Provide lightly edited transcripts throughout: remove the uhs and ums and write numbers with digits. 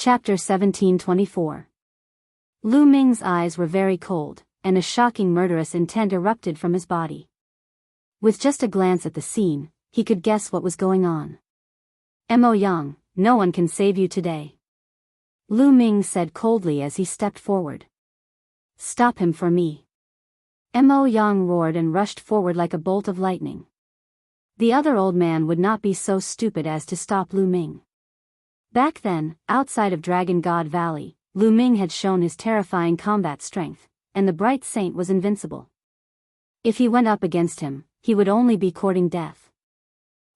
Chapter 1724. Lu Ming's eyes were very cold, and a shocking murderous intent erupted from his body. With just a glance at the scene, he could guess what was going on. "Mo Yang, no one can save you today," Lu Ming said coldly as he stepped forward. "Stop him for me." Mo Yang roared and rushed forward like a bolt of lightning. The other old man would not be so stupid as to stop Lu Ming. Back then, outside of Dragon God Valley, Lu Ming had shown his terrifying combat strength, and the bright saint was invincible. If he went up against him, he would only be courting death.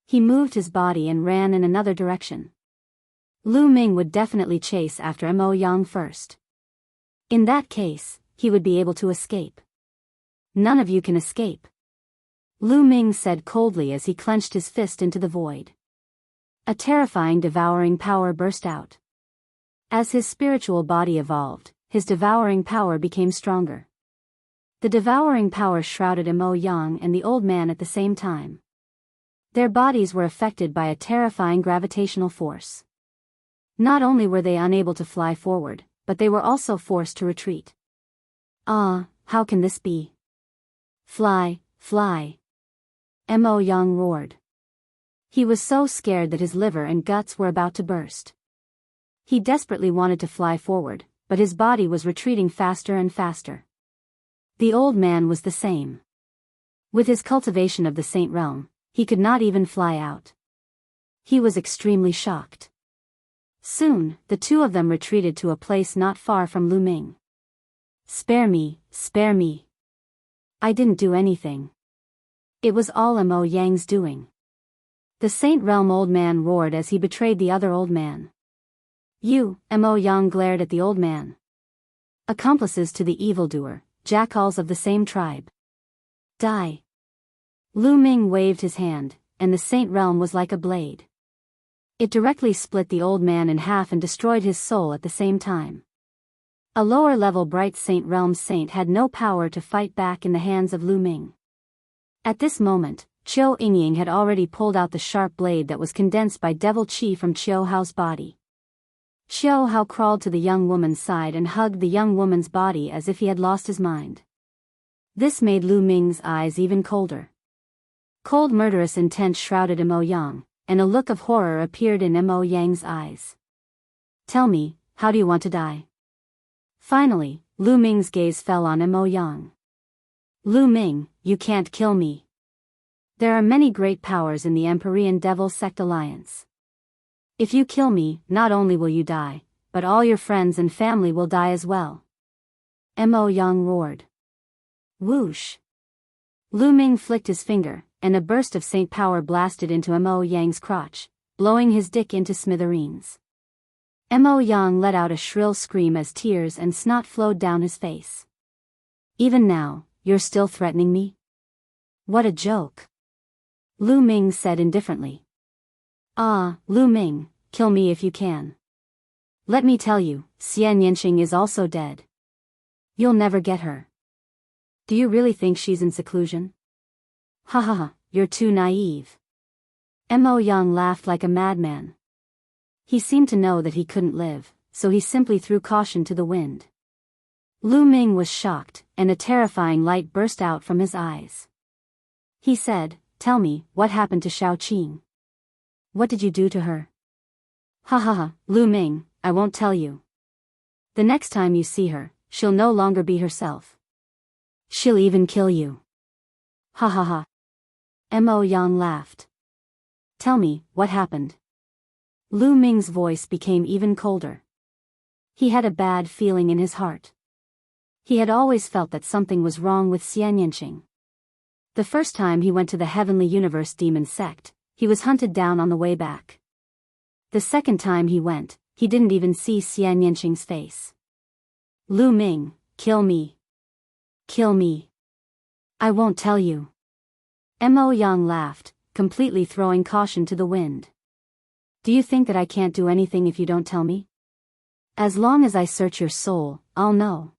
He moved his body and ran in another direction. Lu Ming would definitely chase after Mo Yang first. In that case, he would be able to escape. "None of you can escape," Lu Ming said coldly as he clenched his fist into the void. A terrifying devouring power burst out. As his spiritual body evolved, his devouring power became stronger. The devouring power shrouded Mo Yang and the old man at the same time. Their bodies were affected by a terrifying gravitational force. Not only were they unable to fly forward, but they were also forced to retreat. "Ah, how can this be? Fly, fly!" Mo Yang roared. He was so scared that his liver and guts were about to burst. He desperately wanted to fly forward, but his body was retreating faster and faster. The old man was the same. With his cultivation of the Saint Realm, he could not even fly out. He was extremely shocked. Soon, the two of them retreated to a place not far from Lu Ming. Spare me, spare me. I didn't do anything. It was all Mo Yang's doing." The Saint Realm old man roared as he betrayed the other old man. "You," Mo Yang glared at the old man. "Accomplices to the evildoer, jackals of the same tribe. Die." Lu Ming waved his hand, and the Saint Realm was like a blade. It directly split the old man in half and destroyed his soul at the same time. A lower-level bright Saint Realm saint had no power to fight back in the hands of Lu Ming. At this moment, Chiu Yingying had already pulled out the sharp blade that was condensed by devil chi from Chiu Hao's body. Chiu Hao crawled to the young woman's side and hugged the young woman's body as if he had lost his mind. This made Lu Ming's eyes even colder. Cold murderous intent shrouded Mo Yang, and a look of horror appeared in Mo Yang's eyes. "Tell me, how do you want to die?" Finally, Lu Ming's gaze fell on Mo Yang. "Lu Ming, you can't kill me. There are many great powers in the Empyrean Devil Sect Alliance. If you kill me, not only will you die, but all your friends and family will die as well." Mo Yang roared. Whoosh! Lu Ming flicked his finger, and a burst of saint power blasted into Mo Yang's crotch, blowing his dick into smithereens. Mo Yang let out a shrill scream as tears and snot flowed down his face. "Even now, you're still threatening me? What a joke," Lu Ming said indifferently. "Ah, Lu Ming, kill me if you can. Let me tell you, Xianyanqing is also dead. You'll never get her. Do you really think she's in seclusion? Ha ha ha, you're too naive." Mo Yang laughed like a madman. He seemed to know that he couldn't live, so he simply threw caution to the wind. Lu Ming was shocked, and a terrifying light burst out from his eyes. He said, "Tell me, what happened to Xiaoqing? What did you do to her?" "Ha ha ha, Lu Ming, I won't tell you. The next time you see her, she'll no longer be herself. She'll even kill you." "Ha ha ha." Mo Yang laughed. "Tell me, what happened?" Lu Ming's voice became even colder. He had a bad feeling in his heart. He had always felt that something was wrong with Xianyanqing. The first time he went to the Heavenly Universe Demon Sect, he was hunted down on the way back. The second time he went, he didn't even see Xianyanqing's face. "Lu Ming, kill me. Kill me. I won't tell you." Mo Yang laughed, completely throwing caution to the wind. "Do you think that I can't do anything if you don't tell me? As long as I search your soul, I'll know,"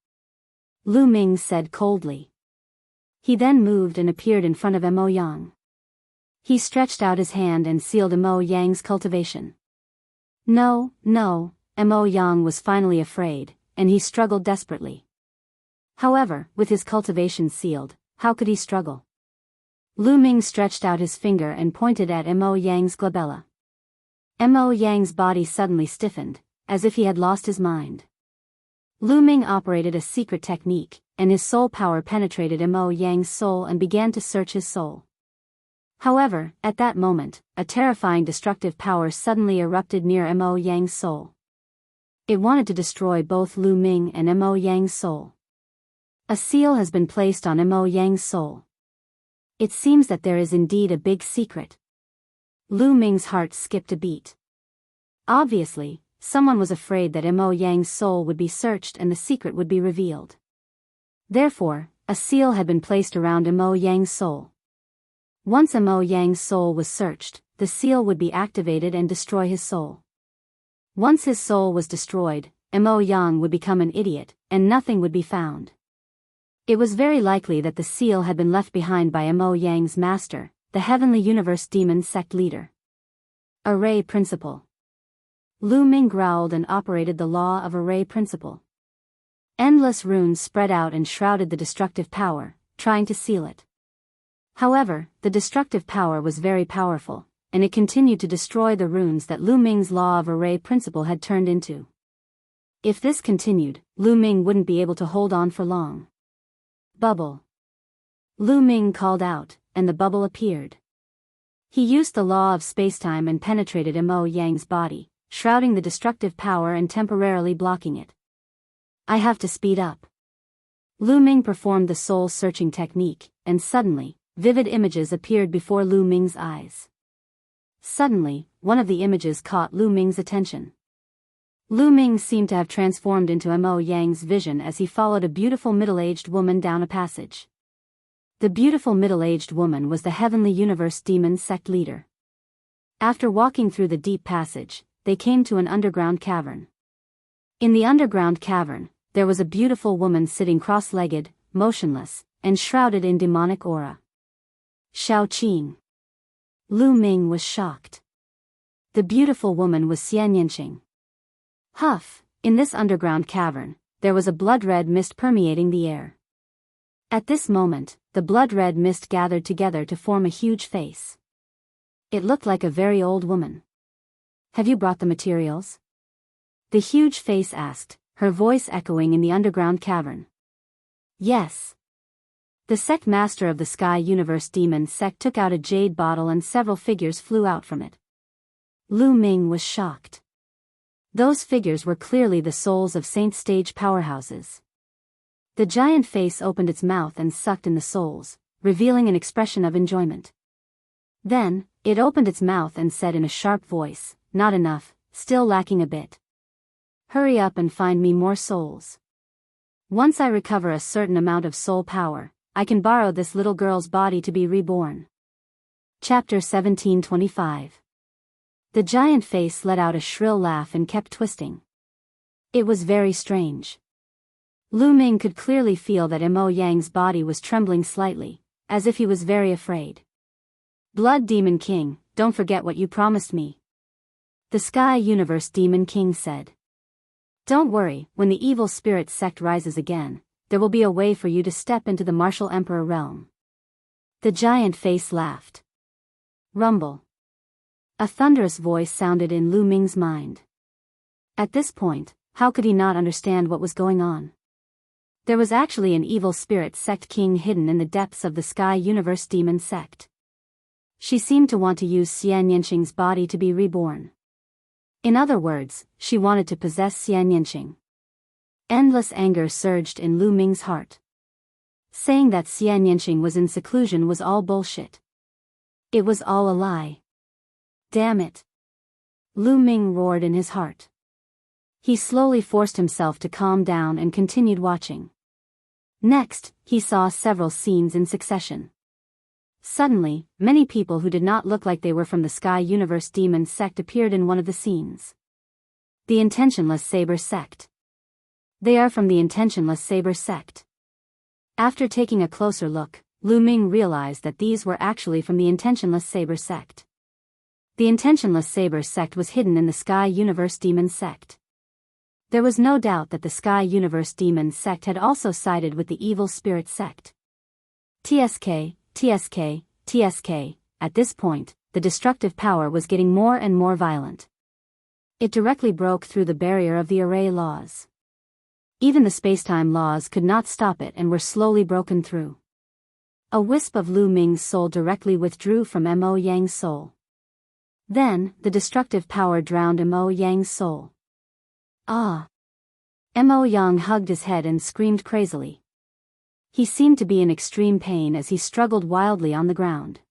Lu Ming said coldly. He then moved and appeared in front of Mo Yang. He stretched out his hand and sealed Mo Yang's cultivation. "No, no, Mo Yang was finally afraid, and he struggled desperately. However, with his cultivation sealed, how could he struggle? Lu Ming stretched out his finger and pointed at Mo Yang's glabella. Mo Yang's body suddenly stiffened, as if he had lost his mind. Lu Ming operated a secret technique, and his soul power penetrated Mo Yang's soul and began to search his soul. However, at that moment, a terrifying destructive power suddenly erupted near Mo Yang's soul. It wanted to destroy both Lu Ming and Mo Yang's soul. A seal has been placed on Mo Yang's soul. It seems that there is indeed a big secret. Lu Ming's heart skipped a beat. Obviously, someone was afraid that Mo Yang's soul would be searched and the secret would be revealed. Therefore, a seal had been placed around Mo Yang's soul. Once Mo Yang's soul was searched, the seal would be activated and destroy his soul. Once his soul was destroyed, Mo Yang would become an idiot, and nothing would be found. It was very likely that the seal had been left behind by Mo Yang's master, the Heavenly Universe Demon Sect leader. Array Principle. Lu Ming growled and operated the law of array principle. Endless runes spread out and shrouded the destructive power, trying to seal it. However, the destructive power was very powerful, and it continued to destroy the runes that Lu Ming's law of array principle had turned into. If this continued, Lu Ming wouldn't be able to hold on for long. Bubble. Lu Ming called out, and the bubble appeared. He used the law of spacetime and penetrated Mo Yang's body, shrouding the destructive power and temporarily blocking it. I have to speed up. Lu Ming performed the soul-searching technique, and suddenly, vivid images appeared before Lu Ming's eyes. Suddenly, one of the images caught Lu Ming's attention. Lu Ming seemed to have transformed into Mo Yang's vision as he followed a beautiful middle-aged woman down a passage. The beautiful middle-aged woman was the Heavenly Universe Demon Sect leader. After walking through the deep passage, they came to an underground cavern. In the underground cavern, there was a beautiful woman sitting cross-legged, motionless, and shrouded in demonic aura. Xiao Qing. Lu Ming was shocked. The beautiful woman was Enchanting. Huff, in this underground cavern, there was a blood-red mist permeating the air. At this moment, the blood-red mist gathered together to form a huge face. It looked like a very old woman. Have you brought the materials? The huge face asked, her voice echoing in the underground cavern. Yes. The sect master of the Sky Universe Demon Sect took out a jade bottle and several figures flew out from it. Lu Ming was shocked. Those figures were clearly the souls of Saint Stage powerhouses. The giant face opened its mouth and sucked in the souls, revealing an expression of enjoyment. Then, it opened its mouth and said in a sharp voice, "Not enough, still lacking a bit. Hurry up and find me more souls. Once I recover a certain amount of soul power, I can borrow this little girl's body to be reborn." Chapter 1725. The giant face let out a shrill laugh and kept twisting. It was very strange. Lu Ming could clearly feel that Mo Yang's body was trembling slightly, as if he was very afraid. "Blood Demon King, don't forget what you promised me," the Sky Universe Demon King said. "Don't worry, when the evil spirit sect rises again, there will be a way for you to step into the martial emperor realm." The giant face laughed. Rumble. A thunderous voice sounded in Lu Ming's mind. At this point, how could he not understand what was going on? There was actually an evil spirit sect king hidden in the depths of the Sky Universe Demon Sect. She seemed to want to use Enchanting's body to be reborn. In other words, she wanted to possess Enchanting. Endless anger surged in Lu Ming's heart. Saying that Enchanting was in seclusion was all bullshit. It was all a lie. Damn it! Lu Ming roared in his heart. He slowly forced himself to calm down and continued watching. Next, he saw several scenes in succession. Suddenly, many people who did not look like they were from the Sky Universe Demon Sect appeared in one of the scenes. The Intentionless Saber Sect. They are from the Intentionless Saber Sect. After taking a closer look, Lu Ming realized that these were actually from the Intentionless Saber Sect. The Intentionless Saber Sect was hidden in the Sky Universe Demon Sect. There was no doubt that the Sky Universe Demon sect had also sided with the evil spirit sect. TSK, TSK, TSK. At this point, the destructive power was getting more and more violent. It directly broke through the barrier of the array laws. Even the spacetime laws could not stop it and were slowly broken through. A wisp of Lu Ming's soul directly withdrew from Mo Yang's soul. Then, the destructive power drowned Mo Yang's soul. Ah! Mo Yang hugged his head and screamed crazily. He seemed to be in extreme pain as he struggled wildly on the ground.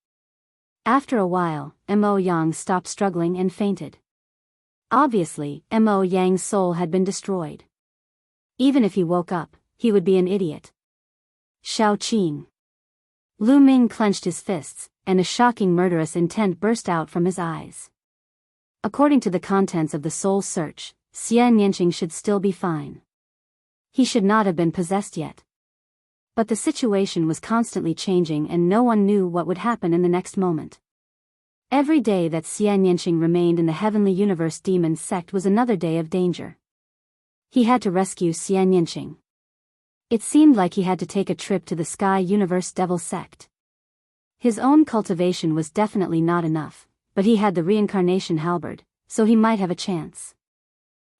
After a while, Mo Yang stopped struggling and fainted. Obviously, Mo Yang's soul had been destroyed. Even if he woke up, he would be an idiot. Shao Qing. Lu Ming clenched his fists, and a shocking murderous intent burst out from his eyes. According to the contents of the soul search, Enchanting should still be fine. He should not have been possessed yet. But the situation was constantly changing and no one knew what would happen in the next moment. Every day that Enchanting remained in the Heavenly Universe Demon sect was another day of danger. He had to rescue Enchanting. It seemed like he had to take a trip to the Sky Universe Devil sect. His own cultivation was definitely not enough, but he had the reincarnation halberd, so he might have a chance.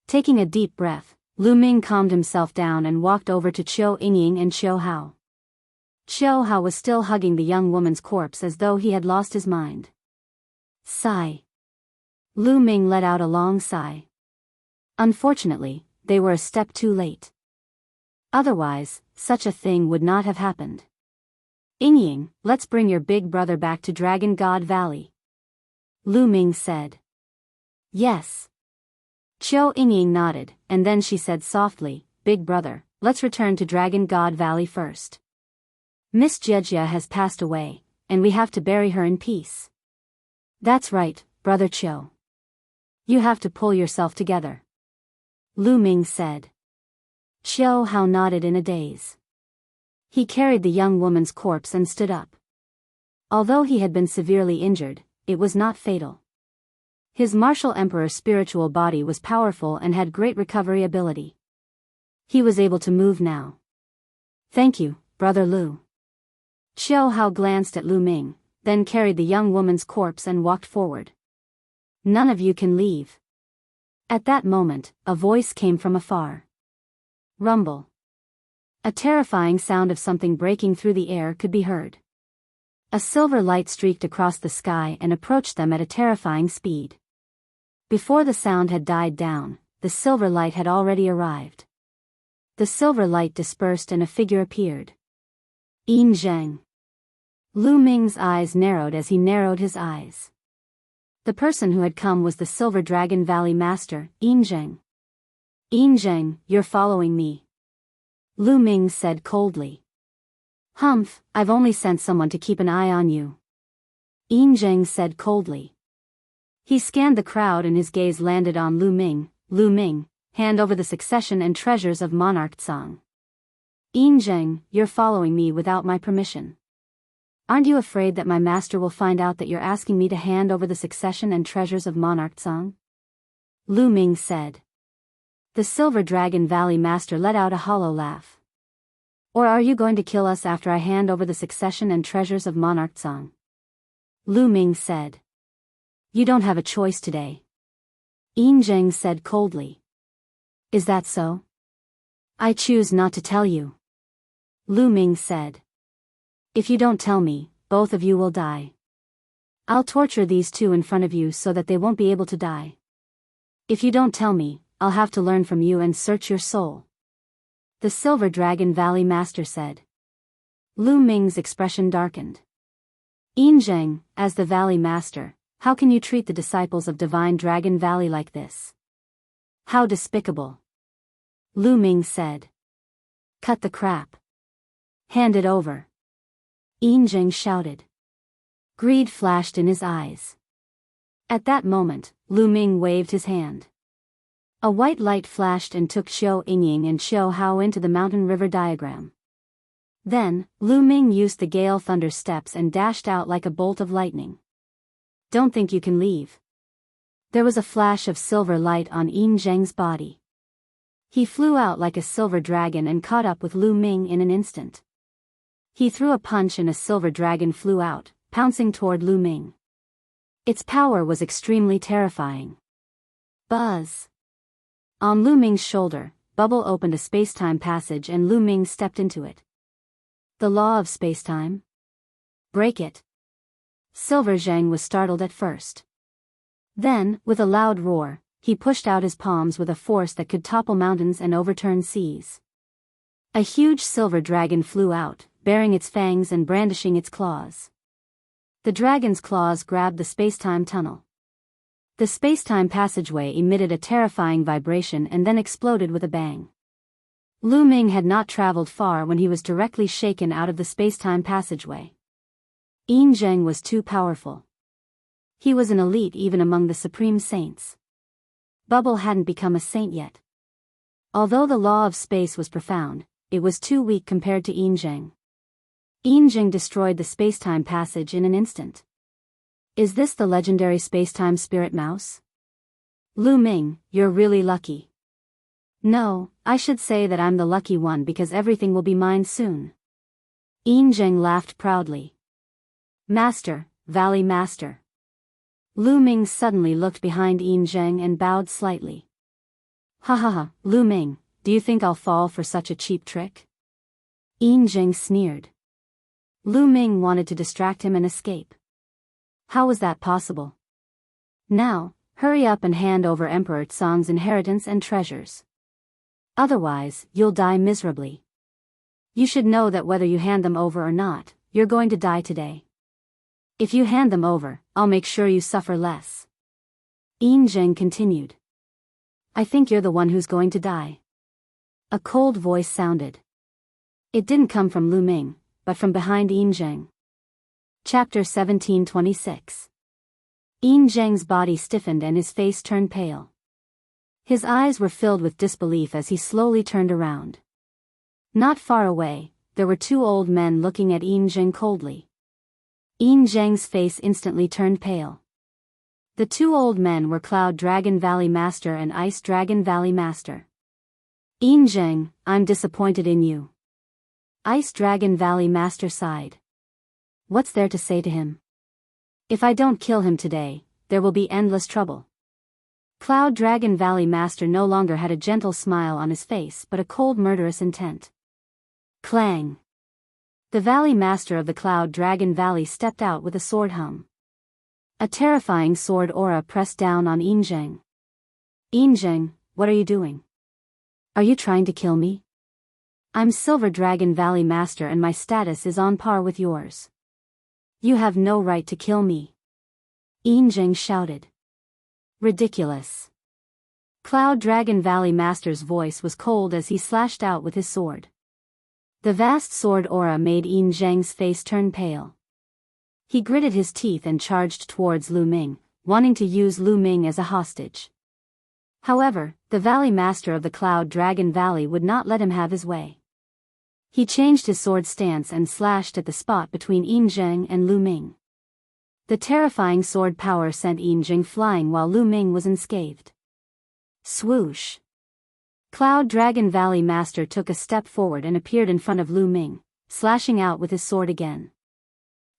Taking a deep breath, Lu Ming calmed himself down and walked over to Qiu Yingying and Qiu Hao. Qiu Hao was still hugging the young woman's corpse as though he had lost his mind. Sigh. Lu Ming let out a long sigh. Unfortunately, they were a step too late. Otherwise, such a thing would not have happened. Yingying, let's bring your big brother back to Dragon God Valley. Lu Ming said. Yes. Qiu Yingying nodded, and then she said softly, Big brother, let's return to Dragon God Valley first. Miss Jejia has passed away, and we have to bury her in peace. That's right, brother Qiu. You have to pull yourself together. Lu Ming said. Qiu Hao nodded in a daze. He carried the young woman's corpse and stood up. Although he had been severely injured, it was not fatal. His martial emperor spiritual body was powerful and had great recovery ability. He was able to move now. Thank you, brother Lu. Qiu Hao glanced at Lu Ming, then carried the young woman's corpse and walked forward. None of you can leave. At that moment, a voice came from afar. Rumble. A terrifying sound of something breaking through the air could be heard. A silver light streaked across the sky and approached them at a terrifying speed. Before the sound had died down, the silver light had already arrived. The silver light dispersed and a figure appeared. Yin Zheng. Lu Ming's eyes narrowed as he narrowed his eyes. The person who had come was the Silver Dragon Valley Master, Yin Zheng. Yin Zheng, you're following me. Lu Ming said coldly. Humph, I've only sent someone to keep an eye on you. Yin Zheng said coldly. He scanned the crowd and his gaze landed on Lu Ming. Lu Ming, hand over the succession and treasures of Monarch Tsang. Yin Zheng, you're following me without my permission. Aren't you afraid that my master will find out that you're asking me to hand over the succession and treasures of Monarch Tsang? Lu Ming said. The Silver Dragon Valley Master let out a hollow laugh. Or are you going to kill us after I hand over the succession and treasures of Monarch Tsang? Lu Ming said. You don't have a choice today. Yin Zheng said coldly. Is that so? I choose not to tell you. Lu Ming said. If you don't tell me, both of you will die. I'll torture these two in front of you so that they won't be able to die. If you don't tell me, I'll have to learn from you and search your soul. The Silver Dragon Valley Master said. Lu Ming's expression darkened. Yin Zheng, as the Valley Master, how can you treat the disciples of Divine Dragon Valley like this? How despicable. Lu Ming said. Cut the crap. Hand it over. Yin Zheng shouted. Greed flashed in his eyes. At that moment, Lu Ming waved his hand. A white light flashed and took Qiu Yingying and Qiu Hao into the mountain river diagram. Then, Lu Ming used the Gale Thunder steps and dashed out like a bolt of lightning. Don't think you can leave. There was a flash of silver light on Yin Zheng's body. He flew out like a silver dragon and caught up with Lu Ming in an instant. He threw a punch and a silver dragon flew out, pouncing toward Lu Ming. Its power was extremely terrifying. Buzz! On Lu Ming's shoulder, Bubble opened a space-time passage and Lu Ming stepped into it. The law of space-time? Break it. Silver Zhang was startled at first. Then, with a loud roar, he pushed out his palms with a force that could topple mountains and overturn seas. A huge silver dragon flew out, baring its fangs and brandishing its claws. The dragon's claws grabbed the space-time tunnel. The space-time passageway emitted a terrifying vibration and then exploded with a bang. Lu Ming had not traveled far when he was directly shaken out of the space-time passageway. Zheng was too powerful. He was an elite even among the supreme saints. Bubble hadn't become a saint yet. Although the law of space was profound, it was too weak compared to Zheng. Zheng destroyed the space-time passage in an instant. Is this the legendary space-time spirit mouse? Lu Ming, you're really lucky. No, I should say that I'm the lucky one because everything will be mine soon. Zheng laughed proudly. Master, Valley Master. Lu Ming suddenly looked behind Zheng and bowed slightly. Ha ha ha, Lu Ming, do you think I'll fall for such a cheap trick? Zheng sneered. Lu Ming wanted to distract him and escape. How was that possible? Now, hurry up and hand over Emperor Tsong's inheritance and treasures. Otherwise, you'll die miserably. You should know that whether you hand them over or not, you're going to die today. If you hand them over, I'll make sure you suffer less. Zheng continued. I think you're the one who's going to die. A cold voice sounded. It didn't come from Lu Ming, but from behind Zheng. Chapter 1726. Zheng's body stiffened and his face turned pale. His eyes were filled with disbelief as he slowly turned around. Not far away, there were two old men looking at Zheng coldly. Zheng's face instantly turned pale. The two old men were Cloud Dragon Valley Master and Ice Dragon Valley Master. Zheng, I'm disappointed in you. Ice Dragon Valley Master sighed. What's there to say to him? If I don't kill him today, there will be endless trouble. Cloud Dragon Valley Master no longer had a gentle smile on his face but a cold murderous intent. Clang! The Valley Master of the Cloud Dragon Valley stepped out with a sword hum. A terrifying sword aura pressed down on Zheng. Zheng, what are you doing? Are you trying to kill me? I'm Silver Dragon Valley Master and my status is on par with yours. You have no right to kill me. Zheng shouted. Ridiculous. Cloud Dragon Valley Master's voice was cold as he slashed out with his sword. The vast sword aura made Zheng's face turn pale. He gritted his teeth and charged towards Lu Ming, wanting to use Lu Ming as a hostage. However, the Valley Master of the Cloud Dragon Valley would not let him have his way. He changed his sword stance and slashed at the spot between Zheng and Lu Ming. The terrifying sword power sent Zheng flying while Lu Ming was unscathed. Swoosh! Cloud Dragon Valley Master took a step forward and appeared in front of Lu Ming, slashing out with his sword again.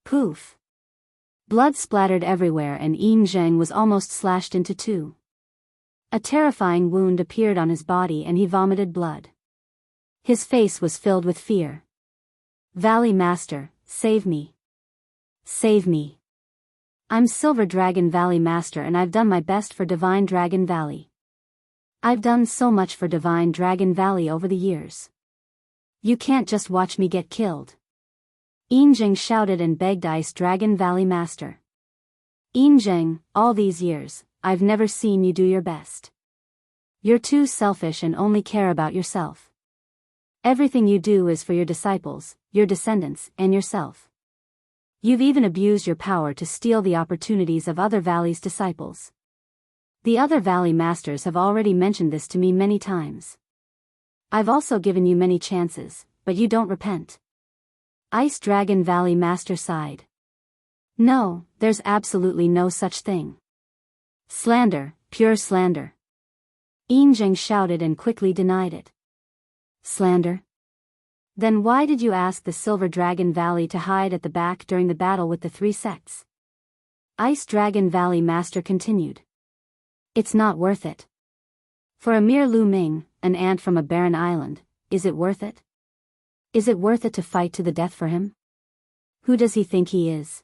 Poof! Blood splattered everywhere and Zheng was almost slashed into two. A terrifying wound appeared on his body and he vomited blood. His face was filled with fear. Valley Master, save me. Save me. I'm Silver Dragon Valley Master and I've done my best for Divine Dragon Valley. I've done so much for Divine Dragon Valley over the years. You can't just watch me get killed. Zheng shouted and begged Ice Dragon Valley Master. Zheng, all these years, I've never seen you do your best. You're too selfish and only care about yourself. Everything you do is for your disciples, your descendants, and yourself. You've even abused your power to steal the opportunities of other Valley's disciples. The other Valley Masters have already mentioned this to me many times. I've also given you many chances, but you don't repent. Ice Dragon Valley Master sighed. No, there's absolutely no such thing. Slander, pure slander. Enjing shouted and quickly denied it. Slander? Then why did you ask the Silver Dragon Valley to hide at the back during the battle with the three sects? Ice Dragon Valley Master continued. It's not worth it. For a mere Lu Ming, an ant from a barren island, is it worth it? Is it worth it to fight to the death for him? Who does he think he is?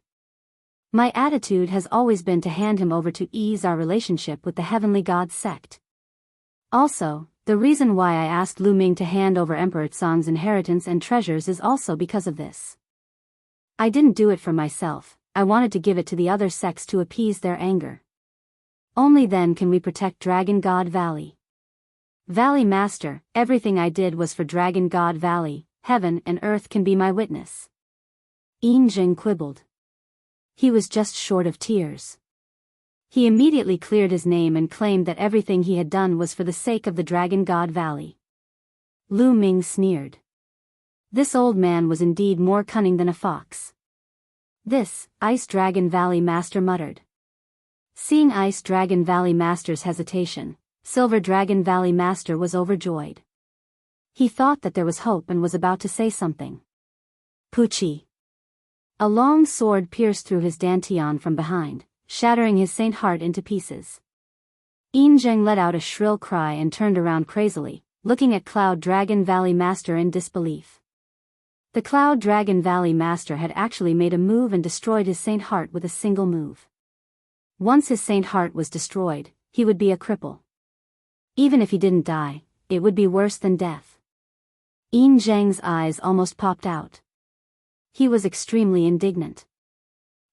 My attitude has always been to hand him over to ease our relationship with the Heavenly Gods sect. Also, the reason why I asked Lu Ming to hand over Emperor Tsang's inheritance and treasures is also because of this. I didn't do it for myself, I wanted to give it to the other sects to appease their anger. Only then can we protect Dragon God Valley. Valley Master, everything I did was for Dragon God Valley, heaven and earth can be my witness. Enjing quibbled. He was just short of tears. He immediately cleared his name and claimed that everything he had done was for the sake of the Dragon God Valley. Lu Ming sneered. This old man was indeed more cunning than a fox. This, Ice Dragon Valley Master muttered. Seeing Ice Dragon Valley Master's hesitation, Silver Dragon Valley Master was overjoyed. He thought that there was hope and was about to say something. Puchi. A long sword pierced through his dantian from behind, shattering his saint heart into pieces. Enjing let out a shrill cry and turned around crazily, looking at Cloud Dragon Valley Master in disbelief. The Cloud Dragon Valley Master had actually made a move and destroyed his saint heart with a single move. Once his saint heart was destroyed, he would be a cripple. Even if he didn't die, it would be worse than death. Enjing's eyes almost popped out. He was extremely indignant.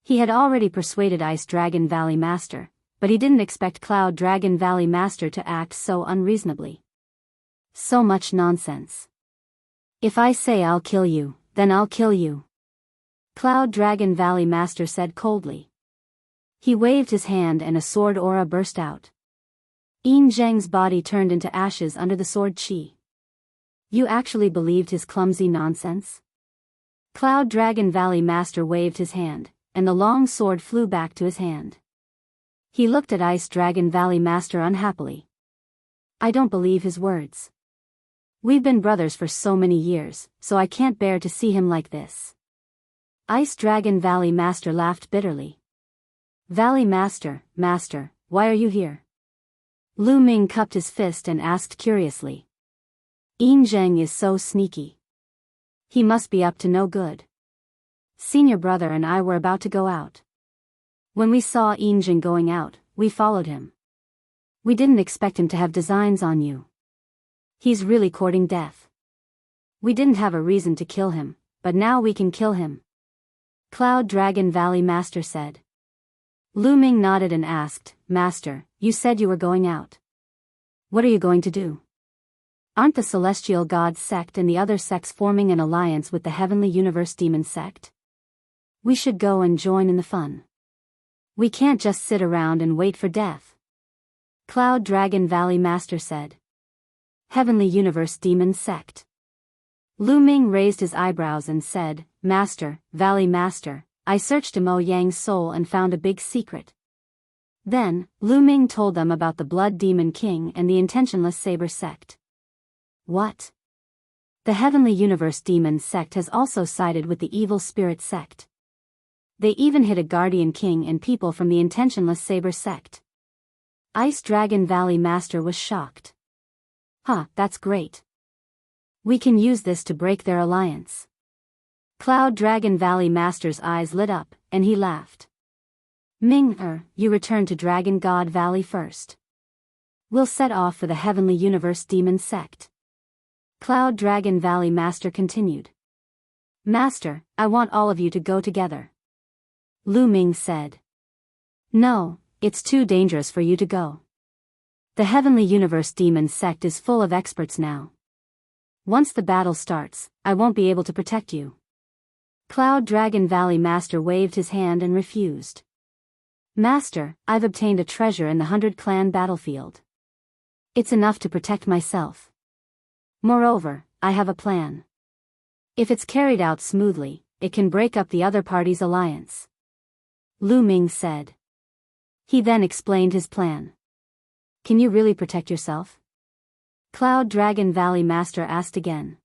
He had already persuaded Ice Dragon Valley Master, but he didn't expect Cloud Dragon Valley Master to act so unreasonably. So much nonsense. If I say I'll kill you, then I'll kill you. Cloud Dragon Valley Master said coldly. He waved his hand and a sword aura burst out. Enjing's body turned into ashes under the sword chi. You actually believed his clumsy nonsense? Cloud Dragon Valley Master waved his hand, and the long sword flew back to his hand. He looked at Ice Dragon Valley Master unhappily. I don't believe his words. We've been brothers for so many years, so I can't bear to see him like this. Ice Dragon Valley Master laughed bitterly. Valley Master, why are you here? Lu Ming cupped his fist and asked curiously. Enjing is so sneaky. He must be up to no good. Senior brother and I were about to go out. When we saw Enjing going out, we followed him. We didn't expect him to have designs on you. He's really courting death. We didn't have a reason to kill him, but now we can kill him. Cloud Dragon Valley Master said. Lu Ming nodded and asked, Master, you said you were going out. What are you going to do? Aren't the Celestial Gods sect and the other sects forming an alliance with the Heavenly Universe Demon sect? We should go and join in the fun. We can't just sit around and wait for death. Cloud Dragon Valley Master said. Heavenly Universe Demon sect. Lu Ming raised his eyebrows and said, Master, Valley Master, I searched Mo Yang's soul and found a big secret. Then, Lu Ming told them about the Blood Demon King and the Intentionless Saber sect. What? The Heavenly Universe Demon sect has also sided with the Evil Spirit sect. They even hid a Guardian King and people from the Intentionless Saber sect. Ice Dragon Valley Master was shocked. Huh, that's great. We can use this to break their alliance. Cloud Dragon Valley Master's eyes lit up, and he laughed. Ming, you return to Dragon God Valley first. We'll set off for the Heavenly Universe Demon sect. Cloud Dragon Valley Master continued. Master, I want all of you to go together. Lu Ming said. No, it's too dangerous for you to go. The Heavenly Universe Demon sect is full of experts now. Once the battle starts, I won't be able to protect you. Cloud Dragon Valley Master waved his hand and refused. Master, I've obtained a treasure in the 100 Clan battlefield. It's enough to protect myself. Moreover, I have a plan. If it's carried out smoothly, it can break up the other party's alliance. Lu Ming said. He then explained his plan. Can you really protect yourself? Cloud Dragon Valley Master asked again.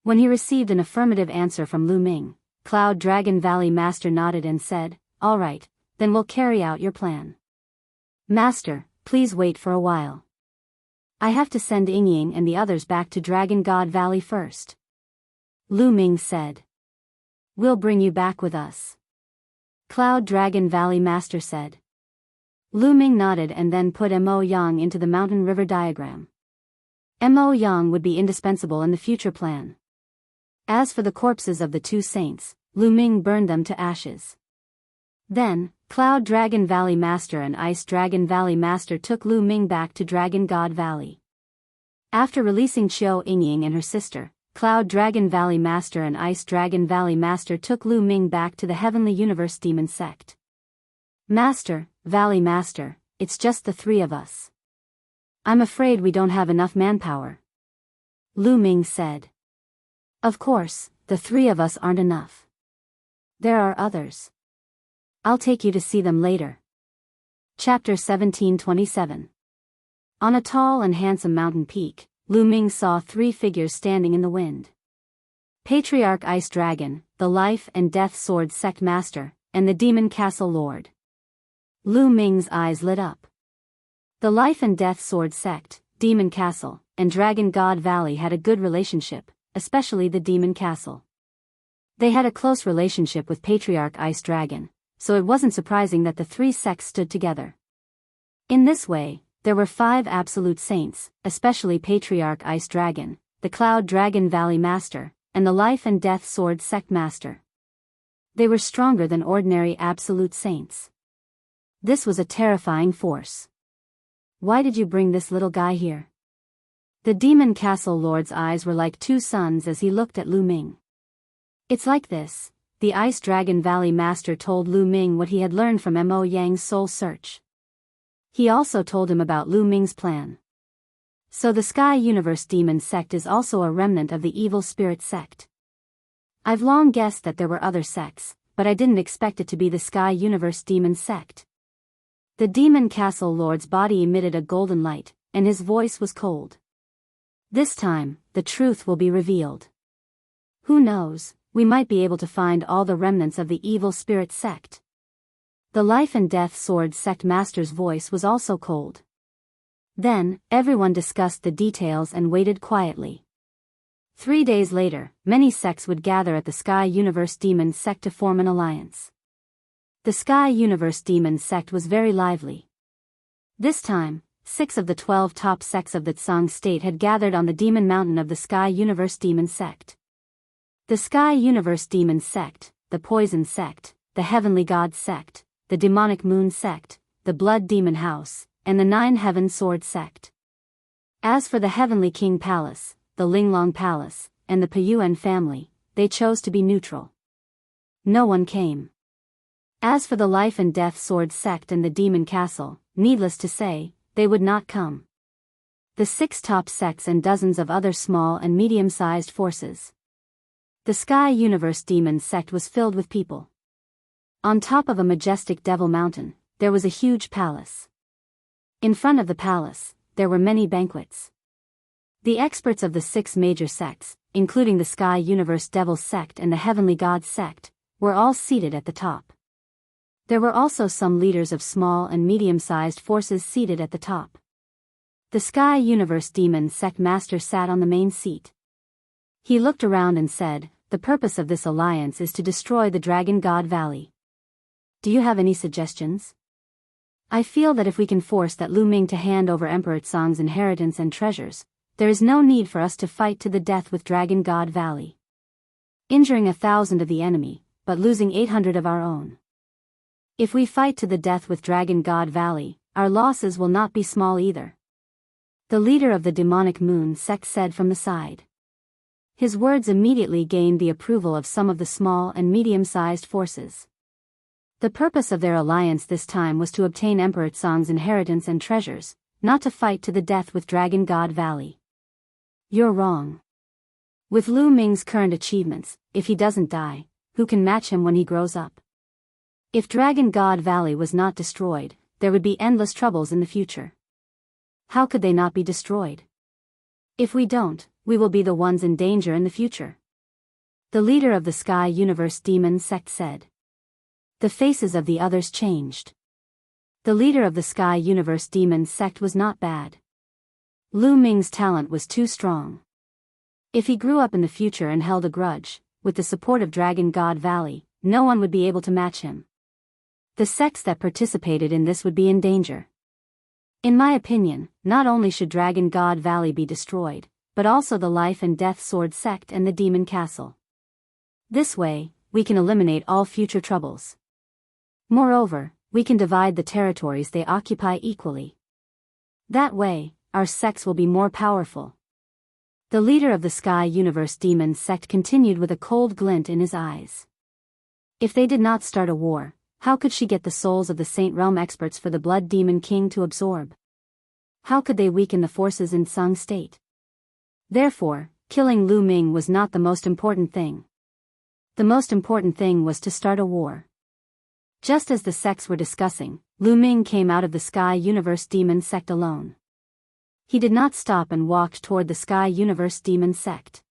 When he received an affirmative answer from Lu Ming, Cloud Dragon Valley Master nodded and said, "All right, then we'll carry out your plan. Master, please wait for a while. I have to send Ying and the others back to Dragon God Valley first." Lu Ming said. "We'll bring you back with us," Cloud Dragon Valley Master said. Lu Ming nodded and then put Mo Yang into the mountain river diagram. Mo Yang would be indispensable in the future plan. As for the corpses of the two saints, Lu Ming burned them to ashes. Then, Cloud Dragon Valley Master and Ice Dragon Valley Master took Lu Ming back to Dragon God Valley. After releasing Qiu Yingying and her sister, Cloud Dragon Valley Master and Ice Dragon Valley Master took Lu Ming back to the Heavenly Universe Demon Sect. "Master, Valley Master, it's just the three of us. I'm afraid we don't have enough manpower," Lu Ming said. "Of course, the three of us aren't enough. There are others. I'll take you to see them later." Chapter 1727. On a tall and handsome mountain peak, Lu Ming saw three figures standing in the wind. Patriarch Ice Dragon, the Life and Death Sword Sect Master, and the Demon Castle Lord. Lu Ming's eyes lit up. The Life and Death Sword Sect, Demon Castle, and Dragon God Valley had a good relationship, especially the Demon Castle. They had a close relationship with Patriarch Ice Dragon, so it wasn't surprising that the three sects stood together. In this way, there were 5 absolute saints, especially Patriarch Ice Dragon, the Cloud Dragon Valley Master, and the Life and Death Sword Sect Master. They were stronger than ordinary absolute saints. This was a terrifying force. "Why did you bring this little guy here?" The Demon Castle Lord's eyes were like two suns as he looked at Lu Ming. "It's like this," the Ice Dragon Valley Master told Lu Ming what he had learned from Mo Yang's soul search. He also told him about Lu Ming's plan. "So the Sky Universe Demon Sect is also a remnant of the Evil Spirit Sect. I've long guessed that there were other sects, but I didn't expect it to be the Sky Universe Demon Sect." The Demon Castle Lord's body emitted a golden light, and his voice was cold. "This time, the truth will be revealed. Who knows, we might be able to find all the remnants of the Evil Spirit Sect." The Life and Death Sword Sect Master's voice was also cold. Then, everyone discussed the details and waited quietly. 3 days later, many sects would gather at the Sky Universe Demon Sect to form an alliance. The Sky Universe Demon Sect was very lively. This time, 6 of the 12 top sects of the Tsang State had gathered on the Demon Mountain of the Sky Universe Demon Sect. The Sky Universe Demon Sect, the Poison Sect, the Heavenly God Sect, the Demonic Moon Sect, the Blood Demon House, and the 9 Heaven Sword Sect. As for the Heavenly King Palace, the Linglong Palace, and the Payuan family, they chose to be neutral. No one came. As for the Life and Death Sword Sect and the Demon Castle, needless to say, they would not come. The 6 top sects and dozens of other small and medium-sized forces. The Sky Universe Demon Sect was filled with people. On top of a majestic Devil Mountain, there was a huge palace. In front of the palace, there were many banquets. The experts of the 6 major sects, including the Sky Universe Devil Sect and the Heavenly God Sect, were all seated at the top. There were also some leaders of small and medium-sized forces seated at the top. The Sky Universe Demon Sect Master sat on the main seat. He looked around and said, "The purpose of this alliance is to destroy the Dragon God Valley. Do you have any suggestions? I feel that if we can force that Lu Ming to hand over Emperor Tsang's inheritance and treasures, there is no need for us to fight to the death with Dragon God Valley. Injuring 1,000 of the enemy, but losing 800 of our own. If we fight to the death with Dragon God Valley, our losses will not be small either." The leader of the Demonic Moon Sect said from the side. His words immediately gained the approval of some of the small and medium-sized forces. The purpose of their alliance this time was to obtain Emperor Tsang's inheritance and treasures, not to fight to the death with Dragon God Valley. "You're wrong. With Lu Ming's current achievements, if he doesn't die, who can match him when he grows up? If Dragon God Valley was not destroyed, there would be endless troubles in the future. How could they not be destroyed? If we don't, we will be the ones in danger in the future. The leader of the Sky Universe Demon Sect said. The faces of the others changed. The leader of the Sky Universe Demon Sect was not bad. Lu Ming's talent was too strong. If he grew up in the future and held a grudge, with the support of Dragon God Valley, no one would be able to match him. The sects that participated in this would be in danger. In my opinion, not only should Dragon God Valley be destroyed, but also the Life and Death Sword Sect and the Demon Castle. This way, we can eliminate all future troubles. Moreover, we can divide the territories they occupy equally. That way, our sects will be more powerful. The leader of the Sky Universe Demon Sect continued with a cold glint in his eyes. If they did not start a war, how could she get the souls of the Saint Realm experts for the Blood Demon King to absorb? How could they weaken the forces in Sung State? Therefore, killing Lu Ming was not the most important thing. The most important thing was to start a war. Just as the sects were discussing, Lu Ming came out of the Sky Universe Demon Sect alone. He did not stop and walked toward the Sky Universe Demon Sect.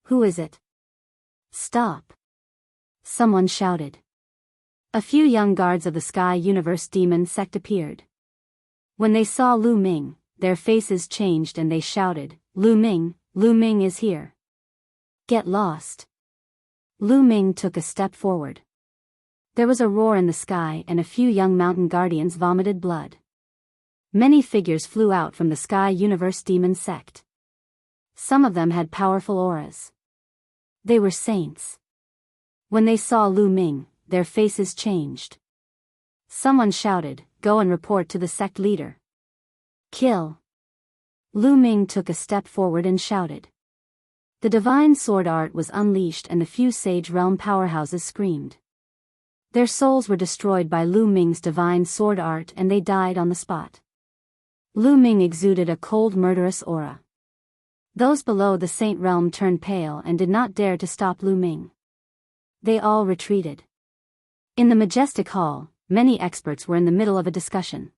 Who is it? Stop! Someone shouted. A few young guards of the Sky Universe Demon Sect appeared. When they saw Lu Ming, their faces changed and they shouted, Lu Ming is here. Get lost. Lu Ming took a step forward. There was a roar in the sky and a few young mountain guardians vomited blood. Many figures flew out from the Sky Universe Demon Sect. Some of them had powerful auras. They were saints. When they saw Lu Ming, their faces changed. Someone shouted, go and report to the sect leader. Kill. Lu Ming took a step forward and shouted. The divine sword art was unleashed and the few Sage Realm powerhouses screamed. Their souls were destroyed by Lu Ming's divine sword art and they died on the spot. Lu Ming exuded a cold murderous aura. Those below the Saint Realm turned pale and did not dare to stop Lu Ming. They all retreated. In the majestic hall, many experts were in the middle of a discussion.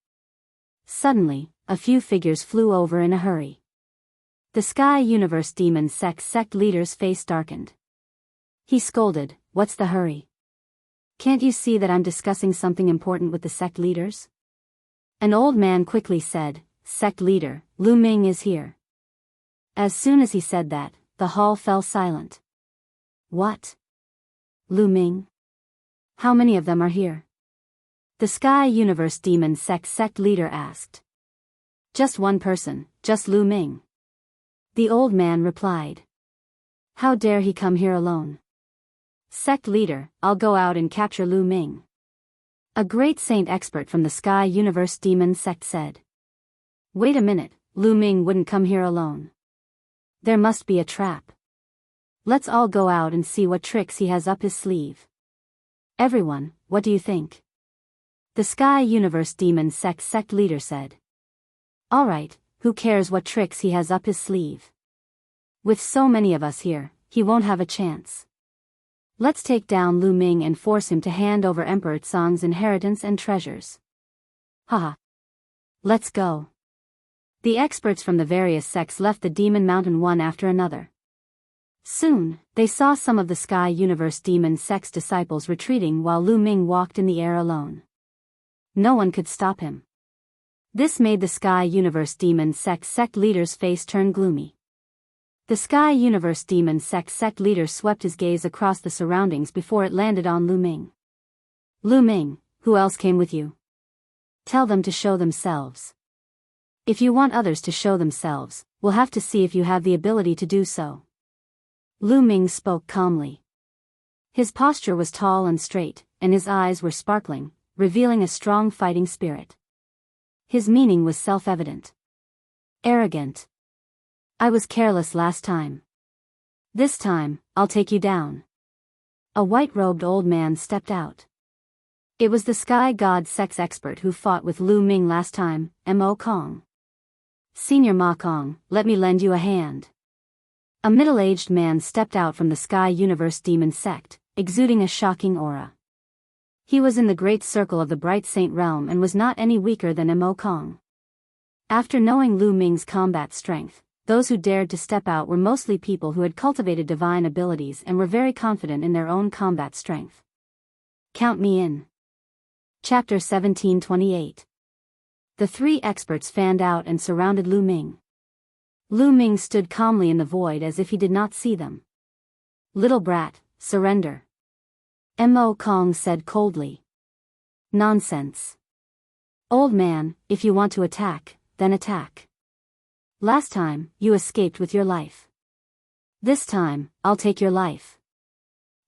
Suddenly, a few figures flew over in a hurry. The Sky Universe Demon Sect leader's face darkened. He scolded, what's the hurry? Can't you see that I'm discussing something important with the sect leaders? An old man quickly said, Sect leader, Lu Ming is here. As soon as he said that, the hall fell silent. What? Lu Ming? How many of them are here? The Sky Universe Demon Sect leader asked. Just one person, just Lu Ming. The old man replied. How dare he come here alone? Sect leader, I'll go out and capture Lu Ming. A great saint expert from the Sky Universe Demon Sect said. Wait a minute, Lu Ming wouldn't come here alone. There must be a trap. Let's all go out and see what tricks he has up his sleeve. Everyone, what do you think? The Sky Universe Demon Sect leader said. Alright, who cares what tricks he has up his sleeve? With so many of us here, he won't have a chance. Let's take down Lu Ming and force him to hand over Emperor Tsang's inheritance and treasures. Haha. Let's go. The experts from the various sects left the Demon Mountain one after another. Soon, they saw some of the Sky Universe Demon Sect's disciples retreating while Lu Ming walked in the air alone. No one could stop him. This made the Sky Universe Demon Sect leader's face turn gloomy. The Sky Universe Demon Sect leader swept his gaze across the surroundings before it landed on Lu Ming. Lu Ming, who else came with you? Tell them to show themselves. If you want others to show themselves, we'll have to see if you have the ability to do so. Lu Ming spoke calmly. His posture was tall and straight, and his eyes were sparkling, revealing a strong fighting spirit. His meaning was self-evident. Arrogant. I was careless last time. This time, I'll take you down. A white-robed old man stepped out. It was the Sky God Sex expert who fought with Lu Ming last time, Mo Kong. Senior Ma Kong, let me lend you a hand. A middle-aged man stepped out from the Sky Universe Demon Sect, exuding a shocking aura. He was in the great circle of the Bright Saint Realm and was not any weaker than Mo Kong. After knowing Lu Ming's combat strength, those who dared to step out were mostly people who had cultivated divine abilities and were very confident in their own combat strength. Count me in. Chapter 1728. The three experts fanned out and surrounded Lu Ming. Lu Ming stood calmly in the void as if he did not see them. Little brat, surrender. Mo Kong said coldly. Nonsense. Old man, if you want to attack, then attack. Last time, you escaped with your life. This time, I'll take your life.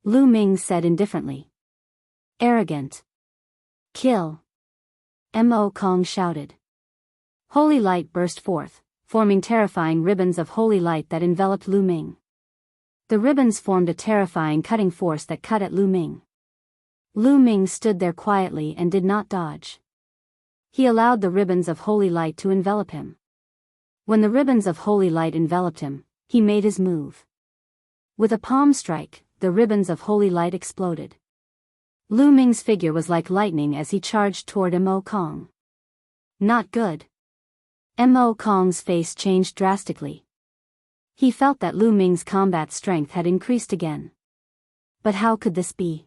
Lu Ming said indifferently. Arrogant. Kill. Mo Kong shouted. Holy light burst forth, forming terrifying ribbons of holy light that enveloped Lu Ming. The ribbons formed a terrifying cutting force that cut at Lu Ming. Lu Ming stood there quietly and did not dodge. He allowed the ribbons of holy light to envelop him. When the ribbons of holy light enveloped him, he made his move. With a palm strike, the ribbons of holy light exploded. Lu Ming's figure was like lightning as he charged toward Mo Kong. Not good. Mo Kong's face changed drastically. He felt that Lu Ming's combat strength had increased again. But how could this be?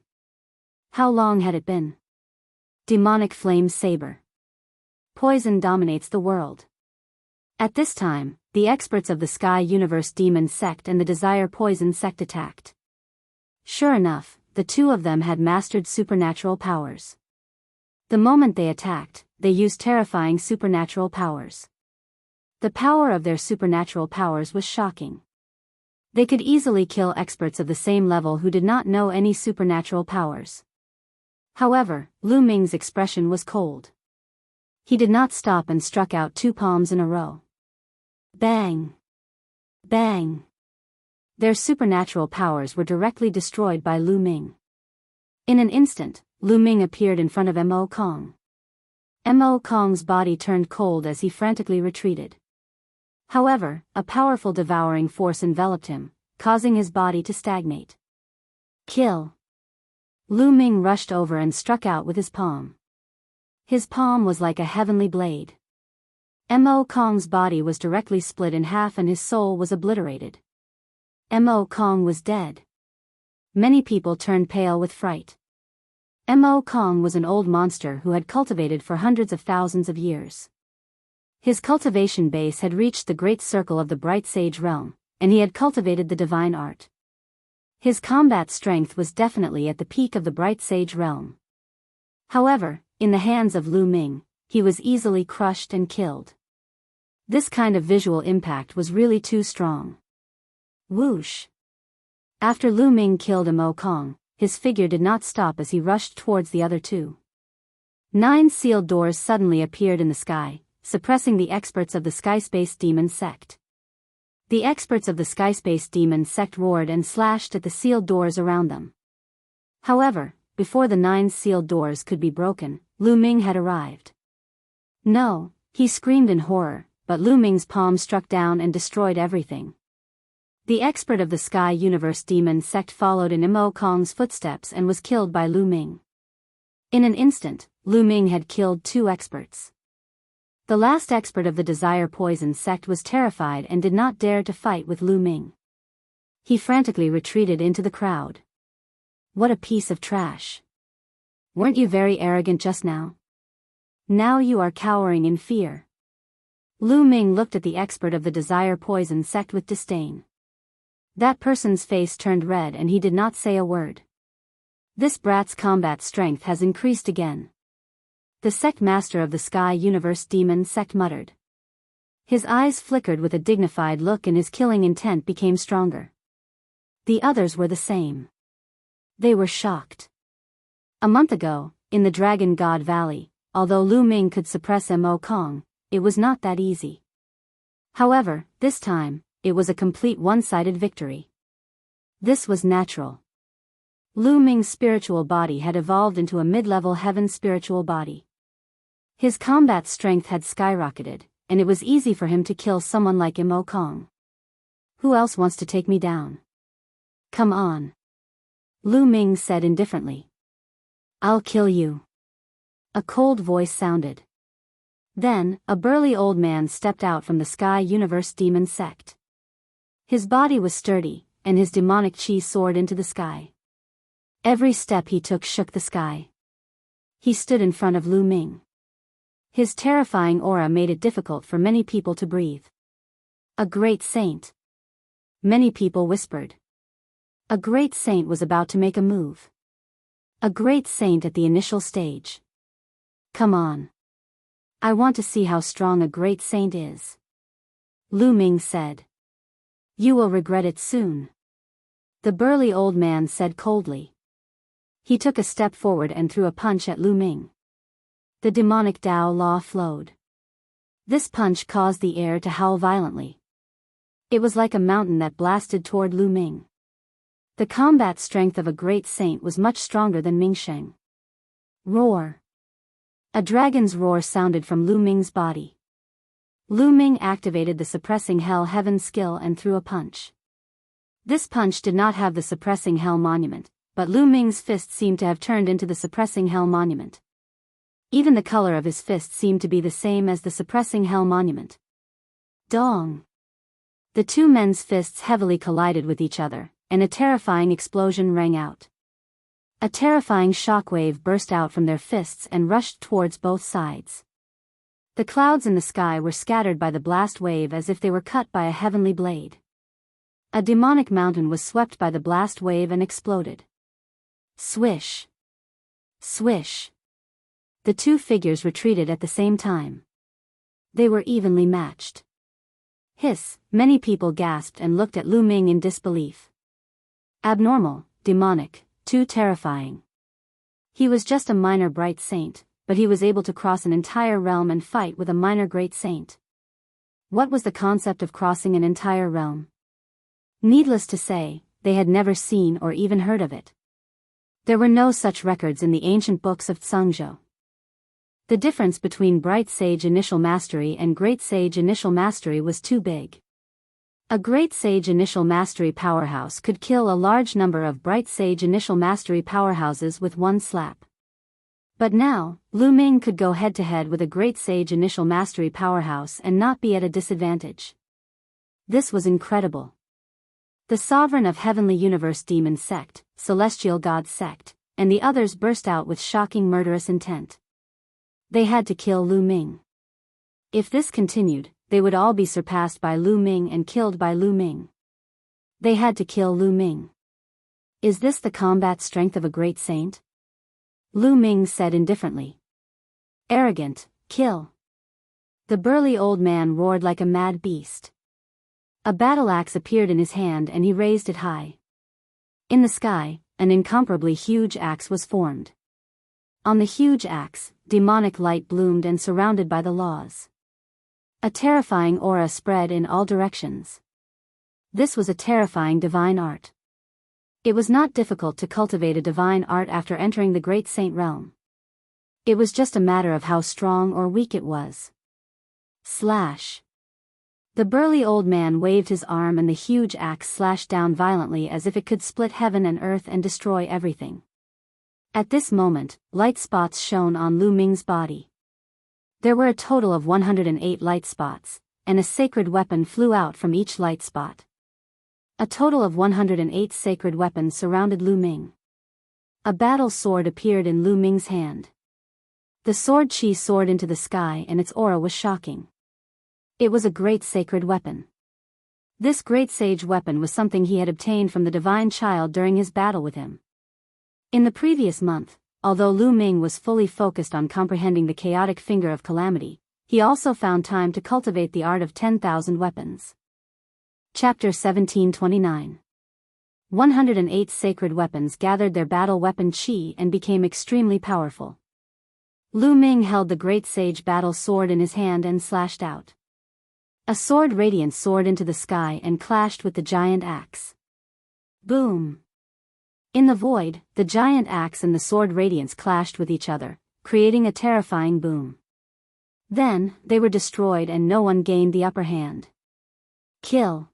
How long had it been? Demonic flame saber. Poison dominates the world. At this time, the experts of the Sky Universe Demon Sect and the Desire Poison Sect attacked. Sure enough, the two of them had mastered supernatural powers. The moment they attacked, they used terrifying supernatural powers. The power of their supernatural powers was shocking. They could easily kill experts of the same level who did not know any supernatural powers. However, Lu Ming's expression was cold. He did not stop and struck out two palms in a row. Bang! Bang! Their supernatural powers were directly destroyed by Lu Ming. In an instant, Lu Ming appeared in front of Mo Kong. Mo Kong's body turned cold as he frantically retreated. However, a powerful devouring force enveloped him, causing his body to stagnate. Kill! Lu Ming rushed over and struck out with his palm. His palm was like a heavenly blade. Mo Kong's body was directly split in half and his soul was obliterated. Mo Kong was dead. Many people turned pale with fright. Mo Kong was an old monster who had cultivated for hundreds of thousands of years. His cultivation base had reached the great circle of the bright sage realm, and he had cultivated the divine art. His combat strength was definitely at the peak of the bright sage realm. However, in the hands of Lu Ming, he was easily crushed and killed. This kind of visual impact was really too strong. Whoosh! After Lu Ming killed Mo Kong, his figure did not stop as he rushed towards the other two. 9 sealed doors suddenly appeared in the sky, suppressing the experts of the Skyspace Demon Sect. The experts of the Skyspace Demon Sect roared and slashed at the sealed doors around them. However, before the 9 sealed doors could be broken, Lu Ming had arrived. No, he screamed in horror, but Lu Ming's palm struck down and destroyed everything. The expert of the Sky Universe Demon Sect followed in Mo Kong's footsteps and was killed by Lu Ming. In an instant, Lu Ming had killed 2 experts. The last expert of the Desire Poison Sect was terrified and did not dare to fight with Lu Ming. He frantically retreated into the crowd. What a piece of trash. Weren't you very arrogant just now? Now you are cowering in fear. Lu Ming looked at the expert of the Desire Poison Sect with disdain. That person's face turned red and he did not say a word. This brat's combat strength has increased again. The sect master of the Sky Universe Demon Sect muttered. His eyes flickered with a dignified look and his killing intent became stronger. The others were the same. They were shocked. A month ago, in the Dragon God Valley, although Lu Ming could suppress Mo Kong, it was not that easy. However, this time, it was a complete one-sided victory. This was natural. Lu Ming's spiritual body had evolved into a mid-level heaven spiritual body. His combat strength had skyrocketed, and it was easy for him to kill someone like Mo Kong. Who else wants to take me down? Come on. Lu Ming said indifferently. I'll kill you. A cold voice sounded. Then, a burly old man stepped out from the Sky Universe demon sect. His body was sturdy, and his demonic chi soared into the sky. Every step he took shook the sky. He stood in front of Lu Ming. His terrifying aura made it difficult for many people to breathe. A great saint. Many people whispered. A great saint was about to make a move. A great saint at the initial stage. Come on. I want to see how strong a great saint is. Lu Ming said. You will regret it soon. The burly old man said coldly. He took a step forward and threw a punch at Lu Ming. The demonic Tao law flowed. This punch caused the air to howl violently. It was like a mountain that blasted toward Lu Ming. The combat strength of a great saint was much stronger than Ming Sheng. Roar. A dragon's roar sounded from Lu Ming's body. Lu Ming activated the suppressing hell heaven skill and threw a punch. This punch did not have the suppressing hell monument, but Lu Ming's fist seemed to have turned into the suppressing hell monument. Even the color of his fist seemed to be the same as the suppressing hell monument. Dong! The two men's fists heavily collided with each other, and a terrifying explosion rang out. A terrifying shockwave burst out from their fists and rushed towards both sides. The clouds in the sky were scattered by the blast wave as if they were cut by a heavenly blade. A demonic mountain was swept by the blast wave and exploded. Swish! Swish! The two figures retreated at the same time. They were evenly matched. Hiss! Many people gasped and looked at Lu Ming in disbelief. Abnormal, demonic, too terrifying. He was just a minor bright saint, but he was able to cross an entire realm and fight with a minor great saint. What was the concept of crossing an entire realm? Needless to say, they had never seen or even heard of it. There were no such records in the ancient books of Tsangzhou. The difference between Bright Sage Initial Mastery and Great Sage Initial Mastery was too big. A Great Sage Initial Mastery powerhouse could kill a large number of Bright Sage Initial Mastery powerhouses with one slap. But now, Lu Ming could go head-to-head with a Great Sage Initial Mastery powerhouse and not be at a disadvantage. This was incredible. The Sovereign of Heavenly Universe Demon Sect, Celestial God Sect, and the others burst out with shocking murderous intent. They had to kill Lu Ming. If this continued, they would all be surpassed by Lu Ming and killed by Lu Ming. They had to kill Lu Ming. Is this the combat strength of a great saint? Lu Ming said indifferently. Arrogant, kill. The burly old man roared like a mad beast. A battle axe appeared in his hand and he raised it high. In the sky, an incomparably huge axe was formed. On the huge axe, demonic light bloomed and surrounded by the laws. A terrifying aura spread in all directions. This was a terrifying divine art. It was not difficult to cultivate a divine art after entering the Great Saint realm. It was just a matter of how strong or weak it was. Slash. The burly old man waved his arm and the huge axe slashed down violently as if it could split heaven and earth and destroy everything. At this moment, light spots shone on Lu Ming's body. There were a total of 108 light spots, and a sacred weapon flew out from each light spot. A total of 108 sacred weapons surrounded Lu Ming. A battle sword appeared in Lu Ming's hand. The sword chi soared into the sky and its aura was shocking. It was a great sacred weapon. This great sage weapon was something he had obtained from the divine child during his battle with him. In the previous month, although Lu Ming was fully focused on comprehending the chaotic finger of calamity, he also found time to cultivate the art of 10,000 weapons. Chapter 1729. 108 sacred weapons gathered their battle weapon chi and became extremely powerful. Lu Ming held the great sage battle sword in his hand and slashed out. A sword radiance soared into the sky and clashed with the giant axe. Boom! In the void, the giant axe and the sword radiance clashed with each other, creating a terrifying boom. Then, they were destroyed and no one gained the upper hand. Kill!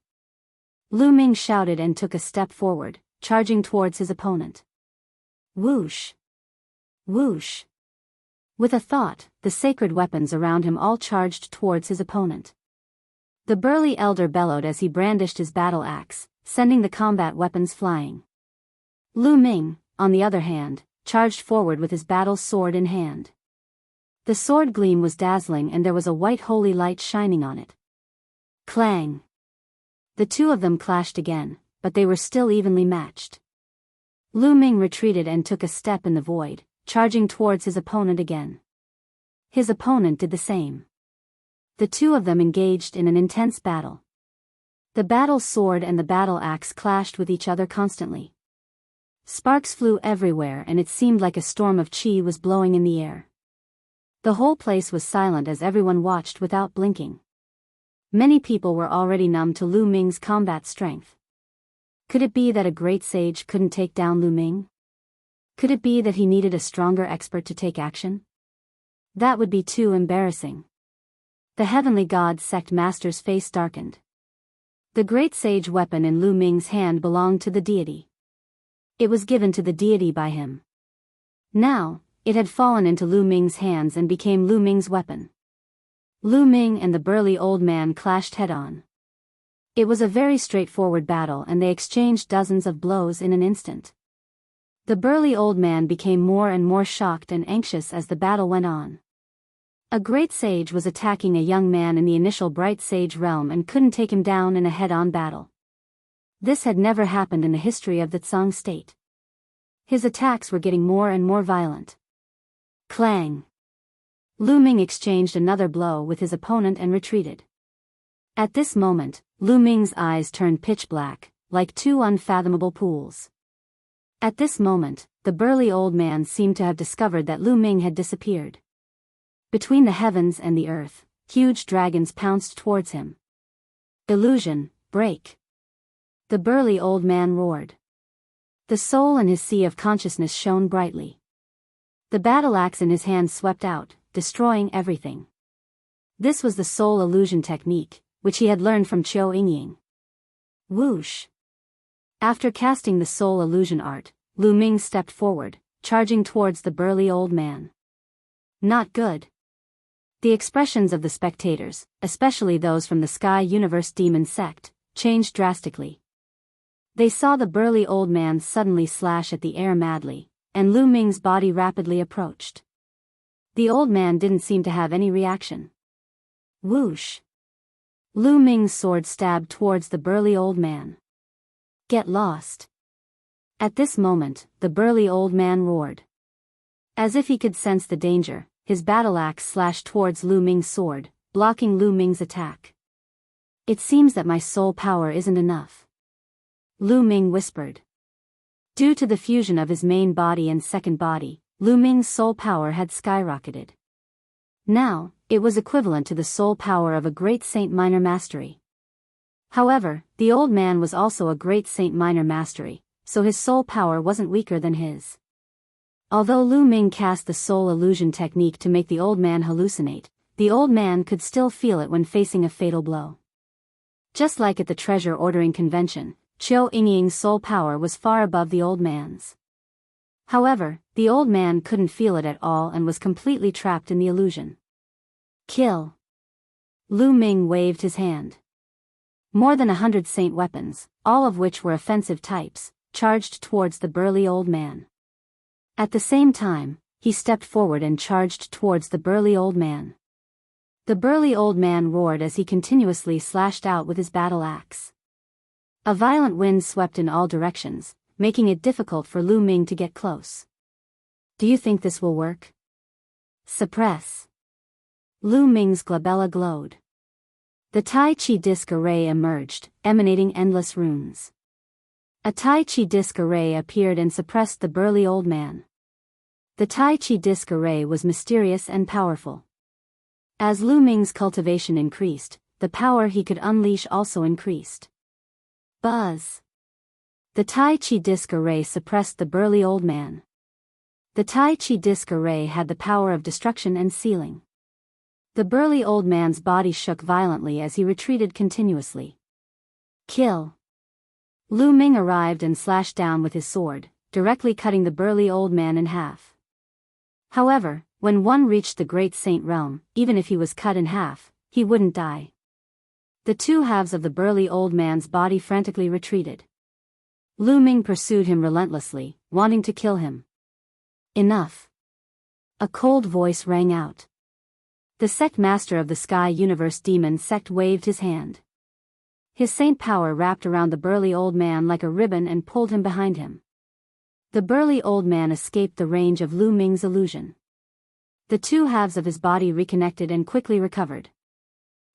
Lu Ming shouted and took a step forward, charging towards his opponent. Whoosh! Whoosh! With a thought, the sacred weapons around him all charged towards his opponent. The burly elder bellowed as he brandished his battle axe, sending the combat weapons flying. Lu Ming, on the other hand, charged forward with his battle sword in hand. The sword gleam was dazzling and there was a white holy light shining on it. Clang! The two of them clashed again, but they were still evenly matched. Lu Ming retreated and took a step in the void, charging towards his opponent again. His opponent did the same. The two of them engaged in an intense battle. The battle sword and the battle axe clashed with each other constantly. Sparks flew everywhere and it seemed like a storm of chi was blowing in the air. The whole place was silent as everyone watched without blinking. Many people were already numb to Lu Ming's combat strength. Could it be that a great sage couldn't take down Lu Ming? Could it be that he needed a stronger expert to take action? That would be too embarrassing. The heavenly god sect master's face darkened. The great sage weapon in Lu Ming's hand belonged to the deity. It was given to the deity by him. Now, it had fallen into Lu Ming's hands and became Lu Ming's weapon. Lu Ming and the burly old man clashed head-on. It was a very straightforward battle and they exchanged dozens of blows in an instant. The burly old man became more and more shocked and anxious as the battle went on. A great sage was attacking a young man in the initial bright sage realm and couldn't take him down in a head-on battle. This had never happened in the history of the Tsang state. His attacks were getting more and more violent. Clang! Lu Ming exchanged another blow with his opponent and retreated. At this moment, Lu Ming's eyes turned pitch black, like two unfathomable pools. At this moment, the burly old man seemed to have discovered that Lu Ming had disappeared. Between the heavens and the earth, huge dragons pounced towards him. Illusion, break! The burly old man roared. The soul in his sea of consciousness shone brightly. The battle axe in his hand swept out, destroying everything. This was the soul illusion technique, which he had learned from Chiu Yingying. Whoosh! After casting the soul illusion art, Lu Ming stepped forward, charging towards the burly old man. Not good. The expressions of the spectators, especially those from the Sky Universe Demon sect, changed drastically. They saw the burly old man suddenly slash at the air madly, and Lu Ming's body rapidly approached. The old man didn't seem to have any reaction. Whoosh! Lu Ming's sword stabbed towards the burly old man. Get lost! At this moment, the burly old man roared. As if he could sense the danger, his battle axe slashed towards Lu Ming's sword, blocking Lu Ming's attack. It seems that my soul power isn't enough. Lu Ming whispered. Due to the fusion of his main body and second body, Lu Ming's soul power had skyrocketed. Now, it was equivalent to the soul power of a great Saint Minor Mastery. However, the old man was also a great Saint Minor Mastery, so his soul power wasn't weaker than his. Although Lu Ming cast the soul illusion technique to make the old man hallucinate, the old man could still feel it when facing a fatal blow. Just like at the treasure ordering convention, Chiu Yingying's soul power was far above the old man's. However, the old man couldn't feel it at all and was completely trapped in the illusion. Kill! Lu Ming waved his hand. More than 100 saint weapons, all of which were offensive types, charged towards the burly old man. At the same time, he stepped forward and charged towards the burly old man. The burly old man roared as he continuously slashed out with his battle axe. A violent wind swept in all directions, making it difficult for Lu Ming to get close. Do you think this will work? Suppress. Lu Ming's glabella glowed. The Tai Chi disc array emerged, emanating endless runes. A Tai Chi disc array appeared and suppressed the burly old man. The Tai Chi disc array was mysterious and powerful. As Lu Ming's cultivation increased, the power he could unleash also increased. Buzz! The Tai Chi disc array suppressed the burly old man. The Tai Chi disc array had the power of destruction and sealing. The burly old man's body shook violently as he retreated continuously. Kill! Lu Ming arrived and slashed down with his sword, directly cutting the burly old man in half. However, When one reached the Great Saint realm, even if he was cut in half, he wouldn't die. The two halves of the burly old man's body frantically retreated. Lu Ming pursued him relentlessly, wanting to kill him. Enough. A cold voice rang out. The sect master of the Sky Universe Demon sect waved his hand. His saint power wrapped around the burly old man like a ribbon and pulled him behind him. The burly old man escaped the range of Lu Ming's illusion. The two halves of his body reconnected and quickly recovered.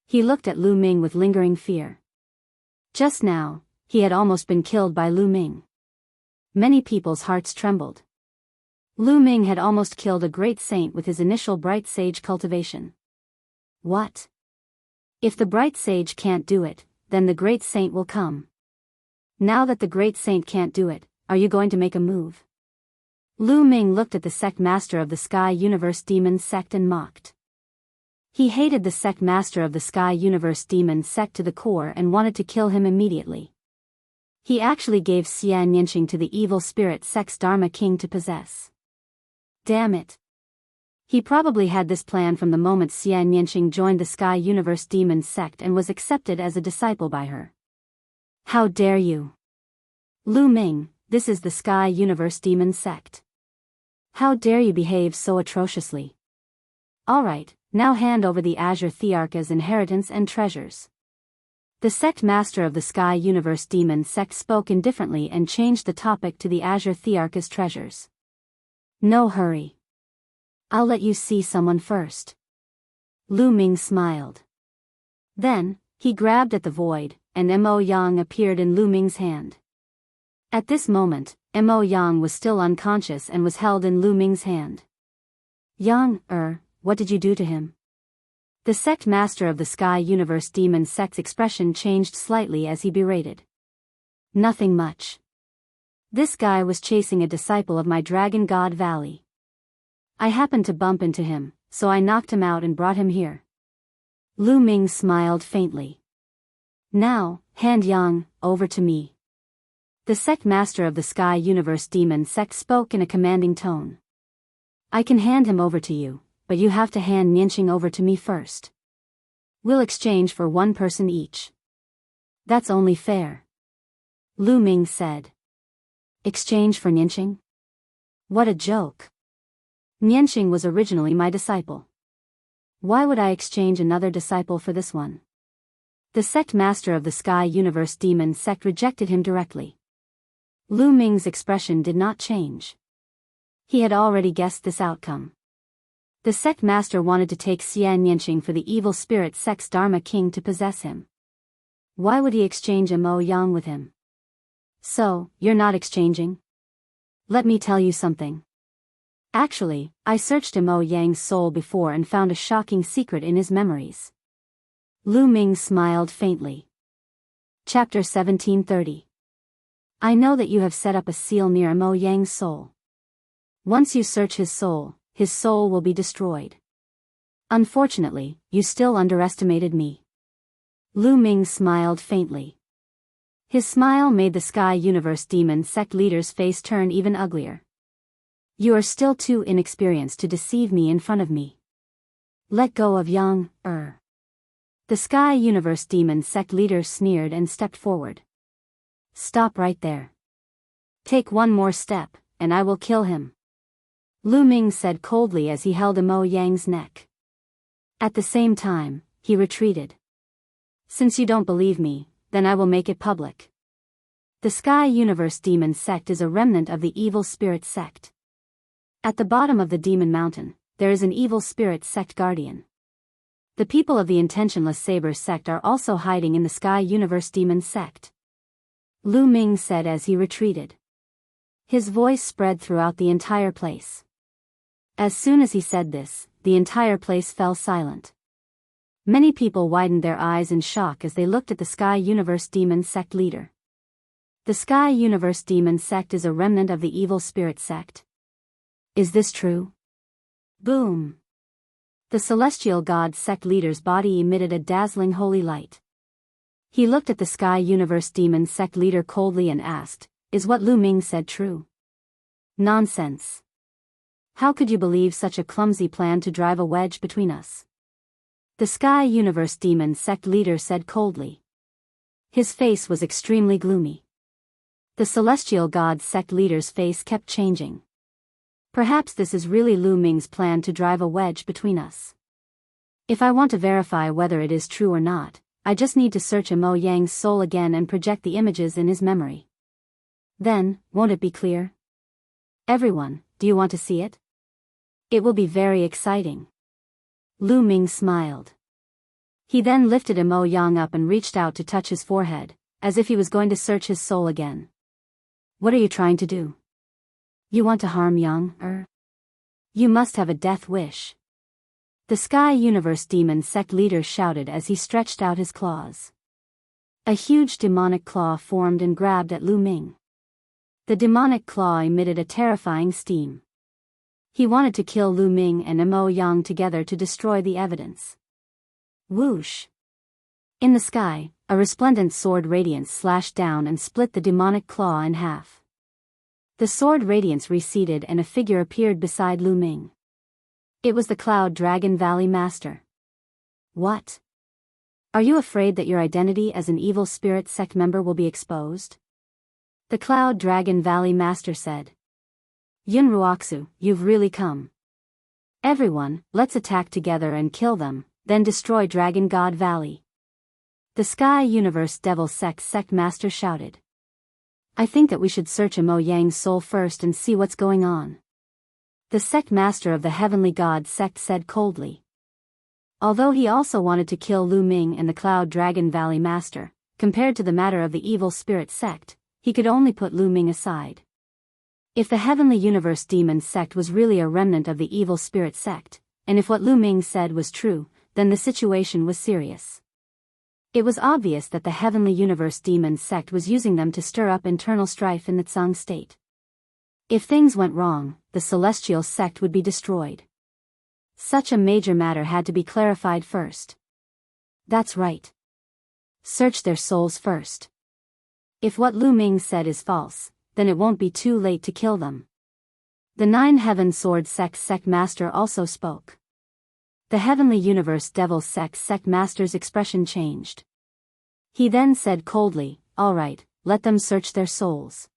He looked at Lu Ming with lingering fear. Just now, he had almost been killed by Lu Ming. Many people's hearts trembled. Lu Ming had almost killed a great saint with his initial bright sage cultivation. What? If the bright sage can't do it, then the great saint will come. Now that the great saint can't do it, are you going to make a move? Lu Ming looked at the sect master of the Sky Universe Demon sect and mocked. He hated the sect master of the Sky Universe Demon sect to the core and wanted to kill him immediately. He actually gave Enchanting to the evil spirit sect's Dharma King to possess. Damn it. He probably had this plan from the moment Enchanting joined the Sky Universe Demon sect and was accepted as a disciple by her. How dare you? Lu Ming, this is the Sky Universe Demon sect. How dare you behave so atrociously? Alright, now hand over the Azure Thearcha's inheritance and treasures. The sect master of the Sky Universe Demon sect spoke indifferently and changed the topic to the Azure Thearcha's treasures. No hurry. I'll let you see someone first. Lu Ming smiled. Then, he grabbed at the void, and Mo Yang appeared in Lu Ming's hand. At this moment, Mo Yang was still unconscious and was held in Lu Ming's hand. Yang, what did you do to him? The sect master of the Sky Universe Demon sect's expression changed slightly as he berated. Nothing much. This guy was chasing a disciple of my Dragon God Valley. I happened to bump into him, so I knocked him out and brought him here. Lu Ming smiled faintly. Now, hand Yang over to me. The sect master of the Sky Universe Demon sect spoke in a commanding tone. I can hand him over to you, but you have to hand Enchanting over to me first. We'll exchange for one person each. That's only fair. Lu Ming said. Exchange for Enchanting? What a joke. Enchanting was originally my disciple. Why would I exchange another disciple for this one? The sect master of the Sky Universe Demon sect rejected him directly. Lu Ming's expression did not change. He had already guessed this outcome. The sect master wanted to take Enchanting for the evil spirit sect's Dharma King to possess him. Why would he exchange Mo Yang with him? So, you're not exchanging? Let me tell you something. Actually, I searched Mo Yang's soul before and found a shocking secret in his memories. Lu Ming smiled faintly. Chapter 1730. I know that you have set up a seal near Mo Yang's soul. Once you search his soul will be destroyed. Unfortunately, you still underestimated me. Lu Ming smiled faintly. His smile made the Sky Universe Demon sect leader's face turn even uglier. You are still too inexperienced to deceive me in front of me. Let go of Yang, The Sky Universe Demon sect leader sneered and stepped forward. Stop right there. Take one more step, and I will kill him. Lu Ming said coldly as he held Mo Yang's neck. At the same time, he retreated. Since you don't believe me, then I will make it public. The Sky Universe Demon sect is a remnant of the evil spirit sect. At the bottom of the Demon Mountain, there is an evil spirit sect guardian. The people of the Intentionless Saber sect are also hiding in the Sky Universe Demon sect. Lu Ming said as he retreated. His voice spread throughout the entire place. As soon as he said this, the entire place fell silent. Many people widened their eyes in shock as they looked at the Sky Universe Demon sect leader. The Sky Universe Demon sect is a remnant of the evil spirit sect. Is this true? Boom! The Celestial God sect leader's body emitted a dazzling holy light. He looked at the Sky Universe Demon sect leader coldly and asked, is what Lu Ming said true? Nonsense. How could you believe such a clumsy plan to drive a wedge between us? The Sky Universe Demon Sect leader said coldly. His face was extremely gloomy. The Celestial God Sect leader's face kept changing. Perhaps this is really Lu Ming's plan to drive a wedge between us. If I want to verify whether it is true or not, I just need to search Mo Yang's soul again and project the images in his memory. Then, won't it be clear? Everyone, do you want to see it? It will be very exciting. Lu Ming smiled. He then lifted Mo Yang up and reached out to touch his forehead, as if he was going to search his soul again. What are you trying to do? You want to harm Yang, You must have a death wish. The Sky Universe Demon Sect leader shouted as he stretched out his claws. A huge demonic claw formed and grabbed at Lu Ming. The demonic claw emitted a terrifying steam. He wanted to kill Lu Ming and Mo Yang together to destroy the evidence. Whoosh! In the sky, a resplendent sword radiance slashed down and split the demonic claw in half. The sword radiance receded and a figure appeared beside Lu Ming. It was the Cloud Dragon Valley Master. What? Are you afraid that your identity as an evil spirit sect member will be exposed? The Cloud Dragon Valley Master said. Yun Ruoxu, you've really come. Everyone, let's attack together and kill them, then destroy Dragon God Valley. The Sky Universe Devil Sect Master shouted. I think that we should search Mo Yang's soul first and see what's going on. The Sect Master of the Heavenly God Sect said coldly. Although he also wanted to kill Lu Ming and the Cloud Dragon Valley Master, compared to the matter of the Evil Spirit Sect, he could only put Lu Ming aside. If the Heavenly Universe Demon Sect was really a remnant of the Evil Spirit Sect, and if what Lu Ming said was true, then the situation was serious. It was obvious that the Heavenly Universe Demon Sect was using them to stir up internal strife in the Tsang state. If things went wrong, the Celestial Sect would be destroyed. Such a major matter had to be clarified first. That's right. Search their souls first. If what Lu Ming said is false, then it won't be too late to kill them. The Nine Heaven Sword Sect Master also spoke. The Heavenly Universe Devil Sect Master's expression changed. He then said coldly, all right, let them search their souls.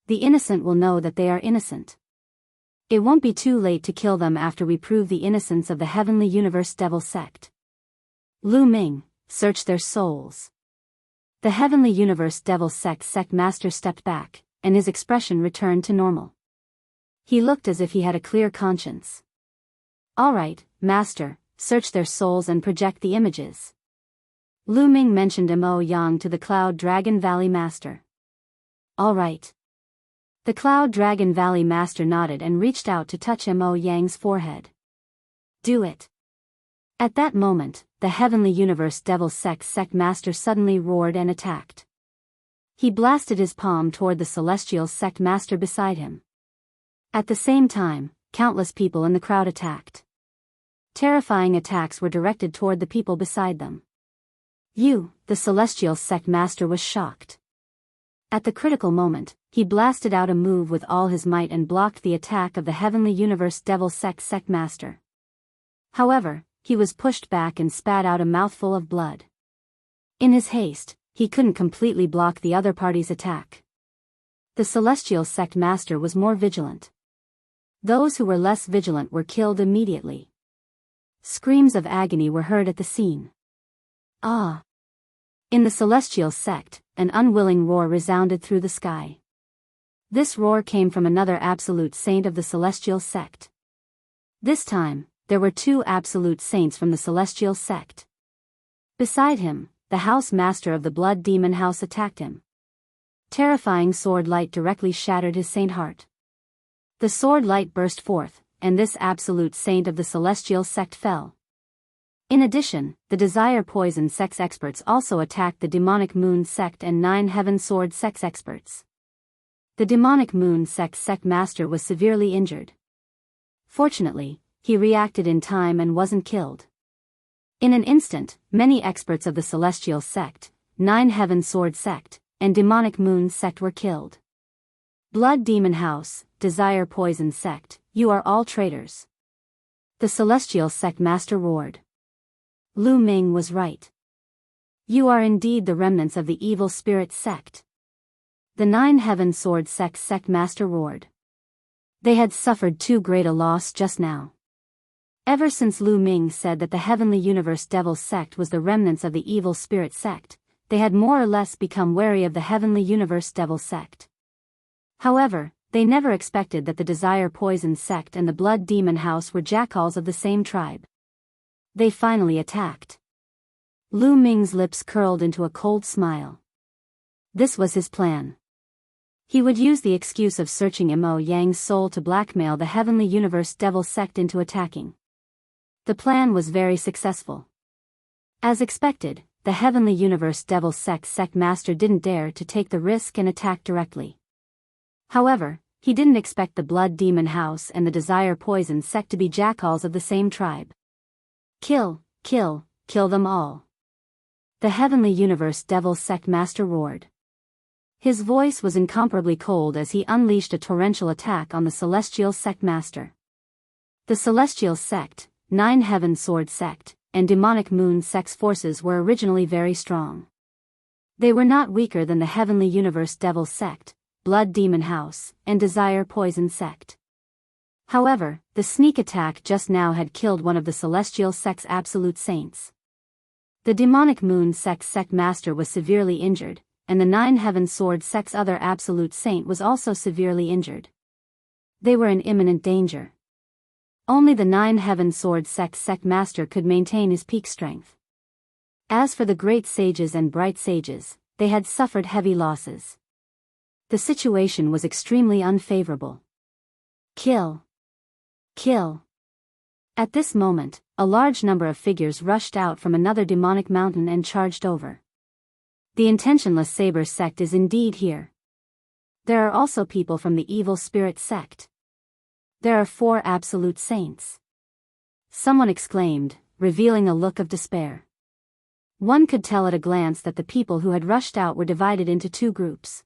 The innocent will know that they are innocent. It won't be too late to kill them after we prove the innocence of the Heavenly Universe Devil Sect. Lu Ming, search their souls. The Heavenly Universe Devil Sect Master stepped back, and his expression returned to normal. He looked as if he had a clear conscience. All right, Master, search their souls and project the images. Lu Ming mentioned Mo Yang to the Cloud Dragon Valley Master. All right. The Cloud Dragon Valley Master nodded and reached out to touch Mo Yang's forehead. Do it. At that moment, the Heavenly Universe Devil Sect Master suddenly roared and attacked. He blasted his palm toward the Celestial Sect Master beside him. At the same time, countless people in the crowd attacked. Terrifying attacks were directed toward the people beside them. The Celestial Sect Master was shocked. At the critical moment, he blasted out a move with all his might and blocked the attack of the Heavenly Universe Devil Sect Master. However, he was pushed back and spat out a mouthful of blood. In his haste, he couldn't completely block the other party's attack. The Celestial Sect Master was more vigilant. Those who were less vigilant were killed immediately. Screams of agony were heard at the scene. Ah! In the Celestial Sect, an unwilling roar resounded through the sky. This roar came from another absolute saint of the Celestial Sect. This time, there were two absolute saints from the Celestial Sect. Beside him, the house master of the Blood Demon House attacked him. Terrifying sword light directly shattered his saint heart. The sword light burst forth, and this absolute saint of the Celestial Sect fell. In addition, the Desire Poison Sect experts also attacked the Demonic Moon Sect and Nine Heaven Sword Sect experts. The Demonic Moon Sect Master was severely injured. Fortunately, he reacted in time and wasn't killed. In an instant, many experts of the Celestial Sect, Nine Heaven Sword Sect, and Demonic Moon Sect were killed. Blood Demon House, Desire Poison Sect, you are all traitors." The celestial sect master roared. Lu Ming was right. "You are indeed the remnants of the evil spirit sect." The Nine Heaven Sword sect master roared. They had suffered too great a loss just now. Ever since Lu Ming said that the Heavenly Universe Devil sect was the remnants of the evil spirit sect, they had more or less become wary of the Heavenly Universe Devil sect. However, they never expected that the Desire Poison sect and the Blood Demon House were jackals of the same tribe. They finally attacked. Lu Ming's lips curled into a cold smile. This was his plan. He would use the excuse of searching Mo Yang's soul to blackmail the Heavenly Universe Devil sect into attacking. The plan was very successful. As expected, the Heavenly Universe Devil sect master didn't dare to take the risk and attack directly. However, he didn't expect the Blood Demon House and the Desire Poison sect to be jackals of the same tribe. Kill them all." The Heavenly Universe Devil sect master roared. His voice was incomparably cold as he unleashed a torrential attack on the Celestial sect master. The Celestial sect, Nine Heaven Sword sect, and Demonic Moon sect's forces were originally very strong. They were not weaker than the Heavenly Universe Devil sect, Blood Demon House, and Desire Poison sect. However, the sneak attack just now had killed one of the Celestial sect's absolute saints. The Demonic Moon sect master was severely injured, and the Nine Heaven Sword sect's other absolute saint was also severely injured. They were in imminent danger. Only the Nine Heaven Sword sect master could maintain his peak strength. As for the great sages and bright sages, they had suffered heavy losses. The situation was extremely unfavorable. Kill. At this moment, a large number of figures rushed out from another demonic mountain and charged over. The Intentionless Saber sect is indeed here. There are also people from the Evil Spirit sect. There are 4 absolute saints. Someone exclaimed, revealing a look of despair. One could tell at a glance that the people who had rushed out were divided into 2 groups.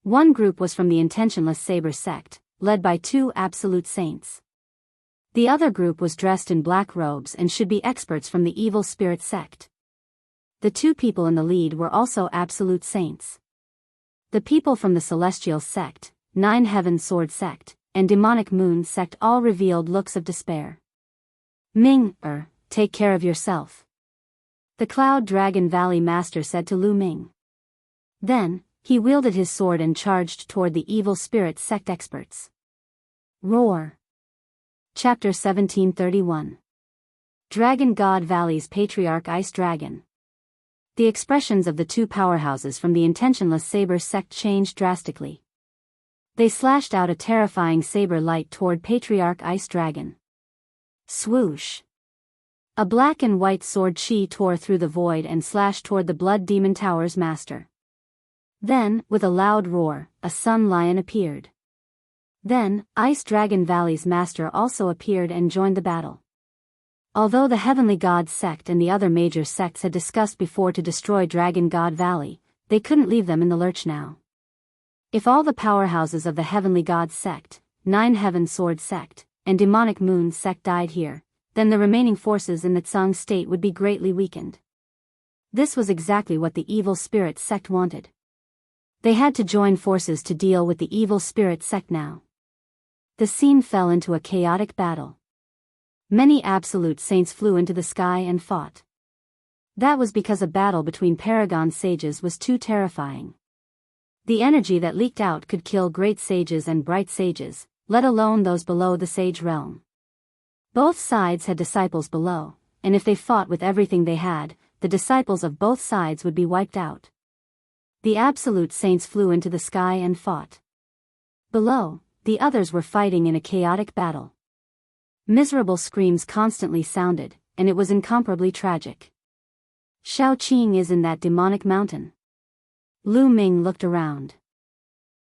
One group was from the Intentionless Saber sect, led by 2 absolute saints. The other group was dressed in black robes and should be experts from the Evil Spirit sect. The 2 people in the lead were also absolute saints. The people from the Celestial sect, Nine Heaven Sword sect, and Demonic Moon sect all revealed looks of despair. Ming, take care of yourself. The Cloud Dragon Valley Master said to Lu Ming. Then, he wielded his sword and charged toward the Evil Spirit sect experts. Roar. Chapter 1731. Dragon God Valley's Patriarch Ice Dragon. The expressions of the 2 powerhouses from the Intentionless Saber sect changed drastically. They slashed out a terrifying saber light toward Patriarch Ice Dragon. Swoosh. A black and white sword chi tore through the void and slashed toward the Blood Demon Tower's master. Then, with a loud roar, a sun lion appeared. Then, Ice Dragon Valley's master also appeared and joined the battle. Although the Heavenly God sect and the other major sects had discussed before to destroy Dragon God Valley, they couldn't leave them in the lurch now. If all the powerhouses of the Heavenly God sect, Nine Heaven Sword sect, and Demonic Moon sect died here, then the remaining forces in the Tsang state would be greatly weakened. This was exactly what the Evil Spirit sect wanted. They had to join forces to deal with the Evil Spirit sect now. The scene fell into a chaotic battle. Many absolute saints flew into the sky and fought. That was because a battle between Paragon sages was too terrifying. The energy that leaked out could kill great sages and bright sages, let alone those below the sage realm. Both sides had disciples below, and if they fought with everything they had, the disciples of both sides would be wiped out. The absolute saints flew into the sky and fought. Below, the others were fighting in a chaotic battle. Miserable screams constantly sounded, and it was incomparably tragic. Shao Qing is in that demonic mountain. Lu Ming looked around.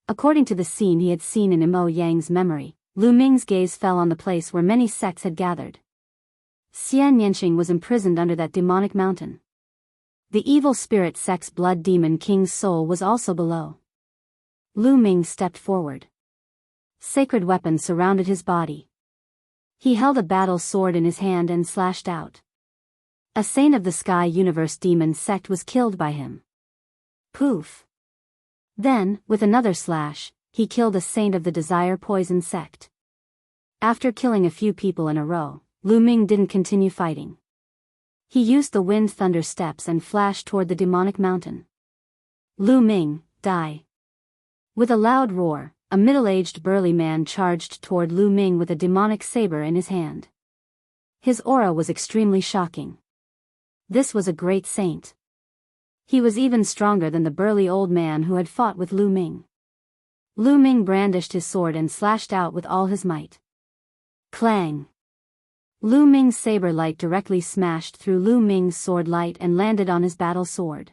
According to the scene he had seen in Mo Yang's memory, Lu Ming's gaze fell on the place where many sects had gathered. Xian Yanqing was imprisoned under that demonic mountain. The Evil Spirit sect's Blood Demon King's soul was also below. Lu Ming stepped forward. Sacred weapons surrounded his body. He held a battle sword in his hand and slashed out. A saint of the Sky Universe demon sect was killed by him. Poof! Then, with another slash, he killed a saint of the Desire Poison sect. After killing a few people in a row, Lu Ming didn't continue fighting. He used the Wind Thunder Steps and flashed toward the demonic mountain. Lu Ming, die! With a loud roar, a middle-aged burly man charged toward Lu Ming with a demonic saber in his hand. His aura was extremely shocking. This was a great saint. He was even stronger than the burly old man who had fought with Lu Ming. Lu Ming brandished his sword and slashed out with all his might. Clang! Lu Ming's saber light directly smashed through Lu Ming's sword light and landed on his battle sword.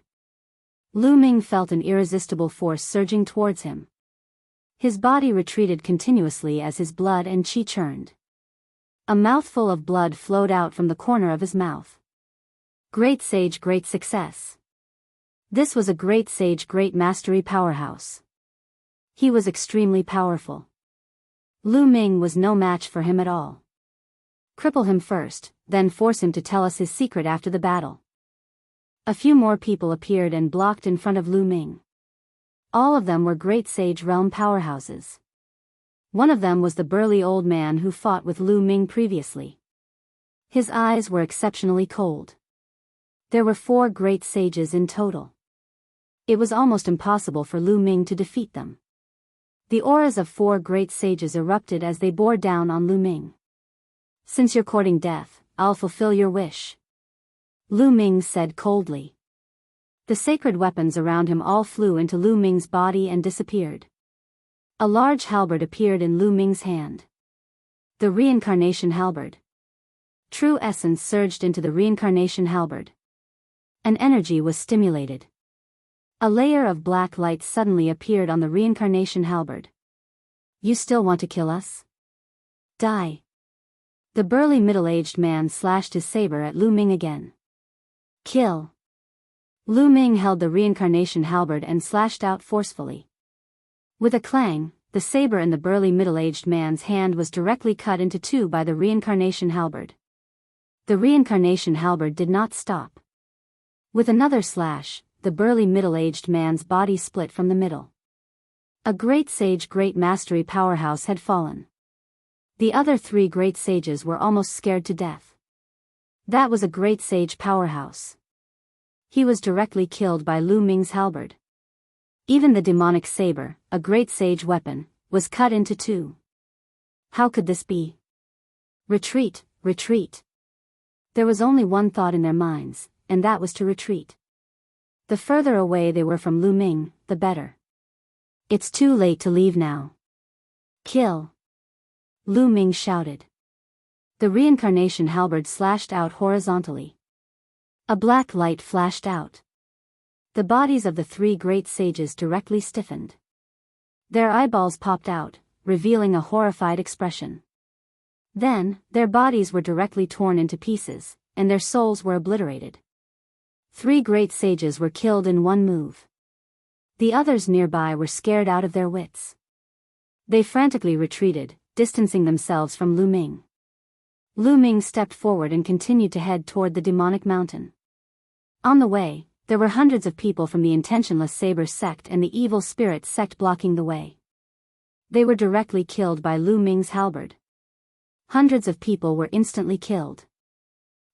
Lu Ming felt an irresistible force surging towards him. His body retreated continuously as his blood and chi churned. A mouthful of blood flowed out from the corner of his mouth. Great sage, great success. This was a great sage, great mastery powerhouse. He was extremely powerful. Lu Ming was no match for him at all. Cripple him first, then force him to tell us his secret after the battle. A few more people appeared and blocked in front of Lu Ming. All of them were great sage realm powerhouses. One of them was the burly old man who fought with Lu Ming previously. His eyes were exceptionally cold. There were 4 great sages in total. It was almost impossible for Lu Ming to defeat them. The auras of 4 great sages erupted as they bore down on Lu Ming. Since you're courting death, I'll fulfill your wish. Lu Ming said coldly. The sacred weapons around him all flew into Lu Ming's body and disappeared. A large halberd appeared in Lu Ming's hand. The reincarnation halberd. True essence surged into the reincarnation halberd. An energy was stimulated. A layer of black light suddenly appeared on the reincarnation halberd. You still want to kill us? Die. The burly middle-aged man slashed his saber at Lu Ming again. Kill. Lu Ming held the reincarnation halberd and slashed out forcefully. With a clang, the saber in the burly middle-aged man's hand was directly cut into 2 by the reincarnation halberd. The reincarnation halberd did not stop. With another slash, the burly middle-aged man's body split from the middle. A great sage, great mastery powerhouse had fallen. The other 3 great sages were almost scared to death. That was a great sage powerhouse. He was directly killed by Lu Ming's halberd. Even the demonic saber, a great sage weapon, was cut into 2. How could this be? Retreat, retreat. There was only one thought in their minds, and that was to retreat. The further away they were from Lu Ming, the better. It's too late to leave now. Kill. Lu Ming shouted. The reincarnation halberd slashed out horizontally. A black light flashed out. The bodies of the 3 great sages directly stiffened. Their eyeballs popped out, revealing a horrified expression. Then, their bodies were directly torn into pieces, and their souls were obliterated. 3 great sages were killed in one move. The others nearby were scared out of their wits. They frantically retreated, distancing themselves from Lu Ming. Lu Ming stepped forward and continued to head toward the demonic mountain. On the way, there were hundreds of people from the Intentionless Saber sect and the Evil Spirit sect blocking the way. They were directly killed by Lu Ming's halberd. Hundreds of people were instantly killed.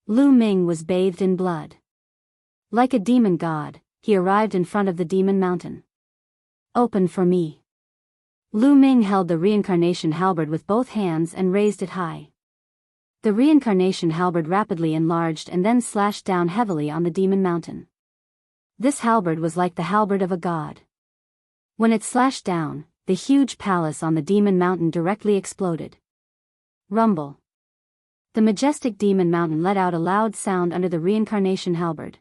Lu Ming was bathed in blood. Like a demon god, he arrived in front of the demon mountain. Open for me. Lu Ming held the reincarnation halberd with both hands and raised it high. The reincarnation halberd rapidly enlarged and then slashed down heavily on the demon mountain. This halberd was like the halberd of a god. When it slashed down, the huge palace on the demon mountain directly exploded. Rumble. The majestic demon mountain let out a loud sound under the reincarnation halberd.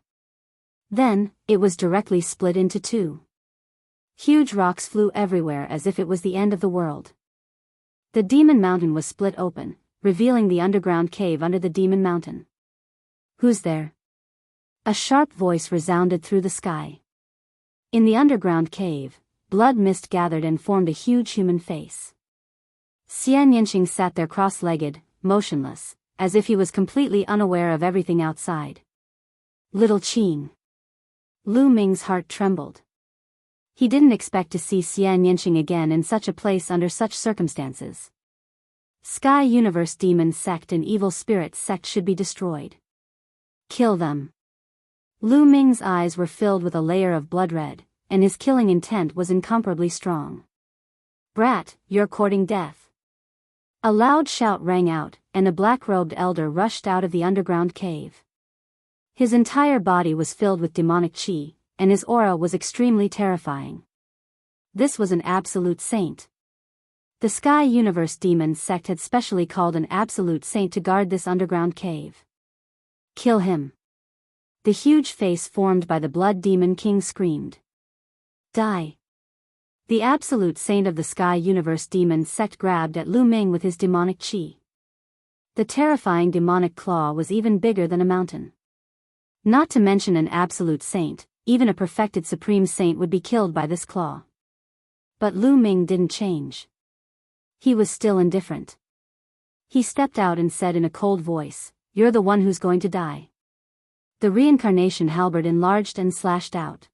Then, it was directly split into 2. Huge rocks flew everywhere as if it was the end of the world. The demon mountain was split open, revealing the underground cave under the demon mountain. Who's there? A sharp voice resounded through the sky. In the underground cave, blood mist gathered and formed a huge human face. Xianyinxing sat there cross-legged, motionless, as if he was completely unaware of everything outside. Little Qing. Lu Ming's heart trembled. He didn't expect to see Xianyinxing again in such a place under such circumstances. Sky Universe Demon Sect and Evil Spirits Sect should be destroyed. Kill them. Lu Ming's eyes were filled with a layer of blood red, and his killing intent was incomparably strong. Brat, you're courting death. A loud shout rang out, and a black-robed elder rushed out of the underground cave. His entire body was filled with demonic qi, and his aura was extremely terrifying. This was an absolute saint. The Sky Universe Demon Sect had specially called an absolute saint to guard this underground cave. Kill him. The huge face formed by the Blood Demon King screamed. Die. The absolute saint of the Sky Universe Demon Sect grabbed at Lu Ming with his demonic qi. The terrifying demonic claw was even bigger than a mountain. Not to mention an absolute saint, even a perfected supreme saint would be killed by this claw. But Lu Ming didn't change. He was still indifferent. He stepped out and said in a cold voice, "You're the one who's going to die." The reincarnation halberd enlarged and slashed out.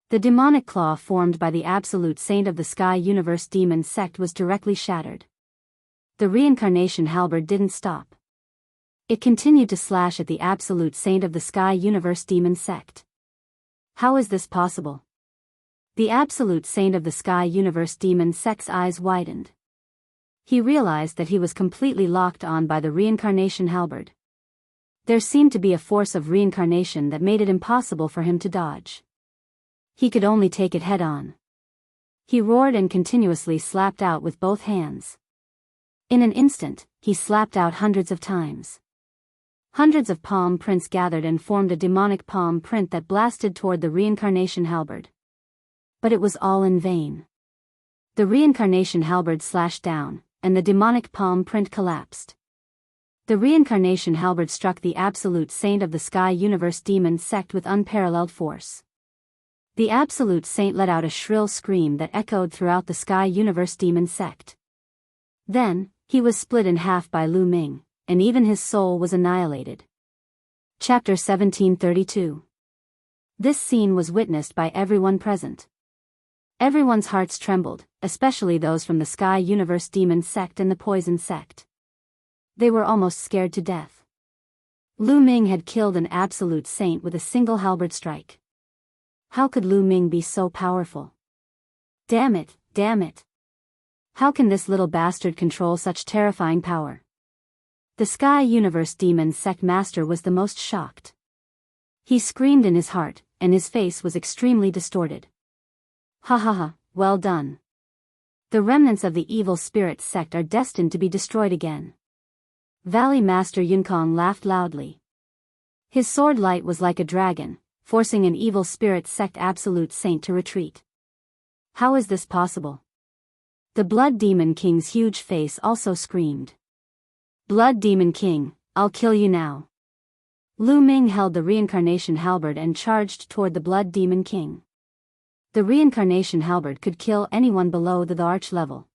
The demonic claw formed by the absolute saint of the Sky Universe Demon Sect was directly shattered. The reincarnation halberd didn't stop. It continued to slash at the absolute saint of the Sky Universe Demon Sect. How is this possible? The absolute saint of the Sky Universe Demon Sect's eyes widened. He realized that he was completely locked on by the reincarnation halberd. There seemed to be a force of reincarnation that made it impossible for him to dodge. He could only take it head-on. He roared and continuously slapped out with both hands. In an instant, he slapped out hundreds of times. Hundreds of palm prints gathered and formed a demonic palm print that blasted toward the reincarnation halberd. But it was all in vain. The reincarnation halberd slashed down, and the demonic palm print collapsed. The reincarnation halberd struck the absolute saint of the Sky Universe Demon Sect with unparalleled force. The absolute saint let out a shrill scream that echoed throughout the Sky Universe Demon Sect. Then, he was split in half by Lu Ming, and even his soul was annihilated. Chapter 1732. This scene was witnessed by everyone present. Everyone's hearts trembled, especially those from the Sky Universe Demon Sect and the Poison Sect. They were almost scared to death. Lu Ming had killed an absolute saint with a single halberd strike. How could Lu Ming be so powerful? Damn it, damn it. How can this little bastard control such terrifying power? The Sky Universe Demon Sect Master was the most shocked. He screamed in his heart, and his face was extremely distorted. Ha ha ha, well done. The remnants of the Evil Spirit Sect are destined to be destroyed again. Valley Master Yunkong laughed loudly. His sword light was like a dragon, forcing an Evil Spirit Sect Absolute Saint to retreat. How is this possible? The Blood Demon King's huge face also screamed. Blood Demon King, I'll kill you now. Lu Ming held the reincarnation halberd and charged toward the Blood Demon King. The reincarnation halberd could kill anyone below the arch level.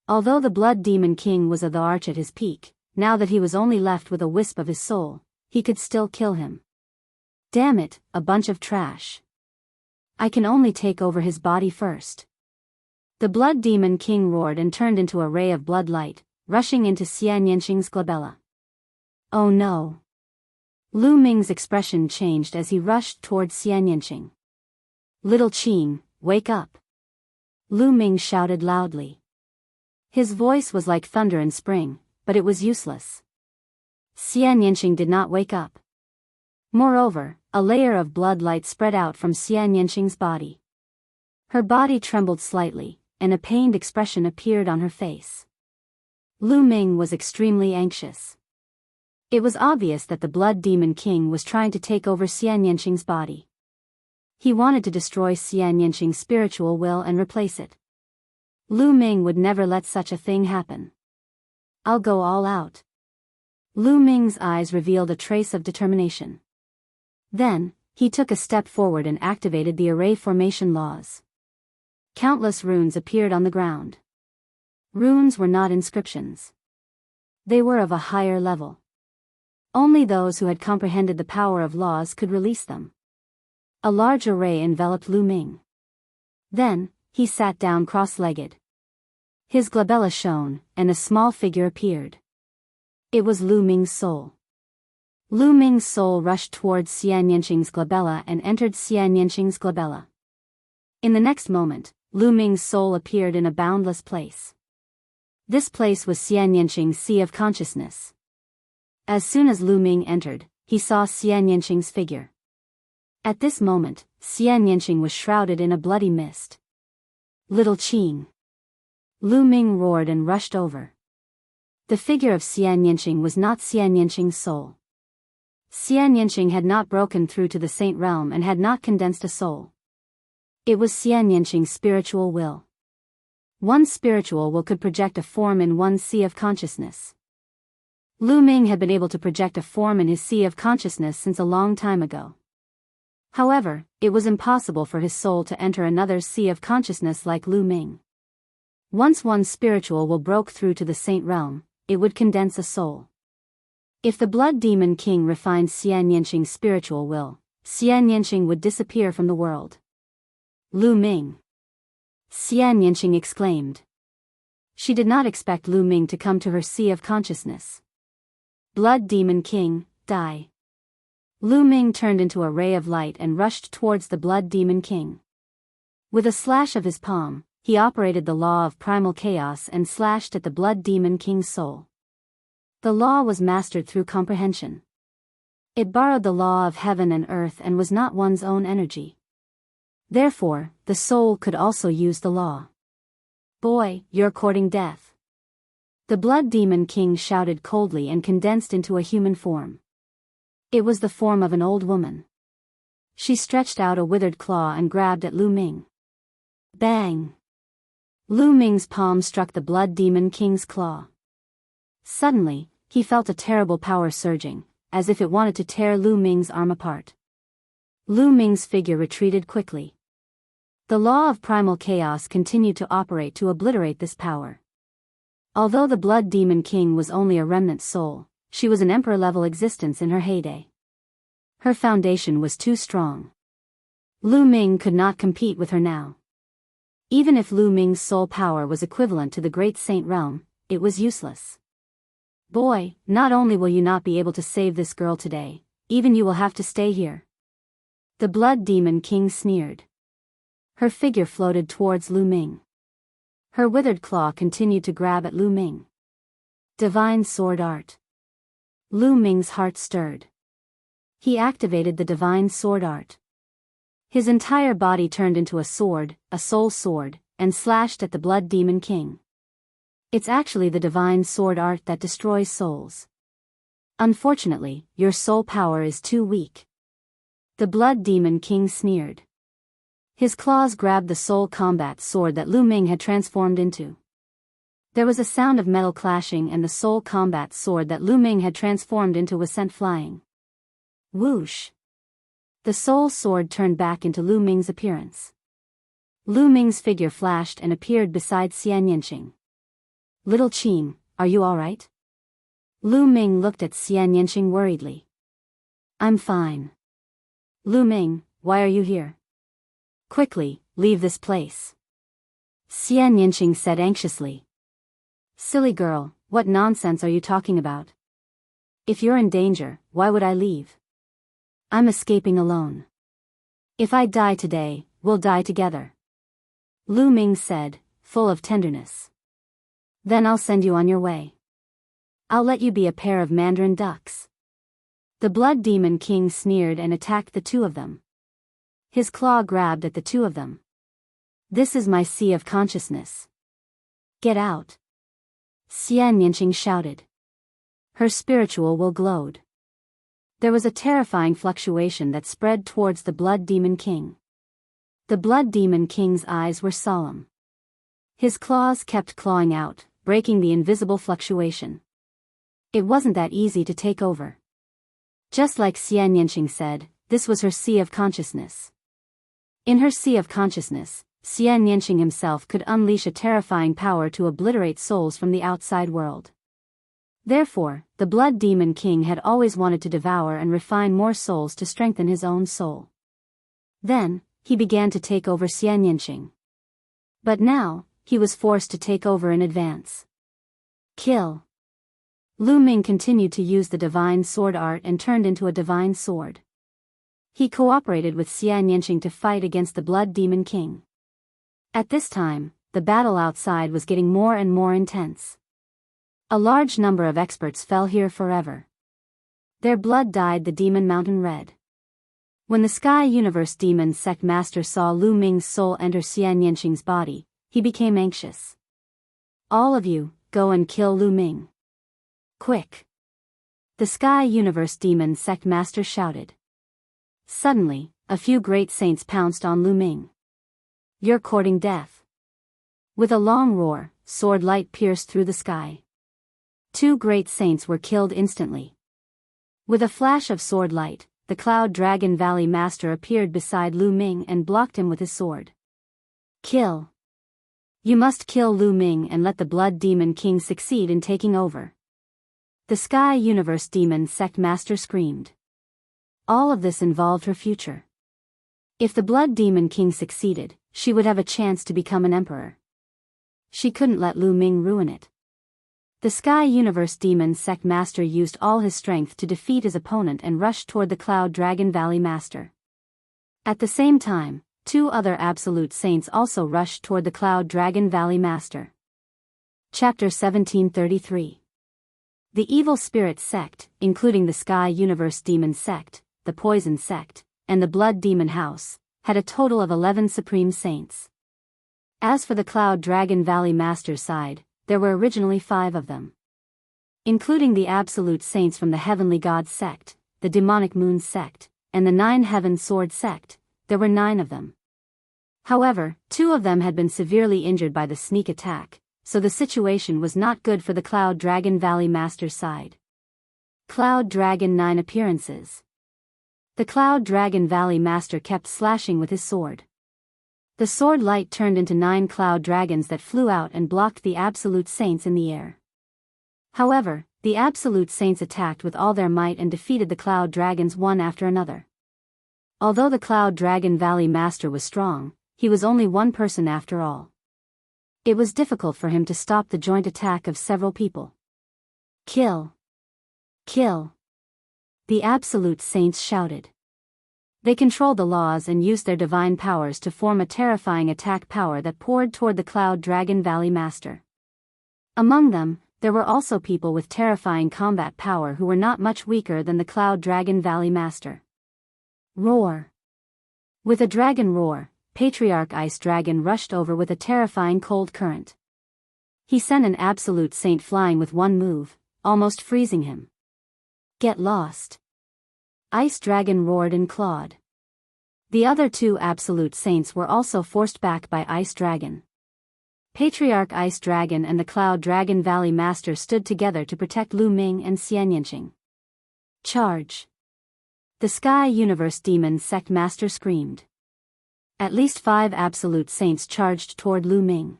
Although the Blood Demon King was the arch at his peak, now that he was only left with a wisp of his soul, he could still kill him. Damn it, a bunch of trash. I can only take over his body first. The Blood Demon King roared and turned into a ray of blood light, rushing into Xianyinxing's glabella. Oh no. Lu Ming's expression changed as he rushed toward Xianyinxing. Little Qing, wake up. Lu Ming shouted loudly. His voice was like thunder in spring, but it was useless. Xianyinxing did not wake up. Moreover, a layer of blood light spread out from Xianyinxing's body. Her body trembled slightly, and a pained expression appeared on her face. Lu Ming was extremely anxious. It was obvious that the Blood Demon King was trying to take over Xianyinxing's body. He wanted to destroy Xianyinxing's spiritual will and replace it. Lu Ming would never let such a thing happen. I'll go all out. Lu Ming's eyes revealed a trace of determination. Then, he took a step forward and activated the array formation laws. Countless runes appeared on the ground. Runes were not inscriptions. They were of a higher level. Only those who had comprehended the power of laws could release them. A large array enveloped Lu Ming. Then, he sat down cross-legged. His glabella shone, and a small figure appeared. It was Lu Ming's soul. Lu Ming's soul rushed towards Xian Yanqing's glabella and entered Xian Yanqing's glabella. In the next moment, Lu Ming's soul appeared in a boundless place. This place was Xian Yanqing's sea of consciousness. As soon as Lu Ming entered, he saw Xian Yanqing's figure. At this moment, Xian Yanqing was shrouded in a bloody mist. Little Qing! Lu Ming roared and rushed over. The figure of Xian Yanqing was not Xian Yanqing's soul. Xian Yanqing had not broken through to the Saint Realm and had not condensed a soul. It was Xian Yanqing's spiritual will. One spiritual will could project a form in one's sea of consciousness. Lu Ming had been able to project a form in his sea of consciousness since a long time ago. However, it was impossible for his soul to enter another's sea of consciousness like Lu Ming. Once one's spiritual will broke through to the Saint Realm, it would condense a soul. If the Blood Demon King refined Xian Yanqing's spiritual will, Xian Yanqing would disappear from the world. Lu Ming! Xian Yanqing exclaimed. She did not expect Lu Ming to come to her sea of consciousness. Blood Demon King, die! Lu Ming turned into a ray of light and rushed towards the Blood Demon King. With a slash of his palm, he operated the law of primal chaos and slashed at the Blood Demon King's soul. The law was mastered through comprehension. It borrowed the law of heaven and earth and was not one's own energy. Therefore, the soul could also use the law. Boy, you're courting death. The Blood Demon King shouted coldly and condensed into a human form. It was the form of an old woman. She stretched out a withered claw and grabbed at Lu Ming. Bang! Lu Ming's palm struck the Blood Demon King's claw. Suddenly, he felt a terrible power surging, as if it wanted to tear Lu Ming's arm apart. Lu Ming's figure retreated quickly. The law of primal chaos continued to operate to obliterate this power. Although the Blood Demon King was only a remnant soul, she was an emperor-level existence in her heyday. Her foundation was too strong. Lu Ming could not compete with her now. Even if Lu Ming's soul power was equivalent to the Great Saint Realm, it was useless. Boy, not only will you not be able to save this girl today, even you will have to stay here. The Blood Demon King sneered. Her figure floated towards Lu Ming. Her withered claw continued to grab at Lu Ming. Divine Sword Art. Lu Ming's heart stirred. He activated the Divine Sword Art. His entire body turned into a sword, a soul sword, and slashed at the Blood Demon King. It's actually the Divine Sword Art that destroys souls. Unfortunately, your soul power is too weak. The Blood Demon King sneered. His claws grabbed the soul combat sword that Lu Ming had transformed into. There was a sound of metal clashing and the soul combat sword that Lu Ming had transformed into was sent flying. Whoosh! The soul sword turned back into Lu Ming's appearance. Lu Ming's figure flashed and appeared beside Xian Yanqing. Little Qing, are you alright? Lu Ming looked at Xian Yanqing worriedly. I'm fine. Lu Ming, why are you here? Quickly, leave this place. Xian Yanqing said anxiously. Silly girl, what nonsense are you talking about? If you're in danger, why would I leave? I'm escaping alone. If I die today, we'll die together. Lu Ming said, full of tenderness. Then I'll send you on your way. I'll let you be a pair of mandarin ducks. The Blood Demon King sneered and attacked the two of them. His claw grabbed at the two of them. This is my sea of consciousness. Get out. Xian Yanqing shouted. Her spiritual will glowed. There was a terrifying fluctuation that spread towards the Blood Demon King. The Blood Demon King's eyes were solemn. His claws kept clawing out, breaking the invisible fluctuation. It wasn't that easy to take over. Just like Xian Yanqing said, this was her sea of consciousness. In her sea of consciousness, Xian Yanqing himself could unleash a terrifying power to obliterate souls from the outside world. Therefore, the Blood Demon King had always wanted to devour and refine more souls to strengthen his own soul. Then, he began to take over Xian Yanqing. But now, he was forced to take over in advance. Kill. Lu Ming continued to use the divine sword art and turned into a divine sword. He cooperated with Xian Yanqing to fight against the Blood Demon King. At this time, the battle outside was getting more and more intense. A large number of experts fell here forever. Their blood dyed the Demon Mountain red. When the Sky Universe Demon Sect Master saw Lu Ming's soul enter Xian Yanqing's body, he became anxious. All of you, go and kill Lu Ming. Quick! The Sky Universe Demon Sect Master shouted. Suddenly, a few great saints pounced on Lu Ming. You're courting death. With a long roar, sword light pierced through the sky. 2 great saints were killed instantly. With a flash of sword light, the Cloud Dragon Valley Master appeared beside Lu Ming and blocked him with his sword. Kill. You must kill Lu Ming and let the Blood Demon King succeed in taking over. The Sky Universe Demon Sect Master screamed. All of this involved her future. If the Blood Demon King succeeded, she would have a chance to become an emperor. She couldn't let Lu Ming ruin it. The Sky Universe Demon Sect Master used all his strength to defeat his opponent and rushed toward the Cloud Dragon Valley Master. At the same time, 2 other Absolute Saints also rushed toward the Cloud Dragon Valley Master. Chapter 1733. The Evil Spirit Sect, including the Sky Universe Demon Sect, the Poison Sect, and the Blood Demon House, had a total of 11 Supreme Saints. As for the Cloud Dragon Valley Master's side, there were originally 5 of them. Including the Absolute Saints from the Heavenly God Sect, the Demonic Moon Sect, and the 9 Heaven Sword Sect, there were 9 of them. However, 2 of them had been severely injured by the sneak attack, so the situation was not good for the Cloud Dragon Valley Master's side. Cloud Dragon 9 Appearances. The Cloud Dragon Valley Master kept slashing with his sword. The sword light turned into 9 cloud dragons that flew out and blocked the Absolute Saints in the air. However, the Absolute Saints attacked with all their might and defeated the cloud dragons one after another. Although the Cloud Dragon Valley Master was strong, he was only one person after all. It was difficult for him to stop the joint attack of several people. Kill! Kill! The Absolute Saints shouted. They controlled the laws and used their divine powers to form a terrifying attack power that poured toward the Cloud Dragon Valley Master. Among them, there were also people with terrifying combat power who were not much weaker than the Cloud Dragon Valley Master. Roar! With a dragon roar, Patriarch Ice Dragon rushed over with a terrifying cold current. He sent an Absolute Saint flying with one move, almost freezing him. Get lost! Ice Dragon roared and clawed. The other 2 Absolute Saints were also forced back by Ice Dragon. Patriarch Ice Dragon and the Cloud Dragon Valley Master stood together to protect Lu Ming and Xian Yanqing. Charge! The Sky Universe Demon Sect Master screamed. At least 5 Absolute Saints charged toward Lu Ming.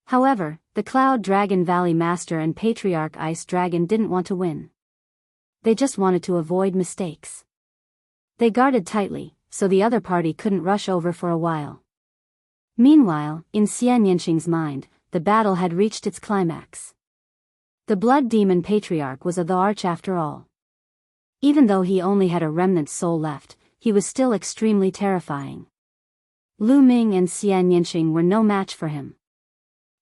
However, the Cloud Dragon Valley Master and Patriarch Ice Dragon didn't want to win. They just wanted to avoid mistakes. They guarded tightly, so the other party couldn't rush over for a while. Meanwhile, in Xian Yanqing's mind, the battle had reached its climax. The Blood Demon Patriarch was the arch after all. Even though he only had a remnant soul left, he was still extremely terrifying. Lu Ming and Xian Yanqing were no match for him.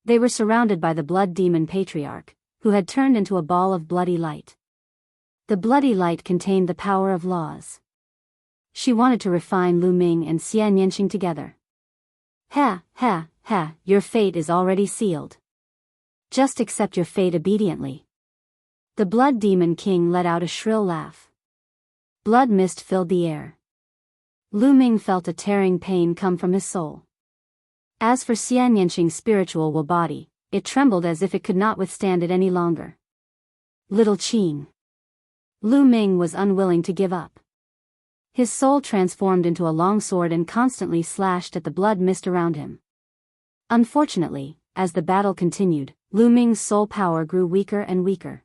They were surrounded by the Blood Demon Patriarch, who had turned into a ball of bloody light. The bloody light contained the power of laws. She wanted to refine Lu Ming and Xian Yanqing together. Ha, ha, ha, your fate is already sealed. Just accept your fate obediently. The Blood Demon King let out a shrill laugh. Blood mist filled the air. Lu Ming felt a tearing pain come from his soul. As for Xian Yanqing's spiritual will body, it trembled as if it could not withstand it any longer. Little Qing. Lu Ming was unwilling to give up. His soul transformed into a long sword and constantly slashed at the blood mist around him. Unfortunately, as the battle continued, Lu Ming's soul power grew weaker and weaker.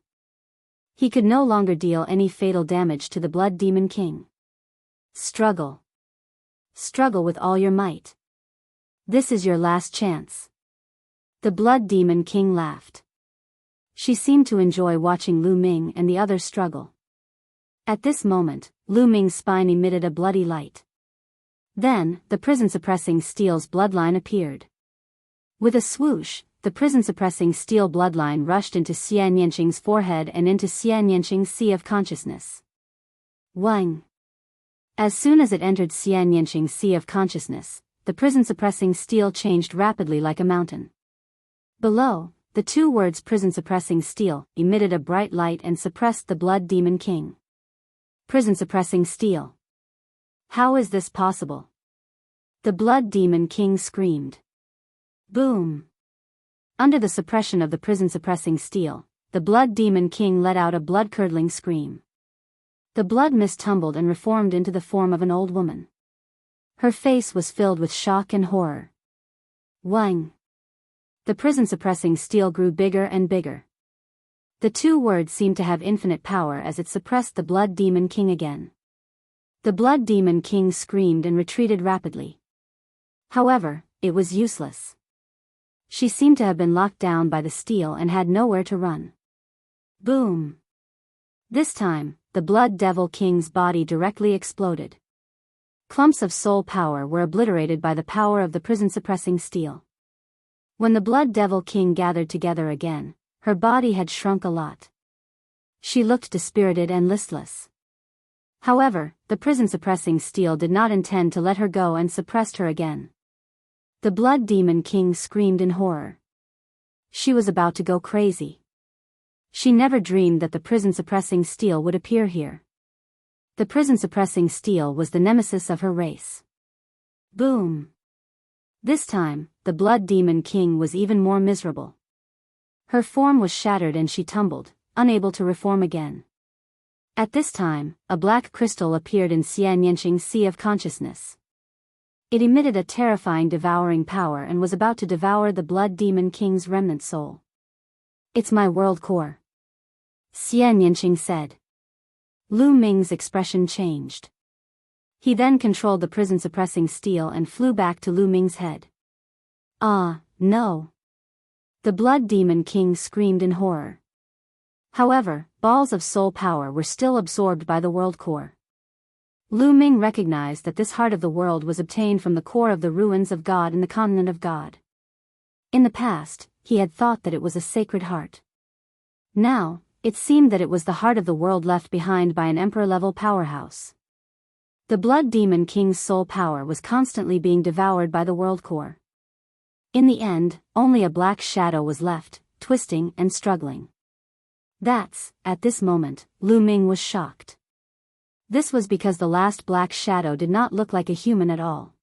He could no longer deal any fatal damage to the Blood Demon King. Struggle. Struggle with all your might. This is your last chance. The Blood Demon King laughed. She seemed to enjoy watching Lu Ming and the others struggle. At this moment, Lu Ming's spine emitted a bloody light. Then, the prison-suppressing steel's bloodline appeared. With a swoosh, the prison-suppressing steel bloodline rushed into Xian Yanqing's forehead and into Xian Yanqing's sea of consciousness. Wang. As soon as it entered Xian Yanqing's sea of consciousness, the prison-suppressing steel changed rapidly like a mountain. Below, the two words prison-suppressing steel emitted a bright light and suppressed the Blood Demon King. Prison-suppressing steel. How is this possible? The Blood Demon King screamed. Boom! Under the suppression of the prison-suppressing steel, the Blood Demon King let out a blood-curdling scream. The blood mist tumbled and reformed into the form of an old woman. Her face was filled with shock and horror. Wang! The prison-suppressing steel grew bigger and bigger. The two words seemed to have infinite power as it suppressed the Blood Demon King again. The Blood Demon King screamed and retreated rapidly. However, it was useless. She seemed to have been locked down by the steel and had nowhere to run. Boom! This time, the Blood Devil King's body directly exploded. Clumps of soul power were obliterated by the power of the prison-suppressing steel. When the Blood Devil King gathered together again, her body had shrunk a lot. She looked dispirited and listless. However, the prison-suppressing steel did not intend to let her go and suppressed her again. The Blood Demon King screamed in horror. She was about to go crazy. She never dreamed that the prison-suppressing steel would appear here. The prison-suppressing steel was the nemesis of her race. Boom! This time, the Blood Demon King was even more miserable. Her form was shattered and she tumbled, unable to reform again. At this time, a black crystal appeared in Xian Yanqing's sea of consciousness. It emitted a terrifying devouring power and was about to devour the Blood Demon King's remnant soul. It's my world core. Xian Yanqing said. Lu Ming's expression changed. He then controlled the prison-suppressing steel and flew back to Lu Ming's head. Ah, no! The Blood Demon King screamed in horror. However, balls of soul power were still absorbed by the world core. Lu Ming recognized that this heart of the world was obtained from the core of the ruins of God in the continent of God. In the past, he had thought that it was a sacred heart. Now, it seemed that it was the heart of the world left behind by an emperor-level powerhouse. The Blood Demon King's soul power was constantly being devoured by the world core. In the end, only a black shadow was left, twisting and struggling. At this moment, Lu Ming was shocked. This was because the last black shadow did not look like a human at all.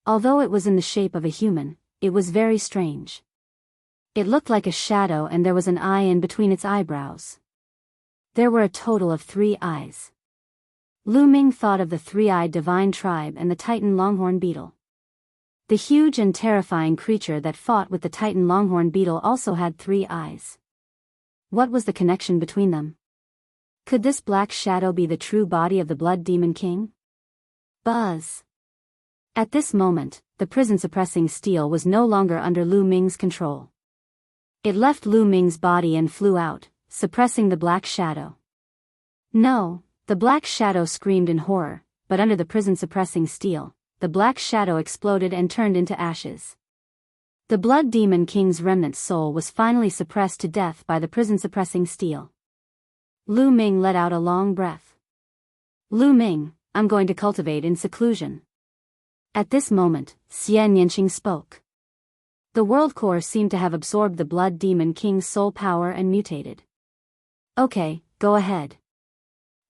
Although it was in the shape of a human, it was very strange. It looked like a shadow and there was an eye in between its eyebrows. There were a total of 3 eyes. Lu Ming thought of the 3-eyed divine tribe and the Titan longhorn beetle. The huge and terrifying creature that fought with the Titan longhorn beetle also had 3 eyes. What was the connection between them? Could this black shadow be the true body of the Blood Demon King? Buzz! At this moment, the prison-suppressing steel was no longer under Lu Ming's control. It left Lu Ming's body and flew out, suppressing the black shadow. No, the black shadow screamed in horror, but under the prison-suppressing steel, the black shadow exploded and turned into ashes. The Blood Demon King's remnant soul was finally suppressed to death by the prison-suppressing steel. Lu Ming let out a long breath. Lu Ming, I'm going to cultivate in seclusion. At this moment, Xian Yanqing spoke. The world core seemed to have absorbed the Blood Demon King's soul power and mutated. Okay, go ahead.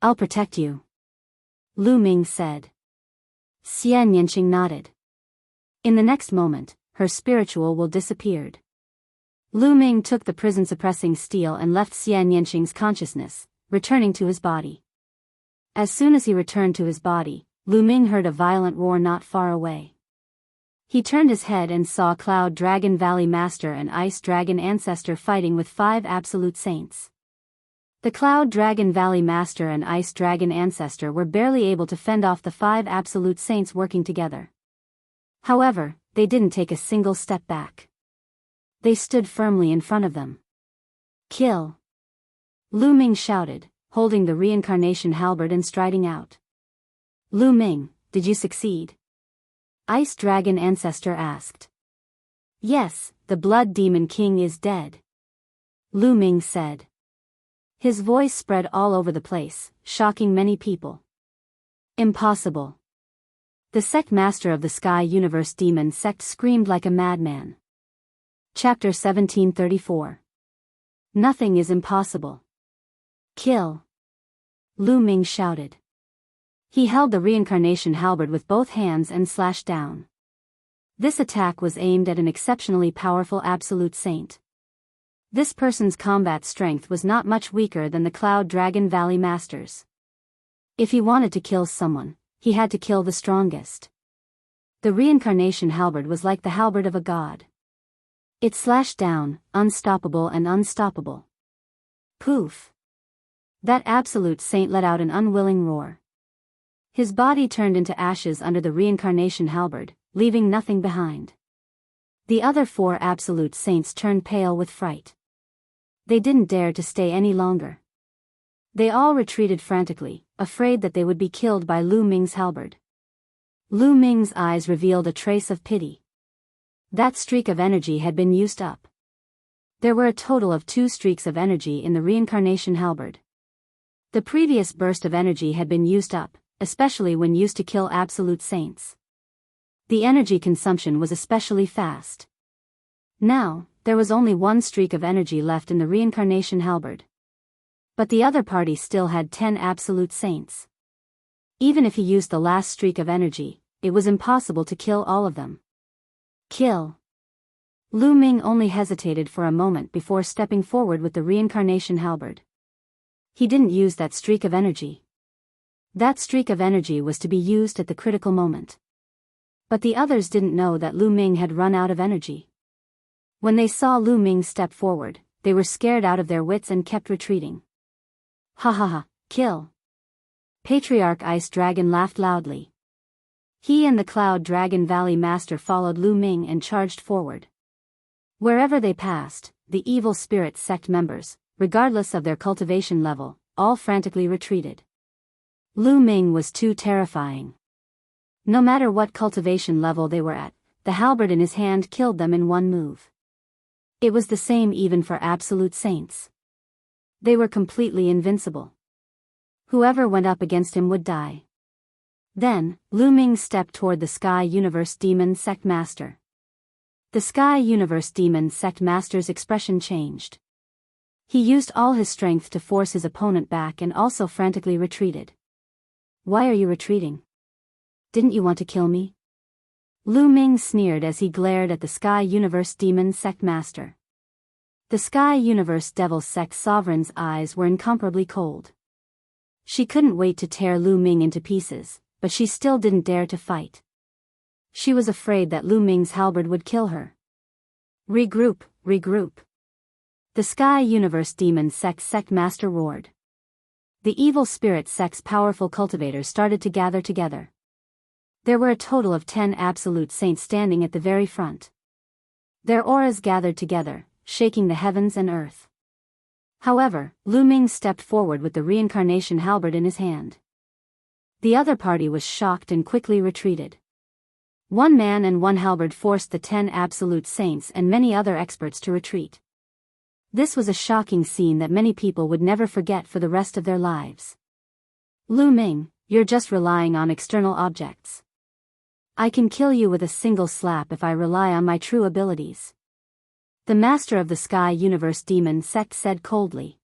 I'll protect you. Lu Ming said. Xian Yanqing nodded. In the next moment, her spiritual will disappeared. Lu Ming took the prison-suppressing steel and left Xian Yanqing's consciousness, returning to his body. As soon as he returned to his body, Lu Ming heard a violent roar not far away. He turned his head and saw Cloud Dragon Valley Master and Ice Dragon Ancestor fighting with 5 Absolute Saints. The Cloud Dragon Valley Master and Ice Dragon Ancestor were barely able to fend off the 5 Absolute Saints working together. However, they didn't take a single step back. They stood firmly in front of them. Kill! Lu Ming shouted, holding the reincarnation halberd and striding out. Lu Ming, did you succeed? Ice Dragon Ancestor asked. Yes, the Blood Demon King is dead. Lu Ming said. His voice spread all over the place, shocking many people. Impossible. The sect master of the Sky Universe Demon sect screamed like a madman. Chapter 1734. Nothing is impossible. Kill! Lu Ming shouted. He held the reincarnation halberd with both hands and slashed down. This attack was aimed at an exceptionally powerful Absolute Saint. This person's combat strength was not much weaker than the Cloud Dragon Valley Masters. If he wanted to kill someone, he had to kill the strongest. The reincarnation halberd was like the halberd of a god. It slashed down, unstoppable and unstoppable. Poof! That Absolute Saint let out an unwilling roar. His body turned into ashes under the reincarnation halberd, leaving nothing behind. The other 4 Absolute Saints turned pale with fright. They didn't dare to stay any longer. They all retreated frantically, afraid that they would be killed by Lu Ming's halberd. Lu Ming's eyes revealed a trace of pity. That streak of energy had been used up. There were a total of 2 streaks of energy in the reincarnation halberd. The previous burst of energy had been used up, especially when used to kill Absolute Saints. The energy consumption was especially fast. Now, there was only 1 streak of energy left in the reincarnation halberd. But the other party still had 10 Absolute Saints. Even if he used the last streak of energy, it was impossible to kill all of them. Kill! Lu Ming only hesitated for a moment before stepping forward with the reincarnation halberd. He didn't use that streak of energy. That streak of energy was to be used at the critical moment. But the others didn't know that Lu Ming had run out of energy. When they saw Lu Ming step forward, they were scared out of their wits and kept retreating. Ha ha ha, kill! Patriarch Ice Dragon laughed loudly. He and the Cloud Dragon Valley Master followed Lu Ming and charged forward. Wherever they passed, the evil spirit sect members, regardless of their cultivation level, all frantically retreated. Lu Ming was too terrifying. No matter what cultivation level they were at, the halberd in his hand killed them in 1 move. It was the same even for Absolute Saints. They were completely invincible. Whoever went up against him would die. Then, Lu Ming stepped toward the Sky Universe Demon Sect Master. The Sky Universe Demon Sect Master's expression changed. He used all his strength to force his opponent back and also frantically retreated. Why are you retreating? Didn't you want to kill me? Lu Ming sneered as he glared at the Sky Universe Demon Sect Master. The Sky Universe Devil Sect Sovereign's eyes were incomparably cold. She couldn't wait to tear Lu Ming into pieces, but she still didn't dare to fight. She was afraid that Lu Ming's halberd would kill her. Regroup, regroup. The Sky Universe Demon Sect Master roared. The evil spirit sect's powerful cultivators started to gather together. There were a total of 10 Absolute Saints standing at the very front. Their auras gathered together, shaking the heavens and earth. However, Lu Ming stepped forward with the reincarnation halberd in his hand. The other party was shocked and quickly retreated. 1 man and 1 halberd forced the 10 Absolute Saints and many other experts to retreat. This was a shocking scene that many people would never forget for the rest of their lives. Lu Ming, you're just relying on external objects. I can kill you with a single slap if I rely on my true abilities. The master of the Sky Universe Demon Sect said coldly.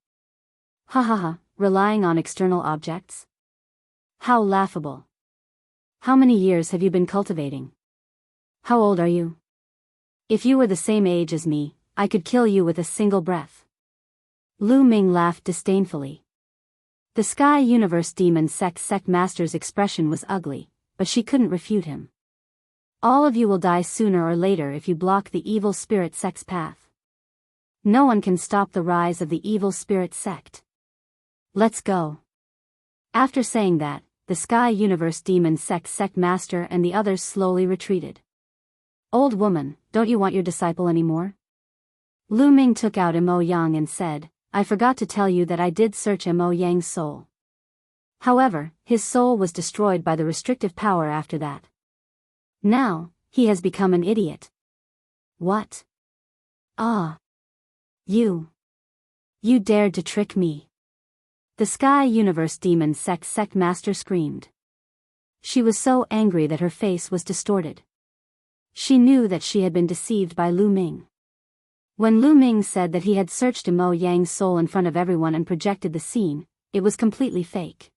Ha ha ha, relying on external objects? How laughable. How many years have you been cultivating? How old are you? If you were the same age as me, I could kill you with a single breath. Lu Ming laughed disdainfully. The Sky Universe Demon Sect Master's expression was ugly, but she couldn't refute him. All of you will die sooner or later if you block the evil spirit sect's path. No one can stop the rise of the evil spirit sect. Let's go. After saying that, the Sky Universe Demon Sect Master and the others slowly retreated. Old woman, don't you want your disciple anymore? Lu Ming took out Mo Yang and said, I forgot to tell you that I did search Mo Yang's soul. However, his soul was destroyed by the restrictive power after that. Now, he has become an idiot. What? Ah. You dared to trick me. The Sky Universe Demon Sect Master screamed. She was so angry that her face was distorted. She knew that she had been deceived by Lu Ming. When Lu Ming said that he had searched Mo Yang's soul in front of everyone and projected the scene, it was completely fake.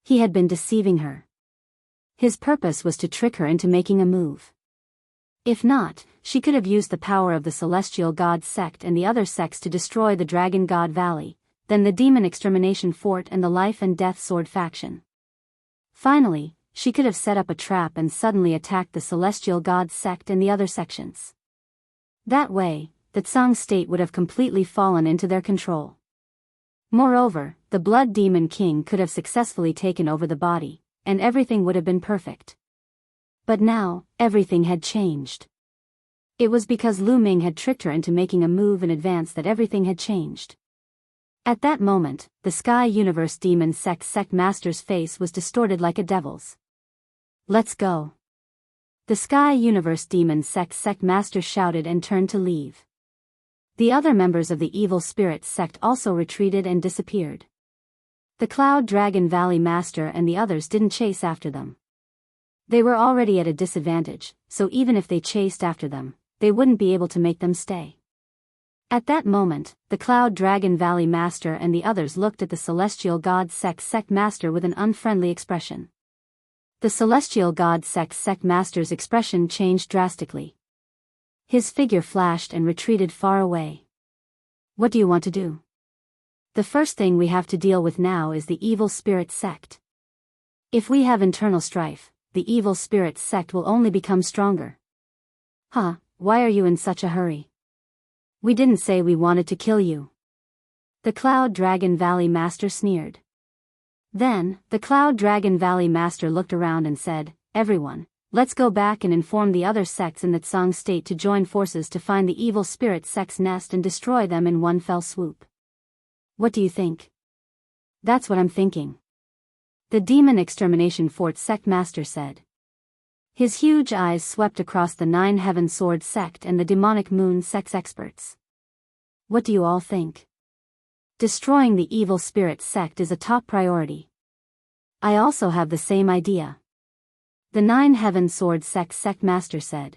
He had been deceiving her. His purpose was to trick her into making a move. If not, she could have used the power of the Celestial God Sect and the other sects to destroy the Dragon God Valley, then the Demon Extermination Fort and the Life and Death Sword faction. Finally, she could have set up a trap and suddenly attacked the Celestial God Sect and the other sections. That way, the Tsang state would have completely fallen into their control. Moreover, the Blood Demon King could have successfully taken over the body, and everything would have been perfect. But now, everything had changed. It was because Lu Ming had tricked her into making a move in advance that everything had changed. At that moment, the Sky Universe Demon Sect Master's face was distorted like a devil's. Let's go. The Sky Universe Demon Sect Master shouted and turned to leave. The other members of the Evil Spirit sect also retreated and disappeared. The Cloud Dragon Valley Master and the others didn't chase after them. They were already at a disadvantage, so even if they chased after them, they wouldn't be able to make them stay. At that moment, the Cloud Dragon Valley Master and the others looked at the Celestial God Sect Master with an unfriendly expression. The Celestial God Sect Master's expression changed drastically. His figure flashed and retreated far away. What do you want to do? The first thing we have to deal with now is the Evil Spirit sect. If we have internal strife, the Evil Spirit sect will only become stronger. Huh, why are you in such a hurry? We didn't say we wanted to kill you. The Cloud Dragon Valley Master sneered. Then, the Cloud Dragon Valley Master looked around and said, Everyone, let's go back and inform the other sects in the Tsang state to join forces to find the Evil Spirit sect's nest and destroy them in one fell swoop. What do you think? That's what I'm thinking. The Demon Extermination Fort Sect Master said. His huge eyes swept across the Nine Heaven Sword sect and the Demonic Moon sect's experts. What do you all think? Destroying the Evil Spirit sect is a top priority. I also have the same idea. The Nine Heaven Sword sect Master said.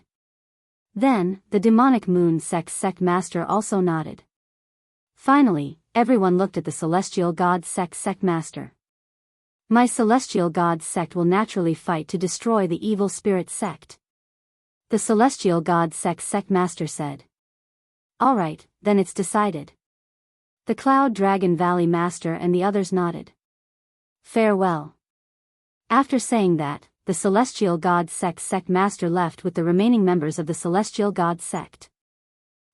Then, the Demonic Moon sect Master also nodded. Finally, everyone looked at the Celestial God sect Master. My Celestial God sect will naturally fight to destroy the Evil Spirit sect. The Celestial God sect Master said. Alright, then it's decided. The Cloud Dragon Valley Master and the others nodded. Farewell. After saying that, the Celestial God sect Master left with the remaining members of the Celestial God sect.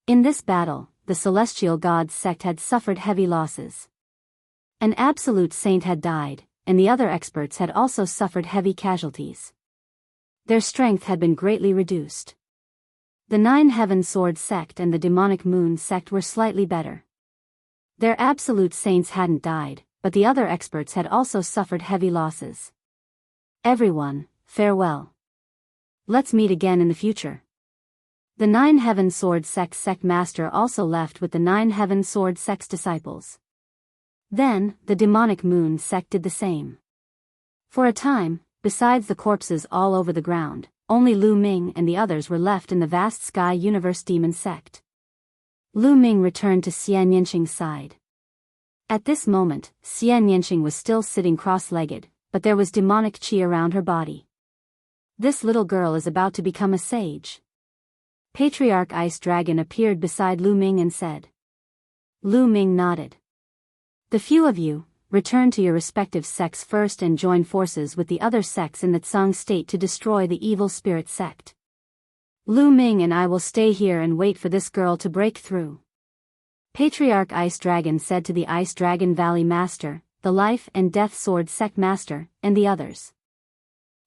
In this battle, the Celestial God sect had suffered heavy losses. An absolute saint had died, and the other experts had also suffered heavy casualties. Their strength had been greatly reduced. The Nine Heaven Sword sect and the Demonic Moon sect were slightly better. Their absolute saints hadn't died, but the other experts had also suffered heavy losses. Everyone, farewell. Let's meet again in the future. The Nine Heaven Sword sect Master also left with the Nine Heaven Sword sect's disciples. Then, the Demonic Moon sect did the same. For a time, besides the corpses all over the ground, only Lu Ming and the others were left in the vast Sky Universe Demon sect. Lu Ming returned to Xian Yanqing's side. At this moment, Xian Yanqing was still sitting cross-legged, but there was demonic qi around her body. This little girl is about to become a sage. Patriarch Ice Dragon appeared beside Lu Ming and said. Lu Ming nodded. The few of you, return to your respective sects first and join forces with the other sects in the Tsang state to destroy the evil spirit sect. Lu Ming and I will stay here and wait for this girl to break through. Patriarch Ice Dragon said to the Ice Dragon Valley Master, the Life and Death Sword Sect Master, and the others.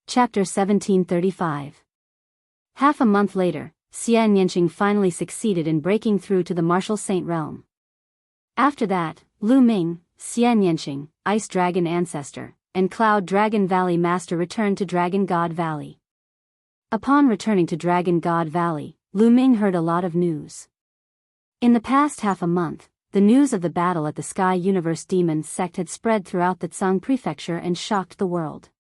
Chapter 1735. Half a month later, Xianyinqing finally succeeded in breaking through to the Martial Saint realm. After that, Lu Ming, Xianyinqing, Ice Dragon Ancestor, and Cloud Dragon Valley Master returned to Dragon God Valley. Upon returning to Dragon God Valley, Lu Ming heard a lot of news. In the past half a month, the news of the battle at the Sky Universe Demon sect had spread throughout the Tsang Prefecture and shocked the world.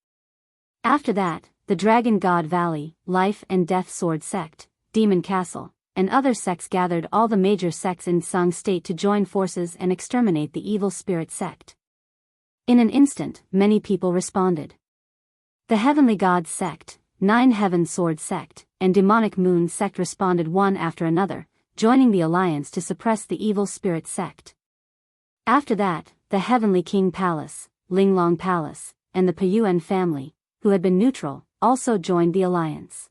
After that, the Dragon God Valley, Life and Death Sword Sect, Demon Castle, and other sects gathered all the major sects in Tsang state to join forces and exterminate the evil spirit sect. In an instant, many people responded. The Heavenly God sect, Nine Heaven Sword sect, and Demonic Moon sect responded one after another, joining the alliance to suppress the evil spirit sect. After that, the Heavenly King Palace, Linglong Palace, and the Payuan family, who had been neutral, also joined the alliance.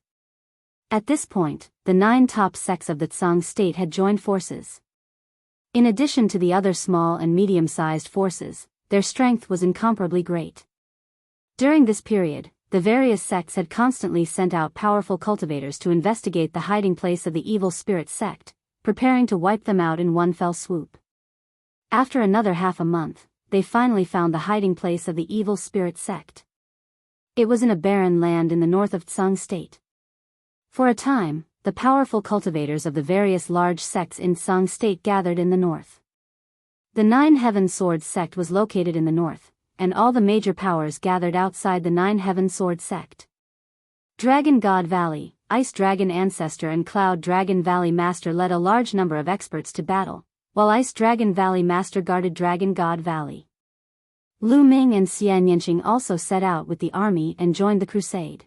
At this point, the 9 top sects of the Tsang state had joined forces. In addition to the other small and medium-sized forces, their strength was incomparably great. During this period, the various sects had constantly sent out powerful cultivators to investigate the hiding place of the evil spirit sect, preparing to wipe them out in one fell swoop. After another half a month, they finally found the hiding place of the evil spirit sect. It was in a barren land in the north of Tsang state. For a time, the powerful cultivators of the various large sects in Tsang state gathered in the north. The Nine Heaven Sword sect was located in the north, and all the major powers gathered outside the Nine Heaven Sword sect. Dragon God Valley, Ice Dragon Ancestor and Cloud Dragon Valley Master led a large number of experts to battle, while Ice Dragon Valley Master guarded Dragon God Valley. Lu Ming and Xianyinqing also set out with the army and joined the crusade.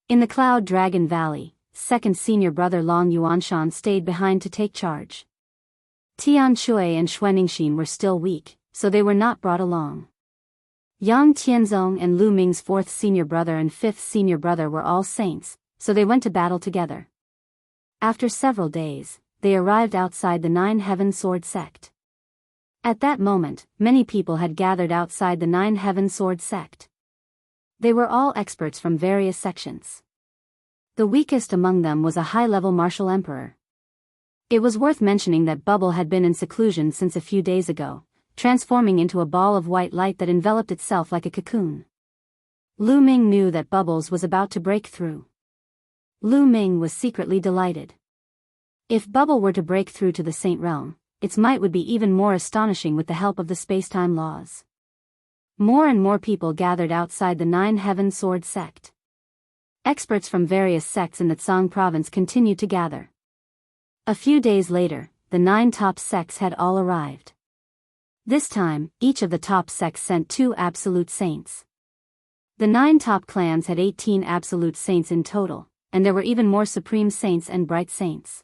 In the Cloud Dragon Valley, second senior brother Long Yuanshan stayed behind to take charge. Tian Shui and Xuanixin were still weak, so they were not brought along. Yang Tianzong and Lu Ming's fourth senior brother and fifth senior brother were all saints, so they went to battle together. After several days, they arrived outside the Nine Heaven Sword sect. At that moment, many people had gathered outside the Nine Heaven Sword sect. They were all experts from various sections. The weakest among them was a high-level martial emperor. It was worth mentioning that Bubble had been in seclusion since a few days ago, transforming into a ball of white light that enveloped itself like a cocoon. Lu Ming knew that Bubbles was about to break through. Lu Ming was secretly delighted. If Bubble were to break through to the Saint Realm, its might would be even more astonishing with the help of the space-time laws. More and more people gathered outside the Nine Heaven Sword sect. Experts from various sects in the Tsang province continued to gather. A few days later, the 9 top sects had all arrived. This time, each of the top sects sent 2 absolute saints. The 9 top clans had 18 absolute saints in total, and there were even more supreme saints and bright saints.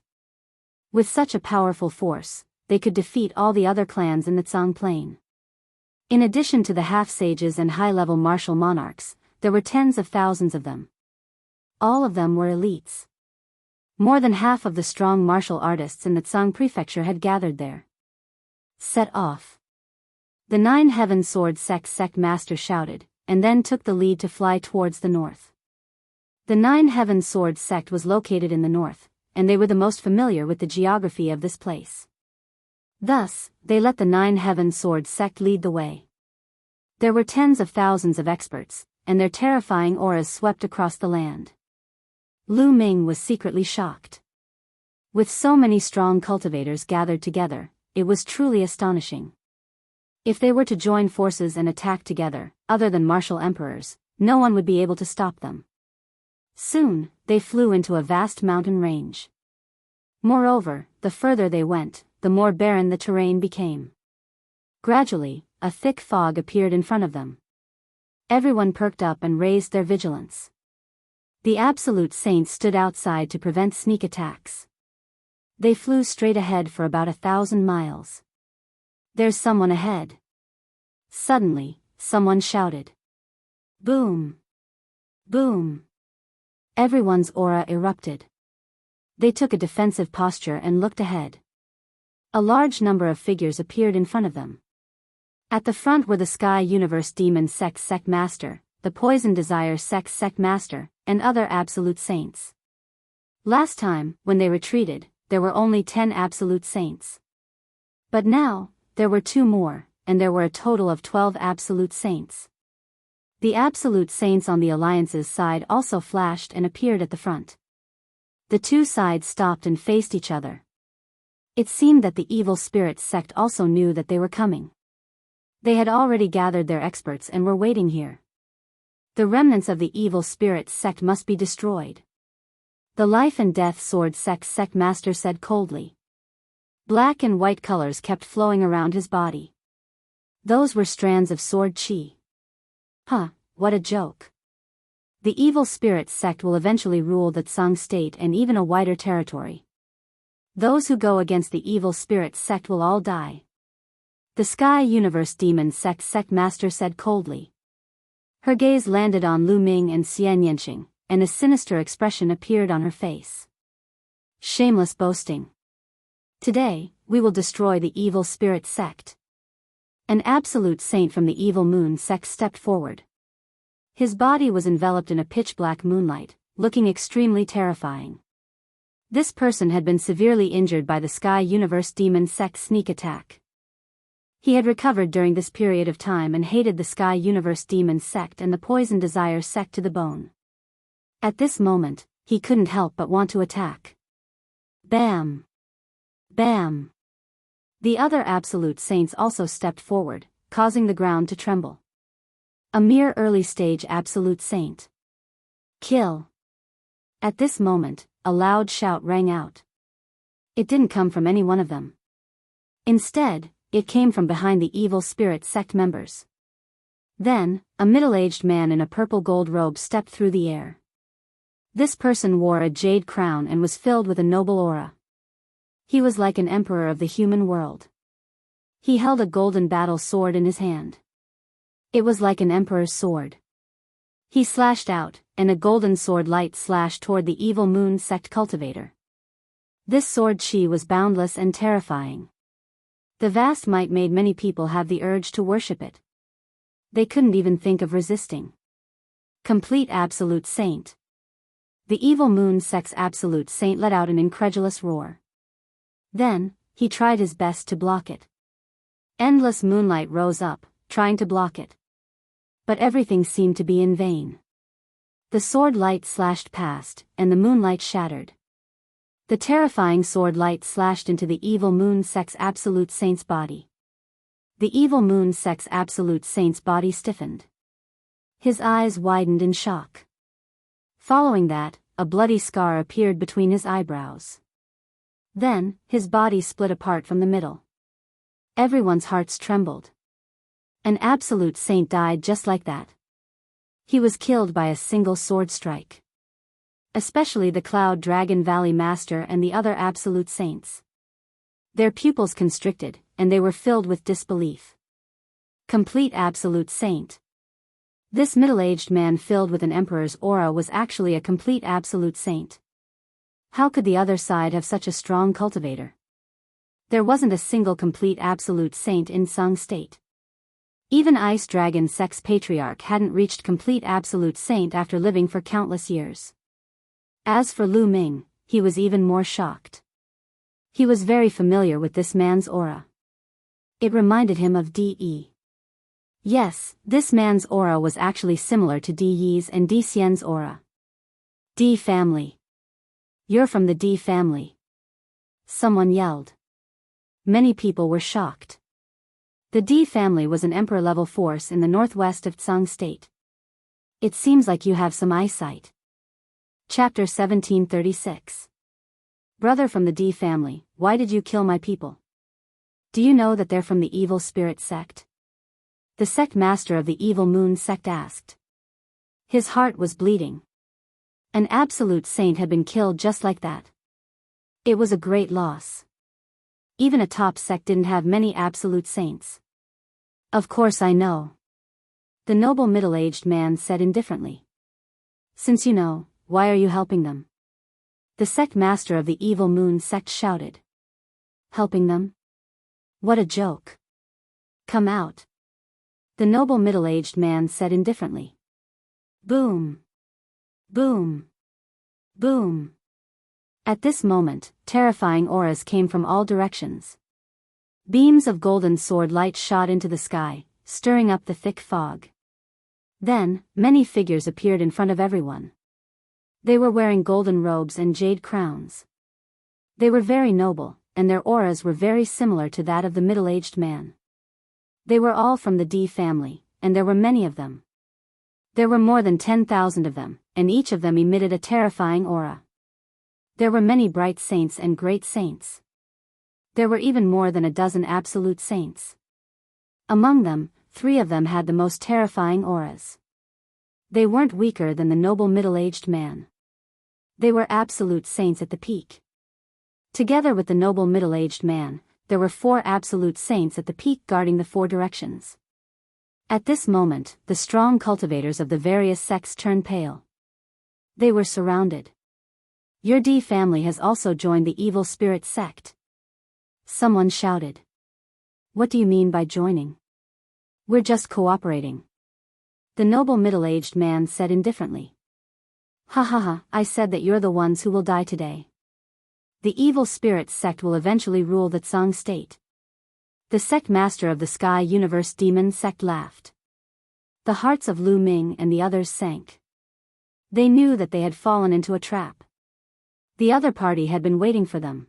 With such a powerful force, they could defeat all the other clans in the Tsang plain. In addition to the half-sages and high-level martial monarchs, there were tens of thousands of them. All of them were elites. More than half of the strong martial artists in the Tsang prefecture had gathered there. Set off. The Nine Heaven Sword sect master shouted, and then took the lead to fly towards the north. The Nine Heaven Sword sect was located in the north, and they were the most familiar with the geography of this place. Thus, they let the Nine Heaven Sword sect lead the way. There were tens of thousands of experts, and their terrifying auras swept across the land. Lu Ming was secretly shocked. With so many strong cultivators gathered together, it was truly astonishing. If they were to join forces and attack together, other than martial emperors, no one would be able to stop them. Soon, they flew into a vast mountain range. Moreover, the further they went, the more barren the terrain became. Gradually, a thick fog appeared in front of them. Everyone perked up and raised their vigilance. The absolute saints stood outside to prevent sneak attacks. They flew straight ahead for about 1,000 miles. There's someone ahead. Suddenly, someone shouted. Boom! Boom! Everyone's aura erupted. They took a defensive posture and looked ahead. A large number of figures appeared in front of them. At the front were the Sky Universe Demon Sect Master, the Poison Desire Sect Master, and other Absolute Saints. Last time, when they retreated, there were only 10 Absolute Saints. But now, there were 2 more, and there were a total of 12 Absolute Saints. The Absolute Saints on the Alliance's side also flashed and appeared at the front. The 2 sides stopped and faced each other. It seemed that the Evil Spirit Sect also knew that they were coming. They had already gathered their experts and were waiting here. The remnants of the Evil Spirit Sect must be destroyed. The Life and Death Sword Sect Master said coldly. Black and white colors kept flowing around his body. Those were strands of sword chi. Huh, what a joke. The Evil Spirit Sect will eventually rule the Tsang state and even a wider territory. Those who go against the Evil Spirit Sect will all die. The Sky Universe Demon Sect Master said coldly. Her gaze landed on Lu Ming and Xian Yanqing, and a sinister expression appeared on her face. Shameless boasting. Today, we will destroy the Evil Spirit Sect. An Absolute Saint from the Evil Moon Sect stepped forward. His body was enveloped in a pitch-black moonlight, looking extremely terrifying. This person had been severely injured by the Sky Universe Demon Sect sneak attack. He had recovered during this period of time and hated the Sky Universe Demon Sect and the Poison Desire Sect to the bone. At this moment, he couldn't help but want to attack. Bam! Bam! The other Absolute Saints also stepped forward, causing the ground to tremble. A mere early-stage Absolute Saint. Kill! At this moment, a loud shout rang out. It didn't come from any one of them. Instead, it came from behind the Evil Spirit Sect members. Then, a middle-aged man in a purple gold robe stepped through the air. This person wore a jade crown and was filled with a noble aura. He was like an emperor of the human world. He held a golden battle sword in his hand. It was like an emperor's sword. He slashed out, and a golden sword light slashed toward the Evil Moon Sect cultivator. This sword chi was boundless and terrifying. The vast might made many people have the urge to worship it. They couldn't even think of resisting. Complete Absolute Saint. The Evil Moon Sect's Absolute Saint let out an incredulous roar. Then, he tried his best to block it. Endless moonlight rose up, trying to block it. But everything seemed to be in vain. The sword light slashed past, and the moonlight shattered. The terrifying sword light slashed into the Evil Moon Sect's Absolute Saint's body. The Evil Moon Sect's Absolute Saint's body stiffened. His eyes widened in shock. Following that, a bloody scar appeared between his eyebrows. Then, his body split apart from the middle. Everyone's hearts trembled. An Absolute Saint died just like that. He was killed by a single sword strike. Especially the Cloud Dragon Valley Master and the other Absolute Saints. Their pupils constricted, and they were filled with disbelief. Complete Absolute Saint. This middle-aged man filled with an emperor's aura was actually a complete Absolute Saint. How could the other side have such a strong cultivator? There wasn't a single complete Absolute Saint in Tsang State. Even Ice Dragon Sect's Patriarch hadn't reached complete Absolute Saint after living for countless years. As for Lu Ming, he was even more shocked. He was very familiar with this man's aura. It reminded him of D.E. Yes, this man's aura was actually similar to D.Yi's and D. Xian's aura. D family. You're from the D family. Someone yelled. Many people were shocked. The D family was an emperor-level force in the northwest of Tsang State. It seems like you have some eyesight. Chapter 1736. Brother from the D family, why did you kill my people? Do you know that they're from the Evil Spirit Sect? The sect master of the Evil Moon Sect asked. His heart was bleeding. An Absolute Saint had been killed just like that. It was a great loss. Even a top sect didn't have many Absolute Saints. Of course I know. The noble middle-aged man said indifferently. Since you know, why are you helping them? The sect master of the evil moon sect shouted. Helping them? What a joke. Come out. The noble middle-aged man said indifferently. Boom. Boom. Boom. At this moment, terrifying auras came from all directions. Beams of golden sword light shot into the sky, stirring up the thick fog. Then, many figures appeared in front of everyone. They were wearing golden robes and jade crowns. They were very noble, and their auras were very similar to that of the middle-aged man. They were all from the D family, and there were many of them. There were more than 10,000 of them, and each of them emitted a terrifying aura. There were many bright saints and great saints. There were even more than a dozen absolute saints. Among them, 3 of them had the most terrifying auras. They weren't weaker than the noble middle-aged man. They were absolute saints at the peak. Together with the noble middle-aged man, there were 4 absolute saints at the peak guarding the 4 directions. At this moment, the strong cultivators of the various sects turned pale. They were surrounded. Your D family has also joined the evil spirit sect. Someone shouted. What do you mean by joining? We're just cooperating. The noble middle-aged man said indifferently. Ha ha ha, I said that you're the ones who will die today. The evil spirit sect will eventually rule the Tsang state. The sect master of the Sky Universe Demon sect laughed. The hearts of Lu Ming and the others sank. They knew that they had fallen into a trap. The other party had been waiting for them.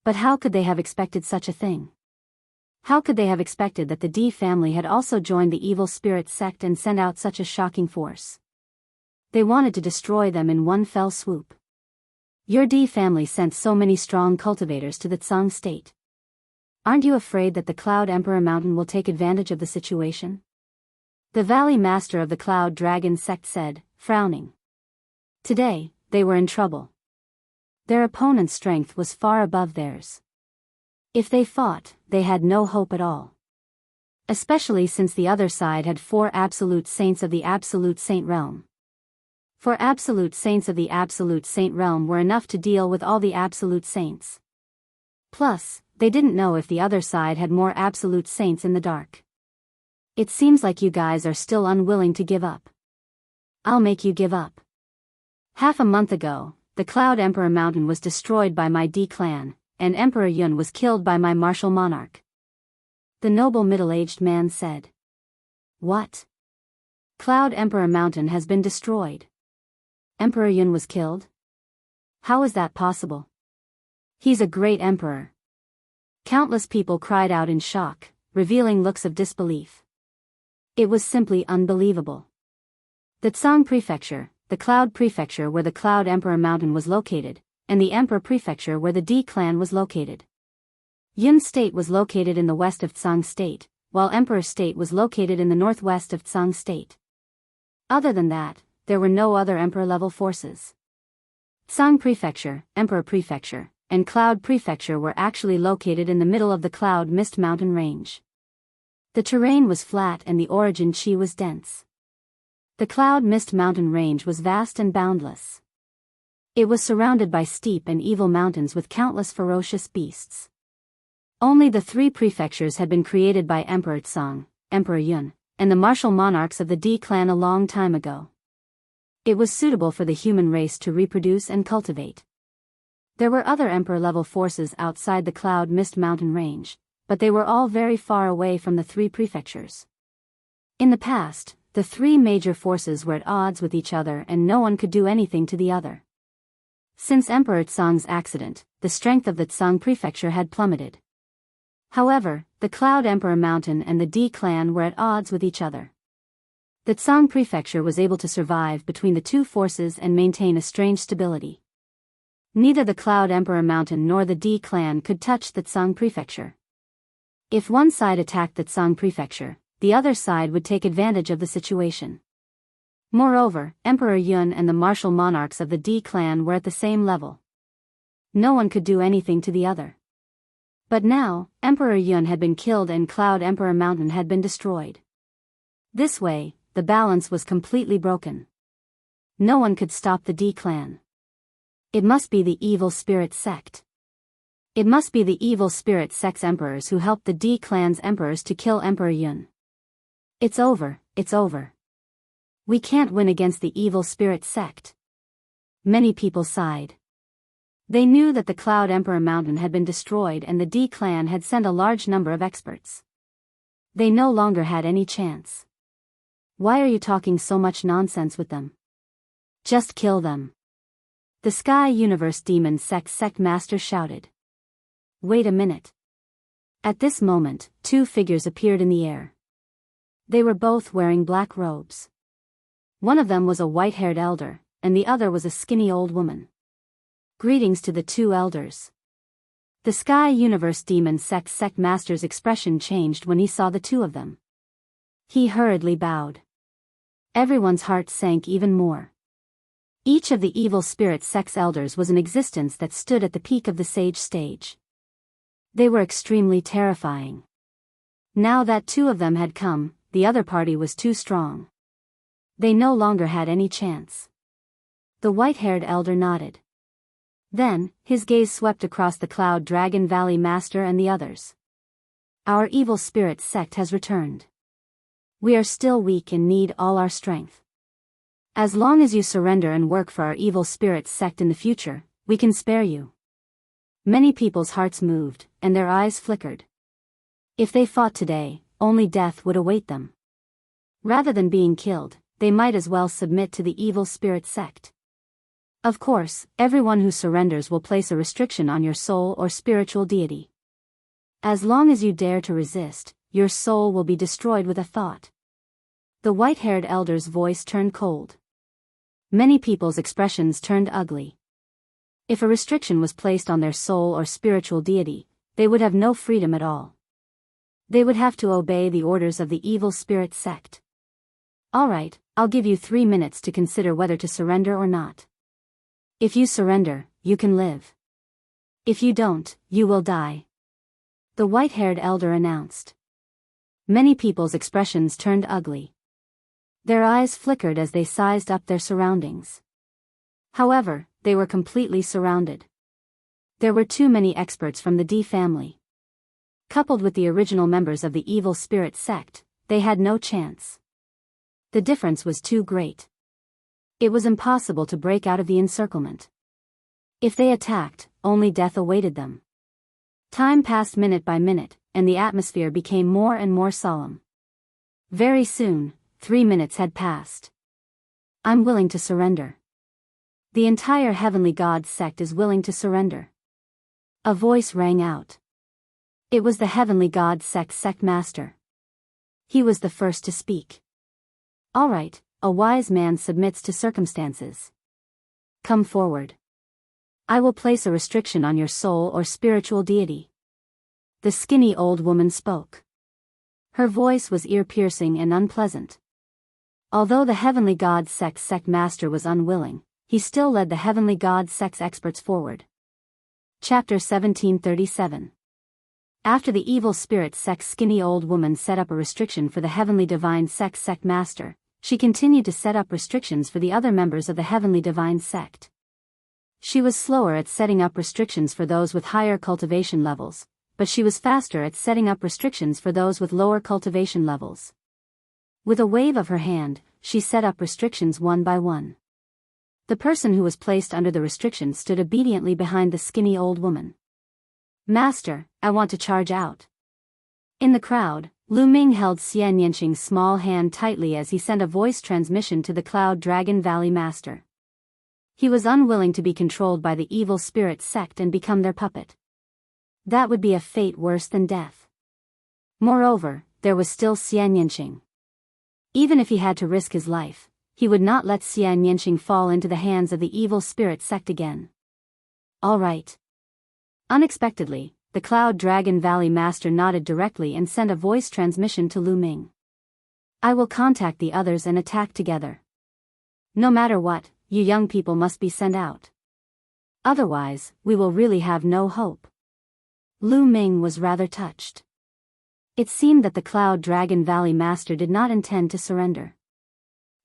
But how could they have expected such a thing? How could they have expected that the D family had also joined the evil spirit sect and sent out such a shocking force? They wanted to destroy them in one fell swoop. Your D family sent so many strong cultivators to the Tsang state. Aren't you afraid that the Cloud Emperor Mountain will take advantage of the situation? The Valley Master of the Cloud Dragon sect said, frowning. Today, they were in trouble. Their opponent's strength was far above theirs. If they fought, they had no hope at all. Especially since the other side had 4 absolute saints of the Absolute Saint Realm. 4 absolute saints of the Absolute Saint Realm were enough to deal with all the absolute saints. Plus, they didn't know if the other side had more absolute saints in the dark. It seems like you guys are still unwilling to give up. I'll make you give up. Half a month ago, the Cloud Emperor Mountain was destroyed by my D clan, and Emperor Yun was killed by my martial monarch. The noble middle-aged man said. What? Cloud Emperor Mountain has been destroyed. Emperor Yun was killed? How is that possible? He's a great emperor. Countless people cried out in shock, revealing looks of disbelief. It was simply unbelievable. The Tsang Prefecture, the Cloud Prefecture where the Cloud Emperor Mountain was located, and the Emperor Prefecture where the D clan was located. Yun State was located in the west of Tsang State, while Emperor State was located in the northwest of Tsang State. Other than that, there were no other Emperor-level forces. Tsang Prefecture, Emperor Prefecture, and Cloud Prefecture were actually located in the middle of the Cloud Mist Mountain Range. The terrain was flat and the origin chi was dense. The Cloud Mist Mountain Range was vast and boundless. It was surrounded by steep and evil mountains with countless ferocious beasts. Only the 3 prefectures had been created by Emperor Tsang, Emperor Yun, and the martial monarchs of the D clan a long time ago. It was suitable for the human race to reproduce and cultivate. There were other Emperor-level forces outside the Cloud Mist Mountain Range, but they were all very far away from the 3 prefectures. In the past, the 3 major forces were at odds with each other and no one could do anything to the other. Since Emperor Tsang's accident, the strength of the Tsang Prefecture had plummeted. However, the Cloud Emperor Mountain and the D clan were at odds with each other. The Tsang Prefecture was able to survive between the 2 forces and maintain a strange stability. Neither the Cloud Emperor Mountain nor the D clan could touch the Tsang Prefecture. If one side attacked the Tsang Prefecture, the other side would take advantage of the situation. Moreover, Emperor Yun and the martial monarchs of the D clan were at the same level. No one could do anything to the other. But now, Emperor Yun had been killed and Cloud Emperor Mountain had been destroyed. This way, the balance was completely broken. No one could stop the D clan. It must be the evil spirit sect. It must be the evil spirit sect's emperors who helped the D clan's emperors to kill Emperor Yun. It's over, it's over. We can't win against the evil spirit sect. Many people sighed. They knew that the Cloud Emperor Mountain had been destroyed and the D clan had sent a large number of experts. They no longer had any chance. Why are you talking so much nonsense with them? Just kill them. The Sky Universe Demon Sect Master shouted. Wait a minute. At this moment, two figures appeared in the air. They were both wearing black robes. One of them was a white-haired elder, and the other was a skinny old woman. Greetings to the two elders. The Sky Universe Demon Sect Master's expression changed when he saw the two of them. He hurriedly bowed. Everyone's heart sank even more. Each of the evil spirit sect's elders was an existence that stood at the peak of the sage stage. They were extremely terrifying. Now that two of them had come, the other party was too strong. They no longer had any chance. The white-haired elder nodded. Then, his gaze swept across the Cloud Dragon Valley Master and the others. Our evil spirit sect has returned. We are still weak and need all our strength. As long as you surrender and work for our evil spirit sect in the future, we can spare you. Many people's hearts moved, and their eyes flickered. If they fought today, only death would await them. Rather than being killed, they might as well submit to the evil spirit sect. Of course, everyone who surrenders will place a restriction on your soul or spiritual deity. As long as you dare to resist, your soul will be destroyed with a thought. The white-haired elder's voice turned cold. Many people's expressions turned ugly. If a restriction was placed on their soul or spiritual deity, they would have no freedom at all. They would have to obey the orders of the evil spirit sect. Alright, I'll give you 3 minutes to consider whether to surrender or not. If you surrender, you can live. If you don't, you will die. The white-haired elder announced. Many people's expressions turned ugly. Their eyes flickered as they sized up their surroundings. However, they were completely surrounded. There were too many experts from the D family. Coupled with the original members of the evil spirit sect, they had no chance. The difference was too great. It was impossible to break out of the encirclement. If they attacked, only death awaited them. Time passed minute by minute, and the atmosphere became more and more solemn. Very soon, 3 minutes had passed. I'm willing to surrender. The entire Heavenly God sect is willing to surrender. A voice rang out. It was the Heavenly God sect master. He was the first to speak. Alright, a wise man submits to circumstances. Come forward. I will place a restriction on your soul or spiritual deity. The skinny old woman spoke. Her voice was ear-piercing and unpleasant. Although the Heavenly God sect master was unwilling, he still led the Heavenly God sect's experts forward. Chapter 1737. After the evil spirit sect's skinny old woman set up a restriction for the Heavenly Divine sect master, she continued to set up restrictions for the other members of the Heavenly Divine sect. She was slower at setting up restrictions for those with higher cultivation levels, but she was faster at setting up restrictions for those with lower cultivation levels. With a wave of her hand, she set up restrictions one by one. The person who was placed under the restriction stood obediently behind the skinny old woman. Master, I want to charge out. In the crowd, Lu Ming held Xian Yanqing's small hand tightly as he sent a voice transmission to the Cloud Dragon Valley Master. He was unwilling to be controlled by the evil spirit sect and become their puppet. That would be a fate worse than death. Moreover, there was still Xian Yanqing. Even if he had to risk his life, he would not let Xian Yanqing fall into the hands of the evil spirit sect again. All right. Unexpectedly, the Cloud Dragon Valley Master nodded directly and sent a voice transmission to Lu Ming. I will contact the others and attack together. No matter what, you young people must be sent out. Otherwise, we will really have no hope. Lu Ming was rather touched. It seemed that the Cloud Dragon Valley Master did not intend to surrender.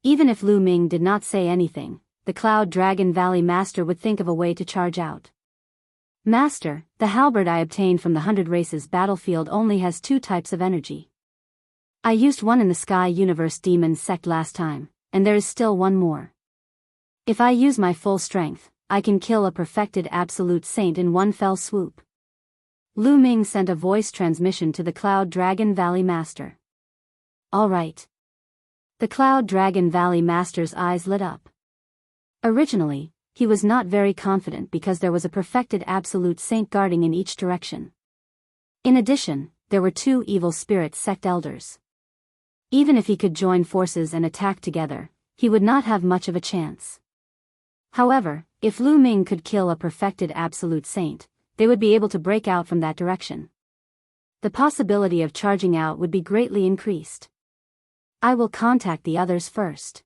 Even if Lu Ming did not say anything, the Cloud Dragon Valley Master would think of a way to charge out. Master, the halberd I obtained from the 100 Races battlefield only has 2 types of energy. I used one in the Sky Universe Demon Sect last time, and there is still one more. If I use my full strength, I can kill a perfected absolute saint in one fell swoop. Lu Ming sent a voice transmission to the Cloud Dragon Valley Master. All right. The Cloud Dragon Valley Master's eyes lit up. Originally, he was not very confident because there was a perfected absolute saint guarding in each direction. In addition, there were 2 evil spirit sect elders. Even if he could join forces and attack together, he would not have much of a chance. However, if Lu Ming could kill a perfected absolute saint, they would be able to break out from that direction. The possibility of charging out would be greatly increased. I will contact the others first.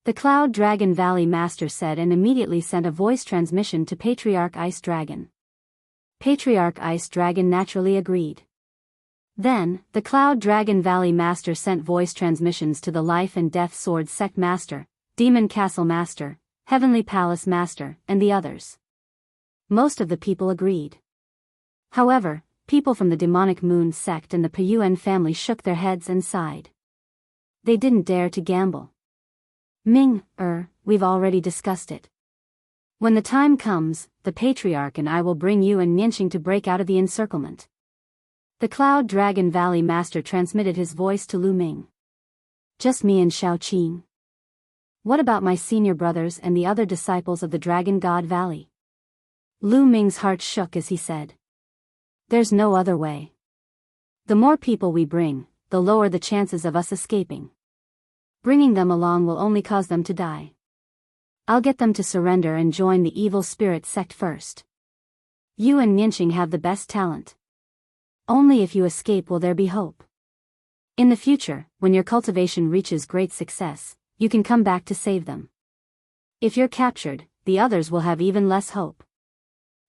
The Cloud Dragon Valley Master said and immediately sent a voice transmission to Patriarch Ice Dragon. Patriarch Ice Dragon naturally agreed. Then, the Cloud Dragon Valley Master sent voice transmissions to the Life and Death Sword Sect Master, Demon Castle Master, Heavenly Palace Master, and the others. Most of the people agreed. However, people from the Demonic Moon Sect and the Payuan family shook their heads and sighed. They didn't dare to gamble. Ming, we've already discussed it. When the time comes, the Patriarch and I will bring you and Nianqing to break out of the encirclement. The Cloud Dragon Valley Master transmitted his voice to Lu Ming. Just me and Xiaoqing. What about my senior brothers and the other disciples of the Dragon God Valley? Lu Ming's heart shook as he said. There's no other way. The more people we bring, the lower the chances of us escaping. Bringing them along will only cause them to die. I'll get them to surrender and join the evil spirit sect first. You and Nianqing have the best talent. Only if you escape will there be hope. In the future, when your cultivation reaches great success, you can come back to save them. If you're captured, the others will have even less hope.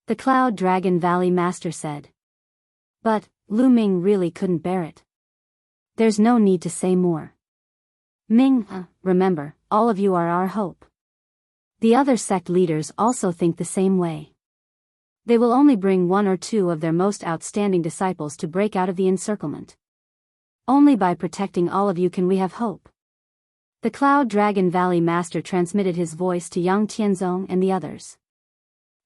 The Cloud Dragon Valley Master said. But, Lu Ming really couldn't bear it. There's no need to say more. Ming, remember, all of you are our hope. The other sect leaders also think the same way. They will only bring 1 or 2 of their most outstanding disciples to break out of the encirclement. Only by protecting all of you can we have hope. The Cloud Dragon Valley Master transmitted his voice to Yang Tianzong and the others.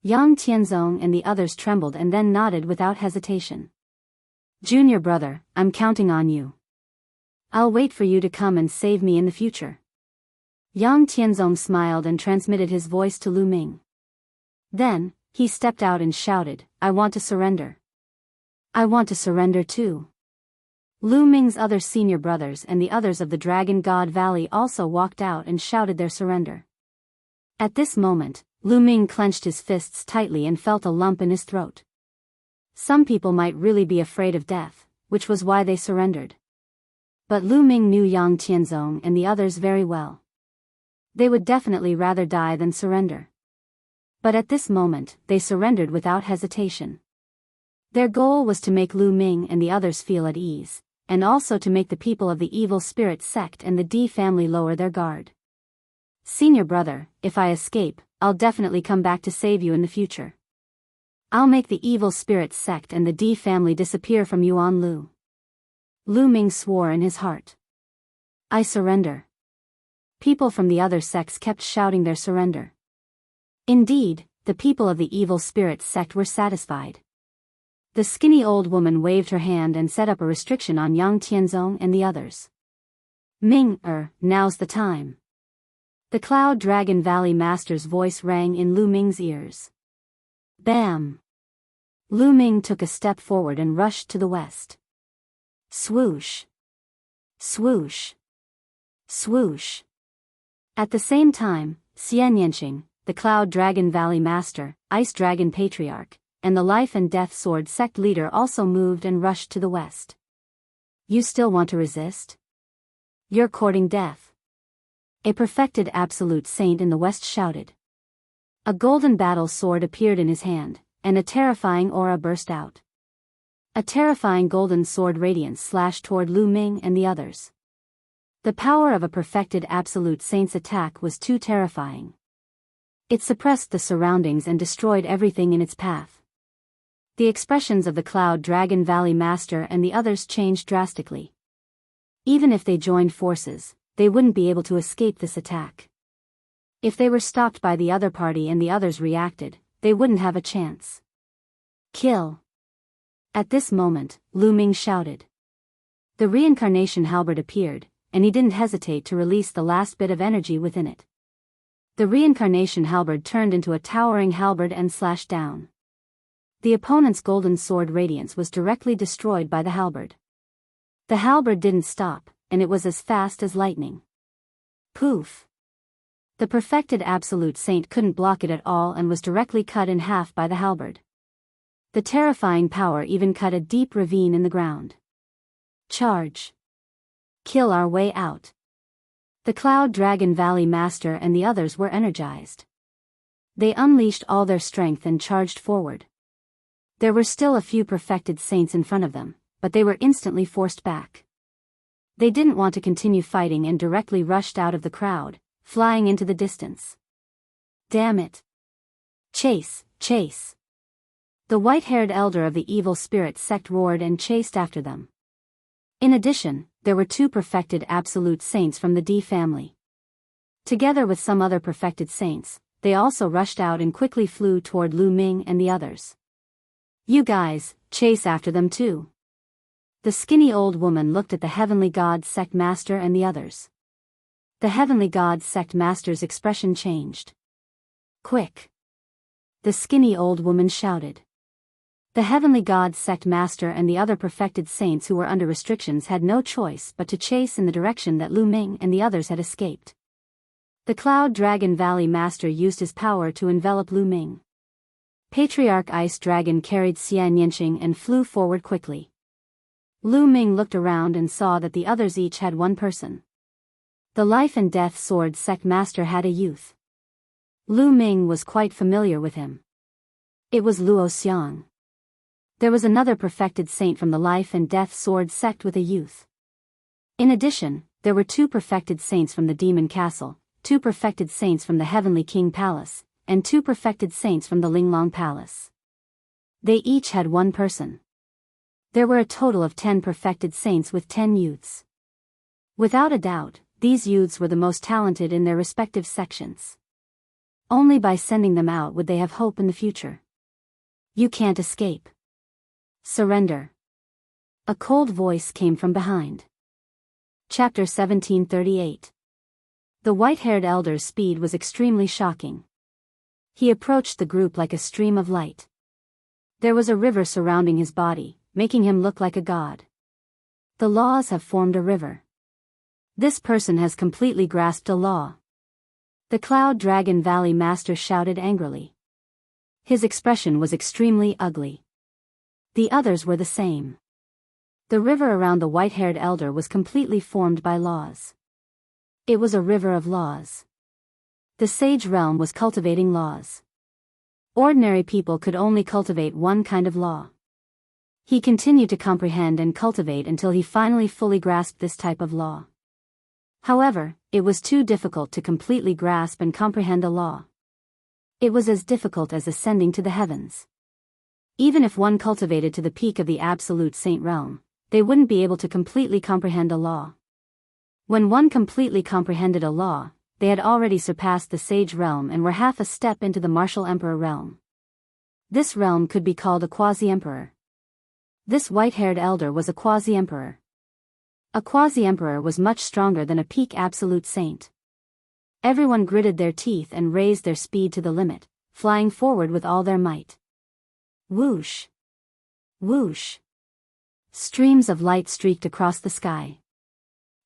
Yang Tianzong and the others trembled and then nodded without hesitation. Junior brother, I'm counting on you. I'll wait for you to come and save me in the future. Yang Tianzong smiled and transmitted his voice to Lu Ming. Then, he stepped out and shouted, I want to surrender. I want to surrender too. Lu Ming's other senior brothers and the others of the Dragon God Valley also walked out and shouted their surrender. At this moment, Lu Ming clenched his fists tightly and felt a lump in his throat. Some people might really be afraid of death, which was why they surrendered. But Lu Ming knew Yang Tianzong and the others very well. They would definitely rather die than surrender. But at this moment, they surrendered without hesitation. Their goal was to make Lu Ming and the others feel at ease, and also to make the people of the evil spirit sect and the D family lower their guard. Senior brother, if I escape, I'll definitely come back to save you in the future. I'll make the evil spirit sect and the D family disappear from Yuan Lu. Lu Ming swore in his heart. I surrender. People from the other sects kept shouting their surrender. Indeed, the people of the evil spirit sect were satisfied. The skinny old woman waved her hand and set up a restriction on Yang Tianzong and the others. Ming, now's the time. The Cloud Dragon Valley Master's voice rang in Lu Ming's ears. Bam! Lu Ming took a step forward and rushed to the west. Swoosh! Swoosh! Swoosh! At the same time, Nianqing, the Cloud Dragon Valley Master, Ice Dragon Patriarch, and the Life and Death Sword Sect leader also moved and rushed to the west. You still want to resist? You're courting death. A perfected absolute saint in the west shouted. A golden battle sword appeared in his hand, and a terrifying aura burst out. A terrifying golden sword radiance slashed toward Lu Ming and the others. The power of a perfected absolute saint's attack was too terrifying. It suppressed the surroundings and destroyed everything in its path. The expressions of the Cloud Dragon Valley Master and the others changed drastically. Even if they joined forces, they wouldn't be able to escape this attack. If they were stopped by the other party and the others reacted, they wouldn't have a chance. Kill! At this moment, Lu Ming shouted. The reincarnation halberd appeared, and he didn't hesitate to release the last bit of energy within it. The reincarnation halberd turned into a towering halberd and slashed down. The opponent's golden sword radiance was directly destroyed by the halberd. The halberd didn't stop, and it was as fast as lightning. Poof! The perfected absolute saint couldn't block it at all and was directly cut in half by the halberd. The terrifying power even cut a deep ravine in the ground. Charge! Kill our way out! The Cloud Dragon Valley Master and the others were energized. They unleashed all their strength and charged forward. There were still a few perfected saints in front of them, but they were instantly forced back. They didn't want to continue fighting and directly rushed out of the crowd, flying into the distance. Damn it! Chase! Chase! The white-haired elder of the evil spirit sect roared and chased after them. In addition, there were 2 perfected absolute saints from the D family. Together with some other perfected saints, they also rushed out and quickly flew toward Lu Ming and the others. You guys, chase after them too. The skinny old woman looked at the Heavenly God sect master and the others. The Heavenly God sect master's expression changed. Quick! The skinny old woman shouted. The Heavenly God sect master and the other perfected saints who were under restrictions had no choice but to chase in the direction that Lu Ming and the others had escaped. The Cloud Dragon Valley Master used his power to envelop Lu Ming. Patriarch Ice Dragon carried Xianyinxing and flew forward quickly. Lu Ming looked around and saw that the others each had one person. The Life and Death Sword Sect Master had a youth. Lu Ming was quite familiar with him. It was Luo Xiang. There was another perfected saint from the Life and Death Sword sect with a youth. In addition, there were 2 perfected saints from the Demon Castle, 2 perfected saints from the Heavenly King Palace, and 2 perfected saints from the Linglong Palace. They each had one person. There were a total of 10 perfected saints with 10 youths. Without a doubt, these youths were the most talented in their respective sections. Only by sending them out would they have hope in the future. You can't escape. Surrender. A cold voice came from behind. Chapter 1738. The white-haired elder's speed was extremely shocking. He approached the group like a stream of light. There was a river surrounding his body, making him look like a god. The laws have formed a river. This person has completely grasped a law. The Cloud Dragon Valley Master shouted angrily. His expression was extremely ugly. The others were the same. The river around the white-haired elder was completely formed by laws. It was a river of laws. The sage realm was cultivating laws. Ordinary people could only cultivate one kind of law. He continued to comprehend and cultivate until he finally fully grasped this type of law. However, it was too difficult to completely grasp and comprehend a law. It was as difficult as ascending to the heavens. Even if one cultivated to the peak of the absolute saint realm, they wouldn't be able to completely comprehend a law. When one completely comprehended a law, they had already surpassed the sage realm and were half a step into the martial emperor realm. This realm could be called a quasi-emperor. This white-haired elder was a quasi-emperor. A quasi-emperor was much stronger than a peak absolute saint. Everyone gritted their teeth and raised their speed to the limit, flying forward with all their might. Whoosh! Whoosh! Streams of light streaked across the sky.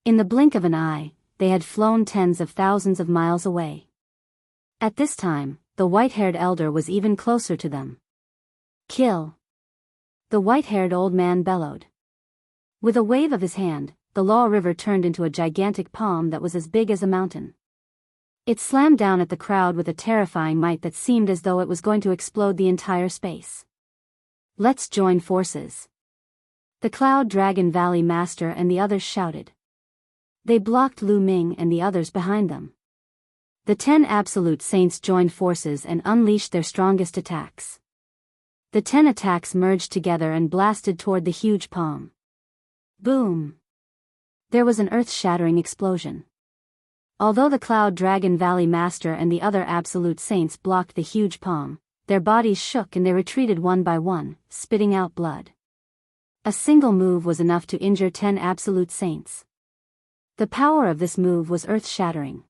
In the blink of an eye, they had flown tens of thousands of miles away. At this time, the white-haired elder was even closer to them. Kill! The white-haired old man bellowed. With a wave of his hand, the Law River turned into a gigantic palm that was as big as a mountain. It slammed down at the crowd with a terrifying might that seemed as though it was going to explode the entire space. Let's join forces. The Cloud Dragon Valley Master and the others shouted. They blocked Lu Ming and the others behind them. The 10 Absolute Saints joined forces and unleashed their strongest attacks. The 10 attacks merged together and blasted toward the huge palm. Boom! There was an earth-shattering explosion. Although the Cloud Dragon Valley Master and the other Absolute Saints blocked the huge palm, their bodies shook and they retreated one by one, spitting out blood. A single move was enough to injure 10 Absolute Saints. The power of this move was earth-shattering.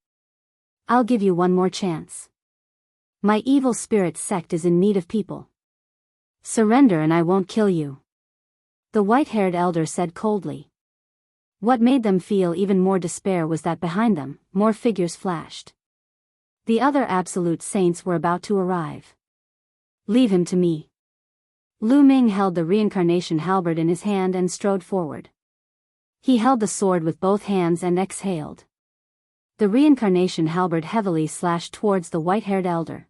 I'll give you one more chance. My evil spirit sect is in need of people. Surrender and I won't kill you. The white-haired elder said coldly. What made them feel even more despair was that behind them, more figures flashed. The other Absolute Saints were about to arrive. Leave him to me. Lu Ming held the reincarnation halberd in his hand and strode forward. He held the sword with both hands and exhaled. The reincarnation halberd heavily slashed towards the white-haired elder.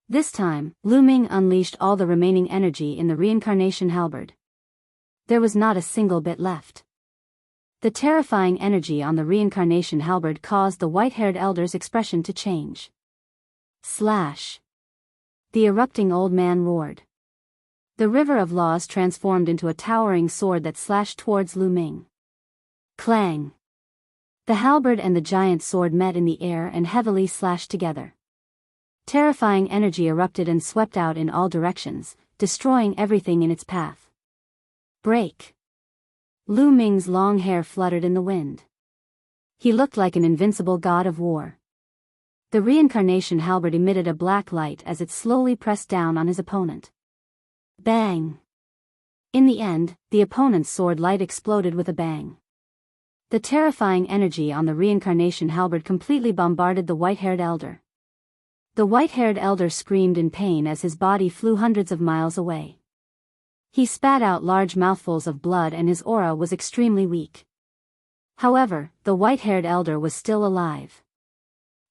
This time, Lu Ming unleashed all the remaining energy in the reincarnation halberd. There was not a single bit left. The terrifying energy on the reincarnation halberd caused the white-haired elder's expression to change. Slash! The erupting old man roared. The river of laws transformed into a towering sword that slashed towards Lu Ming. Clang! The halberd and the giant sword met in the air and heavily slashed together. Terrifying energy erupted and swept out in all directions, destroying everything in its path. Break! Lu Ming's long hair fluttered in the wind. He looked like an invincible god of war. The reincarnation halberd emitted a black light as it slowly pressed down on his opponent. Bang! In the end, the opponent's sword light exploded with a bang. The terrifying energy on the reincarnation halberd completely bombarded the white-haired elder. The white-haired elder screamed in pain as his body flew hundreds of miles away. He spat out large mouthfuls of blood and his aura was extremely weak. However, the white-haired elder was still alive.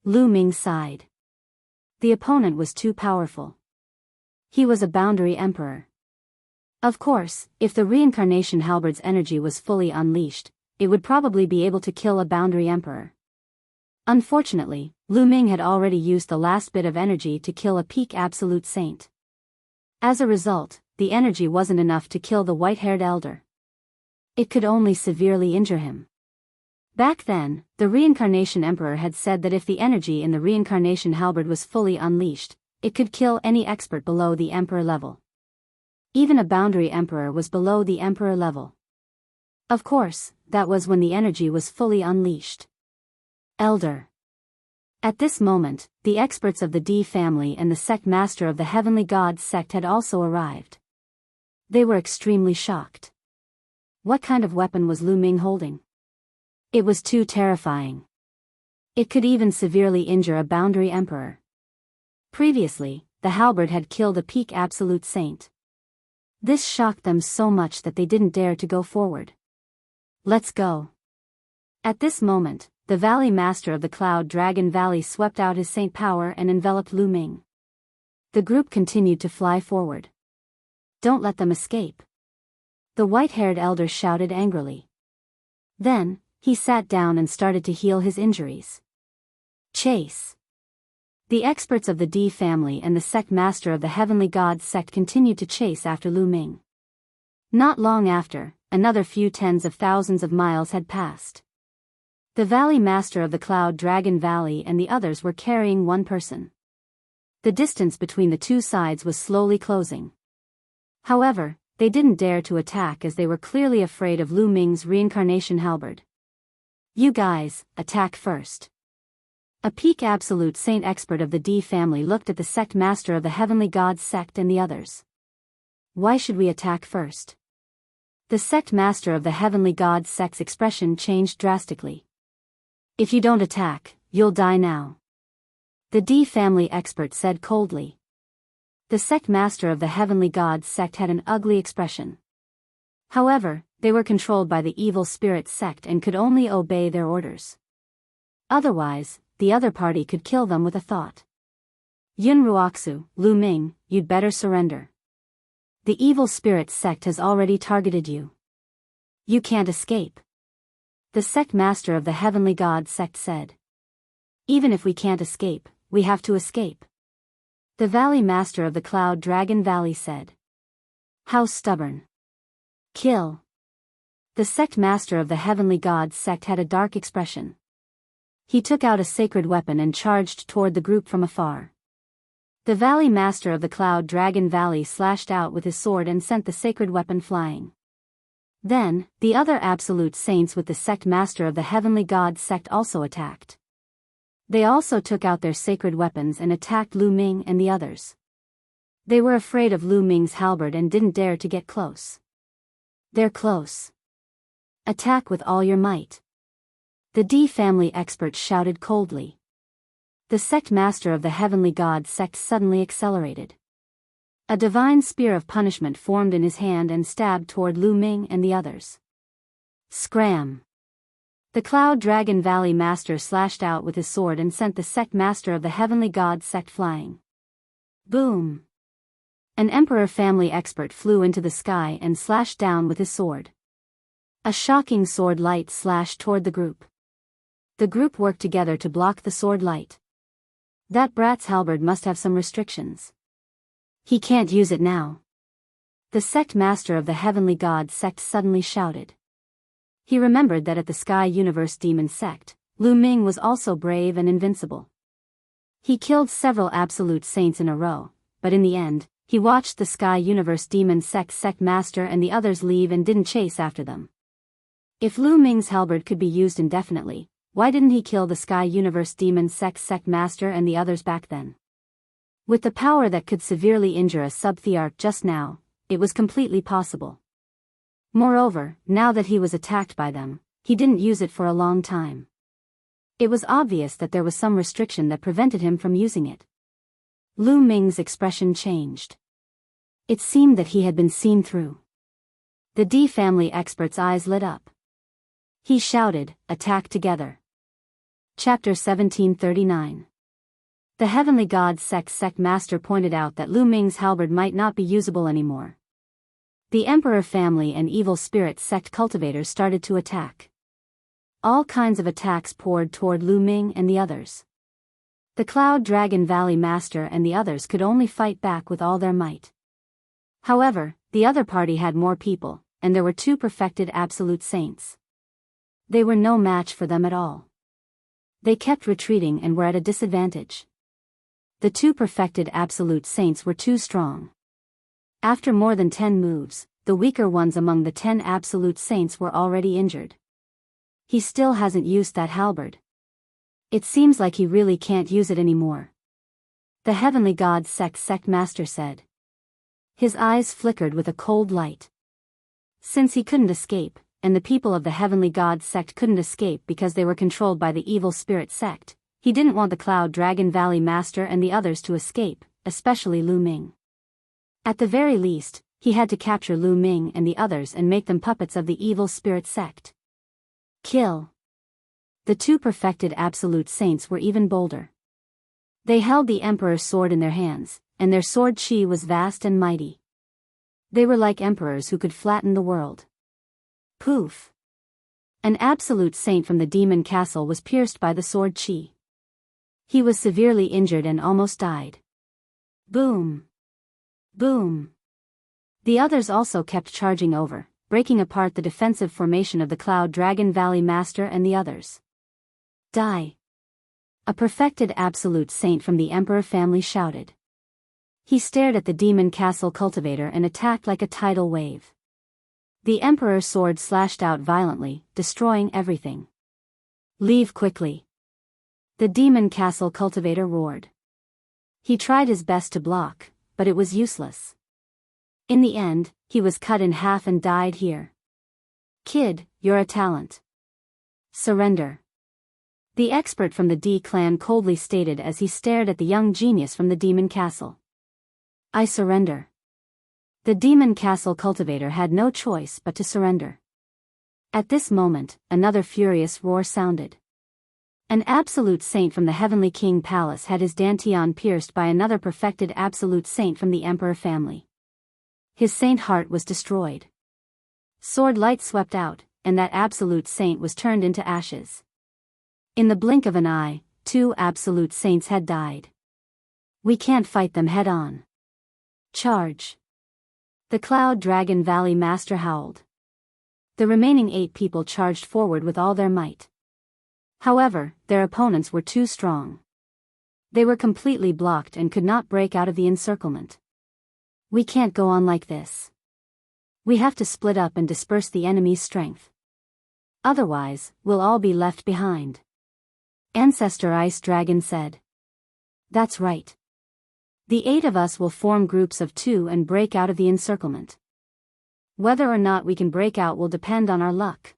Lu Ming sighed. The opponent was too powerful. He was a boundary emperor. Of course, if the reincarnation halberd's energy was fully unleashed, it would probably be able to kill a boundary emperor. Unfortunately, Lu Ming had already used the last bit of energy to kill a peak absolute saint. As a result, the energy wasn't enough to kill the white-haired elder. It could only severely injure him. Back then, the reincarnation emperor had said that if the energy in the reincarnation halberd was fully unleashed, it could kill any expert below the emperor level. Even a boundary emperor was below the emperor level. Of course, that was when the energy was fully unleashed. Elder. At this moment, the experts of the D family and the sect master of the Heavenly Gods sect had also arrived. They were extremely shocked. What kind of weapon was Lu Ming holding? It was too terrifying. It could even severely injure a boundary emperor. Previously, the halberd had killed a peak absolute saint. This shocked them so much that they didn't dare to go forward. Let's go. At this moment, the Valley Master of the Cloud Dragon Valley swept out his saint power and enveloped Lu Ming. The group continued to fly forward. Don't let them escape. The white-haired elder shouted angrily. Then, he sat down and started to heal his injuries. Chase. The experts of the D family and the sect master of the Heavenly Gods sect continued to chase after Lu Ming. Not long after, another few tens of thousands of miles had passed. The Valley Master of the Cloud Dragon Valley and the others were carrying one person. The distance between the two sides was slowly closing. However, they didn't dare to attack as they were clearly afraid of Lu Ming's reincarnation halberd. You guys, attack first. A peak absolute saint expert of the D family looked at the sect master of the Heavenly Gods sect and the others. Why should we attack first? The sect master of the Heavenly Gods sect's expression changed drastically. If you don't attack, you'll die now. The D family expert said coldly. The sect master of the Heavenly Gods sect had an ugly expression. However, they were controlled by the evil spirit sect and could only obey their orders. Otherwise, the other party could kill them with a thought. Yun Ruoxu, Lu Ming, you'd better surrender. The evil spirit sect has already targeted you. You can't escape. The sect master of the heavenly god sect said. Even if we can't escape, we have to escape. The valley master of the cloud dragon valley said. How stubborn. Kill. The sect master of the heavenly god sect had a dark expression. He took out a sacred weapon and charged toward the group from afar. The valley master of the cloud dragon valley slashed out with his sword and sent the sacred weapon flying. Then, the other absolute saints with the sect master of the heavenly god sect also attacked. They also took out their sacred weapons and attacked Lu Ming and the others. They were afraid of Lu Ming's halberd and didn't dare to get close. They're close. Attack with all your might. The D family experts shouted coldly. The sect master of the heavenly god sect suddenly accelerated. A divine spear of punishment formed in his hand and stabbed toward Lu Ming and the others. Scram! The Cloud Dragon Valley Master slashed out with his sword and sent the sect master of the heavenly god sect flying. Boom! An Emperor family expert flew into the sky and slashed down with his sword. A shocking sword light slashed toward the group. The group worked together to block the sword light. That brat's halberd must have some restrictions. He can't use it now. The sect master of the heavenly god sect suddenly shouted. He remembered that at the Sky Universe Demon sect, Lu Ming was also brave and invincible. He killed several absolute saints in a row, but in the end, he watched the Sky Universe Demon sect master and the others leave and didn't chase after them. If Lu Ming's halberd could be used indefinitely, why didn't he kill the Sky Universe Demon sect master and the others back then? With the power that could severely injure a sub-thearch just now, it was completely possible. Moreover, now that he was attacked by them, he didn't use it for a long time. It was obvious that there was some restriction that prevented him from using it. Lu Ming's expression changed. It seemed that he had been seen through. The D family expert's eyes lit up. He shouted, "Attack together." Chapter 1739. The Heavenly God sect master pointed out that Lu Ming's halberd might not be usable anymore. The Emperor family and evil spirit sect cultivators started to attack. All kinds of attacks poured toward Lu Ming and the others. The Cloud Dragon Valley Master and the others could only fight back with all their might. However, the other party had more people, and there were 2 perfected absolute saints. They were no match for them at all. They kept retreating and were at a disadvantage. The 2 perfected absolute saints were too strong. After more than 10 moves, the weaker ones among the 10 absolute saints were already injured. He still hasn't used that halberd. It seems like he really can't use it anymore. The Heavenly God sect master said. His eyes flickered with a cold light. Since he couldn't escape, and the people of the Heavenly God sect couldn't escape because they were controlled by the evil spirit sect, he didn't want the Cloud Dragon Valley Master and the others to escape, especially Lu Ming. At the very least, he had to capture Lu Ming and the others and make them puppets of the evil spirit sect. Kill. The 2 perfected absolute saints were even bolder. They held the Emperor's sword in their hands, and their sword chi was vast and mighty. They were like emperors who could flatten the world. Poof! An absolute saint from the demon castle was pierced by the sword chi. He was severely injured and almost died. Boom! Boom! The others also kept charging over, breaking apart the defensive formation of the Cloud Dragon Valley Master and the others. Die! A perfected absolute saint from the Emperor family shouted. He stared at the demon castle cultivator and attacked like a tidal wave. The Emperor's sword slashed out violently, destroying everything. Leave quickly! The demon castle cultivator roared. He tried his best to block, but it was useless. In the end, he was cut in half and died here. Kid, you're a talent. Surrender. The expert from the D clan coldly stated as he stared at the young genius from the demon castle. I surrender. The demon castle cultivator had no choice but to surrender. At this moment, another furious roar sounded. An absolute saint from the Heavenly King Palace had his dantian pierced by another perfected absolute saint from the Emperor family. His saint heart was destroyed. Sword light swept out, and that absolute saint was turned into ashes. In the blink of an eye, 2 absolute saints had died. We can't fight them head on. Charge! The Cloud Dragon Valley Master howled. The remaining 8 people charged forward with all their might. However, their opponents were too strong. They were completely blocked and could not break out of the encirclement. We can't go on like this. We have to split up and disperse the enemy's strength. Otherwise, we'll all be left behind. Ancestor Ice Dragon said. That's right. The 8 of us will form groups of 2 and break out of the encirclement. Whether or not we can break out will depend on our luck.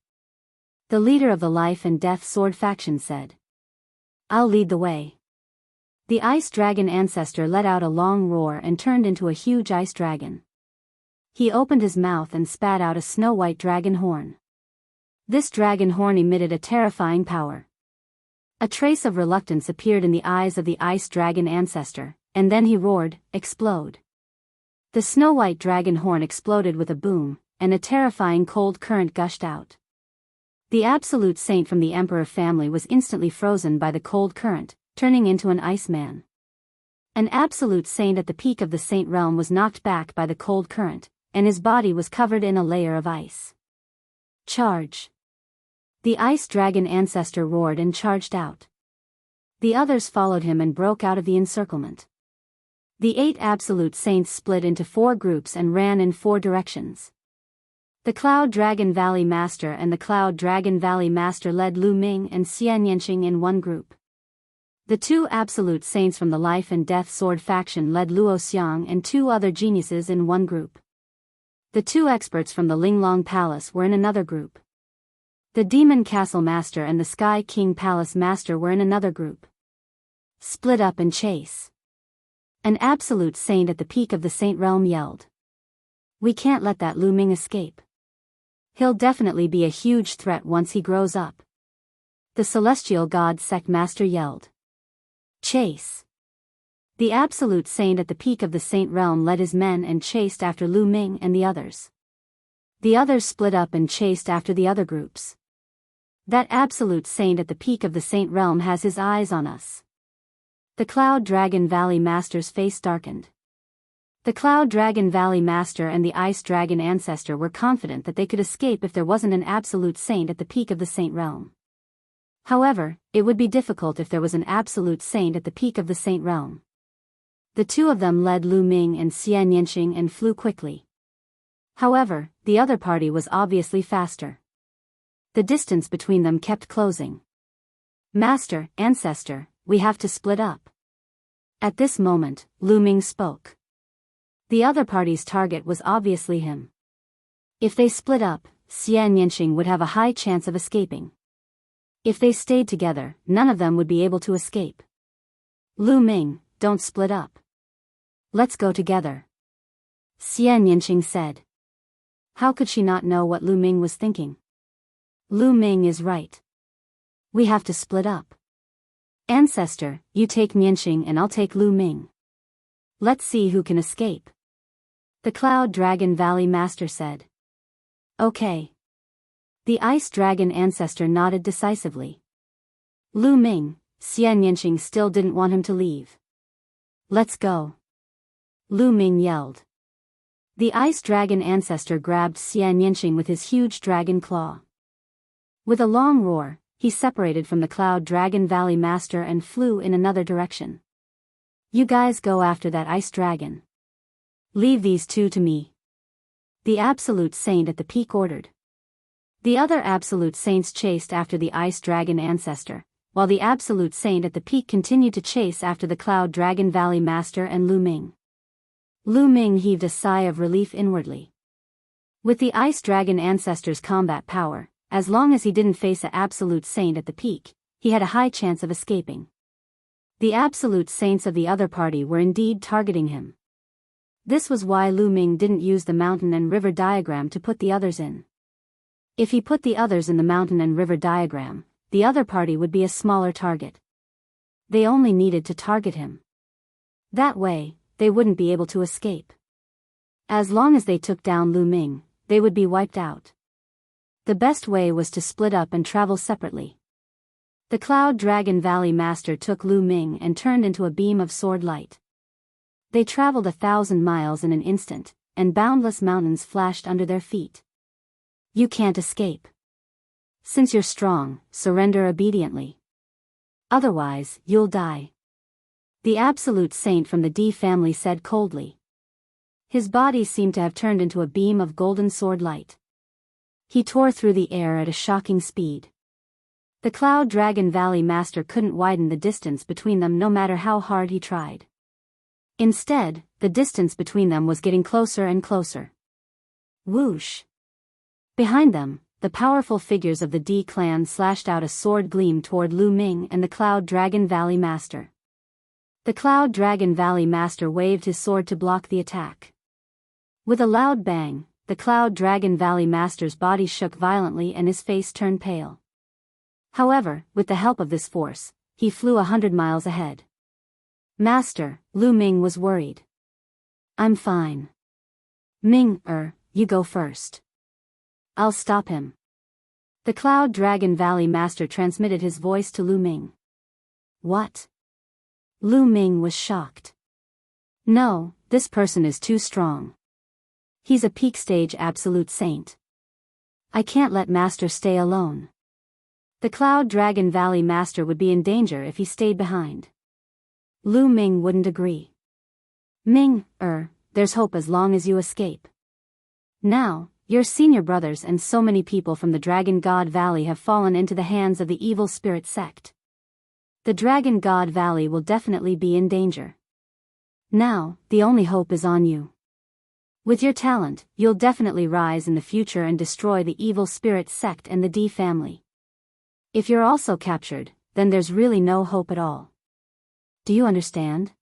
The leader of the Life and Death Sword faction said. I'll lead the way. The Ice Dragon Ancestor let out a long roar and turned into a huge ice dragon. He opened his mouth and spat out a snow-white dragon horn. This dragon horn emitted a terrifying power. A trace of reluctance appeared in the eyes of the Ice Dragon Ancestor, and then he roared, "Explode!" The snow-white dragon horn exploded with a boom, and a terrifying cold current gushed out. The absolute saint from the Emperor family was instantly frozen by the cold current, turning into an iceman. An absolute saint at the peak of the saint realm was knocked back by the cold current, and his body was covered in a layer of ice. Charge! The Ice Dragon Ancestor roared and charged out. The others followed him and broke out of the encirclement. The 8 absolute saints split into 4 groups and ran in 4 directions. The Cloud Dragon Valley Master and the Cloud Dragon Valley Master led Lu Ming and Xianyinxing in one group. The 2 absolute saints from the Life and Death Sword faction led Luo Xiang and 2 other geniuses in one group. The 2 experts from the Linglong Palace were in another group. The Demon Castle Master and the Sky King Palace Master were in another group. Split up and chase. An absolute saint at the peak of the Saint Realm yelled. We can't let that Lu Ming escape. He'll definitely be a huge threat once he grows up. The Celestial God Sect Master yelled. Chase. The absolute saint at the peak of the Saint Realm led his men and chased after Lu Ming and the others. The others split up and chased after the other groups. That absolute saint at the peak of the Saint Realm has his eyes on us. The Cloud Dragon Valley Master's face darkened. The Cloud Dragon Valley Master and the Ice Dragon Ancestor were confident that they could escape if there wasn't an absolute saint at the peak of the Saint Realm. However, it would be difficult if there was an absolute saint at the peak of the Saint Realm. The 2 of them led Lu Ming and Xianyinxing and flew quickly. However, the other party was obviously faster. The distance between them kept closing. Master, Ancestor, we have to split up. At this moment, Lu Ming spoke. The other party's target was obviously him. If they split up, Xianyinxing would have a high chance of escaping. If they stayed together, none of them would be able to escape. Lu Ming, don't split up. Let's go together. Xianyinxing said. How could she not know what Lu Ming was thinking? Lu Ming is right. We have to split up. Ancestor, you take Nianxing and I'll take Lu Ming. Let's see who can escape. The Cloud Dragon Valley Master said. Okay. The Ice Dragon Ancestor nodded decisively. Lu Ming, Xianyinxing still didn't want him to leave. Let's go. Lu Ming yelled. The Ice Dragon Ancestor grabbed Xianyinxing with his huge dragon claw. With a long roar, he separated from the Cloud Dragon Valley Master and flew in another direction. You guys go after that ice dragon. Leave these 2 to me. The Absolute Saint at the peak ordered. The other Absolute Saints chased after the Ice Dragon Ancestor, while the Absolute Saint at the peak continued to chase after the Cloud Dragon Valley Master and Lu Ming. Lu Ming heaved a sigh of relief inwardly. With the Ice Dragon Ancestor's combat power, as long as he didn't face a Absolute Saint at the peak, he had a high chance of escaping. The Absolute Saints of the other party were indeed targeting him. This was why Lu Ming didn't use the mountain and river diagram to put the others in. If he put the others in the mountain and river diagram, the other party would be a smaller target. They only needed to target him. That way, they wouldn't be able to escape. As long as they took down Lu Ming, they would be wiped out. The best way was to split up and travel separately. The Cloud Dragon Valley Master took Lu Ming and turned into a beam of sword light. They traveled 1,000 miles in an instant, and boundless mountains flashed under their feet. You can't escape. Since you're strong, surrender obediently. Otherwise, you'll die. The absolute saint from the D family said coldly. His body seemed to have turned into a beam of golden sword light. He tore through the air at a shocking speed. The Cloud Dragon Valley Master couldn't widen the distance between them no matter how hard he tried. Instead, the distance between them was getting closer and closer. Whoosh! Behind them, the powerful figures of the D clan slashed out a sword gleam toward Lu Ming and the Cloud Dragon Valley Master. The Cloud Dragon Valley Master waved his sword to block the attack. With a loud bang, the Cloud Dragon Valley Master's body shook violently and his face turned pale. However, with the help of this force, he flew 100 miles ahead. Master, Lu Ming was worried. I'm fine. Ming, you go first. I'll stop him. The Cloud Dragon Valley Master transmitted his voice to Lu Ming. What? Lu Ming was shocked. No, this person is too strong. He's a peak stage absolute saint. I can't let Master stay alone. The Cloud Dragon Valley Master would be in danger if he stayed behind. Lu Ming wouldn't agree. Ming, there's hope as long as you escape. Now, your senior brothers and so many people from the Dragon God Valley have fallen into the hands of the evil spirit sect. The Dragon God Valley will definitely be in danger. Now, the only hope is on you. With your talent, you'll definitely rise in the future and destroy the evil spirit sect and the D family. If you're also captured, then there's really no hope at all. Do you understand?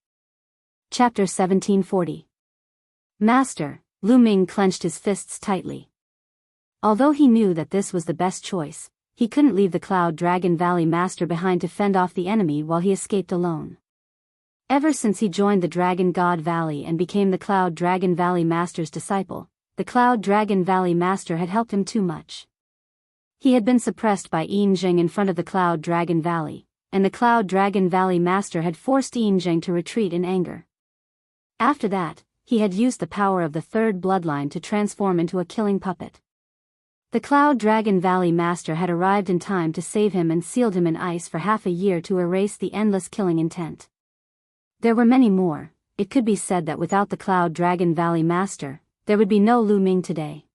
Chapter 1740. Master, Lu Ming clenched his fists tightly. Although he knew that this was the best choice, he couldn't leave the Cloud Dragon Valley Master behind to fend off the enemy while he escaped alone. Ever since he joined the Dragon God Valley and became the Cloud Dragon Valley Master's disciple, the Cloud Dragon Valley Master had helped him too much. He had been suppressed by Enchanting in front of the Cloud Dragon Valley, and the Cloud Dragon Valley Master had forced Enchanting to retreat in anger. After that, he had used the power of the third bloodline to transform into a killing puppet. The Cloud Dragon Valley Master had arrived in time to save him and sealed him in ice for half a year to erase the endless killing intent. There were many more. It could be said that without the Cloud Dragon Valley Master, there would be no Lu Ming today.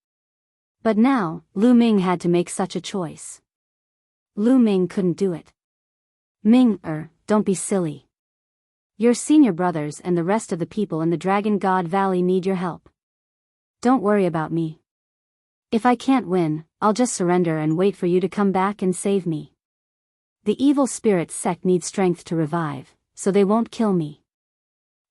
But now, Lu Ming had to make such a choice. Lu Ming couldn't do it. Ming, don't be silly. Your senior brothers and the rest of the people in the Dragon God Valley need your help. Don't worry about me. If I can't win, I'll just surrender and wait for you to come back and save me. The evil spirit sect needs strength to revive, so they won't kill me.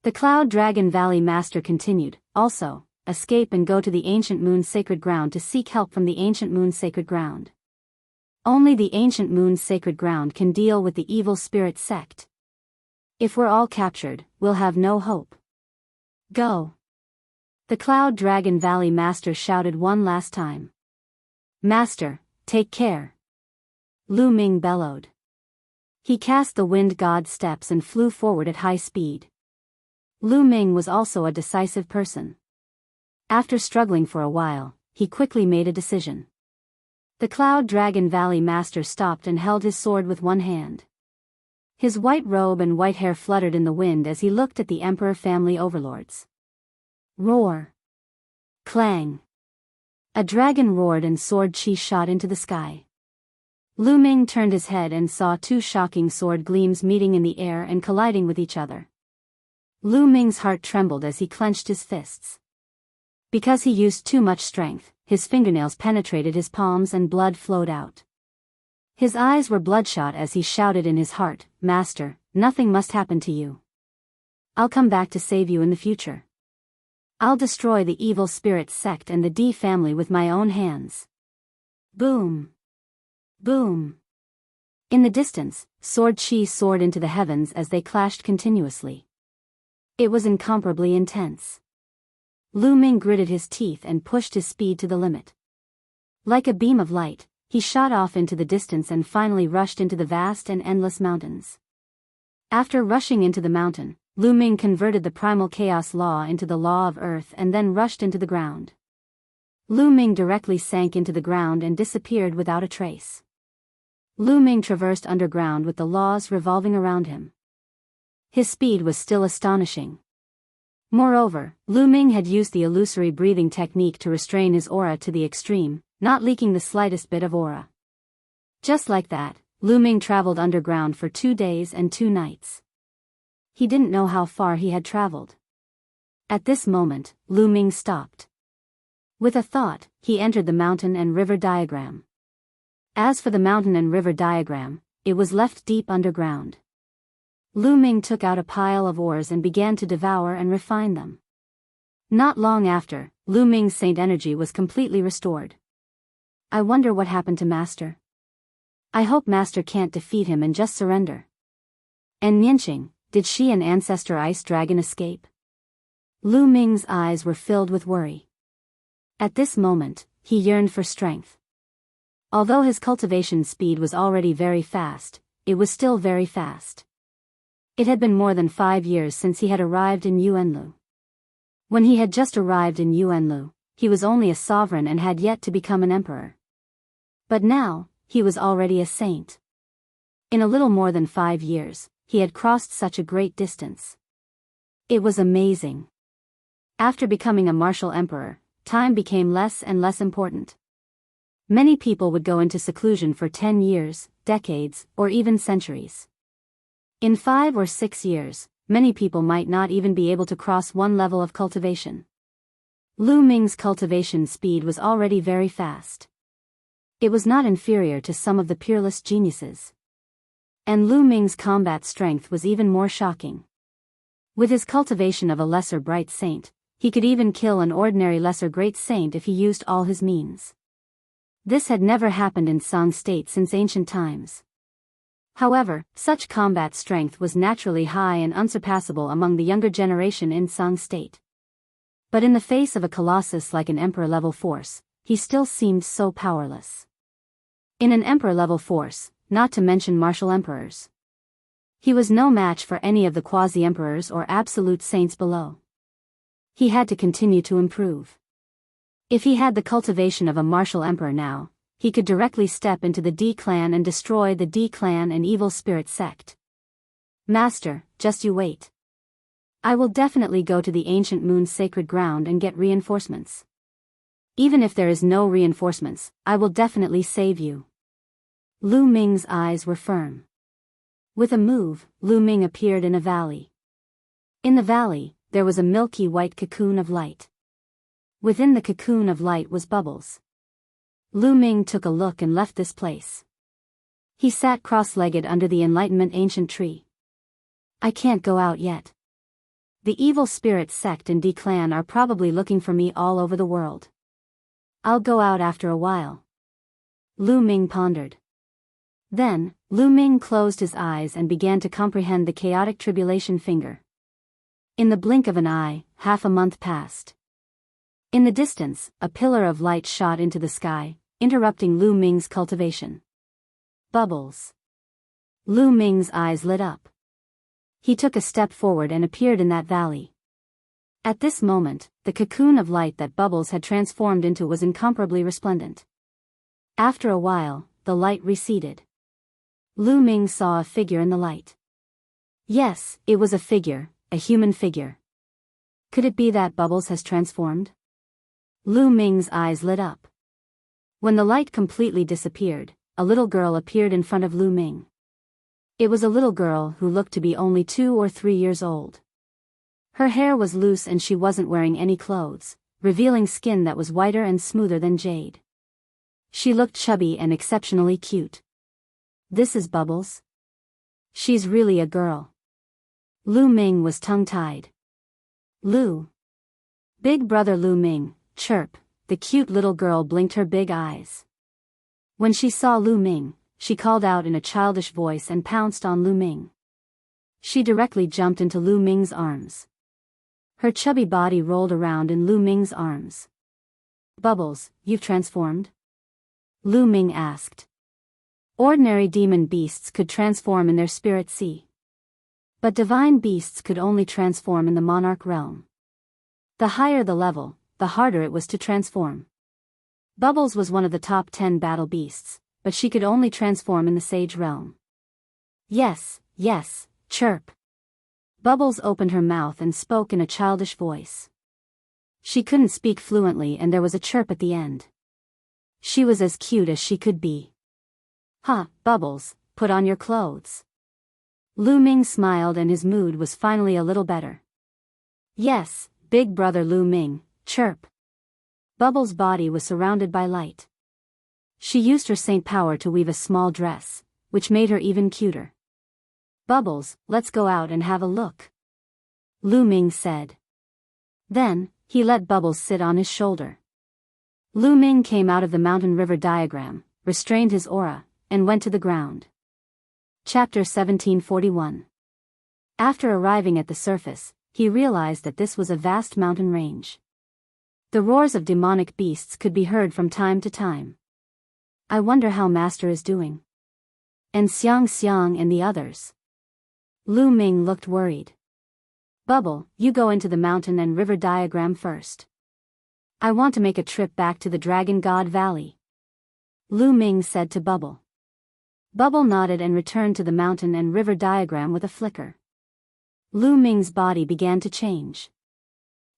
The Cloud Dragon Valley Master continued, also, escape and go to the Ancient Moon Sacred Ground to seek help from the Ancient Moon Sacred Ground. Only the Ancient Moon Sacred Ground can deal with the evil spirit sect. If we're all captured, we'll have no hope. Go. The Cloud Dragon Valley Master shouted one last time. Master, take care. Lu Ming bellowed. He cast the Wind God steps and flew forward at high speed. Lu Ming was also a decisive person. After struggling for a while, he quickly made a decision. The Cloud Dragon Valley Master stopped and held his sword with one hand. His white robe and white hair fluttered in the wind as he looked at the Emperor family overlords. Roar! Clang! A dragon roared and sword chi shot into the sky. Lu Ming turned his head and saw two shocking sword gleams meeting in the air and colliding with each other. Lu Ming's heart trembled as he clenched his fists. Because he used too much strength, his fingernails penetrated his palms and blood flowed out. His eyes were bloodshot as he shouted in his heart, Master, nothing must happen to you. I'll come back to save you in the future. I'll destroy the evil spirit sect and the D family with my own hands. Boom! Boom! In the distance, sword chi soared into the heavens as they clashed continuously. It was incomparably intense. Lu Ming gritted his teeth and pushed his speed to the limit. Like a beam of light, he shot off into the distance and finally rushed into the vast and endless mountains. After rushing into the mountain, Lu Ming converted the primal chaos law into the law of earth and then rushed into the ground. Lu Ming directly sank into the ground and disappeared without a trace. Lu Ming traversed underground with the laws revolving around him. His speed was still astonishing. Moreover, Lu Ming had used the illusory breathing technique to restrain his aura to the extreme, not leaking the slightest bit of aura. Just like that, Lu Ming traveled underground for 2 days and 2 nights. He didn't know how far he had traveled. At this moment, Lu Ming stopped. With a thought, he entered the mountain and river diagram. As for the mountain and river diagram, it was left deep underground. Lu Ming took out a pile of ores and began to devour and refine them. Not long after, Lu Ming's saint energy was completely restored. I wonder what happened to Master. I hope Master can't defeat him and just surrender. And Nianqing, did she and Ancestor Ice Dragon escape? Lu Ming's eyes were filled with worry. At this moment, he yearned for strength. Although his cultivation speed was already very fast, it was still very fast. It had been more than 5 years since he had arrived in Yuanlu. When he had just arrived in Yuanlu, he was only a sovereign and had yet to become an emperor. But now, he was already a saint. In a little more than 5 years, he had crossed such a great distance. It was amazing. After becoming a martial emperor, time became less and less important. Many people would go into seclusion for 10 years, decades, or even centuries. In 5 or 6 years, many people might not even be able to cross one level of cultivation. Lu Ming's cultivation speed was already very fast. It was not inferior to some of the peerless geniuses. And Lu Ming's combat strength was even more shocking. With his cultivation of a lesser bright saint, he could even kill an ordinary lesser great saint if he used all his means. This had never happened in Song State since ancient times. However, such combat strength was naturally high and unsurpassable among the younger generation in Song State. But in the face of a colossus like an emperor-level force, he still seemed so powerless. In an emperor-level force, not to mention martial emperors, he was no match for any of the quasi-emperors or absolute saints below. He had to continue to improve. If he had the cultivation of a martial emperor now, he could directly step into the D clan and destroy the D clan and evil spirit sect. Master, just you wait. I will definitely go to the ancient moon's sacred ground and get reinforcements. Even if there is no reinforcements, I will definitely save you. Lu Ming's eyes were firm. With a move, Lu Ming appeared in a valley. In the valley, there was a milky white cocoon of light. Within the cocoon of light was Bubbles. Lu Ming took a look and left this place. He sat cross-legged under the Enlightenment ancient tree. I can't go out yet. The evil spirit sect and D-clan are probably looking for me all over the world. I'll go out after a while. Lu Ming pondered. Then, Lu Ming closed his eyes and began to comprehend the chaotic tribulation finger. In the blink of an eye, half a month passed. In the distance, a pillar of light shot into the sky, interrupting Lu Ming's cultivation. Bubbles. Lu Ming's eyes lit up. He took a step forward and appeared in that valley. At this moment, the cocoon of light that Bubbles had transformed into was incomparably resplendent. After a while, the light receded. Lu Ming saw a figure in the light. Yes, it was a figure, a human figure. Could it be that Bubbles has transformed? Lu Ming's eyes lit up. When the light completely disappeared, a little girl appeared in front of Lu Ming. It was a little girl who looked to be only 2 or 3 years old. Her hair was loose and she wasn't wearing any clothes, revealing skin that was whiter and smoother than jade. She looked chubby and exceptionally cute. This is Bubbles? She's really a girl. Lu Ming was tongue-tied. Lu. Big brother Lu Ming, chirp, the cute little girl blinked her big eyes. When she saw Lu Ming, she called out in a childish voice and pounced on Lu Ming. She directly jumped into Lu Ming's arms. Her chubby body rolled around in Lu Ming's arms. Bubbles, you've transformed? Lu Ming asked. Ordinary demon beasts could transform in their spirit sea. But divine beasts could only transform in the monarch realm. The higher the level, the harder it was to transform. Bubbles was one of the top 10 battle beasts, but she could only transform in the sage realm. Yes, yes, chirp. Bubbles opened her mouth and spoke in a childish voice. She couldn't speak fluently and there was a chirp at the end. She was as cute as she could be. Huh, Bubbles, put on your clothes. Lu Ming smiled and his mood was finally a little better. Yes, big brother Lu Ming, chirp. Bubbles' body was surrounded by light. She used her saint power to weave a small dress, which made her even cuter. Bubbles, let's go out and have a look. Lu Ming said. Then, he let Bubbles sit on his shoulder. Lu Ming came out of the mountain river diagram, restrained his aura, and went to the ground. Chapter 1741. After arriving at the surface, he realized that this was a vast mountain range. The roars of demonic beasts could be heard from time to time. I wonder how Master is doing. And Xiang and the others. Lu Ming looked worried. Bubble, you go into the mountain and river diagram first. I want to make a trip back to the Dragon God Valley. Lu Ming said to Bubble. Bubble nodded and returned to the mountain and river diagram with a flicker. Lu Ming's body began to change.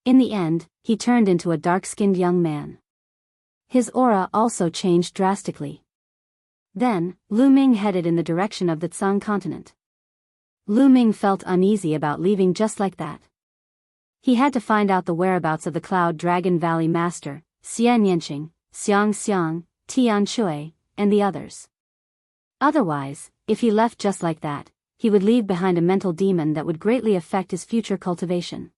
In the end, he turned into a dark-skinned young man. His aura also changed drastically. Then, Lu Ming headed in the direction of the Tsang continent. Lu Ming felt uneasy about leaving just like that. He had to find out the whereabouts of the Cloud Dragon Valley Master, Xian Yanqing, Xiang, Tian Shui, and the others. Otherwise, if he left just like that, he would leave behind a mental demon that would greatly affect his future cultivation.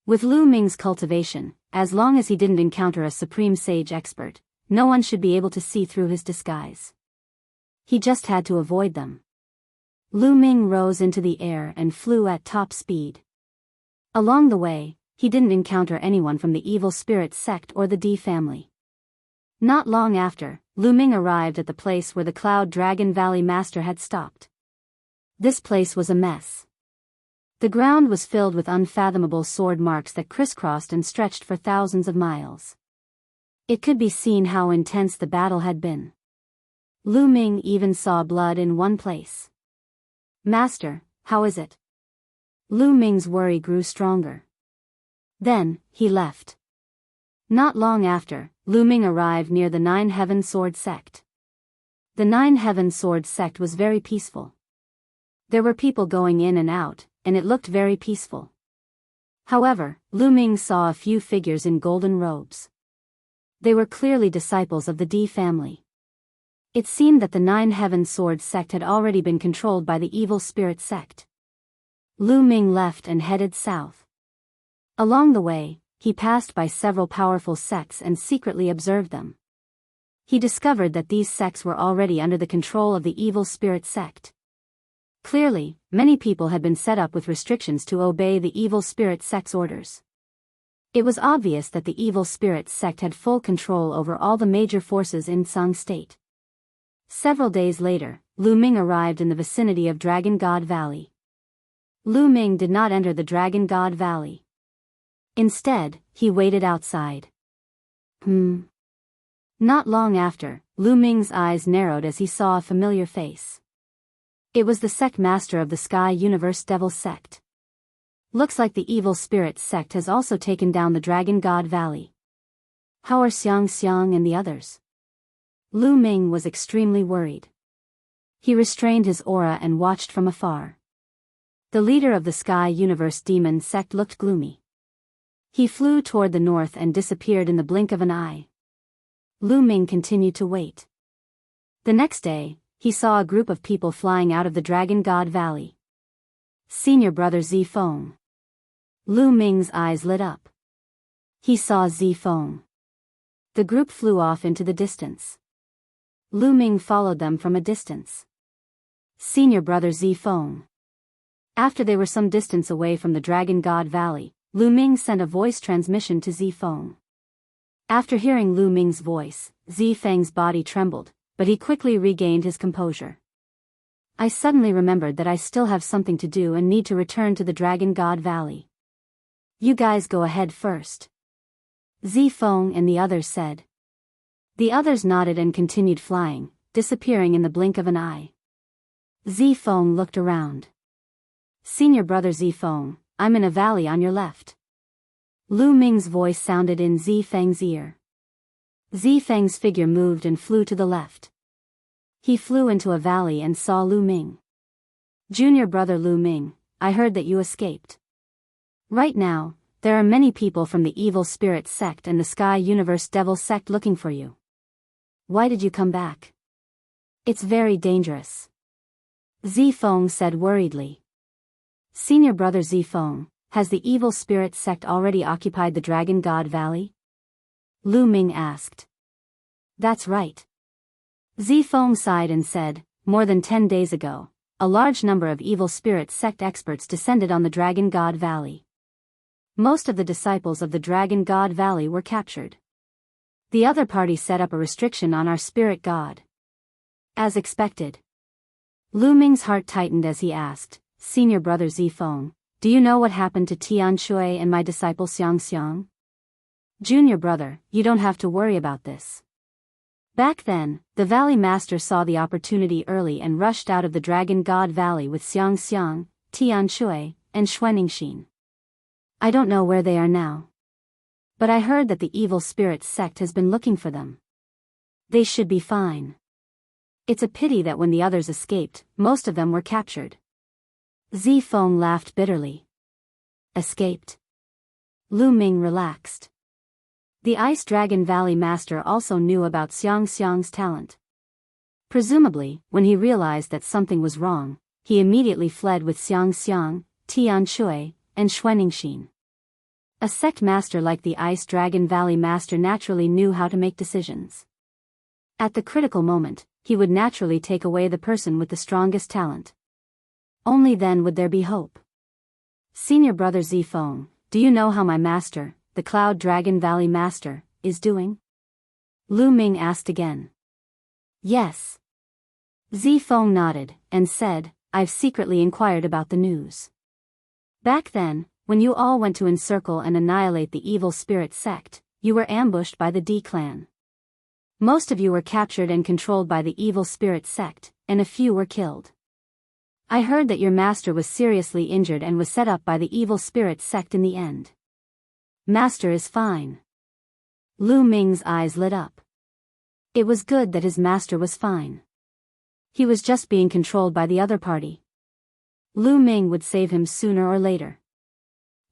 With Lu Ming's cultivation, as long as he didn't encounter a supreme sage expert, no one should be able to see through his disguise. He just had to avoid them. Lu Ming rose into the air and flew at top speed. Along the way, he didn't encounter anyone from the evil spirit sect or the D family. Not long after, Lu Ming arrived at the place where the Cloud Dragon Valley Master had stopped. This place was a mess. The ground was filled with unfathomable sword marks that crisscrossed and stretched for thousands of miles. It could be seen how intense the battle had been. Lu Ming even saw blood in one place. Master, how is it? Lu Ming's worry grew stronger. Then, he left. Not long after, Lu Ming arrived near the Nine Heaven Sword Sect. The Nine Heaven Sword Sect was very peaceful. There were people going in and out, and it looked very peaceful. However, Lu Ming saw a few figures in golden robes. They were clearly disciples of the D family. It seemed that the Nine Heaven Sword Sect had already been controlled by the evil spirit sect. Lu Ming left and headed south. Along the way, he passed by several powerful sects and secretly observed them. He discovered that these sects were already under the control of the evil spirit sect. Clearly, many people had been set up with restrictions to obey the evil spirit sect's orders. It was obvious that the evil spirit sect had full control over all the major forces in Tsang State. Several days later, Lu Ming arrived in the vicinity of Dragon God Valley. Lu Ming did not enter the Dragon God Valley. Instead, he waited outside. Not long after, Lu Ming's eyes narrowed as he saw a familiar face. It was the sect master of the Sky Universe Devil Sect. Looks like the evil spirit sect has also taken down the Dragon God Valley. How are Xiang and the others? Lu Ming was extremely worried. He restrained his aura and watched from afar. The leader of the Sky Universe Demon Sect looked gloomy. He flew toward the north and disappeared in the blink of an eye. Lu Ming continued to wait. The next day, he saw a group of people flying out of the Dragon God Valley. Senior brother Zifeng. Lu Ming's eyes lit up. He saw Zifeng. The group flew off into the distance. Lu Ming followed them from a distance. Senior brother Zifeng. After they were some distance away from the Dragon God Valley, Lu Ming sent a voice transmission to Zifeng. After hearing Lu Ming's voice, Zifeng's body trembled, but he quickly regained his composure. I suddenly remembered that I still have something to do and need to return to the Dragon God Valley. You guys go ahead first. Zifeng and the others said. The others nodded and continued flying, disappearing in the blink of an eye. Zifeng looked around. Senior brother Zifeng, I'm in a valley on your left. Lu Ming's voice sounded in Zifeng's ear. Zifeng's figure moved and flew to the left. He flew into a valley and saw Lu Ming. Junior brother Lu Ming, I heard that you escaped. Right now, there are many people from the Evil Spirit sect and the Sky Universe Devil sect looking for you. Why did you come back? It's very dangerous. Zifeng said worriedly. Senior brother Zifeng, has the Evil Spirit sect already occupied the Dragon God Valley? Lu Ming asked. That's right. Zifeng sighed and said, more than 10 days ago, a large number of Evil Spirit sect experts descended on the Dragon God Valley. Most of the disciples of the Dragon God Valley were captured. The other party set up a restriction on our spirit god. As expected. Lu Ming's heart tightened as he asked, Senior brother Zifeng, do you know what happened to Tian Shui and my disciple Xiang Xiang? Junior brother, you don't have to worry about this. Back then, the Valley Master saw the opportunity early and rushed out of the Dragon God Valley with Xiang Xiang, Tian Shui, and Xuanixin. I don't know where they are now. But I heard that the Evil Spirit sect has been looking for them. They should be fine. It's a pity that when the others escaped, most of them were captured. Zifeng laughed bitterly. Escaped? Lu Ming relaxed. The Ice Dragon Valley Master also knew about Xiang Xiang's talent. Presumably, when he realized that something was wrong, he immediately fled with Xiang Xiang, Tian Shui, and Xuanixin. A sect master like the Ice Dragon Valley Master naturally knew how to make decisions. At the critical moment, he would naturally take away the person with the strongest talent. Only then would there be hope. Senior brother Zifeng, do you know how my master, the Cloud Dragon Valley Master, is doing? Lu Ming asked again. Yes. Zifeng nodded, and said, I've secretly inquired about the news. Back then, when you all went to encircle and annihilate the Evil Spirit sect, you were ambushed by the D clan. Most of you were captured and controlled by the Evil Spirit sect, and a few were killed. I heard that your master was seriously injured and was set up by the Evil Spirit sect in the end. Master is fine. Lu Ming's eyes lit up. It was good that his master was fine. He was just being controlled by the other party. Lu Ming would save him sooner or later.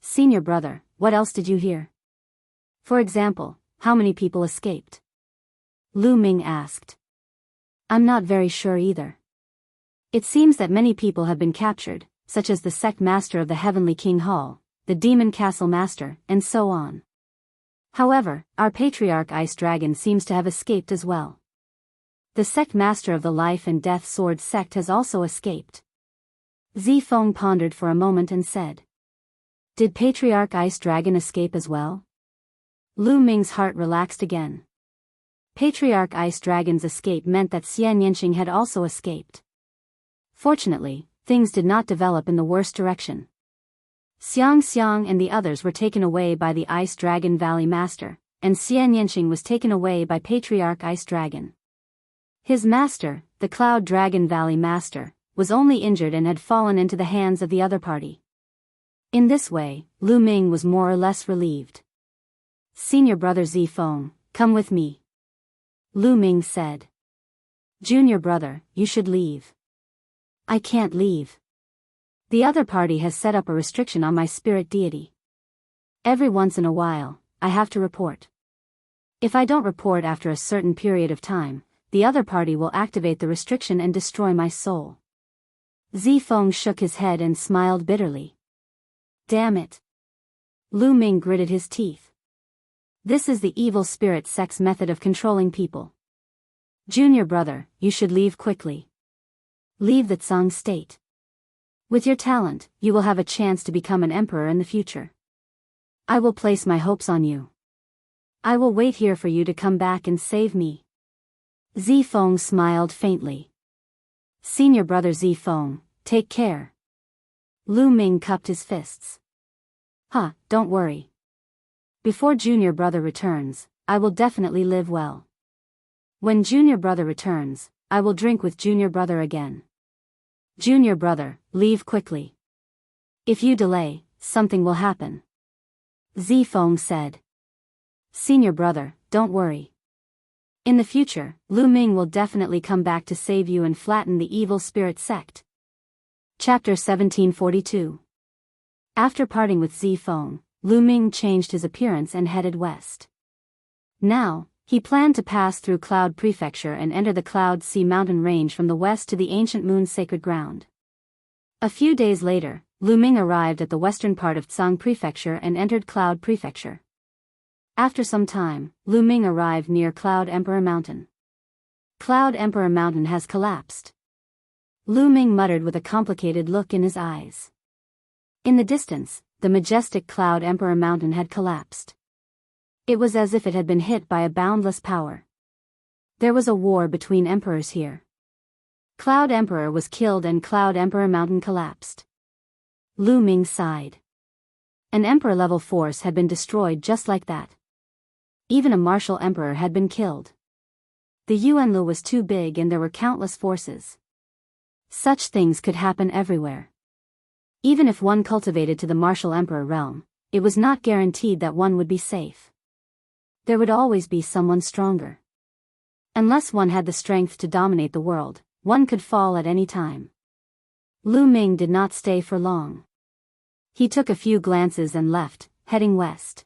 Senior brother, what else did you hear? For example, how many people escaped? Lu Ming asked. I'm not very sure either. It seems that many people have been captured, such as the sect master of the Heavenly King Hall, the Demon Castle Master, and so on. However, our Patriarch Ice Dragon seems to have escaped as well. The sect master of the Life and Death Sword sect has also escaped. Zifeng pondered for a moment and said. Did Patriarch Ice Dragon escape as well? Lu Ming's heart relaxed again. Patriarch Ice Dragon's escape meant that Xian Yanqing had also escaped. Fortunately, things did not develop in the worst direction. Xiang Xiang and the others were taken away by the Ice Dragon Valley Master, and Xian Yanqing was taken away by Patriarch Ice Dragon. His master, the Cloud Dragon Valley Master, was only injured and had fallen into the hands of the other party. In this way, Lu Ming was more or less relieved. Senior brother Zifeng, come with me. Lu Ming said. Junior brother, you should leave. I can't leave. The other party has set up a restriction on my spirit deity. Every once in a while, I have to report. If I don't report after a certain period of time, the other party will activate the restriction and destroy my soul. Zifeng shook his head and smiled bitterly. Damn it. Lu Ming gritted his teeth. This is the Evil Spirit sect's method of controlling people. Junior brother, you should leave quickly. Leave the Tsang state. With your talent, you will have a chance to become an emperor in the future. I will place my hopes on you. I will wait here for you to come back and save me. Zifeng smiled faintly. Senior brother Zifeng, take care. Lu Ming cupped his fists. Don't worry. Before junior brother returns, I will definitely live well. When junior brother returns, I will drink with junior brother again. Junior brother, leave quickly. If you delay, something will happen. Zifeng said. Senior brother, don't worry. In the future, Lu Ming will definitely come back to save you and flatten the evil spirit sect. Chapter 1742. After parting with Zifeng, Lu Ming changed his appearance and headed west. Now, he planned to pass through Cloud Prefecture and enter the Cloud Sea mountain range from the west to the ancient moon's sacred ground. A few days later, Lu Ming arrived at the western part of Tsang Prefecture and entered Cloud Prefecture. After some time, Lu Ming arrived near Cloud Emperor Mountain. Cloud Emperor Mountain has collapsed. Lu Ming muttered with a complicated look in his eyes. In the distance, the majestic Cloud Emperor Mountain had collapsed. It was as if it had been hit by a boundless power. There was a war between emperors here. Cloud Emperor was killed and Cloud Emperor Mountain collapsed. Lu Ming sighed. An emperor-level force had been destroyed just like that. Even a martial emperor had been killed. The Yuanlu was too big and there were countless forces. Such things could happen everywhere. Even if one cultivated to the martial emperor realm, it was not guaranteed that one would be safe. There would always be someone stronger. Unless one had the strength to dominate the world, one could fall at any time. Lu Ming did not stay for long. He took a few glances and left, heading west.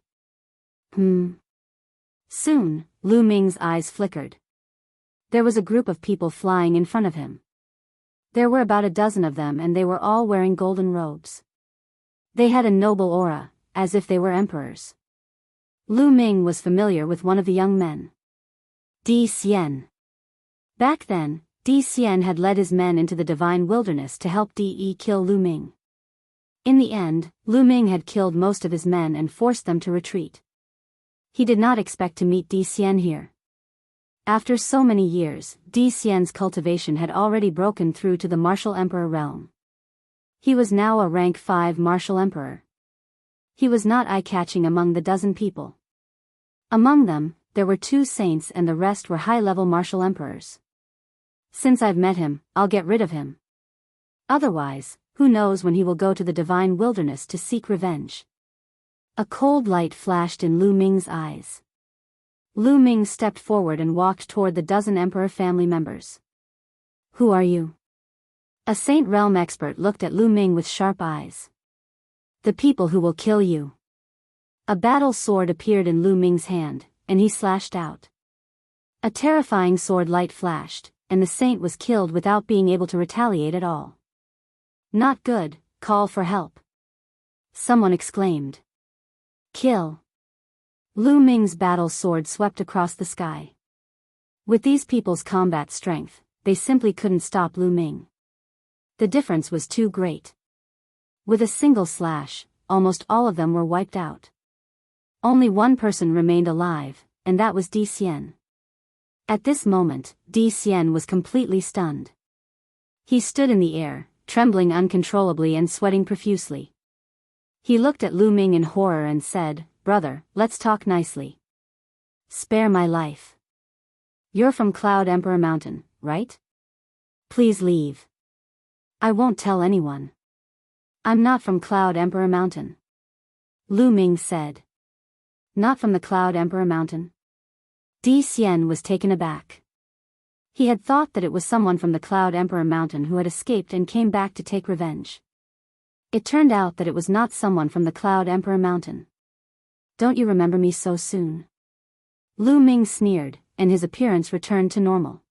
Soon, Lu Ming's eyes flickered. There was a group of people flying in front of him. There were about a dozen of them and they were all wearing golden robes. They had a noble aura, as if they were emperors. Lu Ming was familiar with one of the young men. Di Xian. Back then, Di Xian had led his men into the divine wilderness to help Di kill Lu Ming. In the end, Lu Ming had killed most of his men and forced them to retreat. He did not expect to meet Di Xian here. After so many years, Di Xian's cultivation had already broken through to the martial emperor realm. He was now a rank 5 martial emperor. He was not eye-catching among the dozen people. Among them, there were 2 saints and the rest were high-level martial emperors. Since I've met him, I'll get rid of him. Otherwise, who knows when he will go to the divine wilderness to seek revenge. A cold light flashed in Lu Ming's eyes. Lu Ming stepped forward and walked toward the dozen emperor family members. Who are you? A Saint Realm expert looked at Lu Ming with sharp eyes. The people who will kill you. A battle sword appeared in Lu Ming's hand, and he slashed out. A terrifying sword light flashed, and the saint was killed without being able to retaliate at all. Not good, call for help. Someone exclaimed. Kill. Lu Ming's battle sword swept across the sky. With these people's combat strength, they simply couldn't stop Lu Ming. The difference was too great. With a single slash, almost all of them were wiped out. Only one person remained alive, and that was Di Xian. At this moment, Di Xian was completely stunned. He stood in the air, trembling uncontrollably and sweating profusely. He looked at Lu Ming in horror and said, "Brother, let's talk nicely. Spare my life. You're from Cloud Emperor Mountain, right? Please leave. I won't tell anyone. I'm not from Cloud Emperor Mountain." Lu Ming said. Not from the Cloud Emperor Mountain? Di Xian was taken aback. He had thought that it was someone from the Cloud Emperor Mountain who had escaped and came back to take revenge. It turned out that it was not someone from the Cloud Emperor Mountain. Don't you remember me so soon? Lu Ming sneered, and his appearance returned to normal.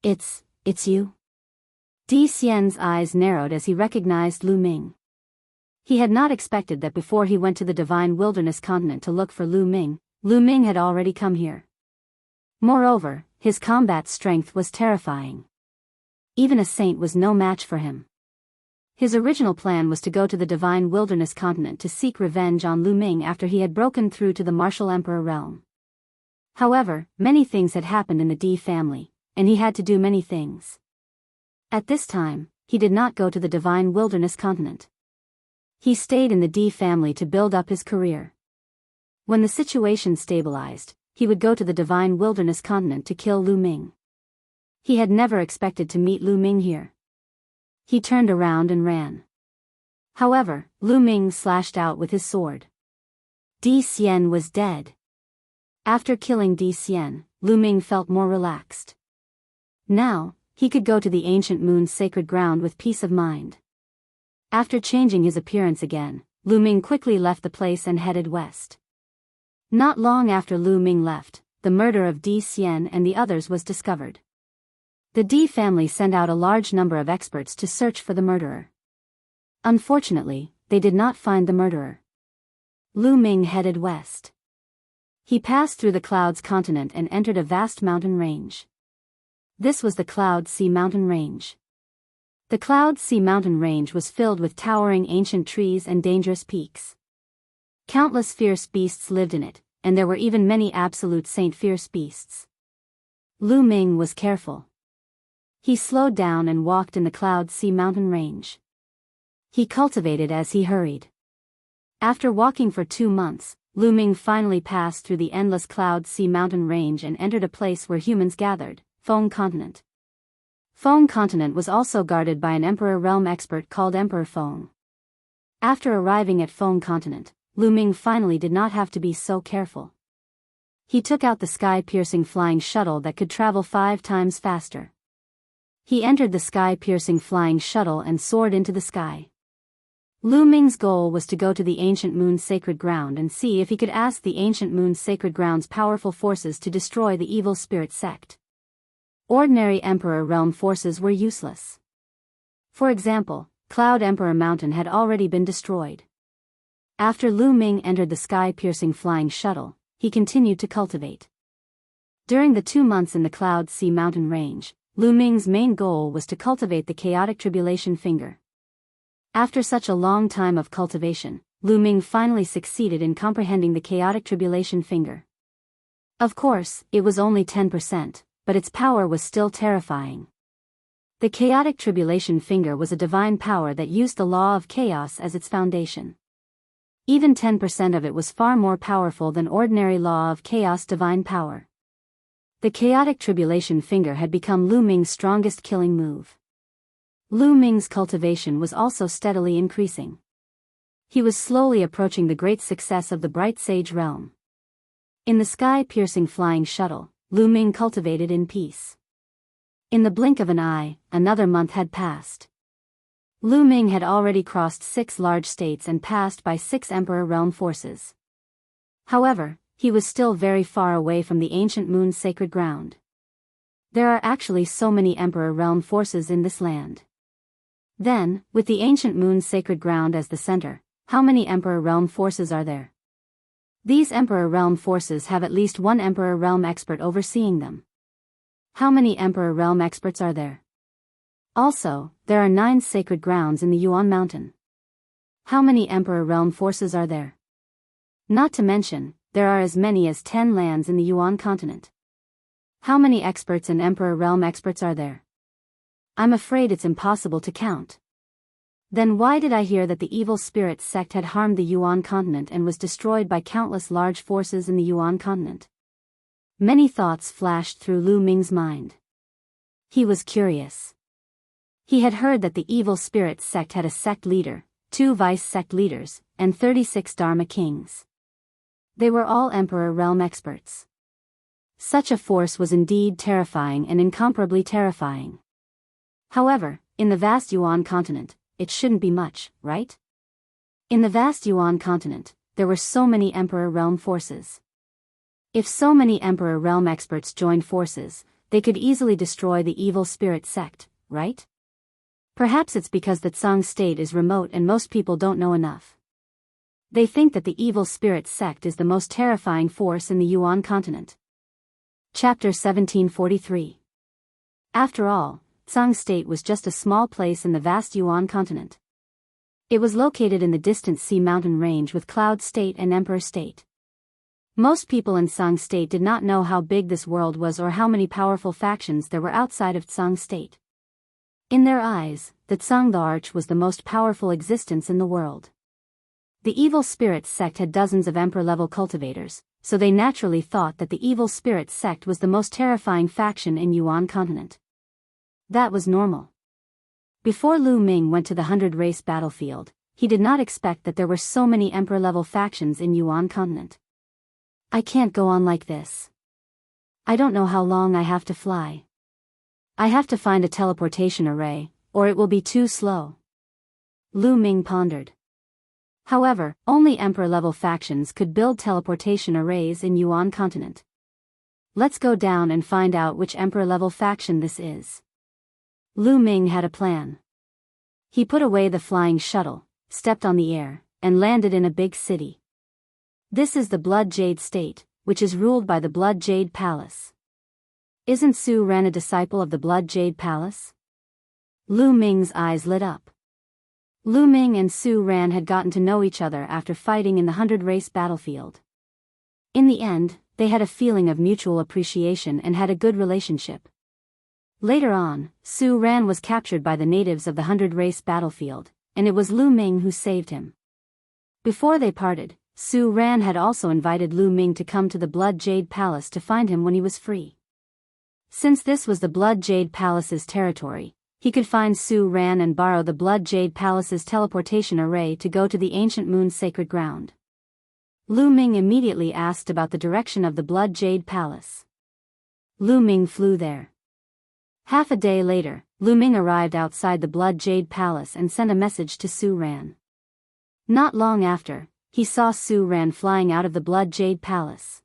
It's you? Di Xian's eyes narrowed as he recognized Lu Ming. He had not expected that before he went to the Divine Wilderness continent to look for Lu Ming had already come here. Moreover, his combat strength was terrifying. Even a saint was no match for him. His original plan was to go to the Divine Wilderness continent to seek revenge on Lu Ming after he had broken through to the Martial Emperor realm. However, many things had happened in the D family, and he had to do many things. At this time, he did not go to the Divine Wilderness continent. He stayed in the D family to build up his career. When the situation stabilized, he would go to the Divine Wilderness continent to kill Lu Ming. He had never expected to meet Lu Ming here. He turned around and ran. However, Lu Ming slashed out with his sword. Di Xian was dead. After killing Di Xian, Lu Ming felt more relaxed. Now, he could go to the ancient moon's sacred ground with peace of mind. After changing his appearance again, Lu Ming quickly left the place and headed west. Not long after Lu Ming left, the murder of Di Xian and the others was discovered. The Di family sent out a large number of experts to search for the murderer. Unfortunately, they did not find the murderer. Lu Ming headed west. He passed through the Clouds continent and entered a vast mountain range. This was the Cloud Sea Mountain Range. The Cloud Sea Mountain Range was filled with towering ancient trees and dangerous peaks. Countless fierce beasts lived in it, and there were even many absolute saint fierce beasts. Lu Ming was careful. He slowed down and walked in the Cloud Sea Mountain Range. He cultivated as he hurried. After walking for 2 months, Lu Ming finally passed through the endless Cloud Sea Mountain Range and entered a place where humans gathered, Feng Continent. Feng Continent was also guarded by an Emperor Realm expert called Emperor Feng. After arriving at Feng Continent, Lu Ming finally did not have to be so careful. He took out the sky-piercing flying shuttle that could travel 5 times faster. He entered the sky-piercing flying shuttle and soared into the sky. Lu Ming's goal was to go to the Ancient Moon's sacred ground and see if he could ask the Ancient Moon's sacred ground's powerful forces to destroy the evil spirit sect. Ordinary Emperor Realm forces were useless. For example, Cloud Emperor Mountain had already been destroyed. After Lu Ming entered the sky-piercing flying shuttle, he continued to cultivate. During the 2 months in the Cloud Sea Mountain Range, Lu Ming's main goal was to cultivate the chaotic tribulation finger. After such a long time of cultivation, Lu Ming finally succeeded in comprehending the chaotic tribulation finger. Of course, it was only 10%, but its power was still terrifying. The chaotic tribulation finger was a divine power that used the law of chaos as its foundation. Even 10% of it was far more powerful than ordinary law of chaos divine power. The chaotic tribulation finger had become Lu Ming's strongest killing move. Lu Ming's cultivation was also steadily increasing. He was slowly approaching the great success of the Bright Sage realm. In the sky-piercing flying shuttle, Lu Ming cultivated in peace. In the blink of an eye, another month had passed. Lu Ming had already crossed 6 large states and passed by 6 Emperor Realm forces. However, he was still very far away from the Ancient Moon's sacred ground. There are actually so many Emperor Realm forces in this land. Then, with the Ancient Moon's sacred ground as the center, how many Emperor Realm forces are there? These Emperor Realm forces have at least 1 Emperor Realm expert overseeing them. How many Emperor Realm experts are there? Also, there are 9 sacred grounds in the Yuan Mountain. How many Emperor Realm forces are there? Not to mention, there are as many as 10 lands in the Yuan continent. How many experts and Emperor Realm experts are there? I'm afraid it's impossible to count. Then why did I hear that the evil spirit sect had harmed the Yuan continent and was destroyed by countless large forces in the Yuan continent? Many thoughts flashed through Lu Ming's mind. He was curious. He had heard that the evil spirit sect had a sect leader, 2 vice sect leaders, and 36 Dharma kings. They were all Emperor Realm experts. Such a force was indeed terrifying and incomparably terrifying. However, in the vast Yuan continent, it shouldn't be much, right? In the vast Yuan continent, there were so many Emperor Realm forces. If so many Emperor Realm experts joined forces, they could easily destroy the evil spirit sect, right? Perhaps it's because the Tsang state is remote and most people don't know enough. They think that the evil spirit sect is the most terrifying force in the Yuan continent. Chapter 1743. After all, Tsang state was just a small place in the vast Yuan continent. It was located in the distant Sea Mountain range with Cloud State and Emperor State. Most people in Tsang State did not know how big this world was or how many powerful factions there were outside of Tsang State. In their eyes, the Tsang the Arch was the most powerful existence in the world. The Evil Spirits sect had dozens of Emperor-level cultivators, so they naturally thought that the Evil Spirits sect was the most terrifying faction in Yuan continent. That was normal. Before Lu Ming went to the 100-race battlefield, he did not expect that there were so many Emperor-level factions in Yuan continent. I can't go on like this. I don't know how long I have to fly. I have to find a teleportation array, or it will be too slow. Lu Ming pondered. However, only Emperor-level factions could build teleportation arrays in Yuan continent. Let's go down and find out which Emperor-level faction this is. Lu Ming had a plan. He put away the flying shuttle, stepped on the air, and landed in a big city. This is the Blood Jade State, which is ruled by the Blood Jade Palace. Isn't Su Ran a disciple of the Blood Jade Palace? Lu Ming's eyes lit up. Lu Ming and Su Ran had gotten to know each other after fighting in the 100-race battlefield. In the end, they had a feeling of mutual appreciation and had a good relationship. Later on, Su Ran was captured by the natives of the 100-race battlefield, and it was Lu Ming who saved him. Before they parted, Su Ran had also invited Lu Ming to come to the Blood Jade Palace to find him when he was free. Since this was the Blood Jade Palace's territory, he could find Su Ran and borrow the Blood Jade Palace's teleportation array to go to the Ancient Moon's sacred ground. Lu Ming immediately asked about the direction of the Blood Jade Palace. Lu Ming flew there. Half a day later, Lu Ming arrived outside the Blood Jade Palace and sent a message to Su Ran. Not long after, he saw Su Ran flying out of the Blood Jade Palace.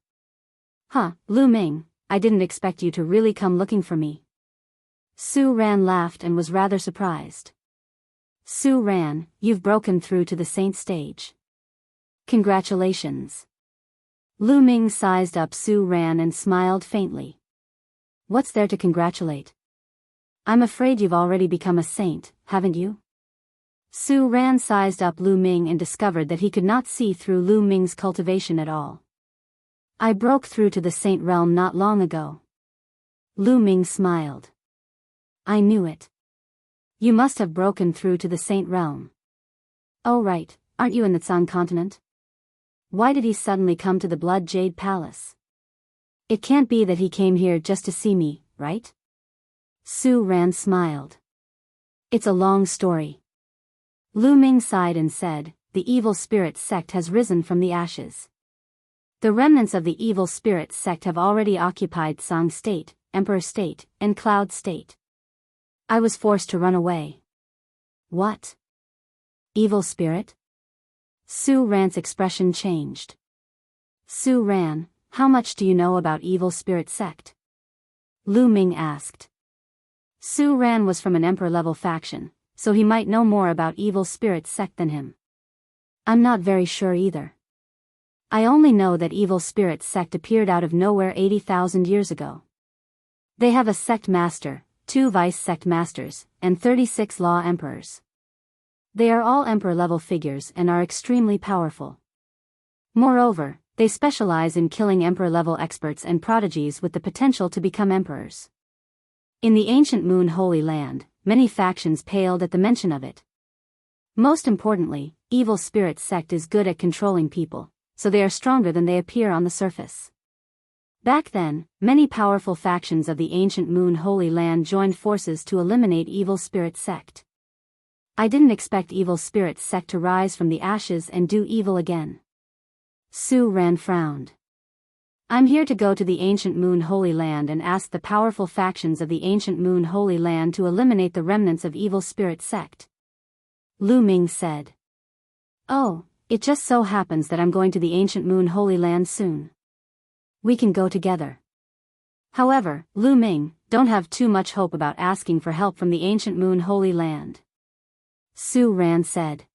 Huh, Lu Ming, I didn't expect you to really come looking for me. Su Ran laughed and was rather surprised. Su Ran, you've broken through to the Saint stage. Congratulations. Lu Ming sized up Su Ran and smiled faintly. What's there to congratulate? I'm afraid you've already become a saint, haven't you? Su Ran sized up Lu Ming and discovered that he could not see through Lu Ming's cultivation at all. I broke through to the saint realm not long ago. Lu Ming smiled. I knew it. You must have broken through to the saint realm. Oh right, aren't you in the Tsang continent? Why did he suddenly come to the Blood Jade Palace? It can't be that he came here just to see me, right? Su Ran smiled. It's a long story. Lu Ming sighed and said, the Evil Spirit sect has risen from the ashes. The remnants of the Evil Spirit sect have already occupied Tsang State, Emperor State, and Cloud State. I was forced to run away. What? Evil Spirit? Su Ran's expression changed. Su Ran, how much do you know about Evil Spirit sect? Lu Ming asked. Su Ran was from an Emperor-level faction, so he might know more about Evil Spirit sect than him. I'm not very sure either. I only know that Evil Spirit sect appeared out of nowhere 80,000 years ago. They have a sect master, 2 vice sect masters, and 36 law emperors. They are all emperor-level figures and are extremely powerful. Moreover, they specialize in killing emperor-level experts and prodigies with the potential to become emperors. In the ancient Moon Holy Land, many factions paled at the mention of it. Most importantly, Evil Spirit sect is good at controlling people, so they are stronger than they appear on the surface. Back then, many powerful factions of the ancient Moon Holy Land joined forces to eliminate Evil Spirit sect. I didn't expect Evil Spirit sect to rise from the ashes and do evil again. Su Ran frowned. I'm here to go to the ancient Moon Holy Land and ask the powerful factions of the ancient Moon Holy Land to eliminate the remnants of Evil Spirit sect. Lu Ming said. Oh, it just so happens that I'm going to the ancient Moon Holy Land soon. We can go together. However, Lu Ming, don't have too much hope about asking for help from the ancient Moon Holy Land. Su Ran said.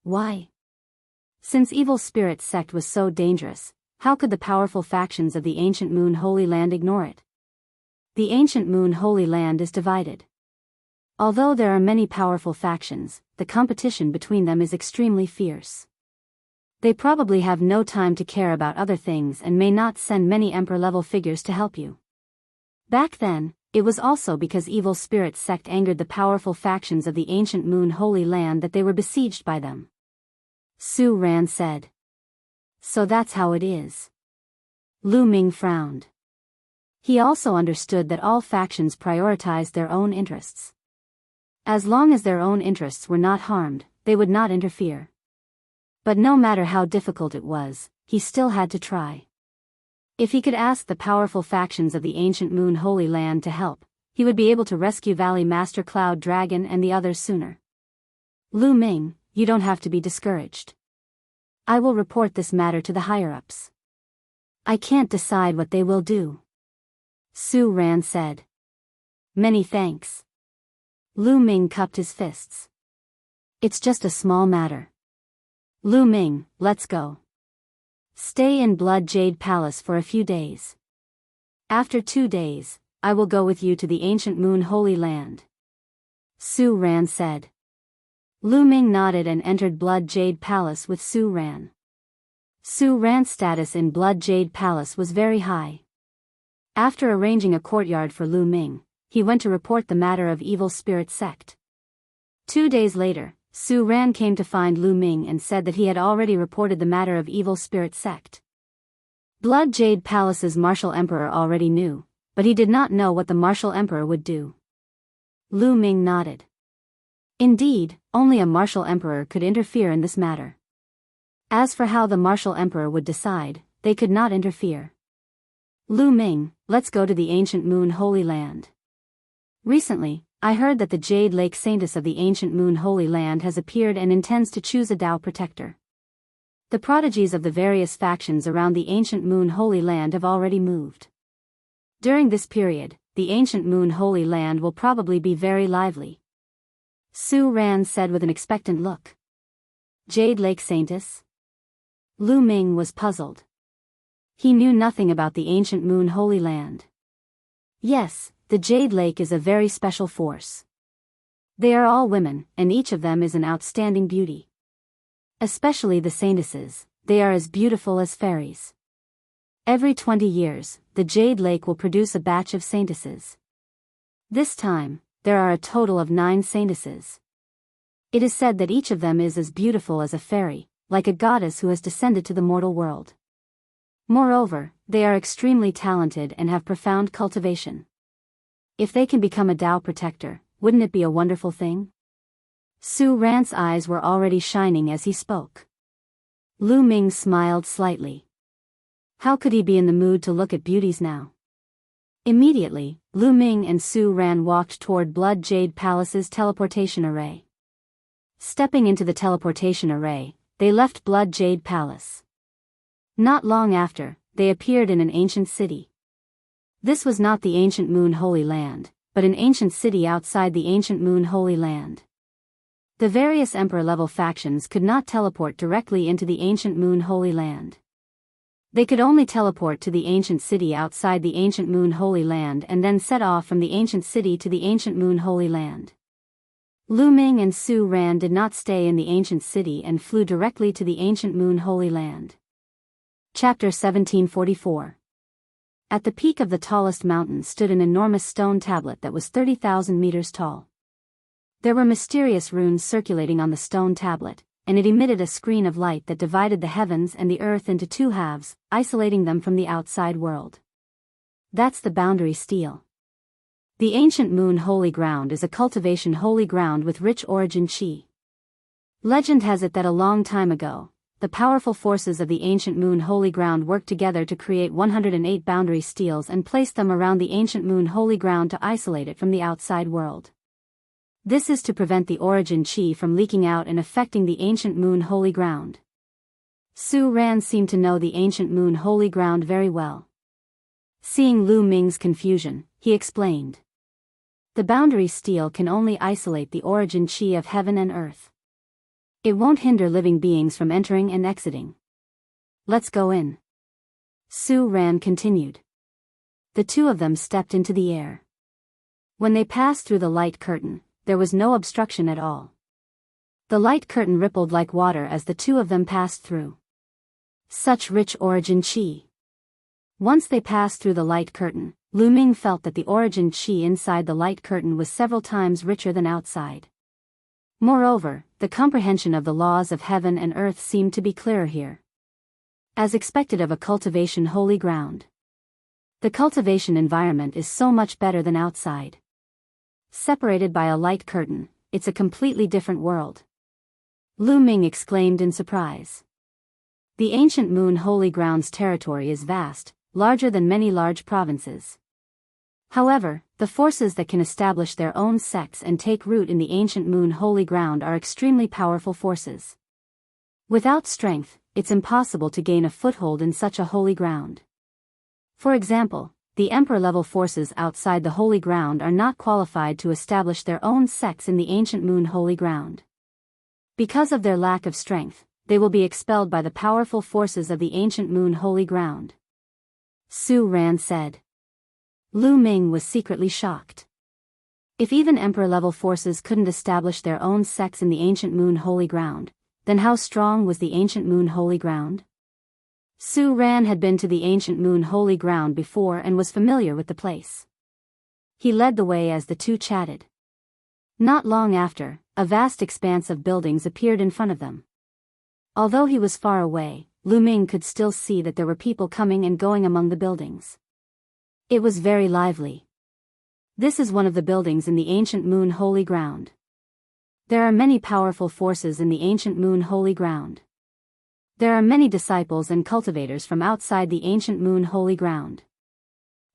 Why? Since Evil Spirit sect was so dangerous, how could the powerful factions of the ancient Moon Holy Land ignore it? The ancient Moon Holy Land is divided. Although there are many powerful factions, the competition between them is extremely fierce. They probably have no time to care about other things and may not send many Emperor-level figures to help you. Back then, it was also because Evil Spirit sect angered the powerful factions of the ancient Moon Holy Land that they were besieged by them. Su Ran said. So that's how it is. Lu Ming frowned. He also understood that all factions prioritized their own interests. As long as their own interests were not harmed, they would not interfere. But no matter how difficult it was, he still had to try. If he could ask the powerful factions of the ancient Moon Holy Land to help, he would be able to rescue Valley Master Cloud Dragon and the others sooner. Lu Ming, you don't have to be discouraged. I will report this matter to the higher-ups. I can't decide what they will do. Su Ran said. Many thanks. Lu Ming cupped his fists. It's just a small matter. Lu Ming, let's go. Stay in Blood Jade Palace for a few days. After 2 days, I will go with you to the ancient Moon Holy Land. Su Ran said. Lu Ming nodded and entered Blood Jade Palace with Su Ran. Su Ran's status in Blood Jade Palace was very high. After arranging a courtyard for Lu Ming, he went to report the matter of Evil Spirit Sect. 2 days later, Su Ran came to find Lu Ming and said that he had already reported the matter of Evil Spirit Sect. Blood Jade Palace's Martial Emperor already knew, but he did not know what the Martial Emperor would do. Lu Ming nodded. Indeed, only a Martial Emperor could interfere in this matter. As for how the Martial Emperor would decide, they could not interfere. Lu Ming, let's go to the ancient Moon Holy Land. Recently, I heard that the Jade Lake Saintess of the ancient Moon Holy Land has appeared and intends to choose a Tao protector. The prodigies of the various factions around the ancient Moon Holy Land have already moved. During this period, the ancient Moon Holy Land will probably be very lively. Su Ran said with an expectant look. Jade Lake Saintess? Lu Ming was puzzled. He knew nothing about the ancient Moon Holy Land. Yes, the Jade Lake is a very special force. They are all women, and each of them is an outstanding beauty. Especially the saintesses, they are as beautiful as fairies. Every 20 years, the Jade Lake will produce a batch of saintesses. This time, there are a total of 9 saintesses. It is said that each of them is as beautiful as a fairy, like a goddess who has descended to the mortal world. Moreover, they are extremely talented and have profound cultivation. If they can become a Tao protector, wouldn't it be a wonderful thing? Su Ran's eyes were already shining as he spoke. Lu Ming smiled slightly. How could he be in the mood to look at beauties now? Immediately, Lu Ming and Su Ran walked toward Blood Jade Palace's teleportation array. Stepping into the teleportation array, they left Blood Jade Palace. Not long after, they appeared in an ancient city. This was not the ancient Moon Holy Land, but an ancient city outside the ancient Moon Holy Land. The various Emperor-level factions could not teleport directly into the ancient Moon Holy Land. They could only teleport to the ancient city outside the ancient Moon Holy Land and then set off from the ancient city to the ancient Moon Holy Land. Lu Ming and Su Ran did not stay in the ancient city and flew directly to the ancient Moon Holy Land. Chapter 1744. At the peak of the tallest mountain stood an enormous stone tablet that was 30,000 meters tall. There were mysterious runes circulating on the stone tablet, and it emitted a screen of light that divided the heavens and the earth into 2 halves, isolating them from the outside world. That's the boundary stele. The ancient Moon Holy Ground is a cultivation holy ground with rich origin chi. Legend has it that a long time ago, the powerful forces of the ancient Moon Holy Ground worked together to create 108 boundary steles and place them around the ancient Moon Holy Ground to isolate it from the outside world. This is to prevent the origin chi from leaking out and affecting the ancient Moon Holy Ground. Su Ran seemed to know the ancient Moon Holy Ground very well. Seeing Lu Ming's confusion, he explained. The boundary stele can only isolate the origin chi of heaven and earth. It won't hinder living beings from entering and exiting. Let's go in. Su Ran continued. The 2 of them stepped into the air. When they passed through the light curtain, there was no obstruction at all. The light curtain rippled like water as the two of them passed through. Such rich origin chi. Once they passed through the light curtain, Lu Ming felt that the origin chi inside the light curtain was several times richer than outside. Moreover, the comprehension of the laws of heaven and earth seemed to be clearer here. As expected of a cultivation holy ground. The cultivation environment is so much better than outside. Separated by a light curtain, it's a completely different world. Lu Ming exclaimed in surprise. The ancient Moon Holy Ground's territory is vast, larger than many large provinces. However, the forces that can establish their own sects and take root in the ancient Moon Holy Ground are extremely powerful forces. Without strength, it's impossible to gain a foothold in such a holy ground. For example, the Emperor-level forces outside the Holy Ground are not qualified to establish their own sects in the ancient Moon Holy Ground. Because of their lack of strength, they will be expelled by the powerful forces of the ancient Moon Holy Ground. Su Ran said. Lu Ming was secretly shocked. If even Emperor-level forces couldn't establish their own sects in the ancient Moon Holy Ground, then how strong was the ancient Moon Holy Ground? Su Ran had been to the ancient Moon Holy Ground before and was familiar with the place. He led the way as the two chatted. Not long after, a vast expanse of buildings appeared in front of them. Although he was far away, Lu Ming could still see that there were people coming and going among the buildings. It was very lively. This is one of the buildings in the ancient Moon Holy Ground. There are many powerful forces in the ancient Moon Holy Ground. There are many disciples and cultivators from outside the ancient Moon Holy Ground.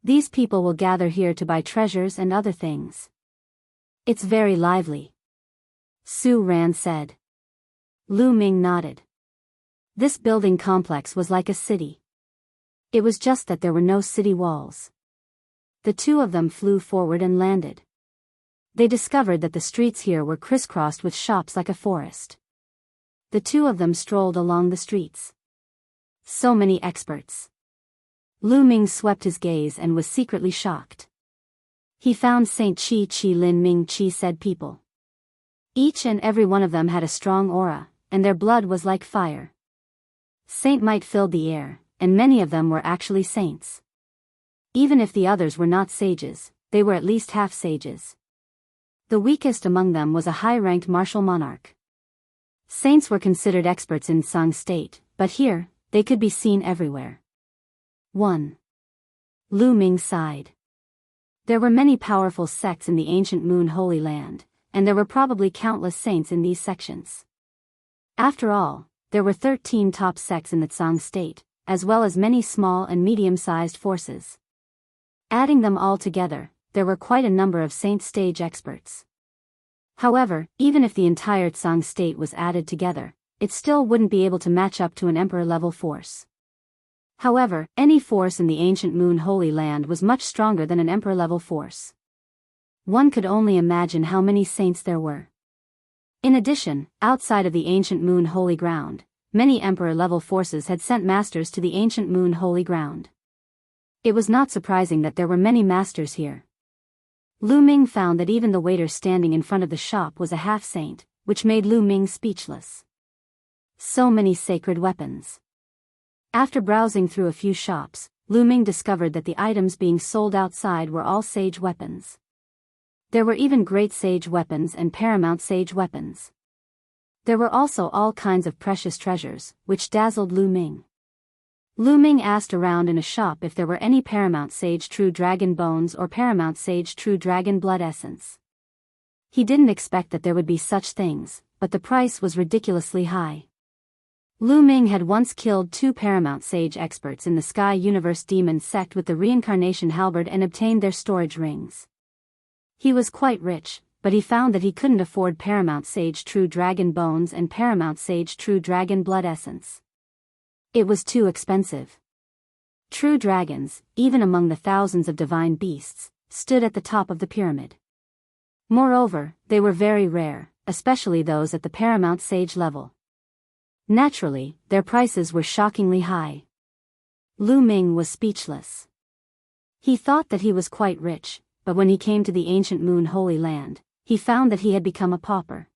These people will gather here to buy treasures and other things. It's very lively. Su Ran said. Lu Ming nodded. This building complex was like a city. It was just that there were no city walls. The two of them flew forward and landed. They discovered that the streets here were crisscrossed with shops like a forest. The two of them strolled along the streets. So many experts. Lu Ming swept his gaze and was secretly shocked. He found Saint Chi Chi Lin Ming Chi said people. Each and every one of them had a strong aura, and their blood was like fire. Saint might filled the air, and many of them were actually saints. Even if the others were not sages, they were at least half sages. The weakest among them was a high-ranked martial monarch. Saints were considered experts in Song state, but here, they could be seen everywhere. 1. Lu Ming sighed. There were many powerful sects in the ancient Moon Holy Land, and there were probably countless saints in these sections. After all, there were 13 top sects in the Song state, as well as many small and medium-sized forces. Adding them all together, there were quite a number of saint stage experts. However, even if the entire Tsang state was added together, it still wouldn't be able to match up to an emperor-level force. However, any force in the ancient Moon Holy Land was much stronger than an emperor-level force. One could only imagine how many saints there were. In addition, outside of the ancient Moon Holy Ground, many emperor-level forces had sent masters to the ancient Moon Holy Ground. It was not surprising that there were many masters here. Lu Ming found that even the waiter standing in front of the shop was a half-saint, which made Lu Ming speechless. So many sacred weapons. After browsing through a few shops, Lu Ming discovered that the items being sold outside were all sage weapons. There were even great sage weapons and paramount sage weapons. There were also all kinds of precious treasures, which dazzled Lu Ming. Lu Ming asked around in a shop if there were any paramount sage true dragon bones or paramount sage true dragon blood essence. He didn't expect that there would be such things, but the price was ridiculously high. Lu Ming had once killed 2 paramount sage experts in the Sky Universe Demon sect with the reincarnation halberd and obtained their storage rings. He was quite rich, but he found that he couldn't afford paramount sage true dragon bones and paramount sage true dragon blood essence. It was too expensive. True dragons, even among the thousands of divine beasts, stood at the top of the pyramid. Moreover, they were very rare, especially those at the paramount sage level. Naturally, their prices were shockingly high. Lu Ming was speechless. He thought that he was quite rich, but when he came to the ancient Moon Holy Land, he found that he had become a pauper.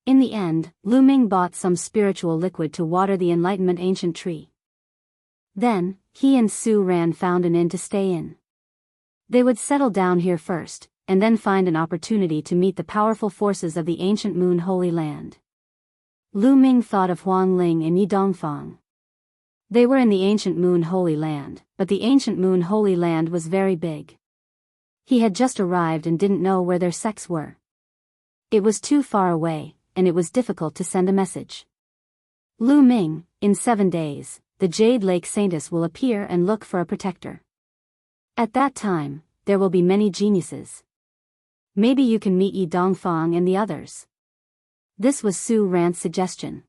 In the end, Lu Ming bought some spiritual liquid to water the Enlightenment ancient tree. Then, he and Su Ran found an inn to stay in. They would settle down here first, and then find an opportunity to meet the powerful forces of the ancient Moon Holy Land. Lu Ming thought of Huang Ling and Yi Dongfang. They were in the ancient Moon Holy Land, but the ancient Moon Holy Land was very big. He had just arrived and didn't know where their sects were. It was too far away, and it was difficult to send a message. Lu Ming, in 7 days, the Jade Lake Saintess will appear and look for a protector. At that time, there will be many geniuses. Maybe you can meet Yi Dongfang and the others. This was Su Ran's suggestion.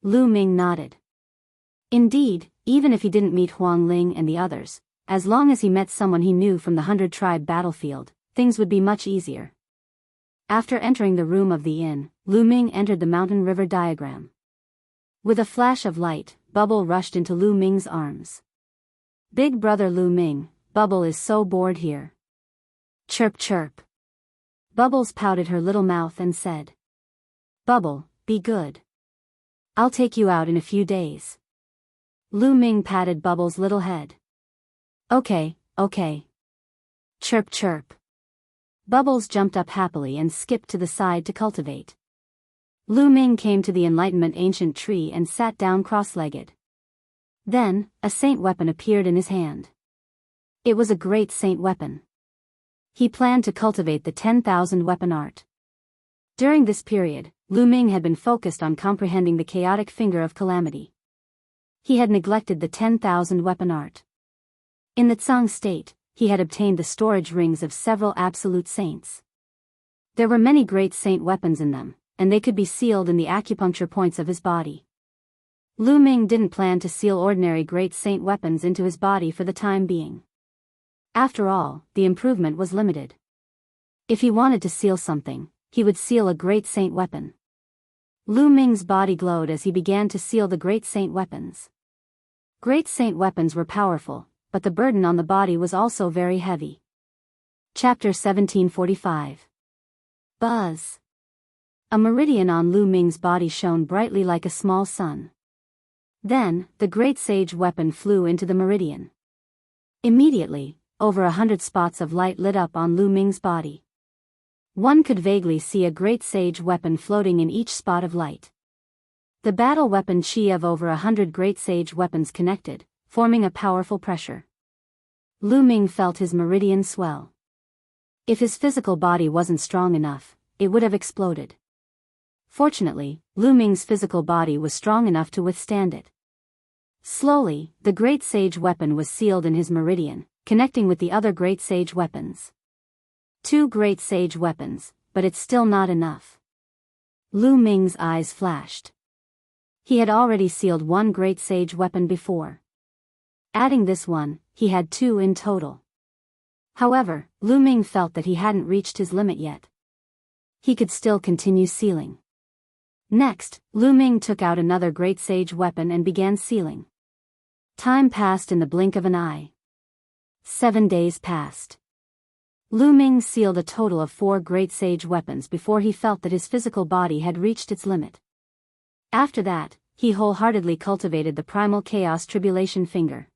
Lu Ming nodded. Indeed, even if he didn't meet Huang Ling and the others, as long as he met someone he knew from the 100-tribe battlefield, things would be much easier. After entering the room of the inn, Lu Ming entered the mountain river diagram. With a flash of light, Bubble rushed into Lu Ming's arms. Big brother Lu Ming, Bubble is so bored here. Chirp chirp. Bubbles pouted her little mouth and said, Bubble, be good. I'll take you out in a few days. Lu Ming patted Bubbles' little head. Okay. Chirp chirp. Bubbles jumped up happily and skipped to the side to cultivate. Lu Ming came to the Enlightenment ancient tree and sat down cross-legged. Then, a saint weapon appeared in his hand. It was a great saint weapon. He planned to cultivate the 10,000 weapon art. During this period, Lu Ming had been focused on comprehending the chaotic finger of calamity. He had neglected the 10,000 weapon art. In the Tsang state, he had obtained the storage rings of several absolute saints. There were many great saint weapons in them, and they could be sealed in the acupuncture points of his body. Lu Ming didn't plan to seal ordinary great saint weapons into his body for the time being. After all, the improvement was limited. If he wanted to seal something, he would seal a great saint weapon. Lu Ming's body glowed as he began to seal the great saint weapons. Great saint weapons were powerful, but the burden on the body was also very heavy. Chapter 1745. Buzz. A meridian on Lu Ming's body shone brightly like a small sun. Then, the great sage weapon flew into the meridian. Immediately, over 100 spots of light lit up on Lu Ming's body. One could vaguely see a great sage weapon floating in each spot of light. The battle weapon chi of over 100 great sage weapons connected, forming a powerful pressure. Lu Ming felt his meridian swell. If his physical body wasn't strong enough, it would have exploded. Fortunately, Lu Ming's physical body was strong enough to withstand it. Slowly, the great sage weapon was sealed in his meridian, connecting with the other great sage weapons. 2 great sage weapons, but it's still not enough. Lu Ming's eyes flashed. He had already sealed 1 great sage weapon before. Adding this one, he had 2 in total. However, Lu Ming felt that he hadn't reached his limit yet. He could still continue sealing. Next, Lu Ming took out another great sage weapon and began sealing. Time passed in the blink of an eye. 7 days passed. Lu Ming sealed a total of 4 great sage weapons before he felt that his physical body had reached its limit. After that, he wholeheartedly cultivated the primal chaos tribulation finger.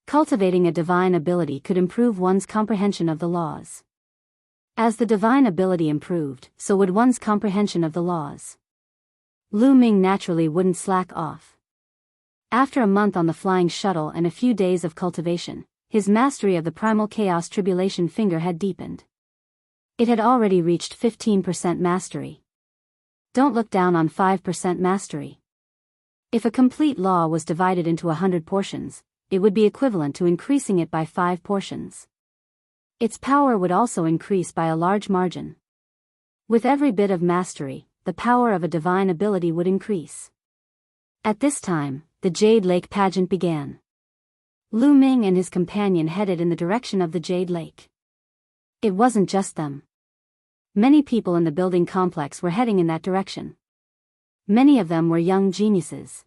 Cultivating a divine ability could improve one's comprehension of the laws. As the divine ability improved, so would one's comprehension of the laws. Lu Ming naturally wouldn't slack off. After a month on the flying shuttle and a few days of cultivation, his mastery of the primal chaos tribulation finger had deepened. It had already reached 15% mastery. Don't look down on 5% mastery. If a complete law was divided into 100 portions, it would be equivalent to increasing it by 5 portions. Its power would also increase by a large margin. With every bit of mastery, the power of a divine ability would increase. At this time, the Jade Lake pageant began. Lu Ming and his companion headed in the direction of the Jade Lake. It wasn't just them. Many people in the building complex were heading in that direction. Many of them were young geniuses.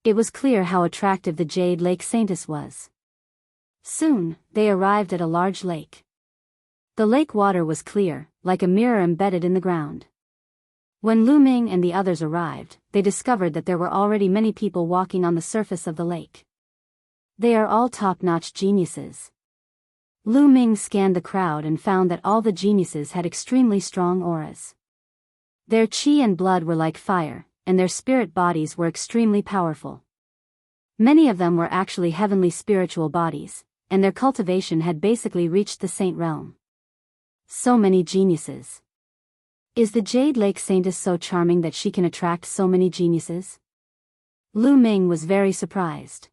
It was clear how attractive the Jade Lake Saintess was. Soon, they arrived at a large lake. The lake water was clear, like a mirror embedded in the ground. When Lu Ming and the others arrived, they discovered that there were already many people walking on the surface of the lake. They are all top-notch geniuses. Lu Ming scanned the crowd and found that all the geniuses had extremely strong auras. Their qi and blood were like fire, and their spirit bodies were extremely powerful. Many of them were actually heavenly spiritual bodies, and their cultivation had basically reached the saint realm. So many geniuses. Is the Jade Lake Saintess so charming that she can attract so many geniuses? Lu Ming was very surprised.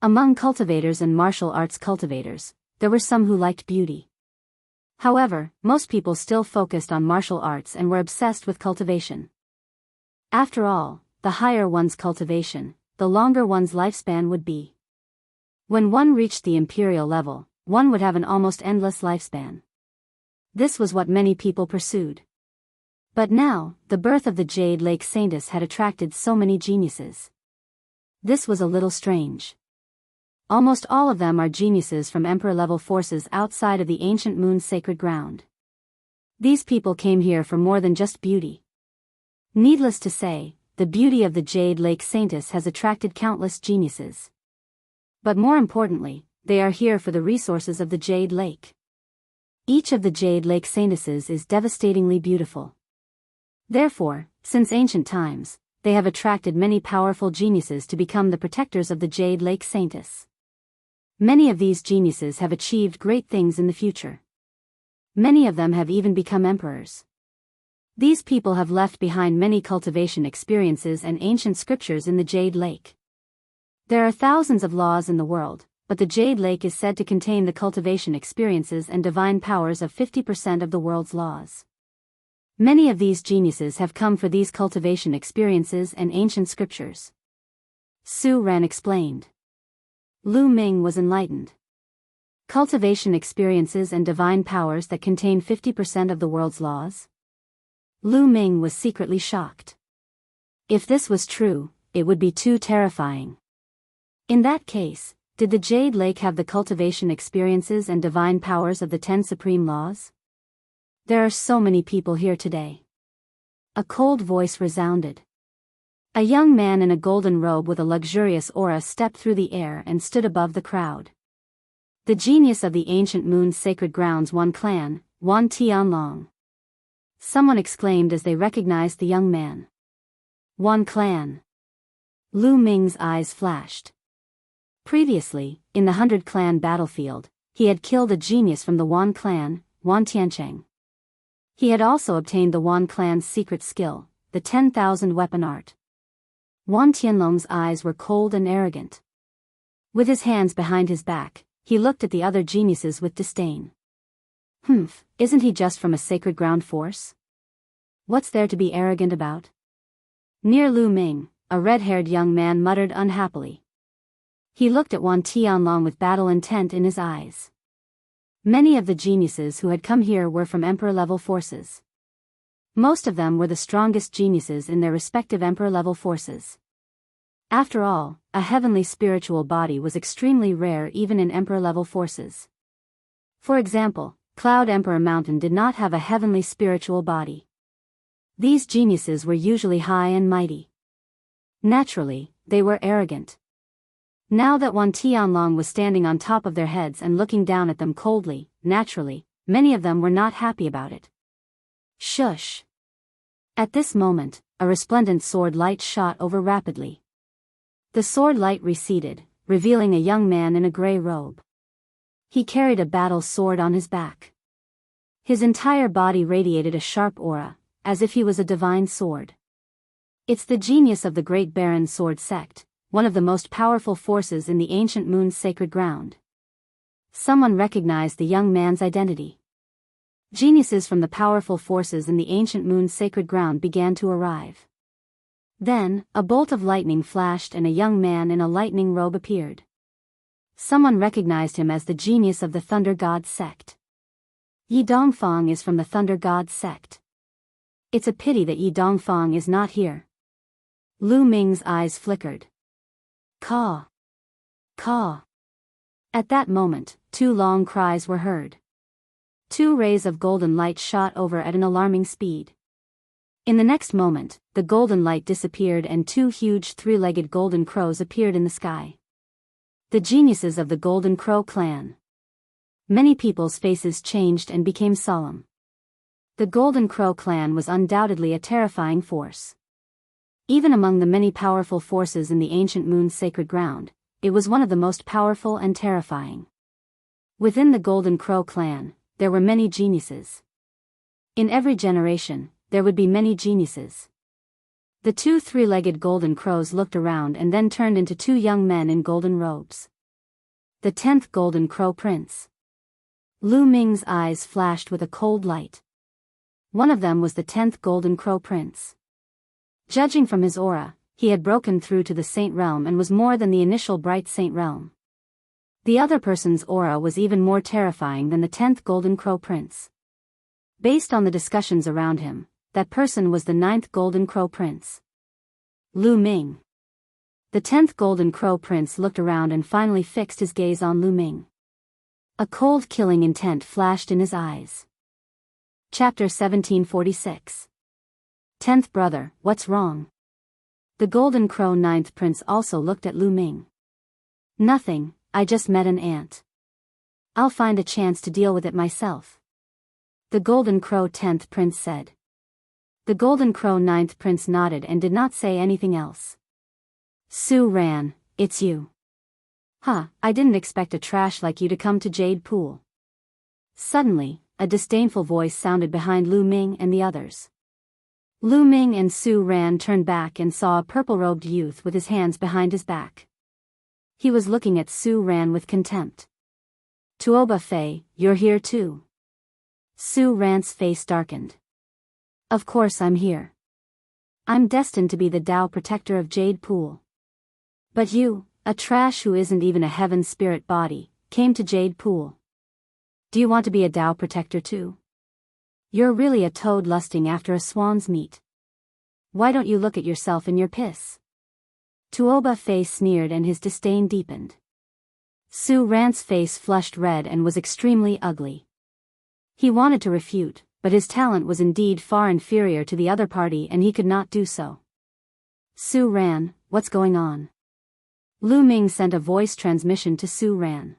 Among cultivators and martial arts cultivators, there were some who liked beauty. However, most people still focused on martial arts and were obsessed with cultivation. After all, the higher one's cultivation, the longer one's lifespan would be. When one reached the imperial level, one would have an almost endless lifespan. This was what many people pursued. But now, the birth of the Jade Lake Saintess had attracted so many geniuses. This was a little strange. Almost all of them are geniuses from Emperor-level forces outside of the ancient moon's sacred ground. These people came here for more than just beauty. Needless to say, the beauty of the Jade Lake Saintess has attracted countless geniuses. But more importantly, they are here for the resources of the Jade Lake. Each of the Jade Lake Saintesses is devastatingly beautiful. Therefore, since ancient times, they have attracted many powerful geniuses to become the protectors of the Jade Lake Saintess. Many of these geniuses have achieved great things in the future. Many of them have even become emperors. These people have left behind many cultivation experiences and ancient scriptures in the Jade Lake. There are thousands of laws in the world, but the Jade Lake is said to contain the cultivation experiences and divine powers of 50% of the world's laws. Many of these geniuses have come for these cultivation experiences and ancient scriptures. Su Ran explained. Lu Ming was enlightened. Cultivation experiences and divine powers that contain 50% of the world's laws? Lu Ming was secretly shocked. If this was true, it would be too terrifying. In that case, did the Jade Lake have the cultivation experiences and divine powers of the 10 supreme laws? There are so many people here today. A cold voice resounded. A young man in a golden robe with a luxurious aura stepped through the air and stood above the crowd. The genius of the ancient moon's sacred grounds Wan clan, Wan Tianlong. Someone exclaimed as they recognized the young man. Wan clan. Lu Ming's eyes flashed. Previously, in the 100 Clan battlefield, he had killed a genius from the Wan clan, Wan Tiancheng. He had also obtained the Wan clan's secret skill, the 10,000 weapon art. Wan Tianlong's eyes were cold and arrogant. With his hands behind his back, he looked at the other geniuses with disdain. Isn't he just from a sacred ground force? What's there to be arrogant about? Near Lu Ming, a red-haired young man muttered unhappily. He looked at Wan Tianlong with battle intent in his eyes. Many of the geniuses who had come here were from Emperor-level forces. Most of them were the strongest geniuses in their respective Emperor-level forces. After all, a heavenly spiritual body was extremely rare even in Emperor-level forces. For example, Cloud Emperor Mountain did not have a heavenly spiritual body. These geniuses were usually high and mighty. Naturally, they were arrogant. Now that Wan Tianlong was standing on top of their heads and looking down at them coldly, naturally, many of them were not happy about it. Shush! At this moment, a resplendent sword light shot over rapidly. The sword light receded, revealing a young man in a gray robe. He carried a battle sword on his back. His entire body radiated a sharp aura, as if he was a divine sword. It's the genius of the Great Baron Sword Sect, one of the most powerful forces in the ancient moon's sacred ground. Someone recognized the young man's identity. Geniuses from the powerful forces in the ancient moon's sacred ground began to arrive. Then, a bolt of lightning flashed and a young man in a lightning robe appeared. Someone recognized him as the genius of the Thunder God sect. Yi Dongfang is from the Thunder God sect. It's a pity that Yi Dongfang is not here. Lu Ming's eyes flickered. Caw! Caw! At that moment, two long cries were heard. Two rays of golden light shot over at an alarming speed. In the next moment, the golden light disappeared and two huge three-legged golden crows appeared in the sky. The geniuses of the Golden Crow clan. Many people's faces changed and became solemn. The Golden Crow clan was undoubtedly a terrifying force. Even among the many powerful forces in the ancient moon's sacred ground, it was one of the most powerful and terrifying. Within the Golden Crow clan, there were many geniuses. In every generation, there would be many geniuses. The two three-legged golden crows looked around and then turned into two young men in golden robes. The 10th Golden Crow Prince. Lu Ming's eyes flashed with a cold light. One of them was the 10th Golden Crow Prince. Judging from his aura, he had broken through to the Saint Realm and was more than the initial Bright Saint Realm. The other person's aura was even more terrifying than the 10th Golden Crow Prince. Based on the discussions around him, that person was the 9th Golden Crow Prince. Lu Ming. The 10th Golden Crow Prince looked around and finally fixed his gaze on Lu Ming. A cold killing intent flashed in his eyes. Chapter 1746. 10th Brother, what's wrong? The Golden Crow 9th Prince also looked at Lu Ming. Nothing, I just met an ant. I'll find a chance to deal with it myself. The Golden Crow 10th Prince said. The Golden Crow 9th Prince nodded and did not say anything else. Su Ran, it's you. Huh, I didn't expect a trash like you to come to Jade Pool. Suddenly, a disdainful voice sounded behind Lu Ming and the others. Lu Ming and Su Ran turned back and saw a purple-robed youth with his hands behind his back. He was looking at Su Ran with contempt. Tuoba Fei, you're here too. Su Ran's face darkened. Of course I'm here. I'm destined to be the Tao protector of Jade Pool. But you, a trash who isn't even a heaven spirit body, came to Jade Pool. Do you want to be a Tao protector too? You're really a toad lusting after a swan's meat. Why don't you look at yourself in your piss? Tuoba Fei sneered and his disdain deepened. Su Ran's face flushed red and was extremely ugly. He wanted to refute, but his talent was indeed far inferior to the other party and he could not do so. Su Ran, what's going on? Lu Ming sent a voice transmission to Su Ran.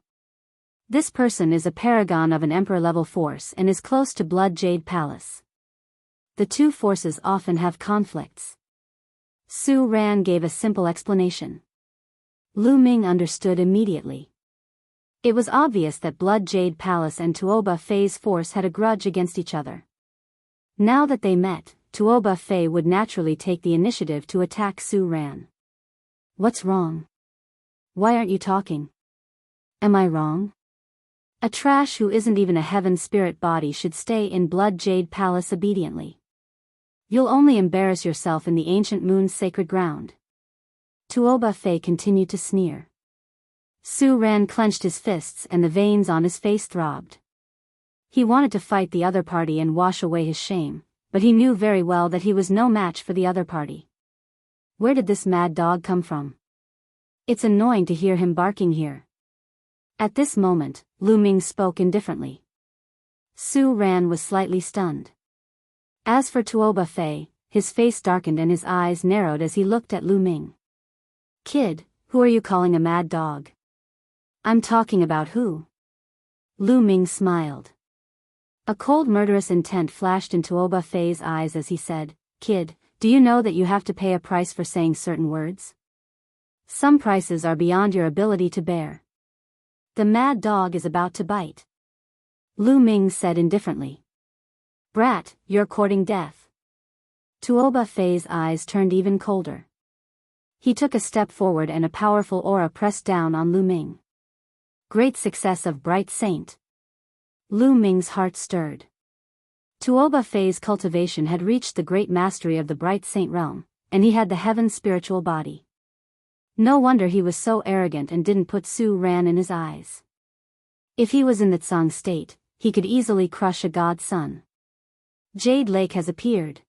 This person is a paragon of an emperor-level force and is close to Blood Jade Palace. The two forces often have conflicts. Su Ran gave a simple explanation. Lu Ming understood immediately. It was obvious that Blood Jade Palace and Tuoba Fei's force had a grudge against each other. Now that they met, Tuoba Fei would naturally take the initiative to attack Su Ran. What's wrong? Why aren't you talking? Am I wrong? A trash who isn't even a heaven spirit body should stay in Blood Jade Palace obediently. You'll only embarrass yourself in the ancient moon's sacred ground. Tuoba Fei continued to sneer. Su Ran clenched his fists and the veins on his face throbbed. He wanted to fight the other party and wash away his shame, but he knew very well that he was no match for the other party. Where did this mad dog come from? It's annoying to hear him barking here. At this moment, Lu Ming spoke indifferently. Su Ran was slightly stunned. As for Tuoba Fei, his face darkened and his eyes narrowed as he looked at Lu Ming. Kid, who are you calling a mad dog? I'm talking about who? Lu Ming smiled. A cold murderous intent flashed in Tuoba Fei's eyes as he said, Kid, do you know that you have to pay a price for saying certain words? Some prices are beyond your ability to bear. The mad dog is about to bite. Lu Ming said indifferently. Brat, you're courting death. Tuoba Fei's eyes turned even colder. He took a step forward and a powerful aura pressed down on Lu Ming. Great success of Bright Saint. Lu Ming's heart stirred. Tuoba Fei's cultivation had reached the great mastery of the Bright Saint realm, and he had the heaven spiritual body. No wonder he was so arrogant and didn't put Su Ran in his eyes. If he was in the Tsang state, he could easily crush a god's son. Jade Lake has appeared.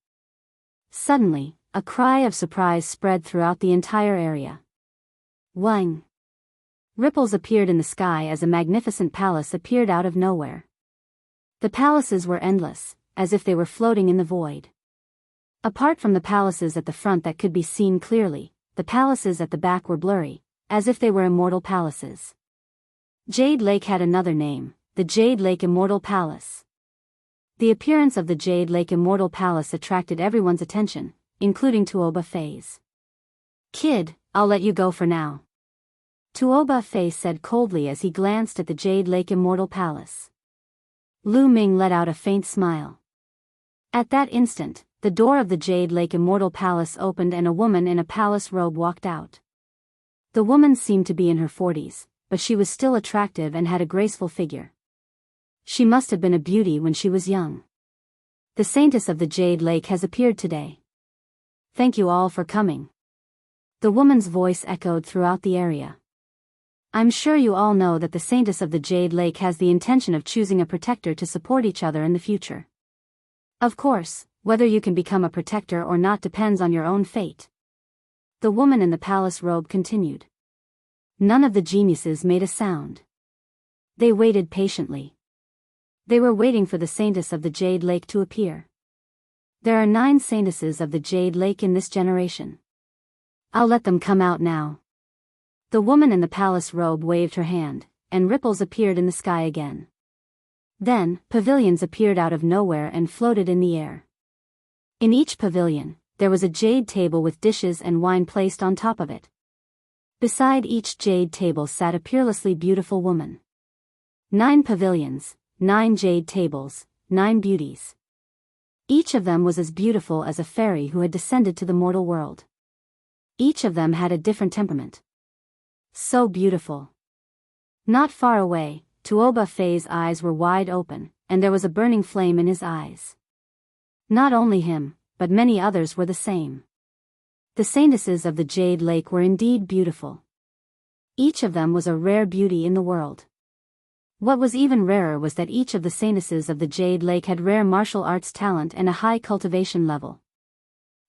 Suddenly, a cry of surprise spread throughout the entire area. Wang! Ripples appeared in the sky as a magnificent palace appeared out of nowhere. The palaces were endless, as if they were floating in the void. Apart from the palaces at the front that could be seen clearly, the palaces at the back were blurry, as if they were immortal palaces. Jade Lake had another name, the Jade Lake Immortal Palace. The appearance of the Jade Lake Immortal Palace attracted everyone's attention, including Tuoba Fei's. "Kid, I'll let you go for now," Tuoba Fei said coldly as he glanced at the Jade Lake Immortal Palace. Lu Ming let out a faint smile. At that instant, the door of the Jade Lake Immortal Palace opened and a woman in a palace robe walked out. The woman seemed to be in her 40s, but she was still attractive and had a graceful figure. She must have been a beauty when she was young. "The Saintess of the Jade Lake has appeared today. Thank you all for coming." The woman's voice echoed throughout the area. "I'm sure you all know that the Saintess of the Jade Lake has the intention of choosing a protector to support each other in the future. Of course, whether you can become a protector or not depends on your own fate." The woman in the palace robe continued. None of the geniuses made a sound. They waited patiently. They were waiting for the Saintess of the Jade Lake to appear. There are 9 Saintesses of the Jade Lake in this generation. I'll let them come out now. The woman in the palace robe waved her hand, and ripples appeared in the sky again. Then, pavilions appeared out of nowhere and floated in the air. In each pavilion, there was a jade table with dishes and wine placed on top of it. Beside each jade table sat a peerlessly beautiful woman. 9 pavilions, 9 jade tables, 9 beauties. Each of them was as beautiful as a fairy who had descended to the mortal world. Each of them had a different temperament. So beautiful. Not far away, Tuoba Fei's eyes were wide open, and there was a burning flame in his eyes. Not only him, but many others were the same. The Saintesses of the Jade Lake were indeed beautiful. Each of them was a rare beauty in the world. What was even rarer was that each of the Saintesses of the Jade Lake had rare martial arts talent and a high cultivation level.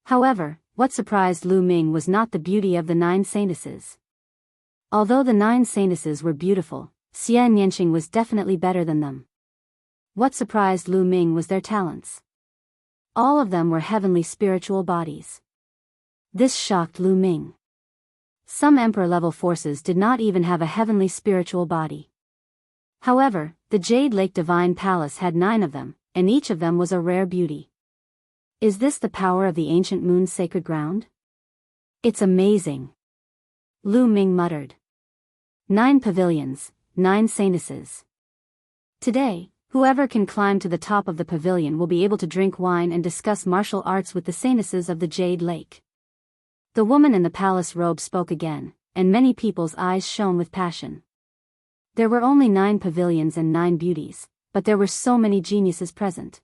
However, what surprised Lu Ming was not the beauty of the 9 Saintesses. Although the 9 Saintesses were beautiful, Xie Nianqing was definitely better than them. What surprised Lu Ming was their talents. All of them were heavenly spiritual bodies. This shocked Lu Ming. Some emperor-level forces did not even have a heavenly spiritual body. However, the Jade Lake Divine Palace had 9 of them, and each of them was a rare beauty. Is this the power of the ancient moon's sacred ground? It's amazing. Lu Ming muttered. 9 pavilions, 9 Saintesses. Today, whoever can climb to the top of the pavilion will be able to drink wine and discuss martial arts with the Saintesses of the Jade Lake. The woman in the palace robe spoke again, and many people's eyes shone with passion. There were only 9 pavilions and 9 beauties, but there were so many geniuses present.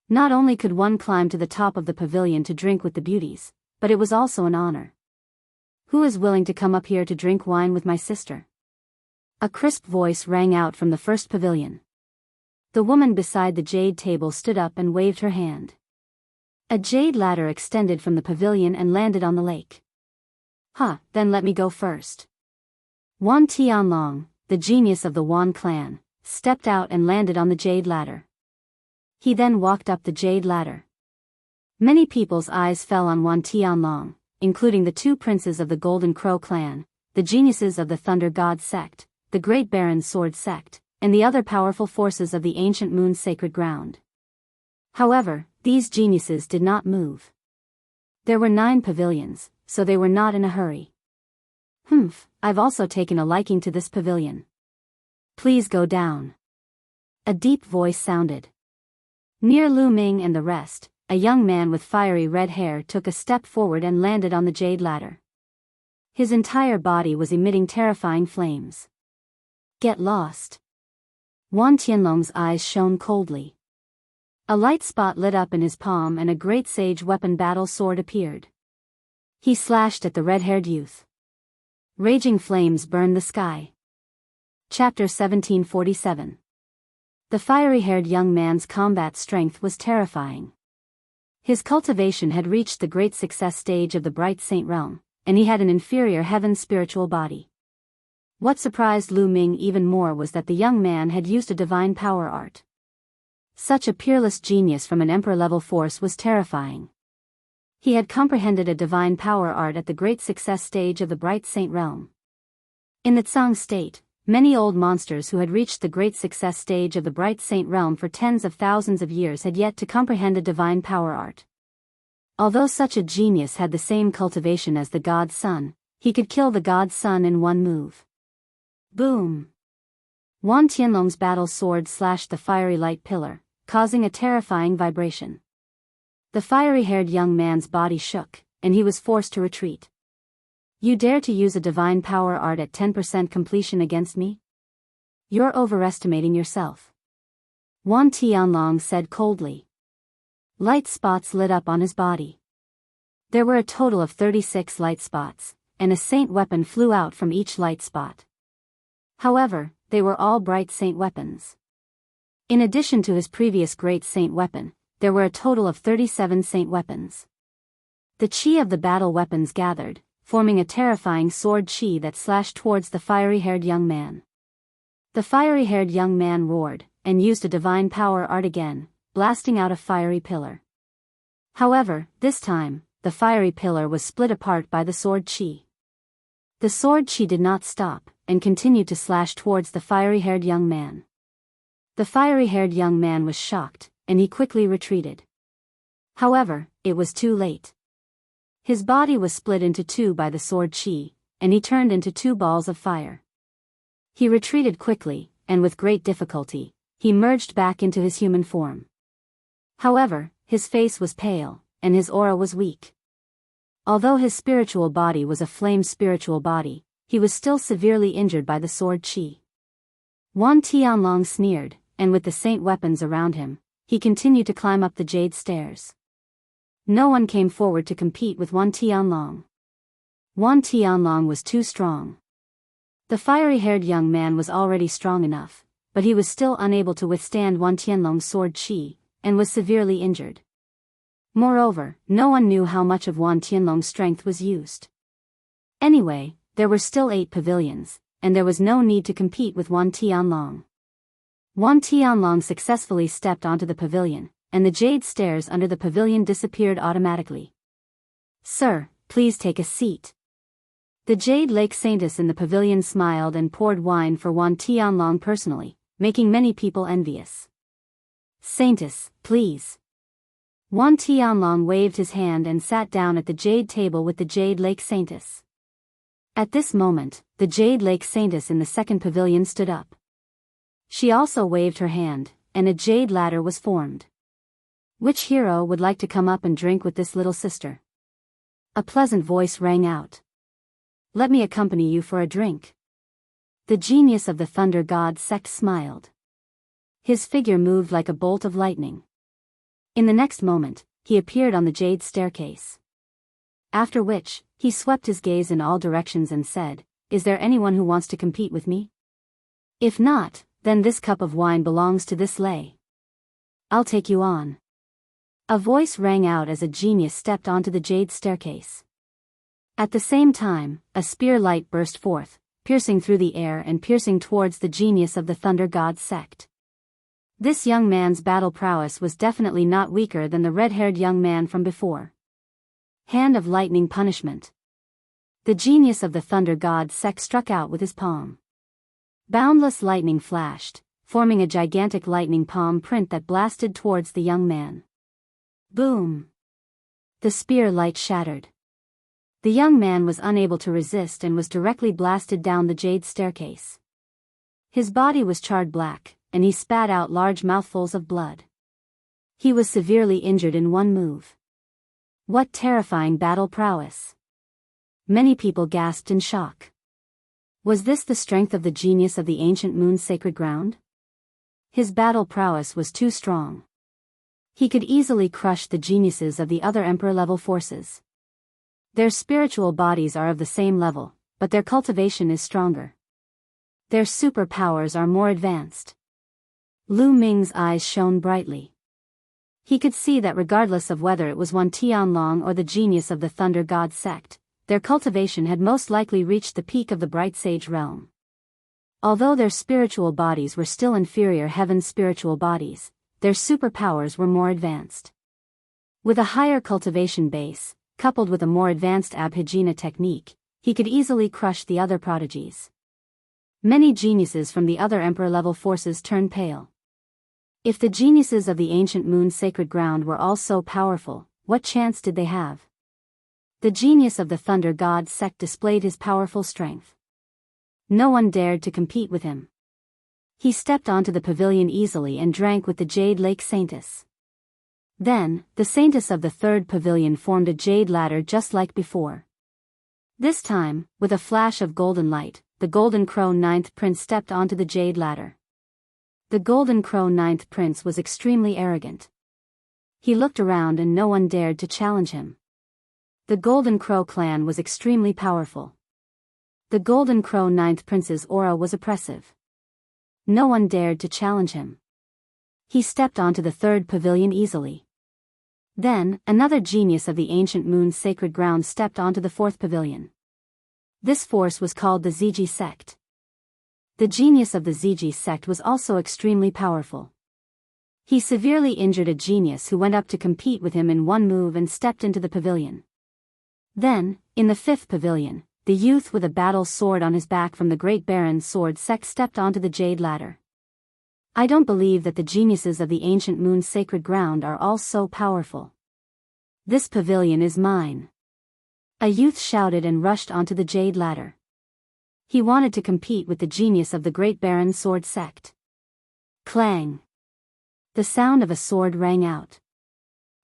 Not only could one climb to the top of the pavilion to drink with the beauties, but it was also an honor. Who is willing to come up here to drink wine with my sister? A crisp voice rang out from the first pavilion. The woman beside the jade table stood up and waved her hand. A jade ladder extended from the pavilion and landed on the lake. Then let me go first. Wan Tianlong, the genius of the Wan clan, stepped out and landed on the jade ladder. He then walked up the jade ladder. Many people's eyes fell on Wan Tianlong, including the 2 princes of the Golden Crow clan, the geniuses of the Thunder God sect, the Great Baron Sword sect, and the other powerful forces of the ancient moon's sacred ground. However, these geniuses did not move. There were 9 pavilions, so they were not in a hurry. I've also taken a liking to this pavilion. Please go down. A deep voice sounded. Near Lu Ming and the rest, a young man with fiery red hair took a step forward and landed on the jade ladder. His entire body was emitting terrifying flames. Get lost. Wan Tianlong's eyes shone coldly. A light spot lit up in his palm and a great sage weapon battle sword appeared. He slashed at the red-haired youth. Raging flames burned the sky. Chapter 1747. The fiery-haired young man's combat strength was terrifying. His cultivation had reached the great success stage of the Bright Saint realm, and he had an inferior heaven spiritual body. What surprised Lu Ming even more was that the young man had used a divine power art. Such a peerless genius from an emperor-level force was terrifying. He had comprehended a divine power art at the great success stage of the Bright Saint realm. In the Tsang state, many old monsters who had reached the great success stage of the Bright Saint realm for tens of thousands of years had yet to comprehend a divine power art. Although such a genius had the same cultivation as the god's son, he could kill the god's son in one move. Boom! Wan Tianlong's battle sword slashed the fiery light pillar, causing a terrifying vibration. The fiery-haired young man's body shook, and he was forced to retreat. You dare to use a divine power art at 10% completion against me? You're overestimating yourself. Wan Tianlong said coldly. Light spots lit up on his body. There were a total of 36 light spots, and a saint weapon flew out from each light spot. However, they were all bright saint weapons. In addition to his previous great saint weapon, there were a total of 37 saint weapons. The chi of the battle weapons gathered, forming a terrifying sword chi that slashed towards the fiery-haired young man. The fiery-haired young man roared, and used a divine power art again, blasting out a fiery pillar. However, this time, the fiery pillar was split apart by the sword chi. The sword chi did not stop, and continued to slash towards the fiery-haired young man. The fiery-haired young man was shocked, and he quickly retreated. However, it was too late. His body was split into two by the sword chi, and he turned into two balls of fire. He retreated quickly, and with great difficulty, he merged back into his human form. However, his face was pale, and his aura was weak. Although his spiritual body was a flame spiritual body, he was still severely injured by the sword chi. Wan Tianlong sneered, and with the saint weapons around him, he continued to climb up the jade stairs. No one came forward to compete with Wan Tianlong. Wan Tianlong was too strong. The fiery-haired young man was already strong enough, but he was still unable to withstand Wan Tianlong's sword chi, and was severely injured. Moreover, no one knew how much of Wan Tianlong's strength was used. Anyway, there were still 8 pavilions, and there was no need to compete with Wan Tianlong. Wan Tianlong successfully stepped onto the pavilion, and the jade stairs under the pavilion disappeared automatically. Sir, please take a seat. The Jade Lake Saintess in the pavilion smiled and poured wine for Wan Tianlong personally, making many people envious. Saintess, please. Wan Tianlong waved his hand and sat down at the jade table with the Jade Lake Saintess. At this moment, the Jade Lake Saintess in the second pavilion stood up. She also waved her hand, and a jade ladder was formed. Which hero would like to come up and drink with this little sister? A pleasant voice rang out. Let me accompany you for a drink. The genius of the thunder god sect smiled. His figure moved like a bolt of lightning. In the next moment, he appeared on the jade staircase. After which, he swept his gaze in all directions and said, Is there anyone who wants to compete with me? If not, then this cup of wine belongs to this lay. I'll take you on. A voice rang out as a genius stepped onto the jade staircase. At the same time, a spear light burst forth, piercing through the air and piercing towards the genius of the Thunder God sect. This young man's battle prowess was definitely not weaker than the red-haired young man from before. Hand of lightning punishment. The genius of the Thunder God sect struck out with his palm. Boundless lightning flashed, forming a gigantic lightning palm print that blasted towards the young man. Boom! The spear light shattered. The young man was unable to resist and was directly blasted down the jade staircase. His body was charred black, and he spat out large mouthfuls of blood. He was severely injured in one move. What terrifying battle prowess! Many people gasped in shock. Was this the strength of the genius of the ancient moon's sacred ground? His battle prowess was too strong. He could easily crush the geniuses of the other emperor-level forces. Their spiritual bodies are of the same level, but their cultivation is stronger. Their superpowers are more advanced. Lu Ming's eyes shone brightly. He could see that regardless of whether it was Wan Tianlong or the genius of the Thunder God sect, their cultivation had most likely reached the peak of the Bright Sage realm. Although their spiritual bodies were still inferior heaven's spiritual bodies, their superpowers were more advanced. With a higher cultivation base, coupled with a more advanced abhijna technique, he could easily crush the other prodigies. Many geniuses from the other emperor-level forces turned pale. If the geniuses of the ancient moon's sacred ground were all so powerful, what chance did they have? The genius of the Thunder God sect displayed his powerful strength. No one dared to compete with him. He stepped onto the pavilion easily and drank with the Jade Lake Saintess. Then, the Saintess of the third pavilion formed a jade ladder just like before. This time, with a flash of golden light, the Golden Crow Ninth Prince stepped onto the jade ladder. The Golden Crow Ninth Prince was extremely arrogant. He looked around and no one dared to challenge him. The Golden Crow clan was extremely powerful. The Golden Crow Ninth Prince's aura was oppressive. No one dared to challenge him. He stepped onto the third pavilion easily. Then, another genius of the ancient moon's sacred ground stepped onto the fourth pavilion. This force was called the Ziji sect. The genius of the Ziji sect was also extremely powerful. He severely injured a genius who went up to compete with him in one move and stepped into the pavilion. Then, in the fifth pavilion, the youth with a battle sword on his back from the Great Baron's sword sect stepped onto the jade ladder. I don't believe that the geniuses of the ancient moon's sacred ground are all so powerful. This pavilion is mine. A youth shouted and rushed onto the jade ladder. He wanted to compete with the genius of the Great Baron's sword sect. Clang! The sound of a sword rang out.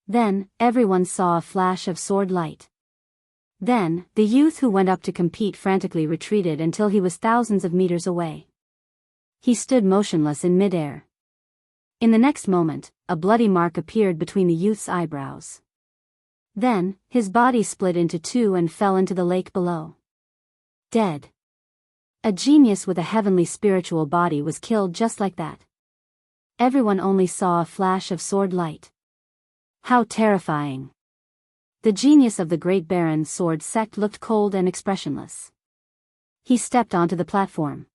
Then, everyone saw a flash of sword light. Then, the youth who went up to compete frantically retreated until he was thousands of meters away. He stood motionless in midair. In the next moment, a bloody mark appeared between the youth's eyebrows. Then, his body split into two and fell into the lake below. Dead. A genius with a heavenly spiritual body was killed just like that. Everyone only saw a flash of sword light. How terrifying! The genius of the Great Baron's sword sect looked cold and expressionless. He stepped onto the platform.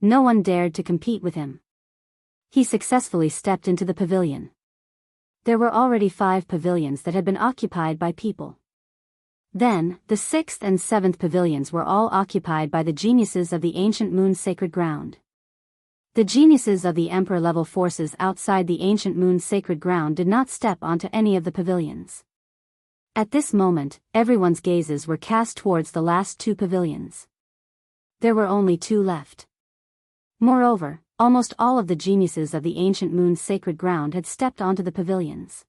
No one dared to compete with him. He successfully stepped into the pavilion. There were already 5 pavilions that had been occupied by people. Then, the 6th and 7th pavilions were all occupied by the geniuses of the ancient moon's sacred ground. The geniuses of the emperor-level forces outside the ancient moon's sacred ground did not step onto any of the pavilions. At this moment, everyone's gazes were cast towards the last 2 pavilions. There were only 2 left. Moreover, almost all of the geniuses of the ancient moon's sacred ground had stepped onto the pavilions.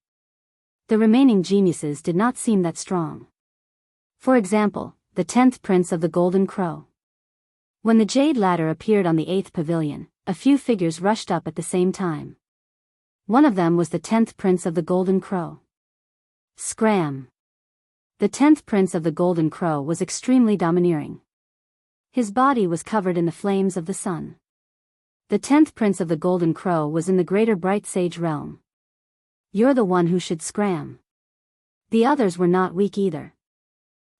The remaining geniuses did not seem that strong. For example, the 10th Prince of the Golden Crow. When the jade ladder appeared on the 8th pavilion, a few figures rushed up at the same time. One of them was the 10th Prince of the Golden Crow. Scram! The 10th Prince of the Golden Crow was extremely domineering. His body was covered in the flames of the sun. The 10th Prince of the Golden Crow was in the greater bright sage realm. You're the one who should scram. The others were not weak either.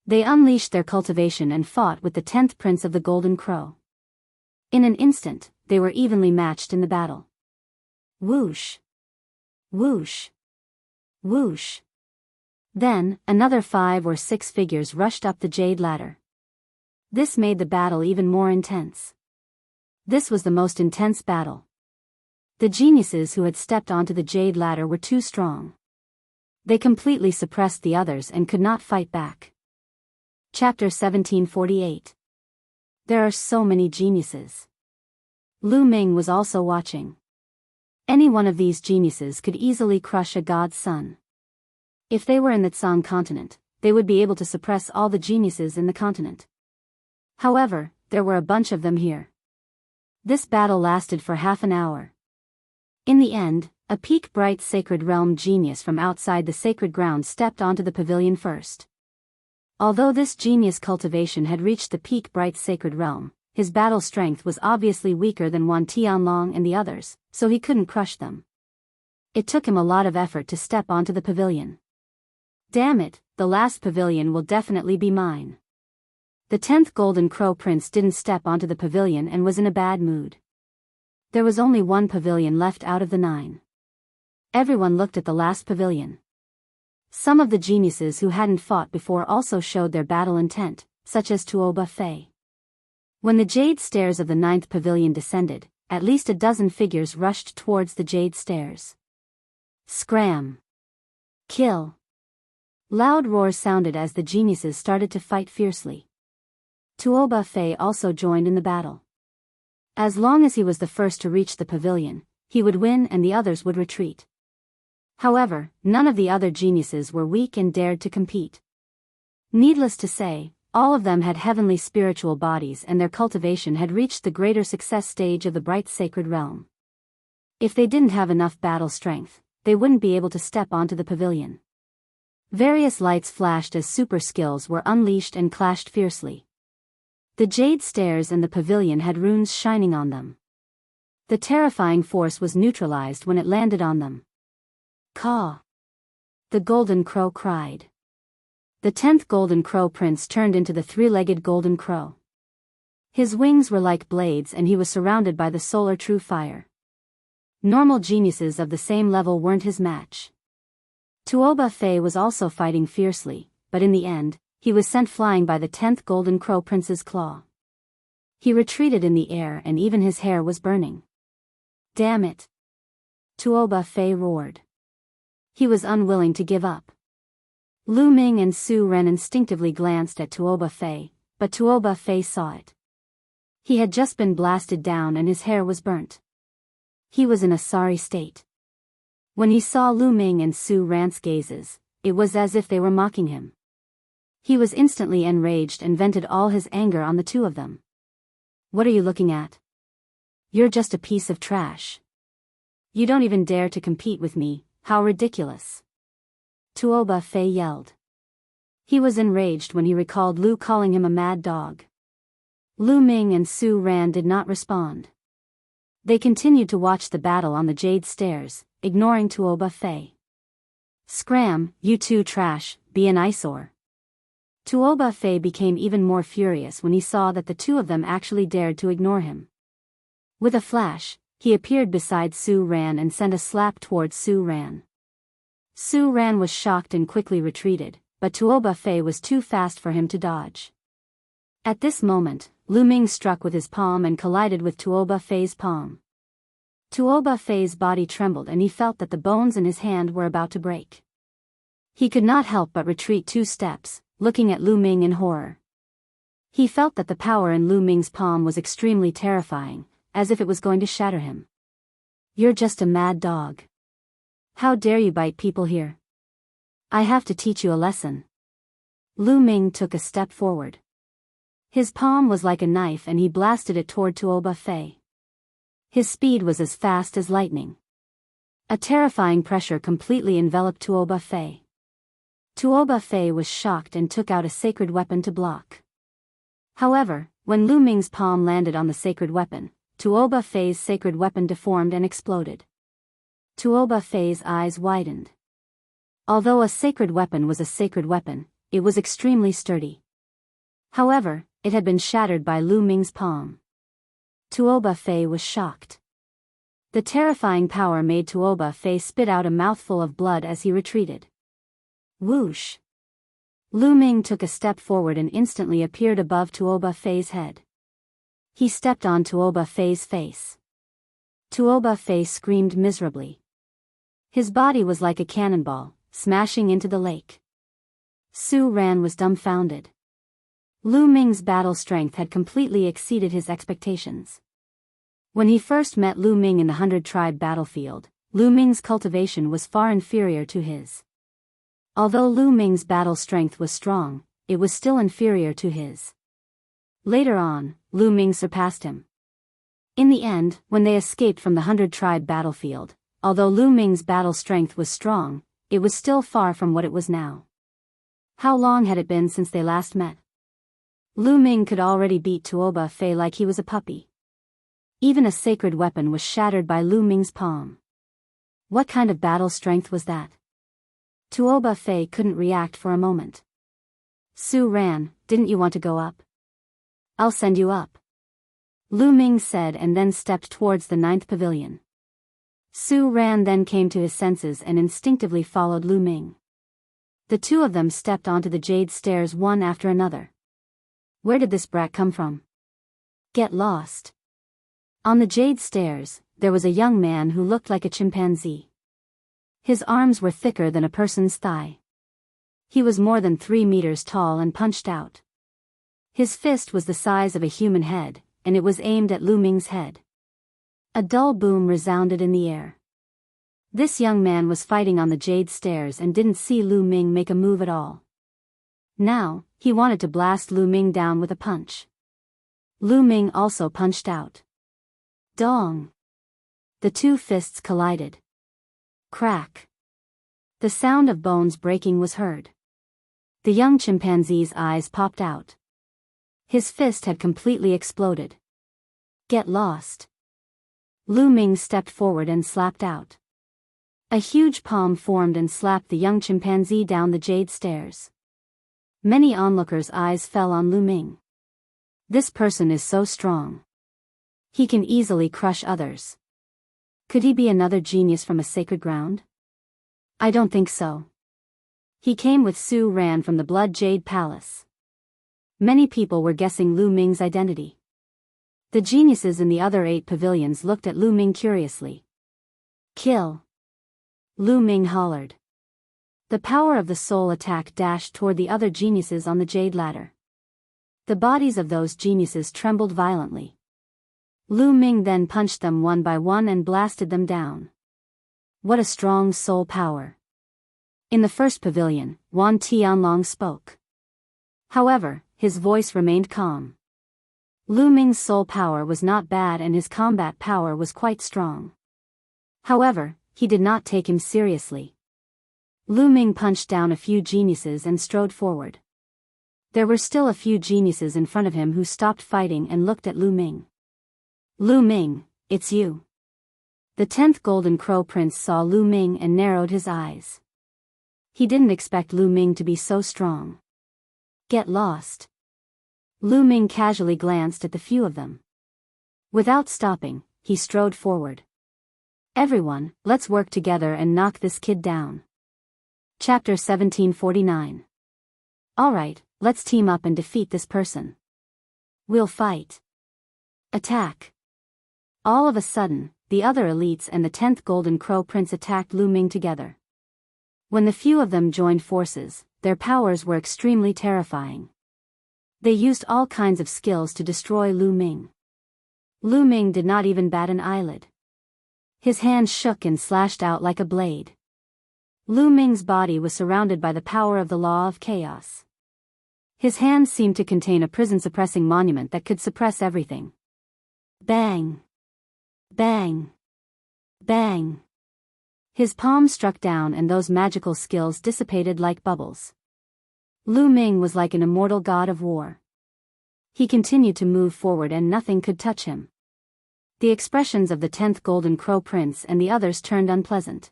They unleashed their cultivation and fought with the 10th Prince of the Golden Crow. In an instant, they were evenly matched in the battle. Whoosh! Whoosh! Whoosh! Then, another 5 or 6 figures rushed up the jade ladder. This made the battle even more intense. This was the most intense battle. The geniuses who had stepped onto the jade ladder were too strong. They completely suppressed the others and could not fight back. Chapter 1748. There are so many geniuses. Lu Ming was also watching. Any one of these geniuses could easily crush a god's son. If they were in the Tsang continent, they would be able to suppress all the geniuses in the continent. However, there were a bunch of them here. This battle lasted for half an hour. In the end, a peak bright sacred realm genius from outside the sacred ground stepped onto the pavilion first. Although this genius cultivation had reached the peak bright sacred realm, his battle strength was obviously weaker than Wan Tianlong and the others, so he couldn't crush them. It took him a lot of effort to step onto the pavilion. Damn it, the last pavilion will definitely be mine. The 10th Golden Crow Prince didn't step onto the pavilion and was in a bad mood. There was only 1 pavilion left out of the 9. Everyone looked at the last pavilion. Some of the geniuses who hadn't fought before also showed their battle intent, such as Tuoba Fei. When the jade stairs of the 9th pavilion descended, at least a dozen figures rushed towards the jade stairs. Scram! Kill! Loud roars sounded as the geniuses started to fight fiercely. Tuoba Fei also joined in the battle. As long as he was the first to reach the pavilion, he would win and the others would retreat. However, none of the other geniuses were weak and dared to compete. Needless to say, all of them had heavenly spiritual bodies and their cultivation had reached the greater success stage of the bright sacred realm. If they didn't have enough battle strength, they wouldn't be able to step onto the pavilion. Various lights flashed as super skills were unleashed and clashed fiercely. The jade stairs and the pavilion had runes shining on them. The terrifying force was neutralized when it landed on them. Caw! The golden crow cried. The 10th golden crow prince turned into the 3-legged golden crow. His wings were like blades and he was surrounded by the solar true fire. Normal geniuses of the same level weren't his match. Tuoba Fei was also fighting fiercely, but in the end, he was sent flying by the 10th golden crow prince's claw. He retreated in the air and even his hair was burning. Damn it! Tuoba Fei roared. He was unwilling to give up. Lu Ming and Su Ren instinctively glanced at Tuoba Fei, but Tuoba Fei saw it. He had just been blasted down and his hair was burnt. He was in a sorry state. When he saw Lu Ming and Su Ren's gazes, it was as if they were mocking him. He was instantly enraged and vented all his anger on the two of them. What are you looking at? You're just a piece of trash. You don't even dare to compete with me, how ridiculous. Tuoba Fei yelled. He was enraged when he recalled Lu calling him a mad dog. Lu Ming and Su Ran did not respond. They continued to watch the battle on the jade stairs, ignoring Tuoba Fei. Scram, you two trash, be an eyesore. Tuoba Fei became even more furious when he saw that the two of them actually dared to ignore him. With a flash, he appeared beside Su Ran and sent a slap towards Su Ran. Su Ran was shocked and quickly retreated, but Tuoba Fei was too fast for him to dodge. At this moment, Lu Ming struck with his palm and collided with Tuoba Fei's palm. Tuoba Fei's body trembled and he felt that the bones in his hand were about to break. He could not help but retreat 2 steps, looking at Lu Ming in horror. He felt that the power in Lu Ming's palm was extremely terrifying, as if it was going to shatter him. You're just a mad dog. How dare you bite people here? I have to teach you a lesson. Lu Ming took a step forward. His palm was like a knife and he blasted it toward Tuoba Fei. His speed was as fast as lightning. A terrifying pressure completely enveloped Tuoba Fei. Tuoba Fei was shocked and took out a sacred weapon to block. However, when Lu Ming's palm landed on the sacred weapon, Tuoba Fei's sacred weapon deformed and exploded. Tuoba Fei's eyes widened. Although a sacred weapon was a sacred weapon, it was extremely sturdy. However, it had been shattered by Lu Ming's palm. Tuoba Fei was shocked. The terrifying power made Tuoba Fei spit out a mouthful of blood as he retreated. Whoosh! Lu Ming took a step forward and instantly appeared above Tuoba Fei's head. He stepped on Tuoba Fei's face. Tuoba Fei screamed miserably. His body was like a cannonball, smashing into the lake. Su Ran was dumbfounded. Lu Ming's battle strength had completely exceeded his expectations. When he first met Lu Ming in the 100 Tribe battlefield, Lu Ming's cultivation was far inferior to his. Although Lu Ming's battle strength was strong, it was still inferior to his. Later on, Lu Ming surpassed him. In the end, when they escaped from the 100 Tribe battlefield, although Lu Ming's battle strength was strong, it was still far from what it was now. How long had it been since they last met? Lu Ming could already beat Tuoba Fei like he was a puppy. Even a sacred weapon was shattered by Lu Ming's palm. What kind of battle strength was that? Tuoba Fei couldn't react for a moment. Su Ran, didn't you want to go up? I'll send you up. Lu Ming said and then stepped towards the 9th pavilion. Su Ran then came to his senses and instinctively followed Lu Ming. The two of them stepped onto the jade stairs one after another. Where did this brat come from? Get lost. On the jade stairs, there was a young man who looked like a chimpanzee. His arms were thicker than a person's thigh. He was more than 3 meters tall and punched out. His fist was the size of a human head, and it was aimed at Lu Ming's head. A dull boom resounded in the air. This young man was fighting on the jade stairs and didn't see Lu Ming make a move at all. Now, he wanted to blast Lu Ming down with a punch. Lu Ming also punched out. Dong! The two fists collided. Crack! The sound of bones breaking was heard. The young chimpanzee's eyes popped out. His fist had completely exploded. Get lost. Lu Ming stepped forward and slapped out. A huge palm formed and slapped the young chimpanzee down the jade stairs. Many onlookers' eyes fell on Lu Ming. This person is so strong. He can easily crush others. Could he be another genius from a sacred ground? I don't think so. He came with Su Ran from the Blood Jade Palace. Many people were guessing Lu Ming's identity. The geniuses in the other 8 pavilions looked at Lu Ming curiously. Kill! Lu Ming hollered. The power of the soul attack dashed toward the other geniuses on the jade ladder. The bodies of those geniuses trembled violently. Lu Ming then punched them one by one and blasted them down. What a strong soul power! In the first pavilion, Wan Tianlong spoke. However, his voice remained calm. Lu Ming's soul power was not bad and his combat power was quite strong. However, he did not take him seriously. Lu Ming punched down a few geniuses and strode forward. There were still a few geniuses in front of him who stopped fighting and looked at Lu Ming. Lu Ming, it's you. The 10th Golden Crow Prince saw Lu Ming and narrowed his eyes. He didn't expect Lu Ming to be so strong. Get lost. Lu Ming casually glanced at the few of them. Without stopping, he strode forward. Everyone, let's work together and knock this kid down. Chapter 1749. Alright, let's team up and defeat this person. We'll fight. Attack. All of a sudden, the other elites and the 10th Golden Crow Prince attacked Lu Ming together. When the few of them joined forces, their powers were extremely terrifying. They used all kinds of skills to destroy Lu Ming. Lu Ming did not even bat an eyelid. His hand shook and slashed out like a blade. Lu Ming's body was surrounded by the power of the law of chaos. His hand seemed to contain a prison-suppressing monument that could suppress everything. Bang! Bang! Bang! His palm struck down and those magical skills dissipated like bubbles. Lu Ming was like an immortal god of war. He continued to move forward and nothing could touch him. The expressions of the 10th Golden Crow Prince and the others turned unpleasant.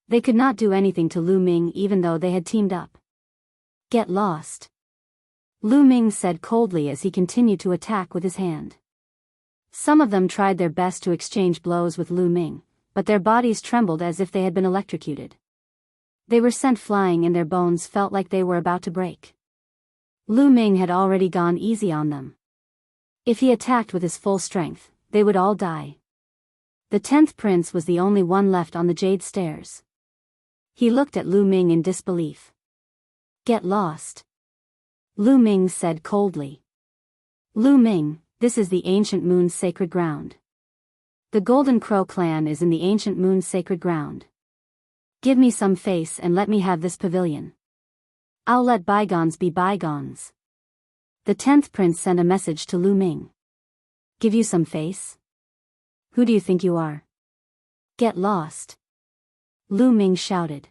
They could not do anything to Lu Ming even though they had teamed up. Get lost. Lu Ming said coldly as he continued to attack with his hand. Some of them tried their best to exchange blows with Lu Ming, but their bodies trembled as if they had been electrocuted. They were sent flying and their bones felt like they were about to break. Lu Ming had already gone easy on them. If he attacked with his full strength, they would all die. The 10th Prince was the only one left on the jade stairs. He looked at Lu Ming in disbelief. Get lost. Lu Ming said coldly. Lu Ming, this is the Ancient Moon's sacred ground. The Golden Crow clan is in the Ancient Moon's sacred ground. Give me some face and let me have this pavilion. I'll let bygones be bygones. The 10th Prince sent a message to Lu Ming. Give you some face? Who do you think you are? Get lost. Lu Ming shouted.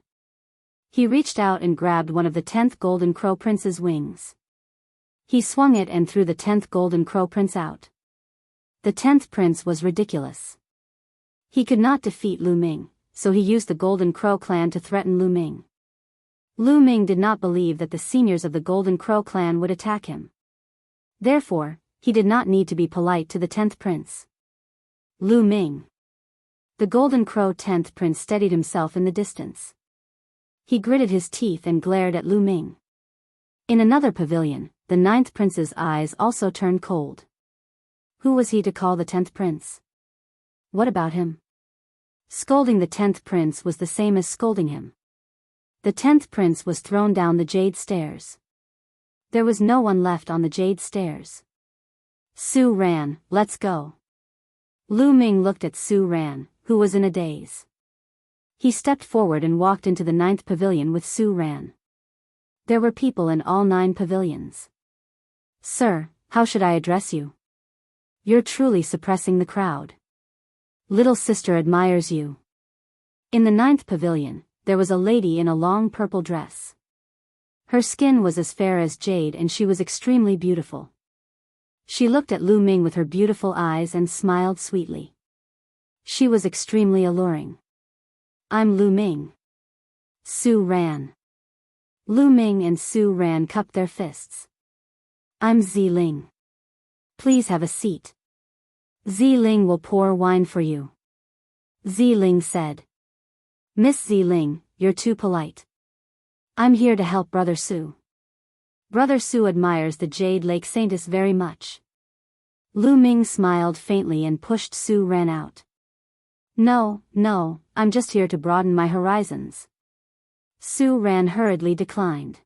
He reached out and grabbed one of the 10th Golden Crow Prince's wings. He swung it and threw the 10th Golden Crow Prince out. The 10th Prince was ridiculous. He could not defeat Lu Ming, so he used the Golden Crow clan to threaten Lu Ming. Lu Ming did not believe that the seniors of the Golden Crow clan would attack him. Therefore, he did not need to be polite to the 10th Prince. Lu Ming. The Golden Crow 10th Prince steadied himself in the distance. He gritted his teeth and glared at Lu Ming. In another pavilion, the 9th Prince's eyes also turned cold. Who was he to call the 10th Prince? What about him? Scolding the 10th Prince was the same as scolding him. The 10th Prince was thrown down the jade stairs. There was no one left on the jade stairs. Su Ran, let's go. Lu Ming looked at Su Ran, who was in a daze. He stepped forward and walked into the 9th pavilion with Su Ran. There were people in all 9 pavilions. Sir, how should I address you? You're truly suppressing the crowd. Little sister admires you. In the 9th pavilion, there was a lady in a long purple dress. Her skin was as fair as jade and she was extremely beautiful. She looked at Lu Ming with her beautiful eyes and smiled sweetly. She was extremely alluring. I'm Lu Ming. Su Ran. Lu Ming and Su Ran cupped their fists. I'm Ziling. Please have a seat. Ziling will pour wine for you. Ziling said. Miss Ziling, you're too polite. I'm here to help Brother Su. Brother Su admires the Jade Lake Saintess very much. Lu Ming smiled faintly and pushed Su Ran out. No, I'm just here to broaden my horizons. Su Ran hurriedly declined.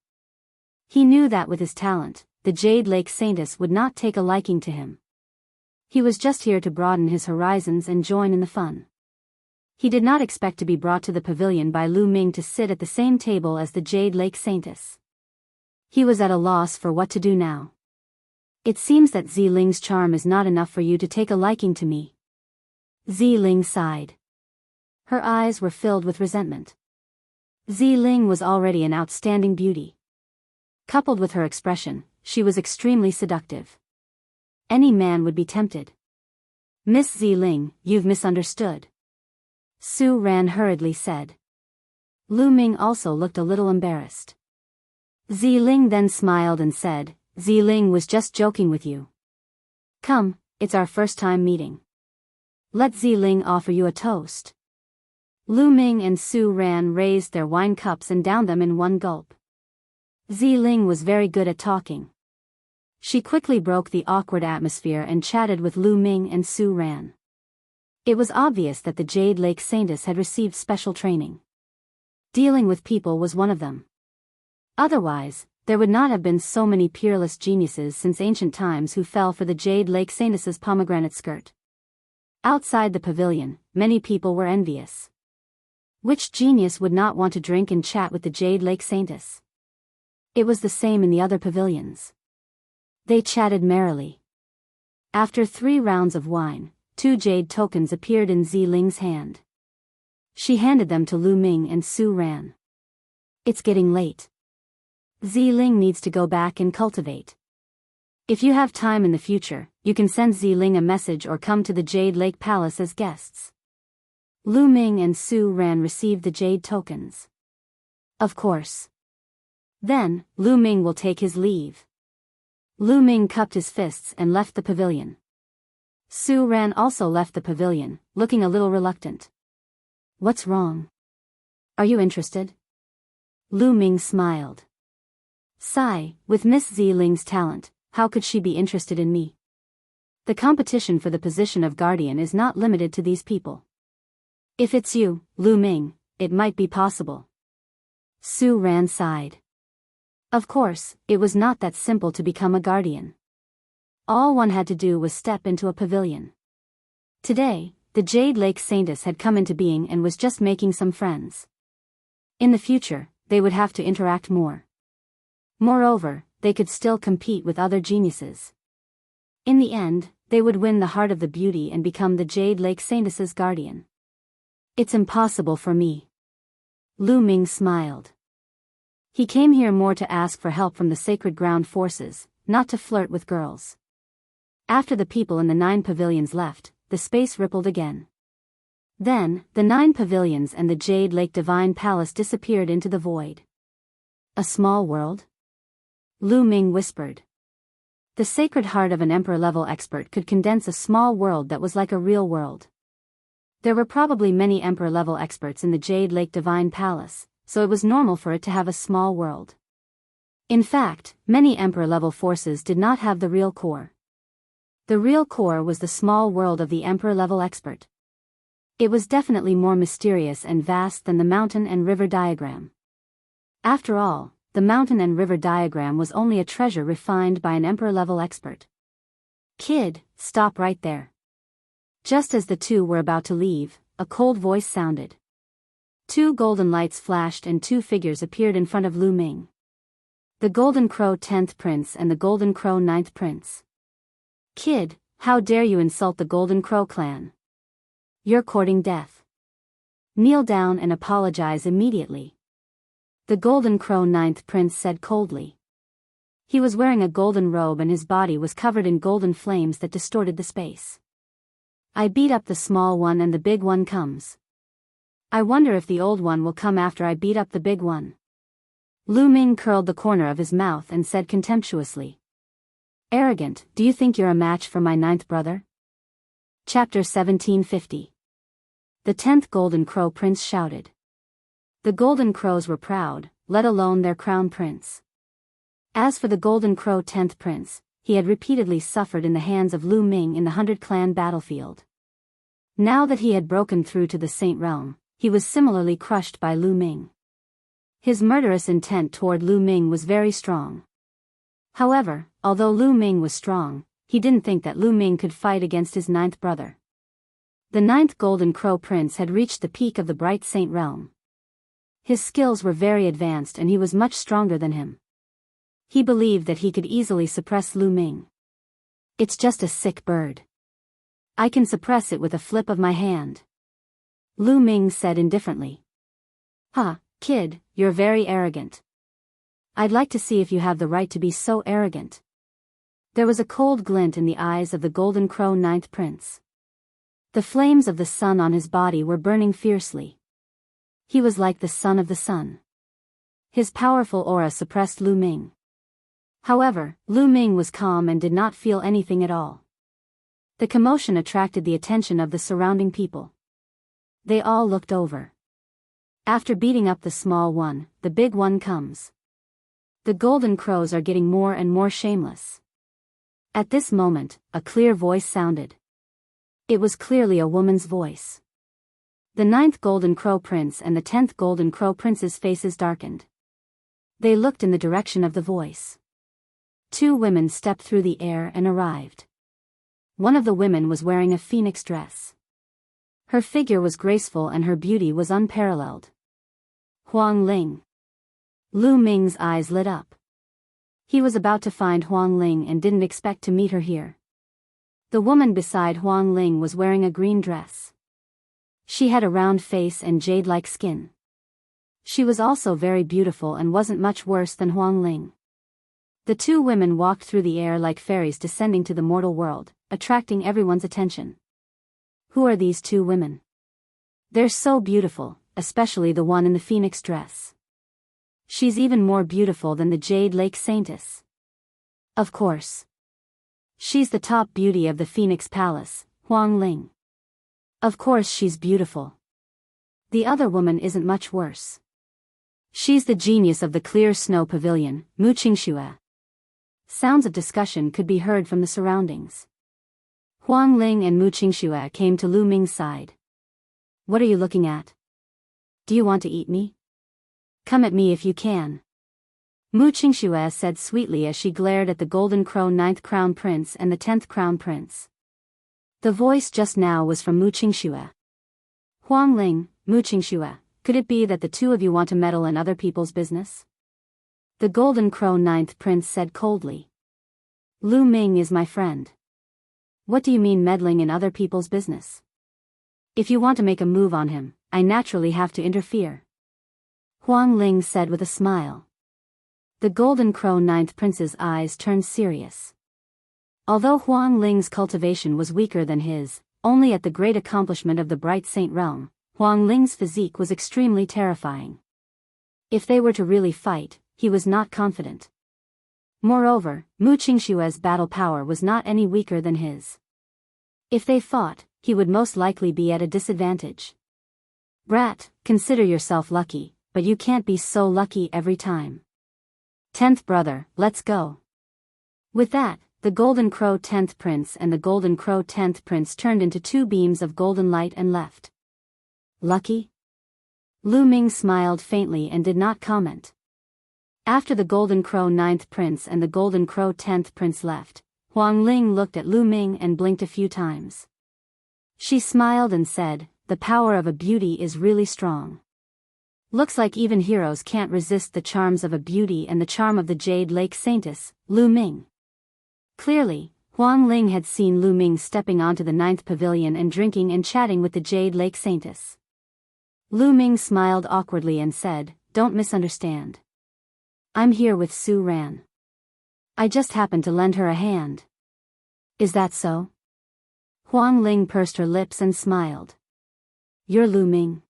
He knew that with his talent, the Jade Lake Saintess would not take a liking to him. He was just here to broaden his horizons and join in the fun. He did not expect to be brought to the pavilion by Lu Ming to sit at the same table as the Jade Lake Saintess. He was at a loss for what to do now. It seems that Ziling's charm is not enough for you to take a liking to me. Ziling sighed. Her eyes were filled with resentment. Ziling was already an outstanding beauty. Coupled with her expression, she was extremely seductive. Any man would be tempted. Miss Ziling, you've misunderstood. Su Ran hurriedly said. Lu Ming also looked a little embarrassed. Ziling then smiled and said, Ziling was just joking with you. Come, it's our first time meeting. Let Ziling offer you a toast. Lu Ming and Su Ran raised their wine cups and downed them in one gulp. Ziling was very good at talking. She quickly broke the awkward atmosphere and chatted with Lu Ming and Su Ran. It was obvious that the Jade Lake Saintess had received special training. Dealing with people was one of them. Otherwise, there would not have been so many peerless geniuses since ancient times who fell for the Jade Lake Saintess's pomegranate skirt. Outside the pavilion, many people were envious. Which genius would not want to drink and chat with the Jade Lake Saintess? It was the same in the other pavilions. They chatted merrily. After 3 rounds of wine, 2 jade tokens appeared in Ziling's hand. She handed them to Lu Ming and Su Ran. It's getting late. Ziling needs to go back and cultivate. If you have time in the future, you can send Ziling a message or come to the Jade Lake Palace as guests. Lu Ming and Su Ran received the jade tokens. Of course. Then, Lu Ming will take his leave. Lu Ming cupped his fists and left the pavilion. Su Ran also left the pavilion, looking a little reluctant. What's wrong? Are you interested? Lu Ming smiled. Sigh, with Miss Ziling's talent, how could she be interested in me? The competition for the position of guardian is not limited to these people. If it's you, Lu Ming, it might be possible. Su Ran sighed. Of course, it was not that simple to become a guardian. All one had to do was step into a pavilion. Today, the Jade Lake Saintess had come into being and was just making some friends. In the future, they would have to interact more. Moreover, they could still compete with other geniuses. In the end, they would win the heart of the beauty and become the Jade Lake Saintess's guardian. It's impossible for me. Lu Ming smiled. He came here more to ask for help from the Sacred Ground forces, not to flirt with girls. After the people in the 9 pavilions left, the space rippled again. Then, the 9 pavilions and the Jade Lake Divine Palace disappeared into the void. A small world? Lu Ming whispered. The sacred heart of an emperor-level expert could condense a small world that was like a real world. There were probably many Emperor-level experts in the Jade Lake Divine Palace, so it was normal for it to have a small world. In fact, many Emperor-level forces did not have the real core. The real core was the small world of the Emperor-level expert. It was definitely more mysterious and vast than the mountain and river diagram. After all, the mountain and river diagram was only a treasure refined by an Emperor-level expert. "Kid, stop right there." Just as the two were about to leave, a cold voice sounded. Two golden lights flashed and two figures appeared in front of Lu Ming. The Golden Crow 10th Prince and the Golden Crow 9th Prince. "Kid, how dare you insult the Golden Crow clan? You're courting death. Kneel down and apologize immediately." The Golden Crow 9th Prince said coldly. He was wearing a golden robe and his body was covered in golden flames that distorted the space. "I beat up the small one and the big one comes. I wonder if the old one will come after I beat up the big one." Lu Ming curled the corner of his mouth and said contemptuously. "Arrogant, do you think you're a match for my 9th brother?" Chapter 1750. The 10th Golden Crow Prince shouted. The Golden Crows were proud, let alone their crown prince. As for the Golden Crow 10th Prince, he had repeatedly suffered in the hands of Lu Ming in the 100-clan battlefield. Now that he had broken through to the Saint Realm, he was similarly crushed by Lu Ming. His murderous intent toward Lu Ming was very strong. However, although Lu Ming was strong, he didn't think that Lu Ming could fight against his 9th brother. The 9th Golden Crow Prince had reached the peak of the Bright Saint Realm. His skills were very advanced and he was much stronger than him. He believed that he could easily suppress Lu Ming. "It's just a sick bird. I can suppress it with a flip of my hand," Lu Ming said indifferently. "Huh, kid, you're very arrogant. I'd like to see if you have the right to be so arrogant." There was a cold glint in the eyes of the Golden Crow 9th Prince. The flames of the sun on his body were burning fiercely. He was like the son of the sun. His powerful aura suppressed Lu Ming. However, Lu Ming was calm and did not feel anything at all. The commotion attracted the attention of the surrounding people. They all looked over. After beating up the small one, the big one comes. The Golden Crows are getting more and more shameless. At this moment, a clear voice sounded. It was clearly a woman's voice. The 9th Golden Crow Prince and the 10th Golden Crow Prince's faces darkened. They looked in the direction of the voice. Two women stepped through the air and arrived. One of the women was wearing a phoenix dress. Her figure was graceful and her beauty was unparalleled. Huang Ling. Lu Ming's eyes lit up. He was about to find Huang Ling and didn't expect to meet her here. The woman beside Huang Ling was wearing a green dress. She had a round face and jade-like skin. She was also very beautiful and wasn't much worse than Huang Ling. The two women walked through the air like fairies descending to the mortal world, attracting everyone's attention. Who are these two women? They're so beautiful, especially the one in the phoenix dress. She's even more beautiful than the Jade Lake Saintess. Of course. She's the top beauty of the Phoenix Palace, Huang Ling. Of course she's beautiful. The other woman isn't much worse. She's the genius of the clear snow pavilion, Mu Qingxue. Sounds of discussion could be heard from the surroundings. Huang Ling and Mu Qingxue came to Lu Ming's side. "What are you looking at? Do you want to eat me? Come at me if you can," Mu Qingxue said sweetly as she glared at the Golden Crow 9th Crown Prince and the 10th Crown Prince. The voice just now was from Mu Qingxue. "Huang Ling, Mu Qingxue, could it be that the two of you want to meddle in other people's business?" The Golden Crow 9th Prince said coldly. "Lu Ming is my friend. What do you mean meddling in other people's business? If you want to make a move on him, I naturally have to interfere," Huang Ling said with a smile. The Golden Crow 9th Prince's eyes turned serious. Although Huang Ling's cultivation was weaker than his, only at the great accomplishment of the Bright Saint Realm, Huang Ling's physique was extremely terrifying. If they were to really fight, he was not confident. Moreover, Mu Qingxue's battle power was not any weaker than his. If they fought, he would most likely be at a disadvantage. Brat, consider yourself lucky, but you can't be so lucky every time. 10th brother, let's go. With that, the Golden Crow 10th Prince and the Golden Crow 10th Prince turned into two beams of golden light and left. Lucky? Lu Ming smiled faintly and did not comment. After the Golden Crow 9th Prince and the Golden Crow 10th Prince left, Huang Ling looked at Lu Ming and blinked a few times. She smiled and said, "The power of a beauty is really strong. Looks like even heroes can't resist the charms of a beauty and the charm of the Jade Lake Saintess, Lu Ming." Clearly, Huang Ling had seen Lu Ming stepping onto the 9th pavilion and drinking and chatting with the Jade Lake Saintess. Lu Ming smiled awkwardly and said, "Don't misunderstand. I'm here with Su Ran. I just happened to lend her a hand." "Is that so?" Huang Ling pursed her lips and smiled. "You're Lu Ming."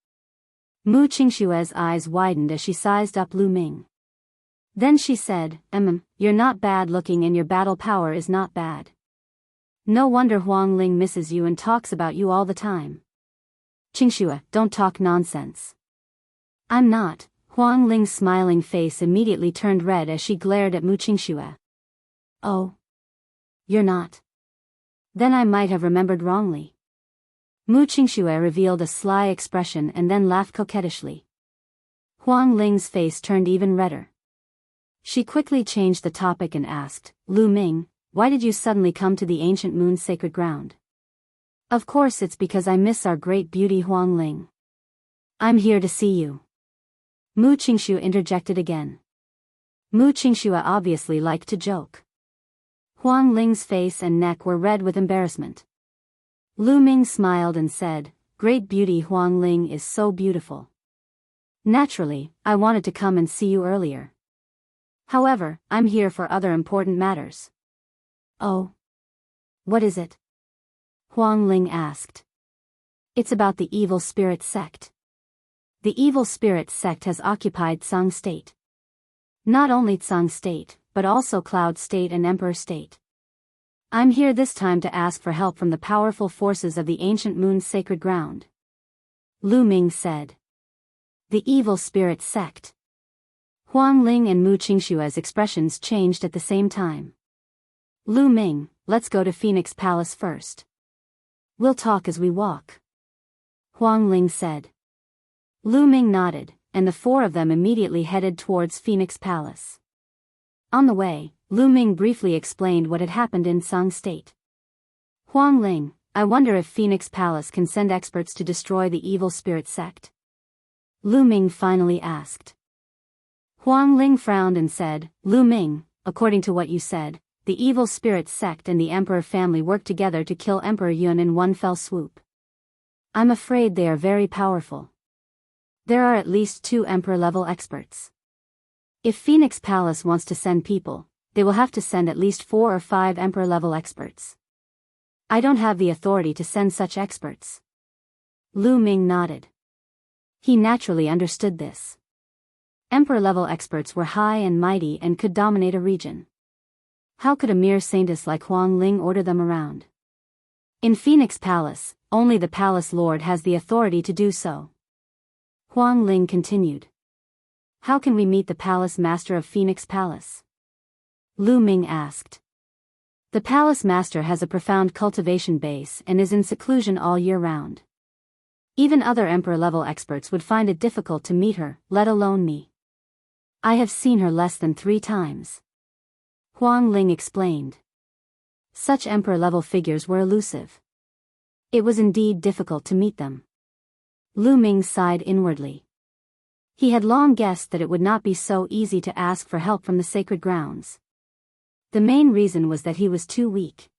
Mu Qingshue's eyes widened as she sized up Lu Ming. Then she said, You're not bad looking and your battle power is not bad. No wonder Huang Ling misses you and talks about you all the time." "Qingxue, don't talk nonsense." "I'm not." Huang Ling's smiling face immediately turned red as she glared at Mu Qingxue. "Oh. You're not? Then I might have remembered wrongly." Mu Qingxue revealed a sly expression and then laughed coquettishly. Huang Ling's face turned even redder. She quickly changed the topic and asked, "Lu Ming, why did you suddenly come to the ancient moon's sacred ground?" "Of course it's because I miss our great beauty Huang Ling. I'm here to see you." Mu Qingxue interjected again. Mu Qingxue obviously liked to joke. Huang Ling's face and neck were red with embarrassment. Lu Ming smiled and said, "Great beauty Huang Ling is so beautiful. Naturally, I wanted to come and see you earlier. However, I'm here for other important matters." "Oh? What is it?" Huang Ling asked. "It's about the evil spirit sect. The evil spirit sect has occupied Tsang State. Not only Tsang State, but also Cloud State and Emperor State. I'm here this time to ask for help from the powerful forces of the ancient moon's sacred ground." Lu Ming said. "The evil spirit sect." Huang Ling and Mu Qingshue's expressions changed at the same time. "Lu Ming, let's go to Phoenix Palace first. We'll talk as we walk," Huang Ling said. Lu Ming nodded, and the four of them immediately headed towards Phoenix Palace. On the way, Lu Ming briefly explained what had happened in Tsang State. "Huang Ling, I wonder if Phoenix Palace can send experts to destroy the evil spirit sect?" Lu Ming finally asked. Huang Ling frowned and said, "Lu Ming, according to what you said, the evil spirit sect and the Emperor family worked together to kill Emperor Yun in one fell swoop. I'm afraid they are very powerful. There are at least 2 Emperor-level experts. If Phoenix Palace wants to send people, they will have to send at least 4 or 5 Emperor-level experts. I don't have the authority to send such experts." Lu Ming nodded. He naturally understood this. Emperor-level experts were high and mighty and could dominate a region. How could a mere saintess like Huang Ling order them around? In Phoenix Palace, only the Palace Lord has the authority to do so. Huang Ling continued. "How can we meet the Palace Master of Phoenix Palace?" Lu Ming asked. "The Palace Master has a profound cultivation base and is in seclusion all year round. Even other Emperor-level experts would find it difficult to meet her, let alone me. I have seen her less than 3 times. Huang Ling explained. Such Emperor-level figures were elusive. It was indeed difficult to meet them. Lu Ming sighed inwardly. He had long guessed that it would not be so easy to ask for help from the sacred grounds. The main reason was that he was too weak.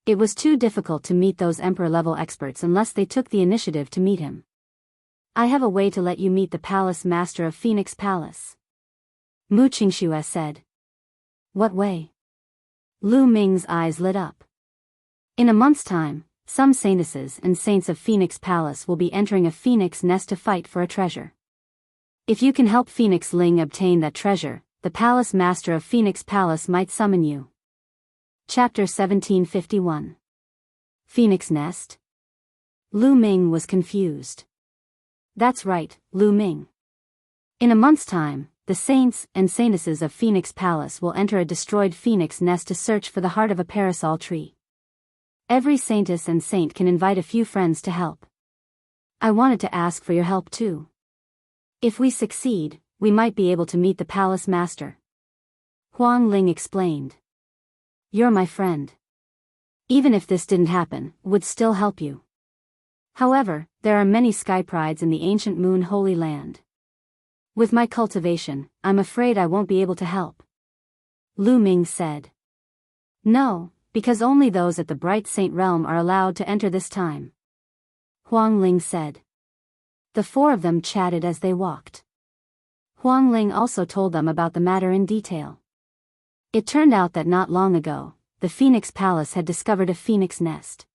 It was too difficult to meet those Emperor-level experts unless they took the initiative to meet him. "I have a way to let you meet the Palace Master of Phoenix Palace," Mu Qingxue said. "What way?" Lu Ming's eyes lit up. "In a month's time, some saintesses and saints of Phoenix Palace will be entering a phoenix nest to fight for a treasure. If you can help Phoenix Ling obtain that treasure, the Palace Master of Phoenix Palace might summon you." Chapter 1751. Phoenix Nest? Lu Ming was confused. That's right, Lu Ming. In a month's time, the saints and saintesses of Phoenix Palace will enter a destroyed phoenix nest to search for the heart of a parasol tree. Every saintess and saint can invite a few friends to help. I wanted to ask for your help too. If we succeed, we might be able to meet the palace master. Huang Ling explained. You're my friend. Even if this didn't happen, would still help you. However, there are many sky prides in the ancient Moon Holy Land. With my cultivation, I'm afraid I won't be able to help. Lu Ming said. No, because only those at the Bright Saint Realm are allowed to enter this time. Huang Ling said. The four of them chatted as they walked. Huang Ling also told them about the matter in detail. It turned out that not long ago, the Phoenix Palace had discovered a phoenix nest.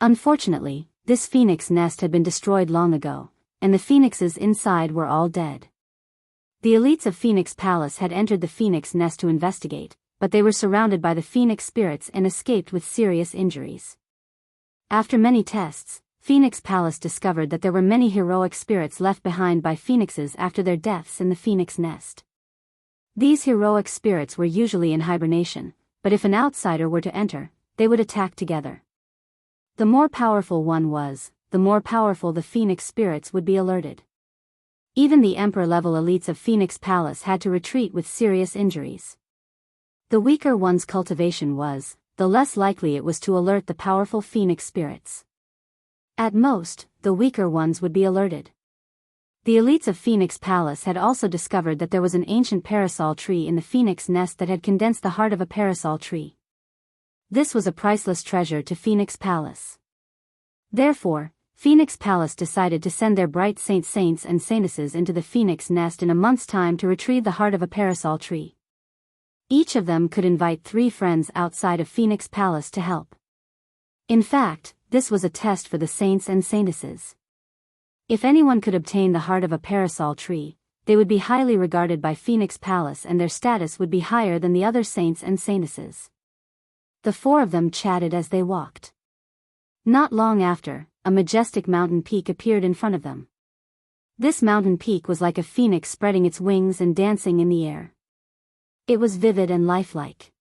Unfortunately, this phoenix nest had been destroyed long ago, and the phoenixes inside were all dead. The elites of Phoenix Palace had entered the phoenix nest to investigate, but they were surrounded by the phoenix spirits and escaped with serious injuries. After many tests, Phoenix Palace discovered that there were many heroic spirits left behind by phoenixes after their deaths in the phoenix nest. These heroic spirits were usually in hibernation, but if an outsider were to enter, they would attack together. The more powerful one was, the more powerful the phoenix spirits would be alerted. Even the emperor-level elites of Phoenix Palace had to retreat with serious injuries. The weaker one's cultivation was, the less likely it was to alert the powerful phoenix spirits. At most, the weaker ones would be alerted. The elites of Phoenix Palace had also discovered that there was an ancient parasol tree in the phoenix nest that had condensed the heart of a parasol tree. This was a priceless treasure to Phoenix Palace. Therefore, Phoenix Palace decided to send their bright saints and saintesses into the phoenix nest in a month's time to retrieve the heart of a parasol tree. Each of them could invite 3 friends outside of Phoenix Palace to help. In fact, this was a test for the saints and saintesses. If anyone could obtain the heart of a parasol tree, they would be highly regarded by Phoenix Palace and their status would be higher than the other saints and saintesses. The 4 of them chatted as they walked. Not long after, a majestic mountain peak appeared in front of them. This mountain peak was like a phoenix spreading its wings and dancing in the air. It was vivid and lifelike.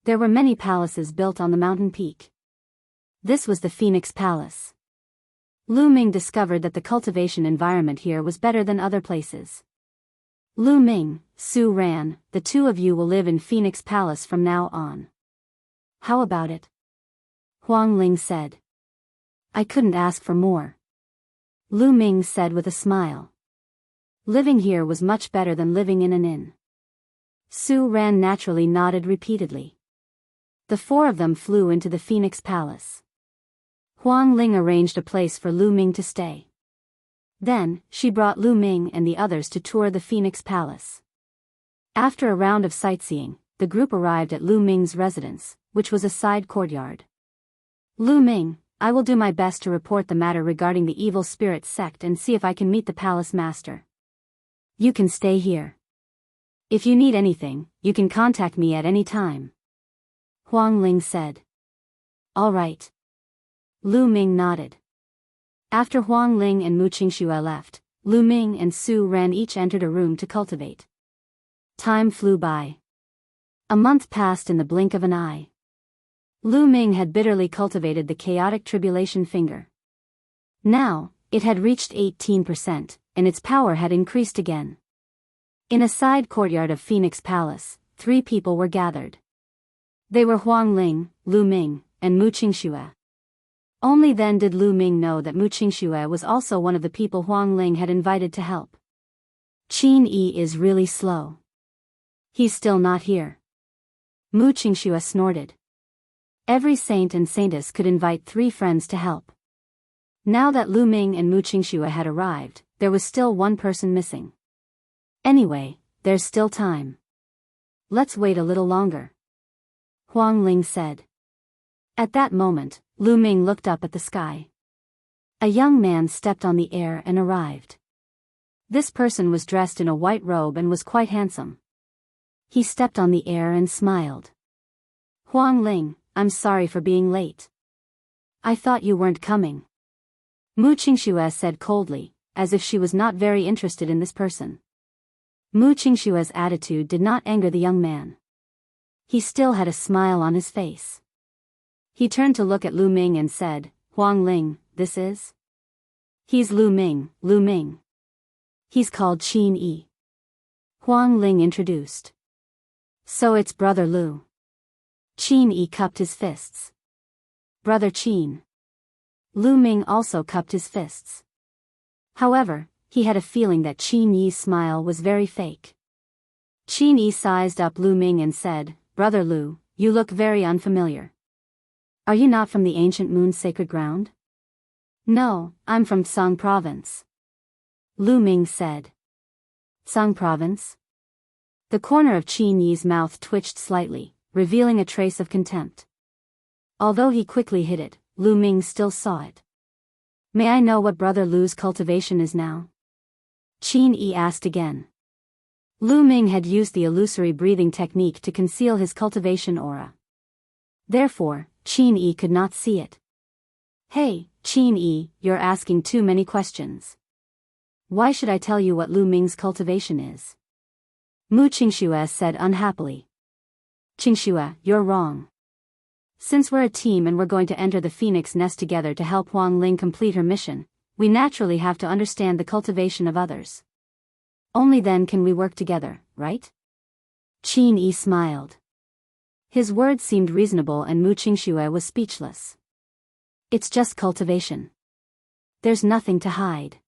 There were many palaces built on the mountain peak. This was the Phoenix Palace. Lu Ming discovered that the cultivation environment here was better than other places. Lu Ming, Su Ran, the 2 of you will live in Phoenix Palace from now on. How about it? Huang Ling said. I couldn't ask for more. Lu Ming said with a smile. Living here was much better than living in an inn. Su Ran naturally nodded repeatedly. The 4 of them flew into the Phoenix Palace. Huang Ling arranged a place for Lu Ming to stay. Then, she brought Lu Ming and the others to tour the Phoenix Palace. After a round of sightseeing, the group arrived at Lu Ming's residence, which was a side courtyard. Lu Ming, I will do my best to report the matter regarding the evil spirit sect and see if I can meet the palace master. You can stay here. If you need anything, you can contact me at any time. Huang Ling said. All right. Lu Ming nodded. After Huang Ling and Mu Qingxue left, Lu Ming and Su Ran each entered a room to cultivate. Time flew by. A month passed in the blink of an eye. Lu Ming had bitterly cultivated the chaotic tribulation finger. Now, it had reached 18%, and its power had increased again. In a side courtyard of Phoenix Palace, 3 people were gathered. They were Huang Ling, Lu Ming, and Mu Qingxue. Only then did Lu Ming know that Mu Qingxue was also one of the people Huang Ling had invited to help. Qin Yi is really slow. He's still not here. Mu Qingxue snorted. Every saint and saintess could invite 3 friends to help. Now that Lu Ming and Mu Qingxue had arrived, there was still one person missing. Anyway, there's still time. Let's wait a little longer. Huang Ling said. At that moment, Lu Ming looked up at the sky. A young man stepped on the air and arrived. This person was dressed in a white robe and was quite handsome. He stepped on the air and smiled. Huang Ling, I'm sorry for being late. I thought you weren't coming. Mu Qingxue said coldly, as if she was not very interested in this person. Mu Qingshue's attitude did not anger the young man. He still had a smile on his face. He turned to look at Lu Ming and said, Huang Ling, this is? He's Lu Ming, Lu Ming. He's called Qin Yi. Huang Ling introduced. So it's Brother Lu. Qin Yi cupped his fists. Brother Qin. Lu Ming also cupped his fists. However, he had a feeling that Qin Yi's smile was very fake. Qin Yi sized up Lu Ming and said, Brother Lu, you look very unfamiliar. Are you not from the ancient moon's sacred ground? No, I'm from Tsang province. Lu Ming said. Tsang province? The corner of Qin Yi's mouth twitched slightly, revealing a trace of contempt. Although he quickly hid it, Lu Ming still saw it. May I know what Brother Lu's cultivation is now? Qin Yi asked again. Lu Ming had used the illusory breathing technique to conceal his cultivation aura. Therefore, Qin Yi could not see it. Hey, Qin Yi, you're asking too many questions. Why should I tell you what Lu Ming's cultivation is? Mu Qingxue said unhappily. Qingxue, you're wrong. Since we're a team and we're going to enter the Phoenix Nest together to help Huang Ling complete her mission, we naturally have to understand the cultivation of others. Only then can we work together, right? Qin Yi smiled. His words seemed reasonable and Mu Qingxue was speechless. It's just cultivation. There's nothing to hide.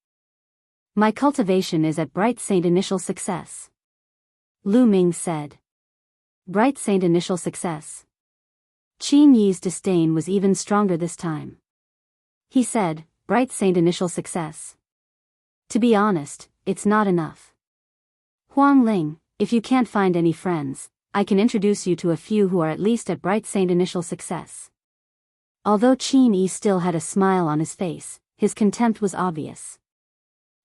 My cultivation is at Bright Saint Initial Success. Lu Ming said. Bright Saint Initial Success. Qin Yi's disdain was even stronger this time. He said, Bright Saint Initial Success. To be honest, it's not enough. Huang Ling, if you can't find any friends, I can introduce you to a few who are at least at Bright Saint Initial Success. Although Qin Yi still had a smile on his face, his contempt was obvious.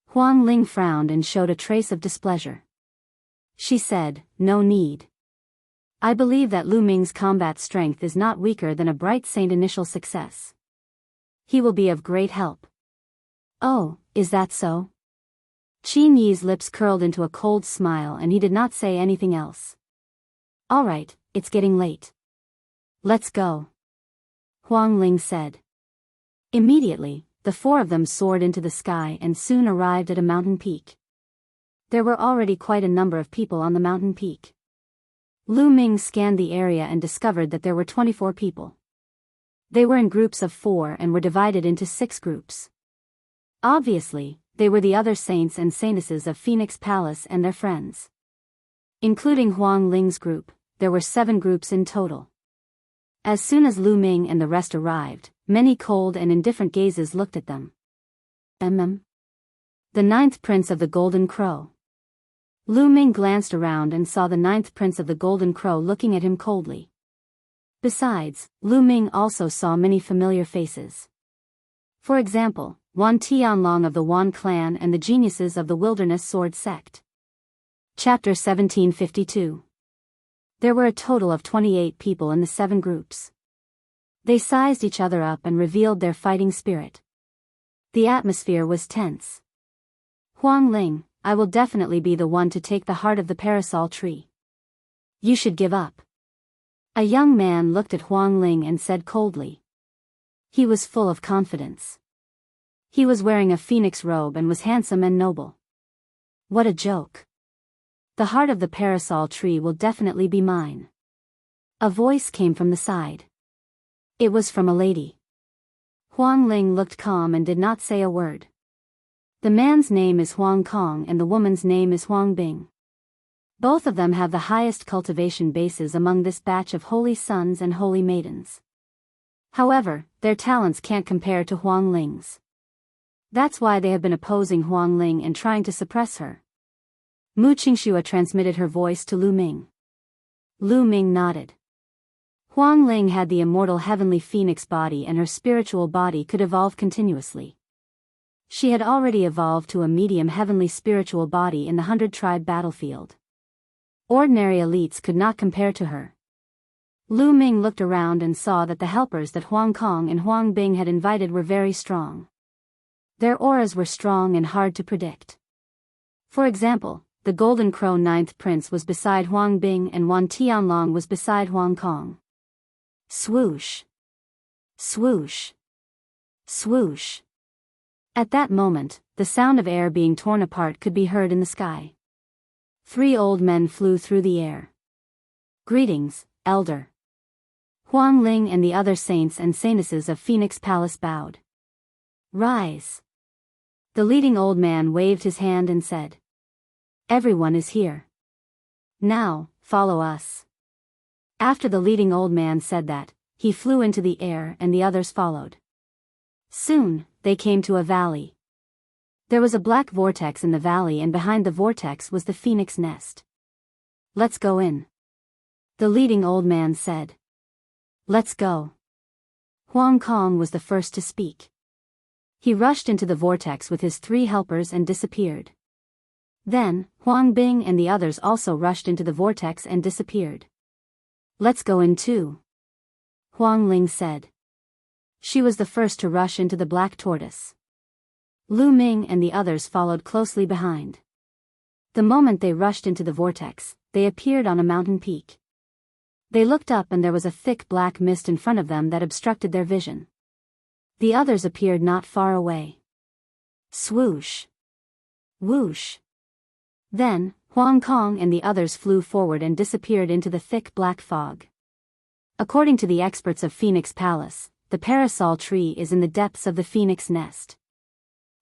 Huang Ling frowned and showed a trace of displeasure. She said, no need. I believe that Lu Ming's combat strength is not weaker than a Bright Saint Initial Success. He will be of great help. Oh, is that so? Qin Yi's lips curled into a cold smile and he did not say anything else. All right, it's getting late. Let's go. Huang Ling said. Immediately, the four of them soared into the sky and soon arrived at a mountain peak. There were already quite a number of people on the mountain peak. Lu Ming scanned the area and discovered that there were 24 people. They were in groups of 4 and were divided into 6 groups. Obviously, they were the other saints and saintesses of Phoenix Palace and their friends. Including Huang Ling's group, there were 7 groups in total. As soon as Lu Ming and the rest arrived, many cold and indifferent gazes looked at them. The 9th Prince of the Golden Crow. Lu Ming glanced around and saw the 9th Prince of the Golden Crow looking at him coldly. Besides, Lu Ming also saw many familiar faces. For example, Wan Tianlong of the Wan clan and the geniuses of the Wilderness Sword Sect. Chapter 1752. There were a total of 28 people in the 7 groups. They sized each other up and revealed their fighting spirit. The atmosphere was tense. Huang Ling, I will definitely be the one to take the heart of the parasol tree. You should give up. A young man looked at Huang Ling and said coldly. He was full of confidence. He was wearing a phoenix robe and was handsome and noble. What a joke. The heart of the parasol tree will definitely be mine. A voice came from the side. It was from a lady. Huang Ling looked calm and did not say a word. The man's name is Huang Kong and the woman's name is Huang Bing. Both of them have the highest cultivation bases among this batch of holy sons and holy maidens. However, their talents can't compare to Huang Ling's. That's why they have been opposing Huang Ling and trying to suppress her. Mu Qingxue transmitted her voice to Lu Ming. Lu Ming nodded. Huang Ling had the immortal heavenly phoenix body and her spiritual body could evolve continuously. She had already evolved to a medium heavenly spiritual body in the 100-tribe battlefield. Ordinary elites could not compare to her. Lu Ming looked around and saw that the helpers that Huang Kong and Huang Bing had invited were very strong. Their auras were strong and hard to predict. For example, the Golden Crow Ninth Prince was beside Huang Bing and Wan Tianlong was beside Huang Kong. Swoosh! Swoosh! Swoosh! At that moment, the sound of air being torn apart could be heard in the sky. 3 old men flew through the air. Greetings, Elder. Huang Ling and the other saints and saintesses of Phoenix Palace bowed. Rise. The leading old man waved his hand and said, Everyone is here. Now, follow us. After the leading old man said that, he flew into the air and the others followed. Soon, they came to a valley. There was a black vortex in the valley and behind the vortex was the phoenix nest. Let's go in. The leading old man said. Let's go. Huang Kong was the first to speak. He rushed into the vortex with his 3 helpers and disappeared. Then, Huang Bing and the others also rushed into the vortex and disappeared. Let's go in too. Huang Ling said. She was the first to rush into the black tortoise. Lu Ming and the others followed closely behind. The moment they rushed into the vortex, they appeared on a mountain peak. They looked up and there was a thick black mist in front of them that obstructed their vision. The others appeared not far away. Swoosh! Whoosh! Then, Huang Kong and the others flew forward and disappeared into the thick black fog. According to the experts of Phoenix Palace, the parasol tree is in the depths of the phoenix nest.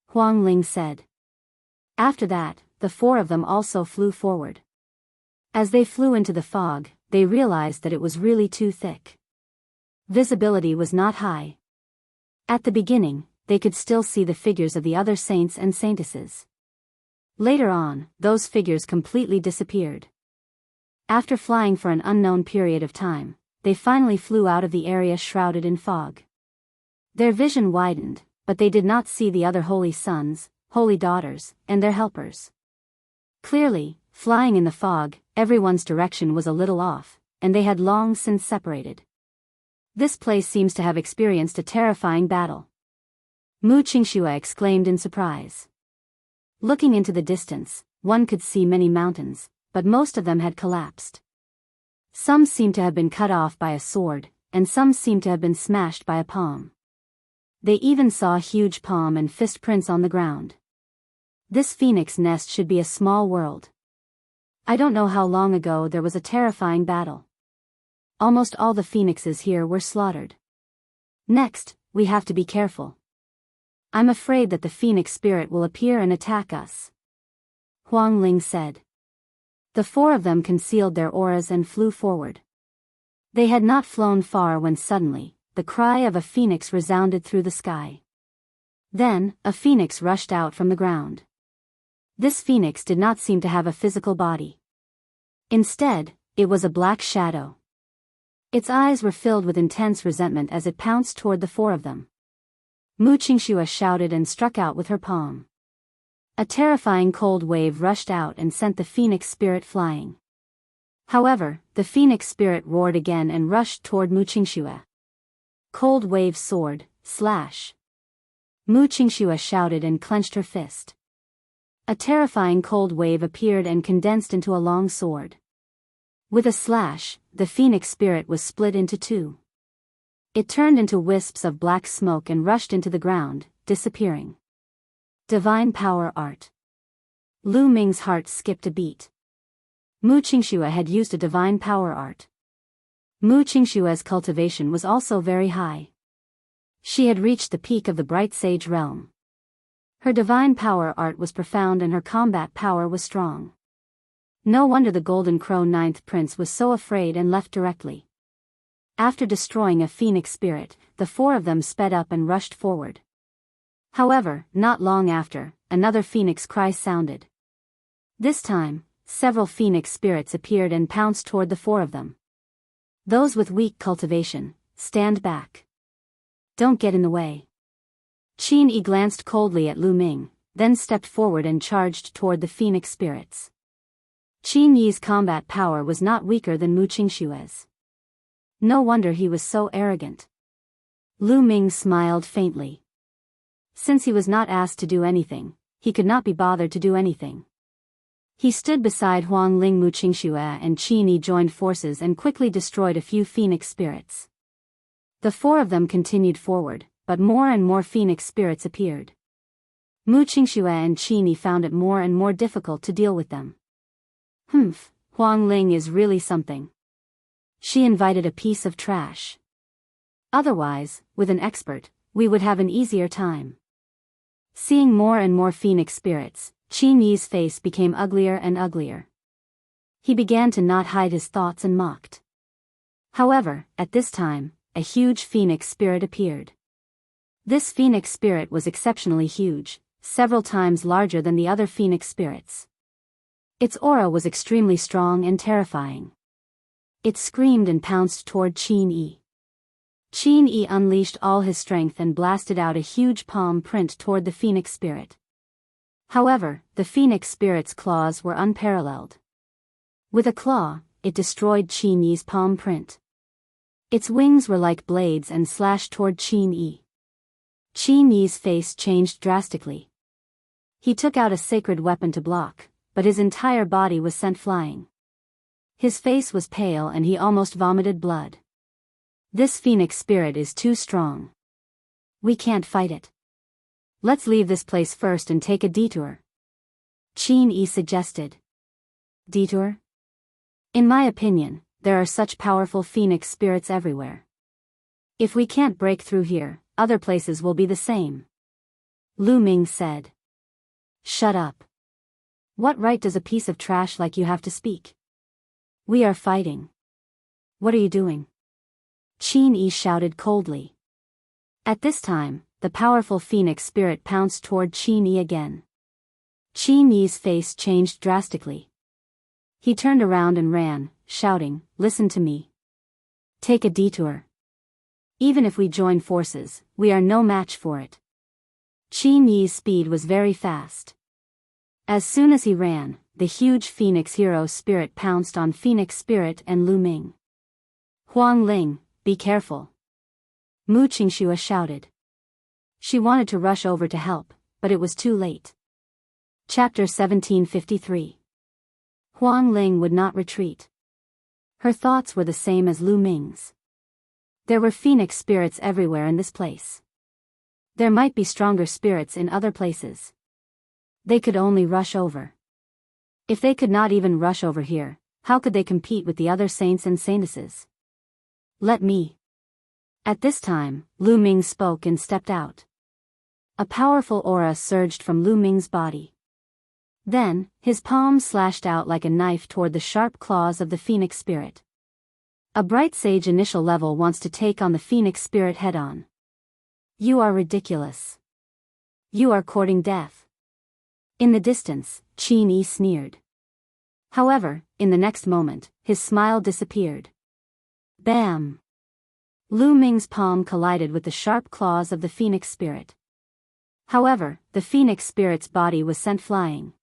Huang Ling said. After that, the 4 of them also flew forward. As they flew into the fog, they realized that it was really too thick. Visibility was not high. At the beginning, they could still see the figures of the other saints and saintesses. Later on, those figures completely disappeared. After flying for an unknown period of time, they finally flew out of the area shrouded in fog. Their vision widened, but they did not see the other holy sons, holy daughters, and their helpers. Clearly, flying in the fog, everyone's direction was a little off, and they had long since separated. This place seems to have experienced a terrifying battle. Mu Qingxue exclaimed in surprise. Looking into the distance, one could see many mountains, but most of them had collapsed. Some seemed to have been cut off by a sword, and some seemed to have been smashed by a palm. They even saw huge palm and fist prints on the ground. This phoenix nest should be a small world. I don't know how long ago there was a terrifying battle. Almost all the phoenixes here were slaughtered. Next, we have to be careful. I'm afraid that the phoenix spirit will appear and attack us. Huang Ling said. The 4 of them concealed their auras and flew forward. They had not flown far when suddenly, the cry of a phoenix resounded through the sky. Then, a phoenix rushed out from the ground. This phoenix did not seem to have a physical body. Instead, it was a black shadow. Its eyes were filled with intense resentment as it pounced toward the 4 of them. Mu Qingxue shouted and struck out with her palm. A terrifying cold wave rushed out and sent the phoenix spirit flying. However, the phoenix spirit roared again and rushed toward Mu Qingxue. Cold wave sword, slash. Mu Qingxue shouted and clenched her fist. A terrifying cold wave appeared and condensed into a long sword. With a slash, the phoenix spirit was split into 2. It turned into wisps of black smoke and rushed into the ground, disappearing. Divine Power Art. Lu Ming's heart skipped a beat. Mu Qingxue had used a divine power art. Mu Qingxue's cultivation was also very high. She had reached the peak of the bright sage realm. Her divine power art was profound and her combat power was strong. No wonder the Golden Crow Ninth Prince was so afraid and left directly. After destroying a phoenix spirit, the 4 of them sped up and rushed forward. However, not long after, another phoenix cry sounded. This time, several phoenix spirits appeared and pounced toward the 4 of them. Those with weak cultivation, stand back. Don't get in the way. Qin Yi glanced coldly at Lu Ming, then stepped forward and charged toward the phoenix spirits. Qin Yi's combat power was not weaker than Mu Qingxue's. No wonder he was so arrogant. Lu Ming smiled faintly. Since he was not asked to do anything, he could not be bothered to do anything. He stood beside Huang Ling. Mu Qingxue and Qin Yi joined forces and quickly destroyed a few phoenix spirits. The four of them continued forward, but more and more phoenix spirits appeared. Mu Qingxue and Qin Yi found it more and more difficult to deal with them. Humph, Huang Ling is really something. She invited a piece of trash. Otherwise, with an expert, we would have an easier time. Seeing more and more phoenix spirits, Qin Yi's face became uglier and uglier. He began to not hide his thoughts and mocked. However, at this time, a huge phoenix spirit appeared. This phoenix spirit was exceptionally huge, several times larger than the other phoenix spirits. Its aura was extremely strong and terrifying. It screamed and pounced toward Qin Yi. Qin Yi unleashed all his strength and blasted out a huge palm print toward the phoenix spirit. However, the phoenix spirit's claws were unparalleled. With a claw, it destroyed Qin Yi's palm print. Its wings were like blades and slashed toward Qin Yi. Qin Yi's face changed drastically. He took out a sacred weapon to block, but his entire body was sent flying. His face was pale and he almost vomited blood. This phoenix spirit is too strong. We can't fight it. Let's leave this place first and take a detour. Qin Yi suggested. Detour? In my opinion, there are such powerful phoenix spirits everywhere. If we can't break through here, other places will be the same. Lu Ming said. Shut up. What right does a piece of trash like you have to speak? We are fighting. What are you doing? Qin Yi shouted coldly. At this time, the powerful phoenix spirit pounced toward Qin Yi again. Qin Yi's face changed drastically. He turned around and ran, shouting, "Listen to me. Take a detour. Even if we join forces, we are no match for it." Qin Yi's speed was very fast. As soon as he ran, the huge phoenix hero spirit pounced on Phoenix Spirit and Lu Ming. Huang Ling, be careful. Mu Qingxue shouted. She wanted to rush over to help, but it was too late. Chapter 1753. Huang Ling would not retreat. Her thoughts were the same as Lu Ming's. There were phoenix spirits everywhere in this place. There might be stronger spirits in other places. They could only rush over. If they could not even rush over here, how could they compete with the other saints and saintesses? Let me. At this time, Lu Ming spoke and stepped out. A powerful aura surged from Lu Ming's body. Then, his palm slashed out like a knife toward the sharp claws of the phoenix spirit. A bright sage initial level wants to take on the phoenix spirit head-on. You are ridiculous. You are courting death. In the distance, Qin Yi sneered. However, in the next moment, his smile disappeared. Bam! Lu Ming's palm collided with the sharp claws of the phoenix spirit. However, the phoenix spirit's body was sent flying.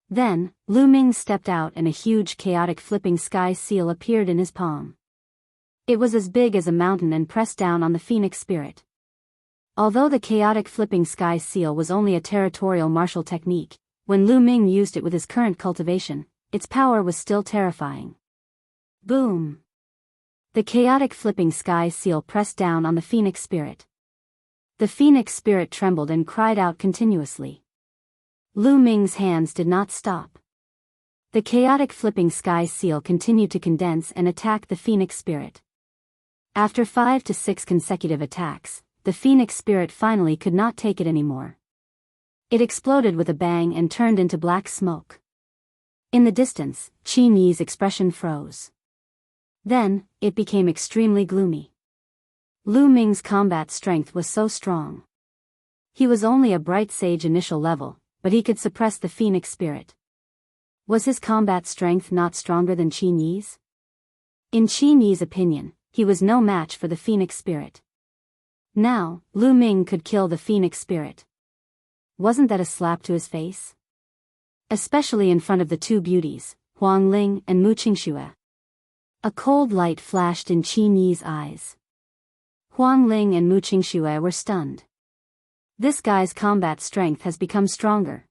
Then, Lu Ming stepped out and a huge chaotic flipping sky seal appeared in his palm. It was as big as a mountain and pressed down on the phoenix spirit. Although the chaotic flipping sky seal was only a territorial martial technique, when Lu Ming used it with his current cultivation, its power was still terrifying. Boom! The chaotic flipping sky seal pressed down on the phoenix spirit. The phoenix spirit trembled and cried out continuously. Lu Ming's hands did not stop. The chaotic flipping sky seal continued to condense and attack the phoenix spirit. After 5 to 6 consecutive attacks, the phoenix spirit finally could not take it anymore. It exploded with a bang and turned into black smoke. In the distance, Qin Yi's expression froze. Then, it became extremely gloomy. Lu Ming's combat strength was so strong. He was only a bright sage initial level, but he could suppress the phoenix spirit. Was his combat strength not stronger than Qin Yi's? In Qin Yi's opinion, he was no match for the phoenix spirit. Now, Lu Ming could kill the phoenix spirit. Wasn't that a slap to his face? Especially in front of the two beauties, Huang Ling and Mu Qingxue. A cold light flashed in Qin Yi's eyes. Huang Ling and Mu Qingxue were stunned. This guy's combat strength has become stronger.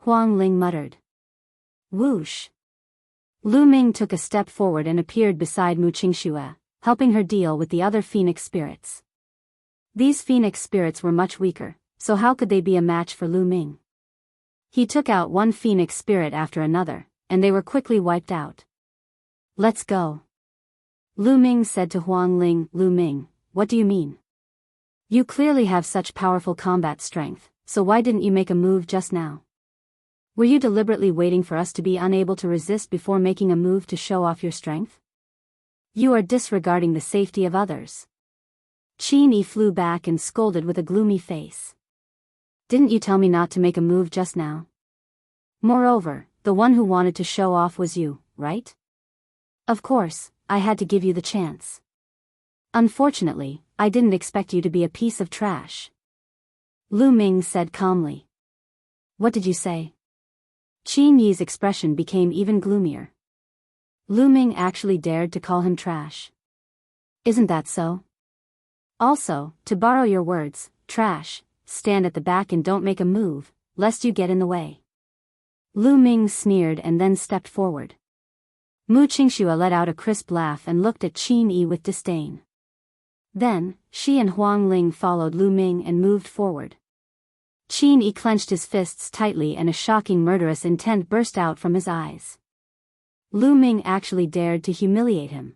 Huang Ling muttered. Whoosh. Lu Ming took a step forward and appeared beside Mu Qingxue, helping her deal with the other phoenix spirits. These phoenix spirits were much weaker, so how could they be a match for Lu Ming? He took out one phoenix spirit after another, and they were quickly wiped out. Let's go. Lu Ming said to Huang Ling. Lu Ming, what do you mean? You clearly have such powerful combat strength, so why didn't you make a move just now? Were you deliberately waiting for us to be unable to resist before making a move to show off your strength? You are disregarding the safety of others. Qin Yi flew back and scolded with a gloomy face. Didn't you tell me not to make a move just now? Moreover, the one who wanted to show off was you, right? Of course, I had to give you the chance. Unfortunately, I didn't expect you to be a piece of trash. Lu Ming said calmly. What did you say? Qin Yi's expression became even gloomier. Lu Ming actually dared to call him trash. Isn't that so? Also, to borrow your words, trash, stand at the back and don't make a move, lest you get in the way. Lu Ming sneered and then stepped forward. Mu Qingxue let out a crisp laugh and looked at Qin Yi with disdain. Then, she and Huang Ling followed Lu Ming and moved forward. Qin Yi clenched his fists tightly and a shocking murderous intent burst out from his eyes. Lu Ming actually dared to humiliate him.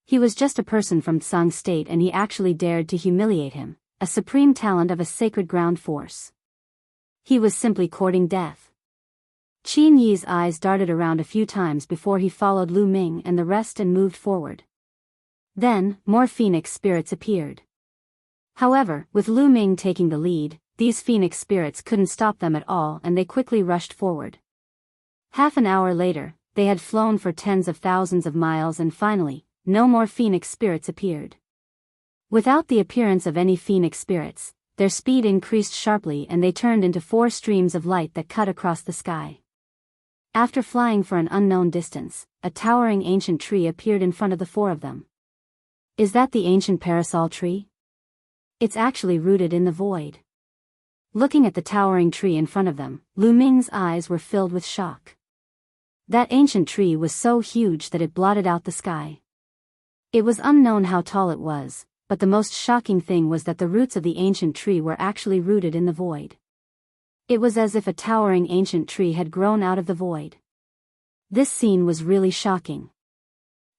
He was just a person from Tsang State and he actually dared to humiliate him, a supreme talent of a sacred ground force. He was simply courting death. Qin Yi's eyes darted around a few times before he followed Lu Ming and the rest and moved forward. Then, more phoenix spirits appeared. However, with Lu Ming taking the lead, these phoenix spirits couldn't stop them at all and they quickly rushed forward. Half an hour later, they had flown for tens of thousands of miles and finally, no more phoenix spirits appeared. Without the appearance of any phoenix spirits, their speed increased sharply and they turned into 4 streams of light that cut across the sky. After flying for an unknown distance, a towering ancient tree appeared in front of the 4 of them. Is that the ancient parasol tree? It's actually rooted in the void. Looking at the towering tree in front of them, Lu Ming's eyes were filled with shock. That ancient tree was so huge that it blotted out the sky. It was unknown how tall it was, but the most shocking thing was that the roots of the ancient tree were actually rooted in the void. It was as if a towering ancient tree had grown out of the void. This scene was really shocking.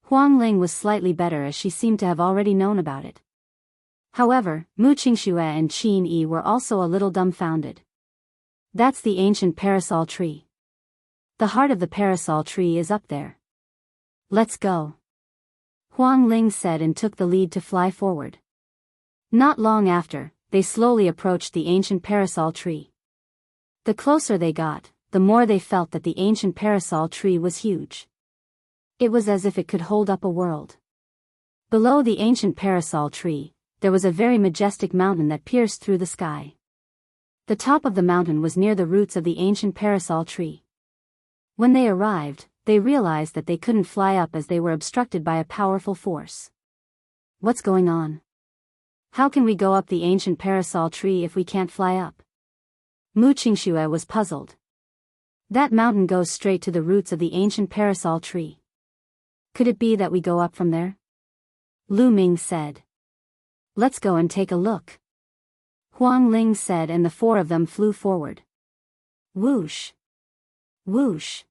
Huang Ling was slightly better as she seemed to have already known about it. However, Mu Qingxue and Qin Yi were also a little dumbfounded. That's the ancient parasol tree. The heart of the parasol tree is up there. Let's go. Huang Ling said and took the lead to fly forward. Not long after, they slowly approached the ancient parasol tree. The closer they got, the more they felt that the ancient parasol tree was huge. It was as if it could hold up a world. Below the ancient parasol tree, there was a very majestic mountain that pierced through the sky. The top of the mountain was near the roots of the ancient parasol tree. When they arrived, they realized that they couldn't fly up as they were obstructed by a powerful force. What's going on? How can we go up the ancient parasol tree if we can't fly up? Mu Qingxue was puzzled. That mountain goes straight to the roots of the ancient parasol tree. Could it be that we go up from there? Lu Ming said. Let's go and take a look. Huang Ling said and the 4 of them flew forward. Whoosh! Whoosh!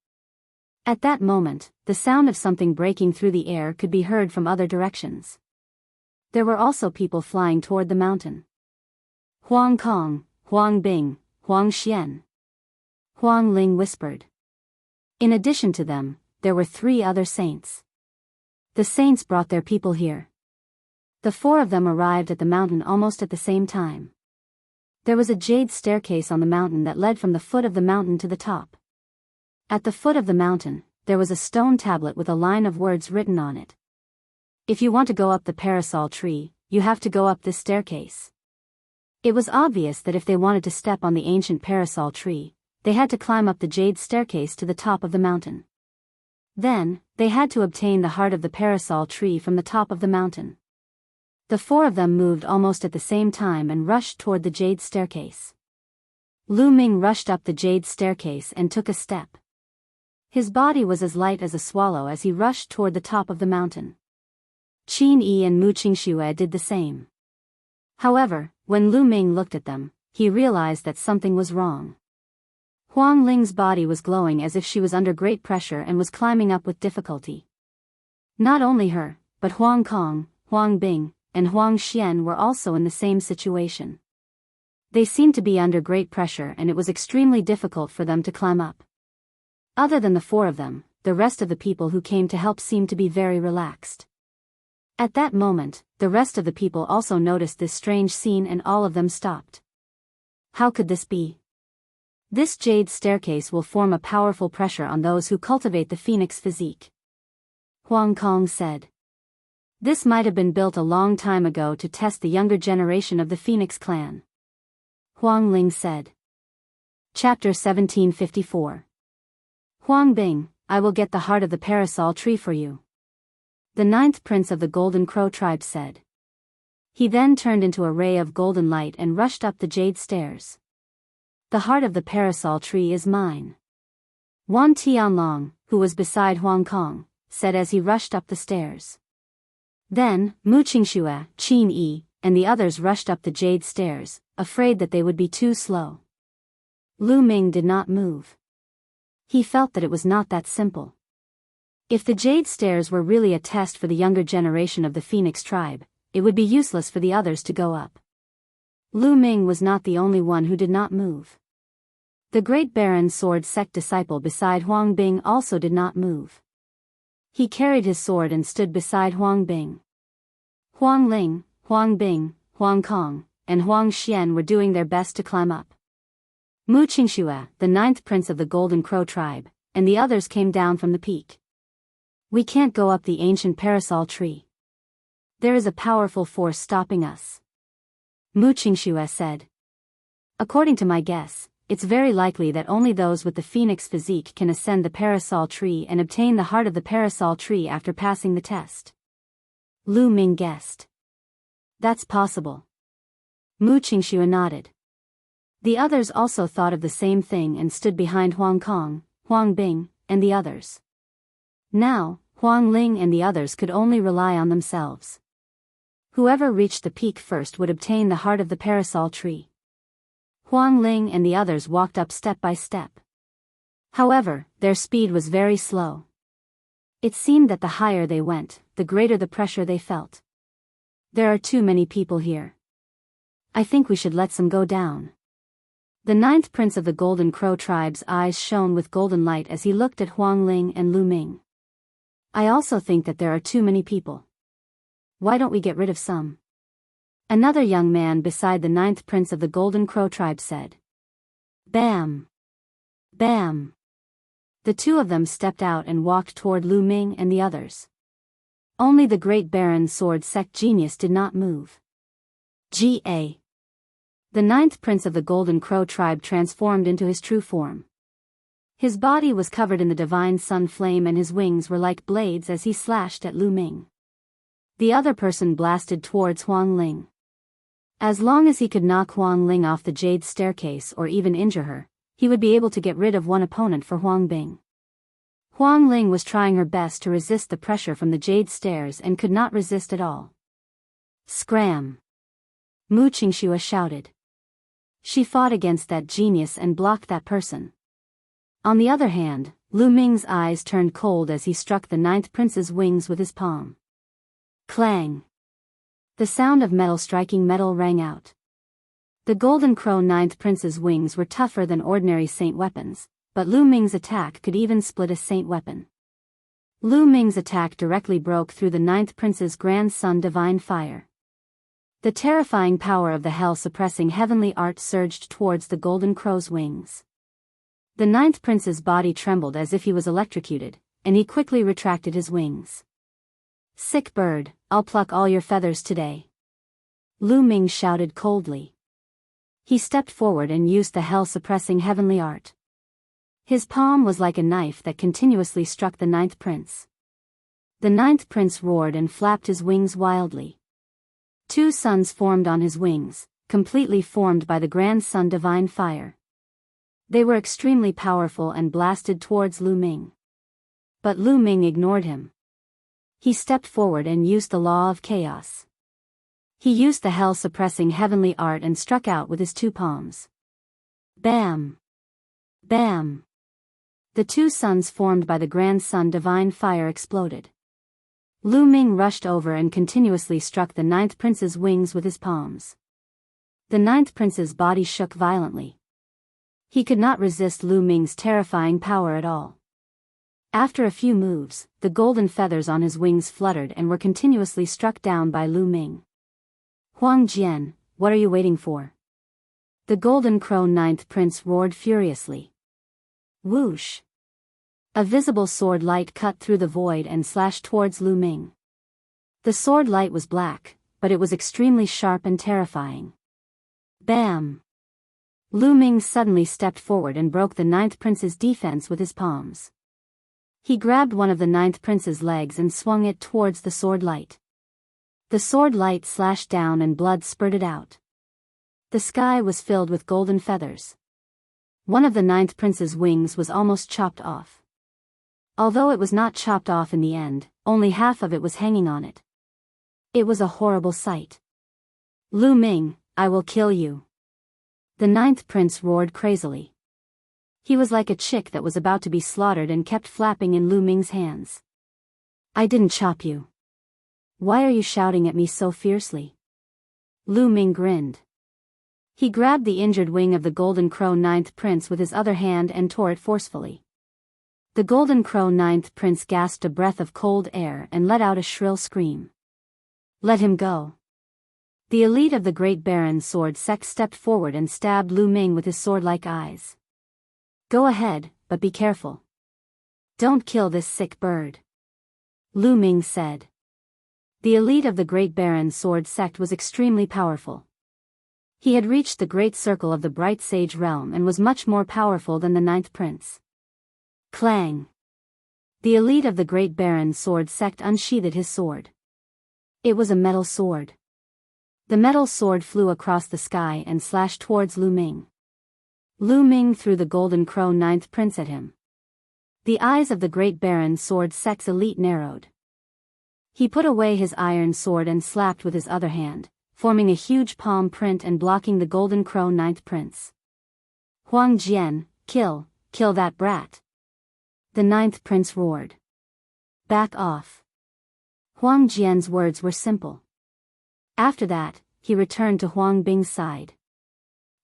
At that moment, the sound of something breaking through the air could be heard from other directions. There were also people flying toward the mountain. Huang Kong, Huang Bing, Huang Xian. Huang Ling whispered. In addition to them, there were 3 other saints. The saints brought their people here. The 4 of them arrived at the mountain almost at the same time. There was a jade staircase on the mountain that led from the foot of the mountain to the top. At the foot of the mountain, there was a stone tablet with a line of words written on it. If you want to go up the parasol tree, you have to go up this staircase. It was obvious that if they wanted to step on the ancient parasol tree, they had to climb up the jade staircase to the top of the mountain. Then, they had to obtain the heart of the parasol tree from the top of the mountain. The four of them moved almost at the same time and rushed toward the jade staircase. Lu Ming rushed up the jade staircase and took a step. His body was as light as a swallow as he rushed toward the top of the mountain. Qin Yi and Mu Qingxue did the same. However, when Lu Ming looked at them, he realized that something was wrong. Huang Ling's body was glowing as if she was under great pressure and was climbing up with difficulty. Not only her, but Huang Kong, Huang Bing, and Huang Xian were also in the same situation. They seemed to be under great pressure and it was extremely difficult for them to climb up. Other than the four of them, the rest of the people who came to help seemed to be very relaxed. At that moment, the rest of the people also noticed this strange scene and all of them stopped. How could this be? This jade staircase will form a powerful pressure on those who cultivate the phoenix physique. Huang Kong said. This might have been built a long time ago to test the younger generation of the Phoenix clan. Huang Ling said. Chapter 1754. Huang Bing, I will get the heart of the parasol tree for you. The ninth prince of the Golden Crow tribe said. He then turned into a ray of golden light and rushed up the jade stairs. The heart of the parasol tree is mine. Wan Tianlong, who was beside Huang Kong, said as he rushed up the stairs. Then, Mu Qingxue, Qin Yi, and the others rushed up the jade stairs, afraid that they would be too slow. Lu Ming did not move. He felt that it was not that simple. If the jade stairs were really a test for the younger generation of the Phoenix tribe, it would be useless for the others to go up. Lu Ming was not the only one who did not move. The great Baron sword sect disciple beside Huang Bing also did not move. He carried his sword and stood beside Huang Bing. Huang Ling, Huang Bing, Huang Kong, and Huang Xian were doing their best to climb up. Mu Qingxue, the ninth prince of the Golden Crow tribe, and the others came down from the peak. We can't go up the ancient parasol tree. There is a powerful force stopping us. Mu Qingxue said. According to my guess, it's very likely that only those with the phoenix physique can ascend the parasol tree and obtain the heart of the parasol tree after passing the test. Lu Ming guessed. That's possible. Mu Qingxue nodded. The others also thought of the same thing and stood behind Huang Kong, Huang Bing, and the others. Now, Huang Ling and the others could only rely on themselves. Whoever reached the peak first would obtain the heart of the parasol tree. Huang Ling and the others walked up step by step. However, their speed was very slow. It seemed that the higher they went, the greater the pressure they felt. There are too many people here. I think we should let some go down. The ninth prince of the Golden Crow tribe's eyes shone with golden light as he looked at Huang Ling and Lu Ming. I also think that there are too many people. Why don't we get rid of some? Another young man beside the ninth prince of the Golden Crow tribe said. Bam! Bam! The two of them stepped out and walked toward Lu Ming and the others. Only the great Baron sword sect genius did not move. G.A. The ninth prince of the Golden Crow tribe transformed into his true form. His body was covered in the divine sun flame and his wings were like blades as he slashed at Lu Ming. The other person blasted towards Huang Ling. As long as he could knock Huang Ling off the jade staircase or even injure her, he would be able to get rid of one opponent for Huang Bing. Huang Ling was trying her best to resist the pressure from the jade stairs and could not resist at all. Scram! Mu Qingxue shouted. She fought against that genius and blocked that person. On the other hand, Lu Ming's eyes turned cold as he struck the ninth prince's wings with his palm. Clang! The sound of metal striking metal rang out. The Golden Crow ninth prince's wings were tougher than ordinary saint weapons, but Lu Ming's attack could even split a saint weapon. Lu Ming's attack directly broke through the ninth prince's grand sun divine fire. The terrifying power of the hell-suppressing heavenly art surged towards the Golden Crow's wings. The ninth prince's body trembled as if he was electrocuted, and he quickly retracted his wings. Sick bird, I'll pluck all your feathers today. Lu Ming shouted coldly. He stepped forward and used the hell-suppressing heavenly art. His palm was like a knife that continuously struck the ninth prince. The ninth prince roared and flapped his wings wildly. Two suns formed on his wings, completely formed by the grand sun divine fire. They were extremely powerful and blasted towards Lu Ming. But Lu Ming ignored him. He stepped forward and used the law of chaos. He used the hell-suppressing heavenly art and struck out with his two palms. Bam! Bam! The two suns formed by the grand sun divine fire exploded. Lu Ming rushed over and continuously struck the ninth prince's wings with his palms. The ninth prince's body shook violently. He could not resist Lu Ming's terrifying power at all. After a few moves, the golden feathers on his wings fluttered and were continuously struck down by Lu Ming. Huang Jian, what are you waiting for? The golden crow ninth prince roared furiously. Whoosh! A visible sword light cut through the void and slashed towards Lu Ming. The sword light was black, but it was extremely sharp and terrifying. Bam! Lu Ming suddenly stepped forward and broke the ninth prince's defense with his palms. He grabbed one of the ninth prince's legs and swung it towards the sword light. The sword light slashed down and blood spurted out. The sky was filled with golden feathers. One of the ninth prince's wings was almost chopped off. Although it was not chopped off in the end, only half of it was hanging on it. It was a horrible sight. Lu Ming, I will kill you. The ninth prince roared crazily. He was like a chick that was about to be slaughtered and kept flapping in Lu Ming's hands. I didn't chop you. Why are you shouting at me so fiercely? Lu Ming grinned. He grabbed the injured wing of the golden crow ninth prince with his other hand and tore it forcefully. The golden crow ninth prince gasped a breath of cold air and let out a shrill scream. Let him go. The elite of the great baron's sword sect stepped forward and stabbed Lu Ming with his sword-like eyes. Go ahead, but be careful. Don't kill this sick bird. Lu Ming said. The elite of the great baron's sword sect was extremely powerful. He had reached the great circle of the bright sage realm and was much more powerful than the ninth prince. Clang! The elite of the great baron's sword sect unsheathed his sword. It was a metal sword. The metal sword flew across the sky and slashed towards Lu Ming. Lu Ming threw the golden crow ninth prince at him. The eyes of the great baron's sword sect's elite narrowed. He put away his iron sword and slapped with his other hand, forming a huge palm print and blocking the golden crow ninth prince. Huang Jian, kill that brat. The ninth prince roared. Back off. Huang Jian's words were simple. After that, he returned to Huang Bing's side.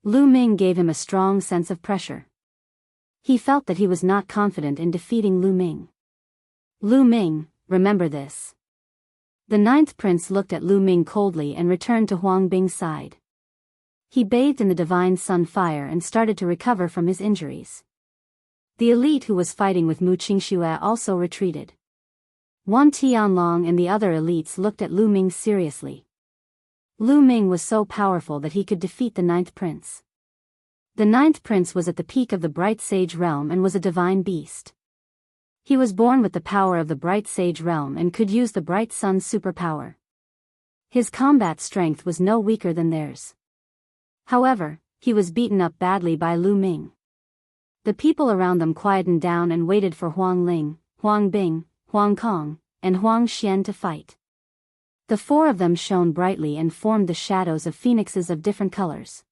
Lu Ming gave him a strong sense of pressure. He felt that he was not confident in defeating Lu Ming. Lu Ming, remember this. The ninth prince looked at Lu Ming coldly and returned to Huang Bing's side. He bathed in the divine sun fire and started to recover from his injuries. The elite who was fighting with Mu Qingxue also retreated. Wan Tianlong and the other elites looked at Lu Ming seriously. Lu Ming was so powerful that he could defeat the ninth prince. The ninth prince was at the peak of the bright sage realm and was a divine beast. He was born with the power of the bright sage realm and could use the bright sun's superpower. His combat strength was no weaker than theirs. However, he was beaten up badly by Lu Ming. The people around them quietened down and waited for Huang Ling, Huang Bing, Huang Kong, and Huang Xian to fight. The four of them shone brightly and formed the shadows of phoenixes of different colors.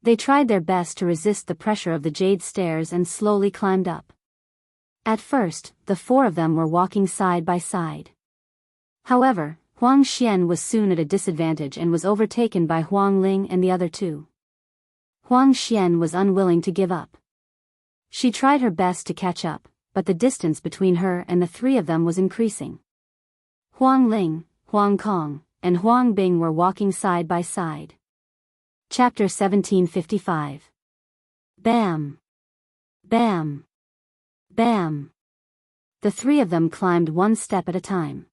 They tried their best to resist the pressure of the jade stairs and slowly climbed up. At first, the four of them were walking side by side. However, Huang Xian was soon at a disadvantage and was overtaken by Huang Ling and the other two. Huang Xian was unwilling to give up. She tried her best to catch up, but the distance between her and the three of them was increasing. Huang Ling, Huang Kong, and Huang Bing were walking side by side. Chapter 1755. Bam! Bam! Bam! The three of them climbed one step at a time.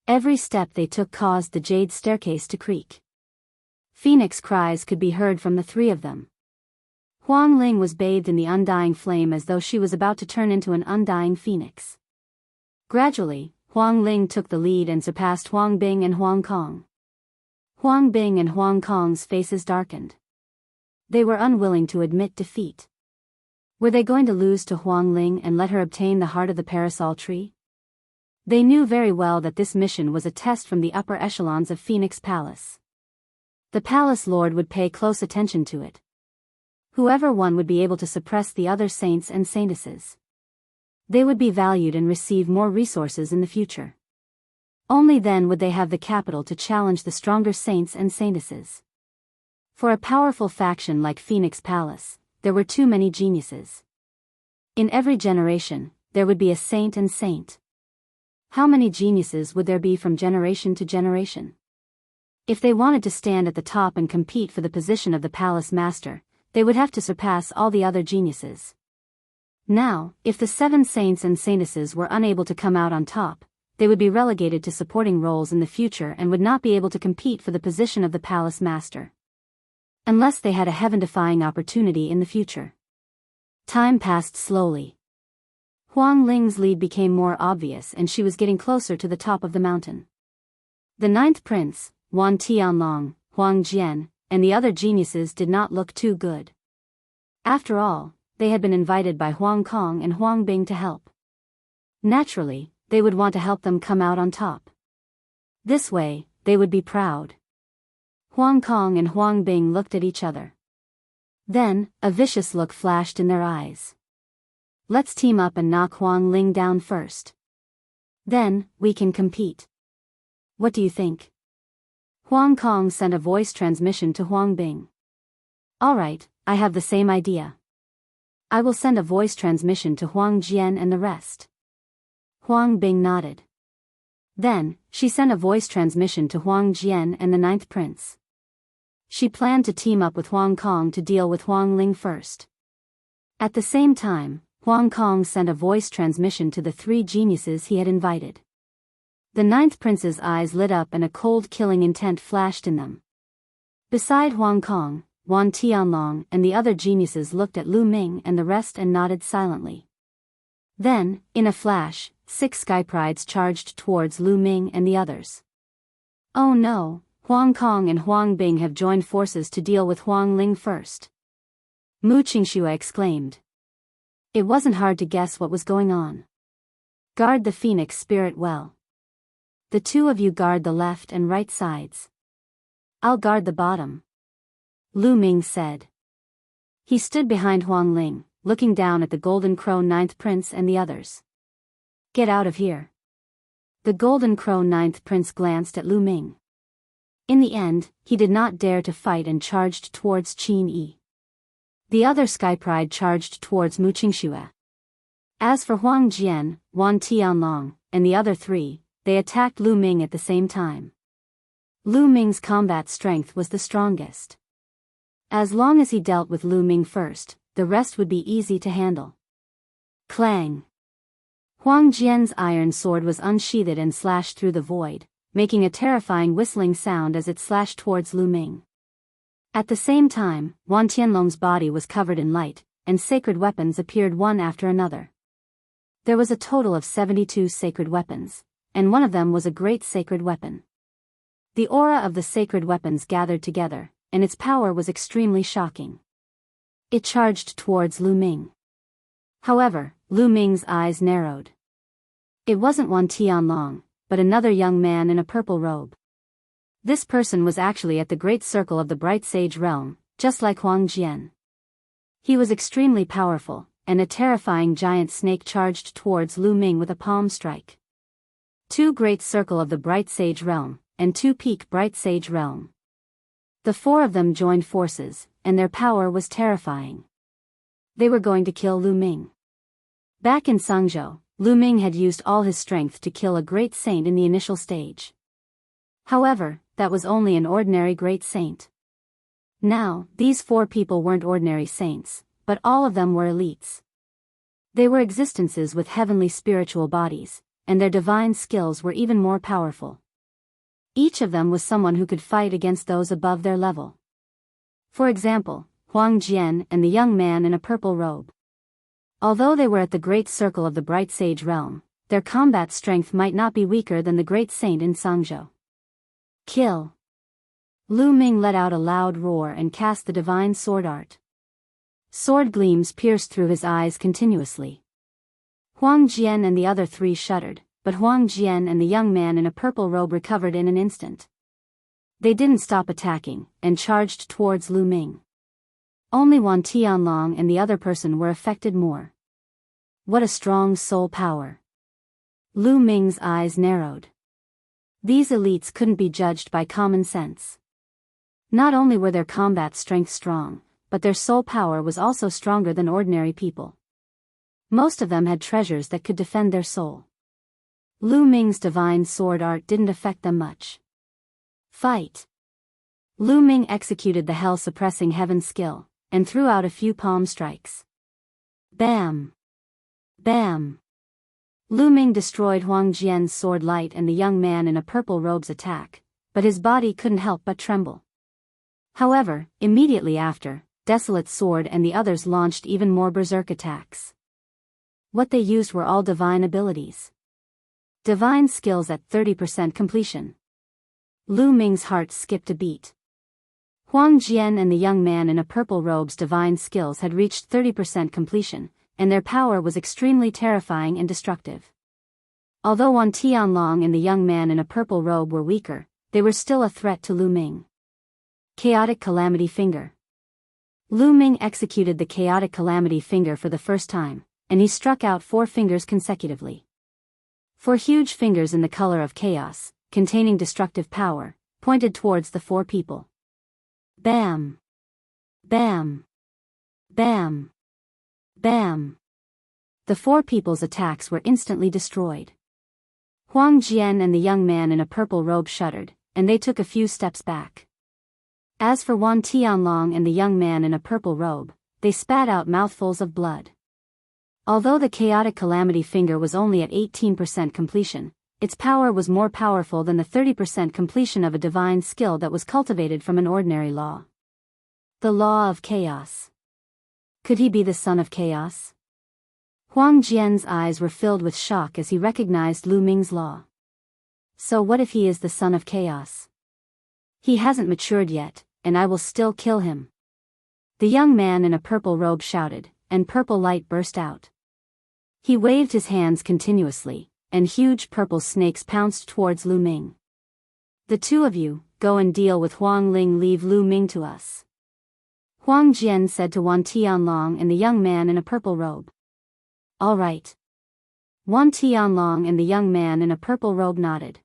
Every step they took caused the jade staircase to creak. Phoenix cries could be heard from the three of them. Huang Ling was bathed in the undying flame as though she was about to turn into an undying phoenix. Gradually, Huang Ling took the lead and surpassed Huang Bing and Huang Kong. Huang Bing and Huang Kong's faces darkened. They were unwilling to admit defeat. Were they going to lose to Huang Ling and let her obtain the heart of the parasol tree? They knew very well that this mission was a test from the upper echelons of Phoenix Palace. The palace lord would pay close attention to it. Whoever won would be able to suppress the other saints and saintesses. They would be valued and receive more resources in the future. Only then would they have the capital to challenge the stronger saints and saintesses. For a powerful faction like Phoenix Palace, there were too many geniuses. In every generation, there would be a saint and saint. How many geniuses would there be from generation to generation? If they wanted to stand at the top and compete for the position of the palace master, they would have to surpass all the other geniuses. Now, if the 7 saints and saintesses were unable to come out on top, they would be relegated to supporting roles in the future and would not be able to compete for the position of the palace master. Unless they had a heaven-defying opportunity in the future. Time passed slowly. Huang Ling's lead became more obvious and she was getting closer to the top of the mountain. The 9th prince, Wan Tianlong, Huang Jian, and the other geniuses did not look too good. After all, they had been invited by Huang Kong and Huang Bing to help. Naturally, they would want to help them come out on top. This way, they would be proud. Huang Kong and Huang Bing looked at each other. Then, a vicious look flashed in their eyes. Let's team up and knock Huang Ling down first. Then, we can compete. What do you think? Huang Kong sent a voice transmission to Huang Bing. Alright, I have the same idea. I will send a voice transmission to Huang Jian and the rest. Huang Bing nodded. Then, she sent a voice transmission to Huang Jian and the 9th prince. She planned to team up with Huang Kong to deal with Huang Ling first. At the same time, Huang Kong sent a voice transmission to the 3 geniuses he had invited. The 9th prince's eyes lit up and a cold killing intent flashed in them. Beside Huang Kong, Wan Tianlong and the other geniuses looked at Lu Ming and the rest and nodded silently. Then, in a flash, 6 sky prides charged towards Lu Ming and the others. Oh no, Huang Kong and Huang Bing have joined forces to deal with Huang Ling first. Mu Qingxue exclaimed. It wasn't hard to guess what was going on. Guard the phoenix spirit well. The 2 of you guard the left and right sides. I'll guard the bottom. Lu Ming said. He stood behind Huang Ling, looking down at the Golden Crow 9th prince and the others. Get out of here. The Golden Crow 9th prince glanced at Lu Ming. In the end, he did not dare to fight and charged towards Qin Yi. The other Sky Pride charged towards Mu Qingxue. As for Huang Jian, Wan Tianlong, and the other 3, they attacked Lu Ming at the same time. Lu Ming's combat strength was the strongest. As long as he dealt with Lu Ming first, the rest would be easy to handle. Clang! Huang Jian's iron sword was unsheathed and slashed through the void, making a terrifying whistling sound as it slashed towards Lu Ming. At the same time, Wan Tianlong's body was covered in light, and sacred weapons appeared one after another. There was a total of 72 sacred weapons, and one of them was a great sacred weapon. The aura of the sacred weapons gathered together, and its power was extremely shocking. It charged towards Lu Ming. However, Lu Ming's eyes narrowed. It wasn't Wan Tianlong, but another young man in a purple robe. This person was actually at the great circle of the bright sage realm, just like Huang Jian. He was extremely powerful, and a terrifying giant snake charged towards Lu Ming with a palm strike. 2 great circle of the bright sage realm, and 2 peak bright sage realm. The 4 of them joined forces, and their power was terrifying. They were going to kill Lu Ming. Back in Sangzhou, Lu Ming had used all his strength to kill a great saint in the initial stage. However, that was only an ordinary great saint. Now, these 4 people weren't ordinary saints, but all of them were elites. They were existences with heavenly spiritual bodies, and their divine skills were even more powerful. Each of them was someone who could fight against those above their level. For example, Huang Jian and the young man in a purple robe. Although they were at the great circle of the bright sage realm, their combat strength might not be weaker than the great saint in Sangzhou. Kill! Lu Ming let out a loud roar and cast the divine sword art. Sword gleams pierced through his eyes continuously. Huang Jian and the other three shuddered, but Huang Jian and the young man in a purple robe recovered in an instant. They didn't stop attacking, and charged towards Lu Ming. Only Wan Tianlong and the other person were affected more. What a strong soul power. Lu Ming's eyes narrowed. These elites couldn't be judged by common sense. Not only were their combat strength strong, but their soul power was also stronger than ordinary people. Most of them had treasures that could defend their soul. Lu Ming's divine sword art didn't affect them much. Fight! Lu Ming executed the hell-suppressing heaven skill, and threw out a few palm strikes. Bam! Bam! Lu Ming destroyed Huang Jian's sword light and the young man in a purple robe's attack, but his body couldn't help but tremble. However, immediately after, Desolate's sword and the others launched even more berserk attacks. What they used were all divine abilities. Divine skills at 30% completion. Lu Ming's heart skipped a beat. Huang Jian and the young man in a purple robe's divine skills had reached 30% completion, and their power was extremely terrifying and destructive. Although Wan Tianlong and the young man in a purple robe were weaker, they were still a threat to Lu Ming. Chaotic Calamity Finger. Lu Ming executed the Chaotic Calamity Finger for the first time, and he struck out 4 fingers consecutively. 4 huge fingers in the color of chaos, containing destructive power, pointed towards the 4 people. Bam! Bam! Bam! Bam! The 4 people's attacks were instantly destroyed. Huang Jian and the young man in a purple robe shuddered, and they took a few steps back. As for Wan Tianlong and the young man in a purple robe, they spat out mouthfuls of blood. Although the Chaotic Calamity Finger was only at 18% completion, its power was more powerful than the 30% completion of a divine skill that was cultivated from an ordinary law. The Law of Chaos. Could he be the son of chaos? Huang Jian's eyes were filled with shock as he recognized Lu Ming's law. So what if he is the son of chaos? He hasn't matured yet, and I will still kill him. The young man in a purple robe shouted, and purple light burst out. He waved his hands continuously, and huge purple snakes pounced towards Lu Ming. The 2 of you, go and deal with Huang Ling, leave Lu Ming to us. Huang Jian said to Wan Tianlong and the young man in a purple robe. All right. Wan Tianlong and the young man in a purple robe nodded.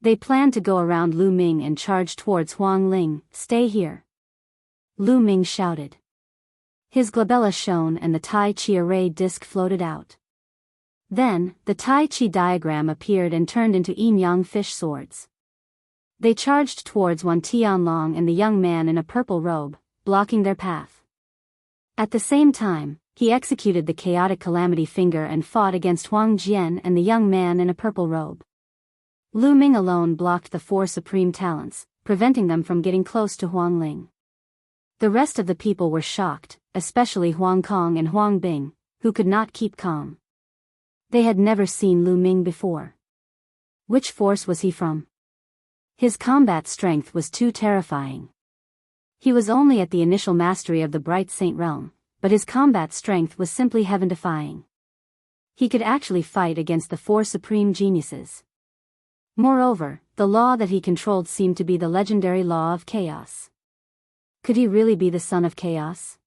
They planned to go around Lu Ming and charge towards Huang Ling. Stay here. Lu Ming shouted. His glabella shone and the Tai Chi array disc floated out. Then, the Tai Chi diagram appeared and turned into yin-yang fish swords. They charged towards Wan Tianlong and the young man in a purple robe, blocking their path. At the same time, he executed the Chaotic Calamity Finger and fought against Huang Jian and the young man in a purple robe. Lu Ming alone blocked the 4 supreme talents, preventing them from getting close to Huang Ling. The rest of the people were shocked, especially Huang Kong and Huang Bing, who could not keep calm. They had never seen Lu Ming before. Which force was he from? His combat strength was too terrifying. He was only at the initial mastery of the Bright Saint realm, but his combat strength was simply heaven-defying. He could actually fight against the 4 supreme geniuses. Moreover, the law that he controlled seemed to be the legendary law of chaos. Could he really be the son of chaos?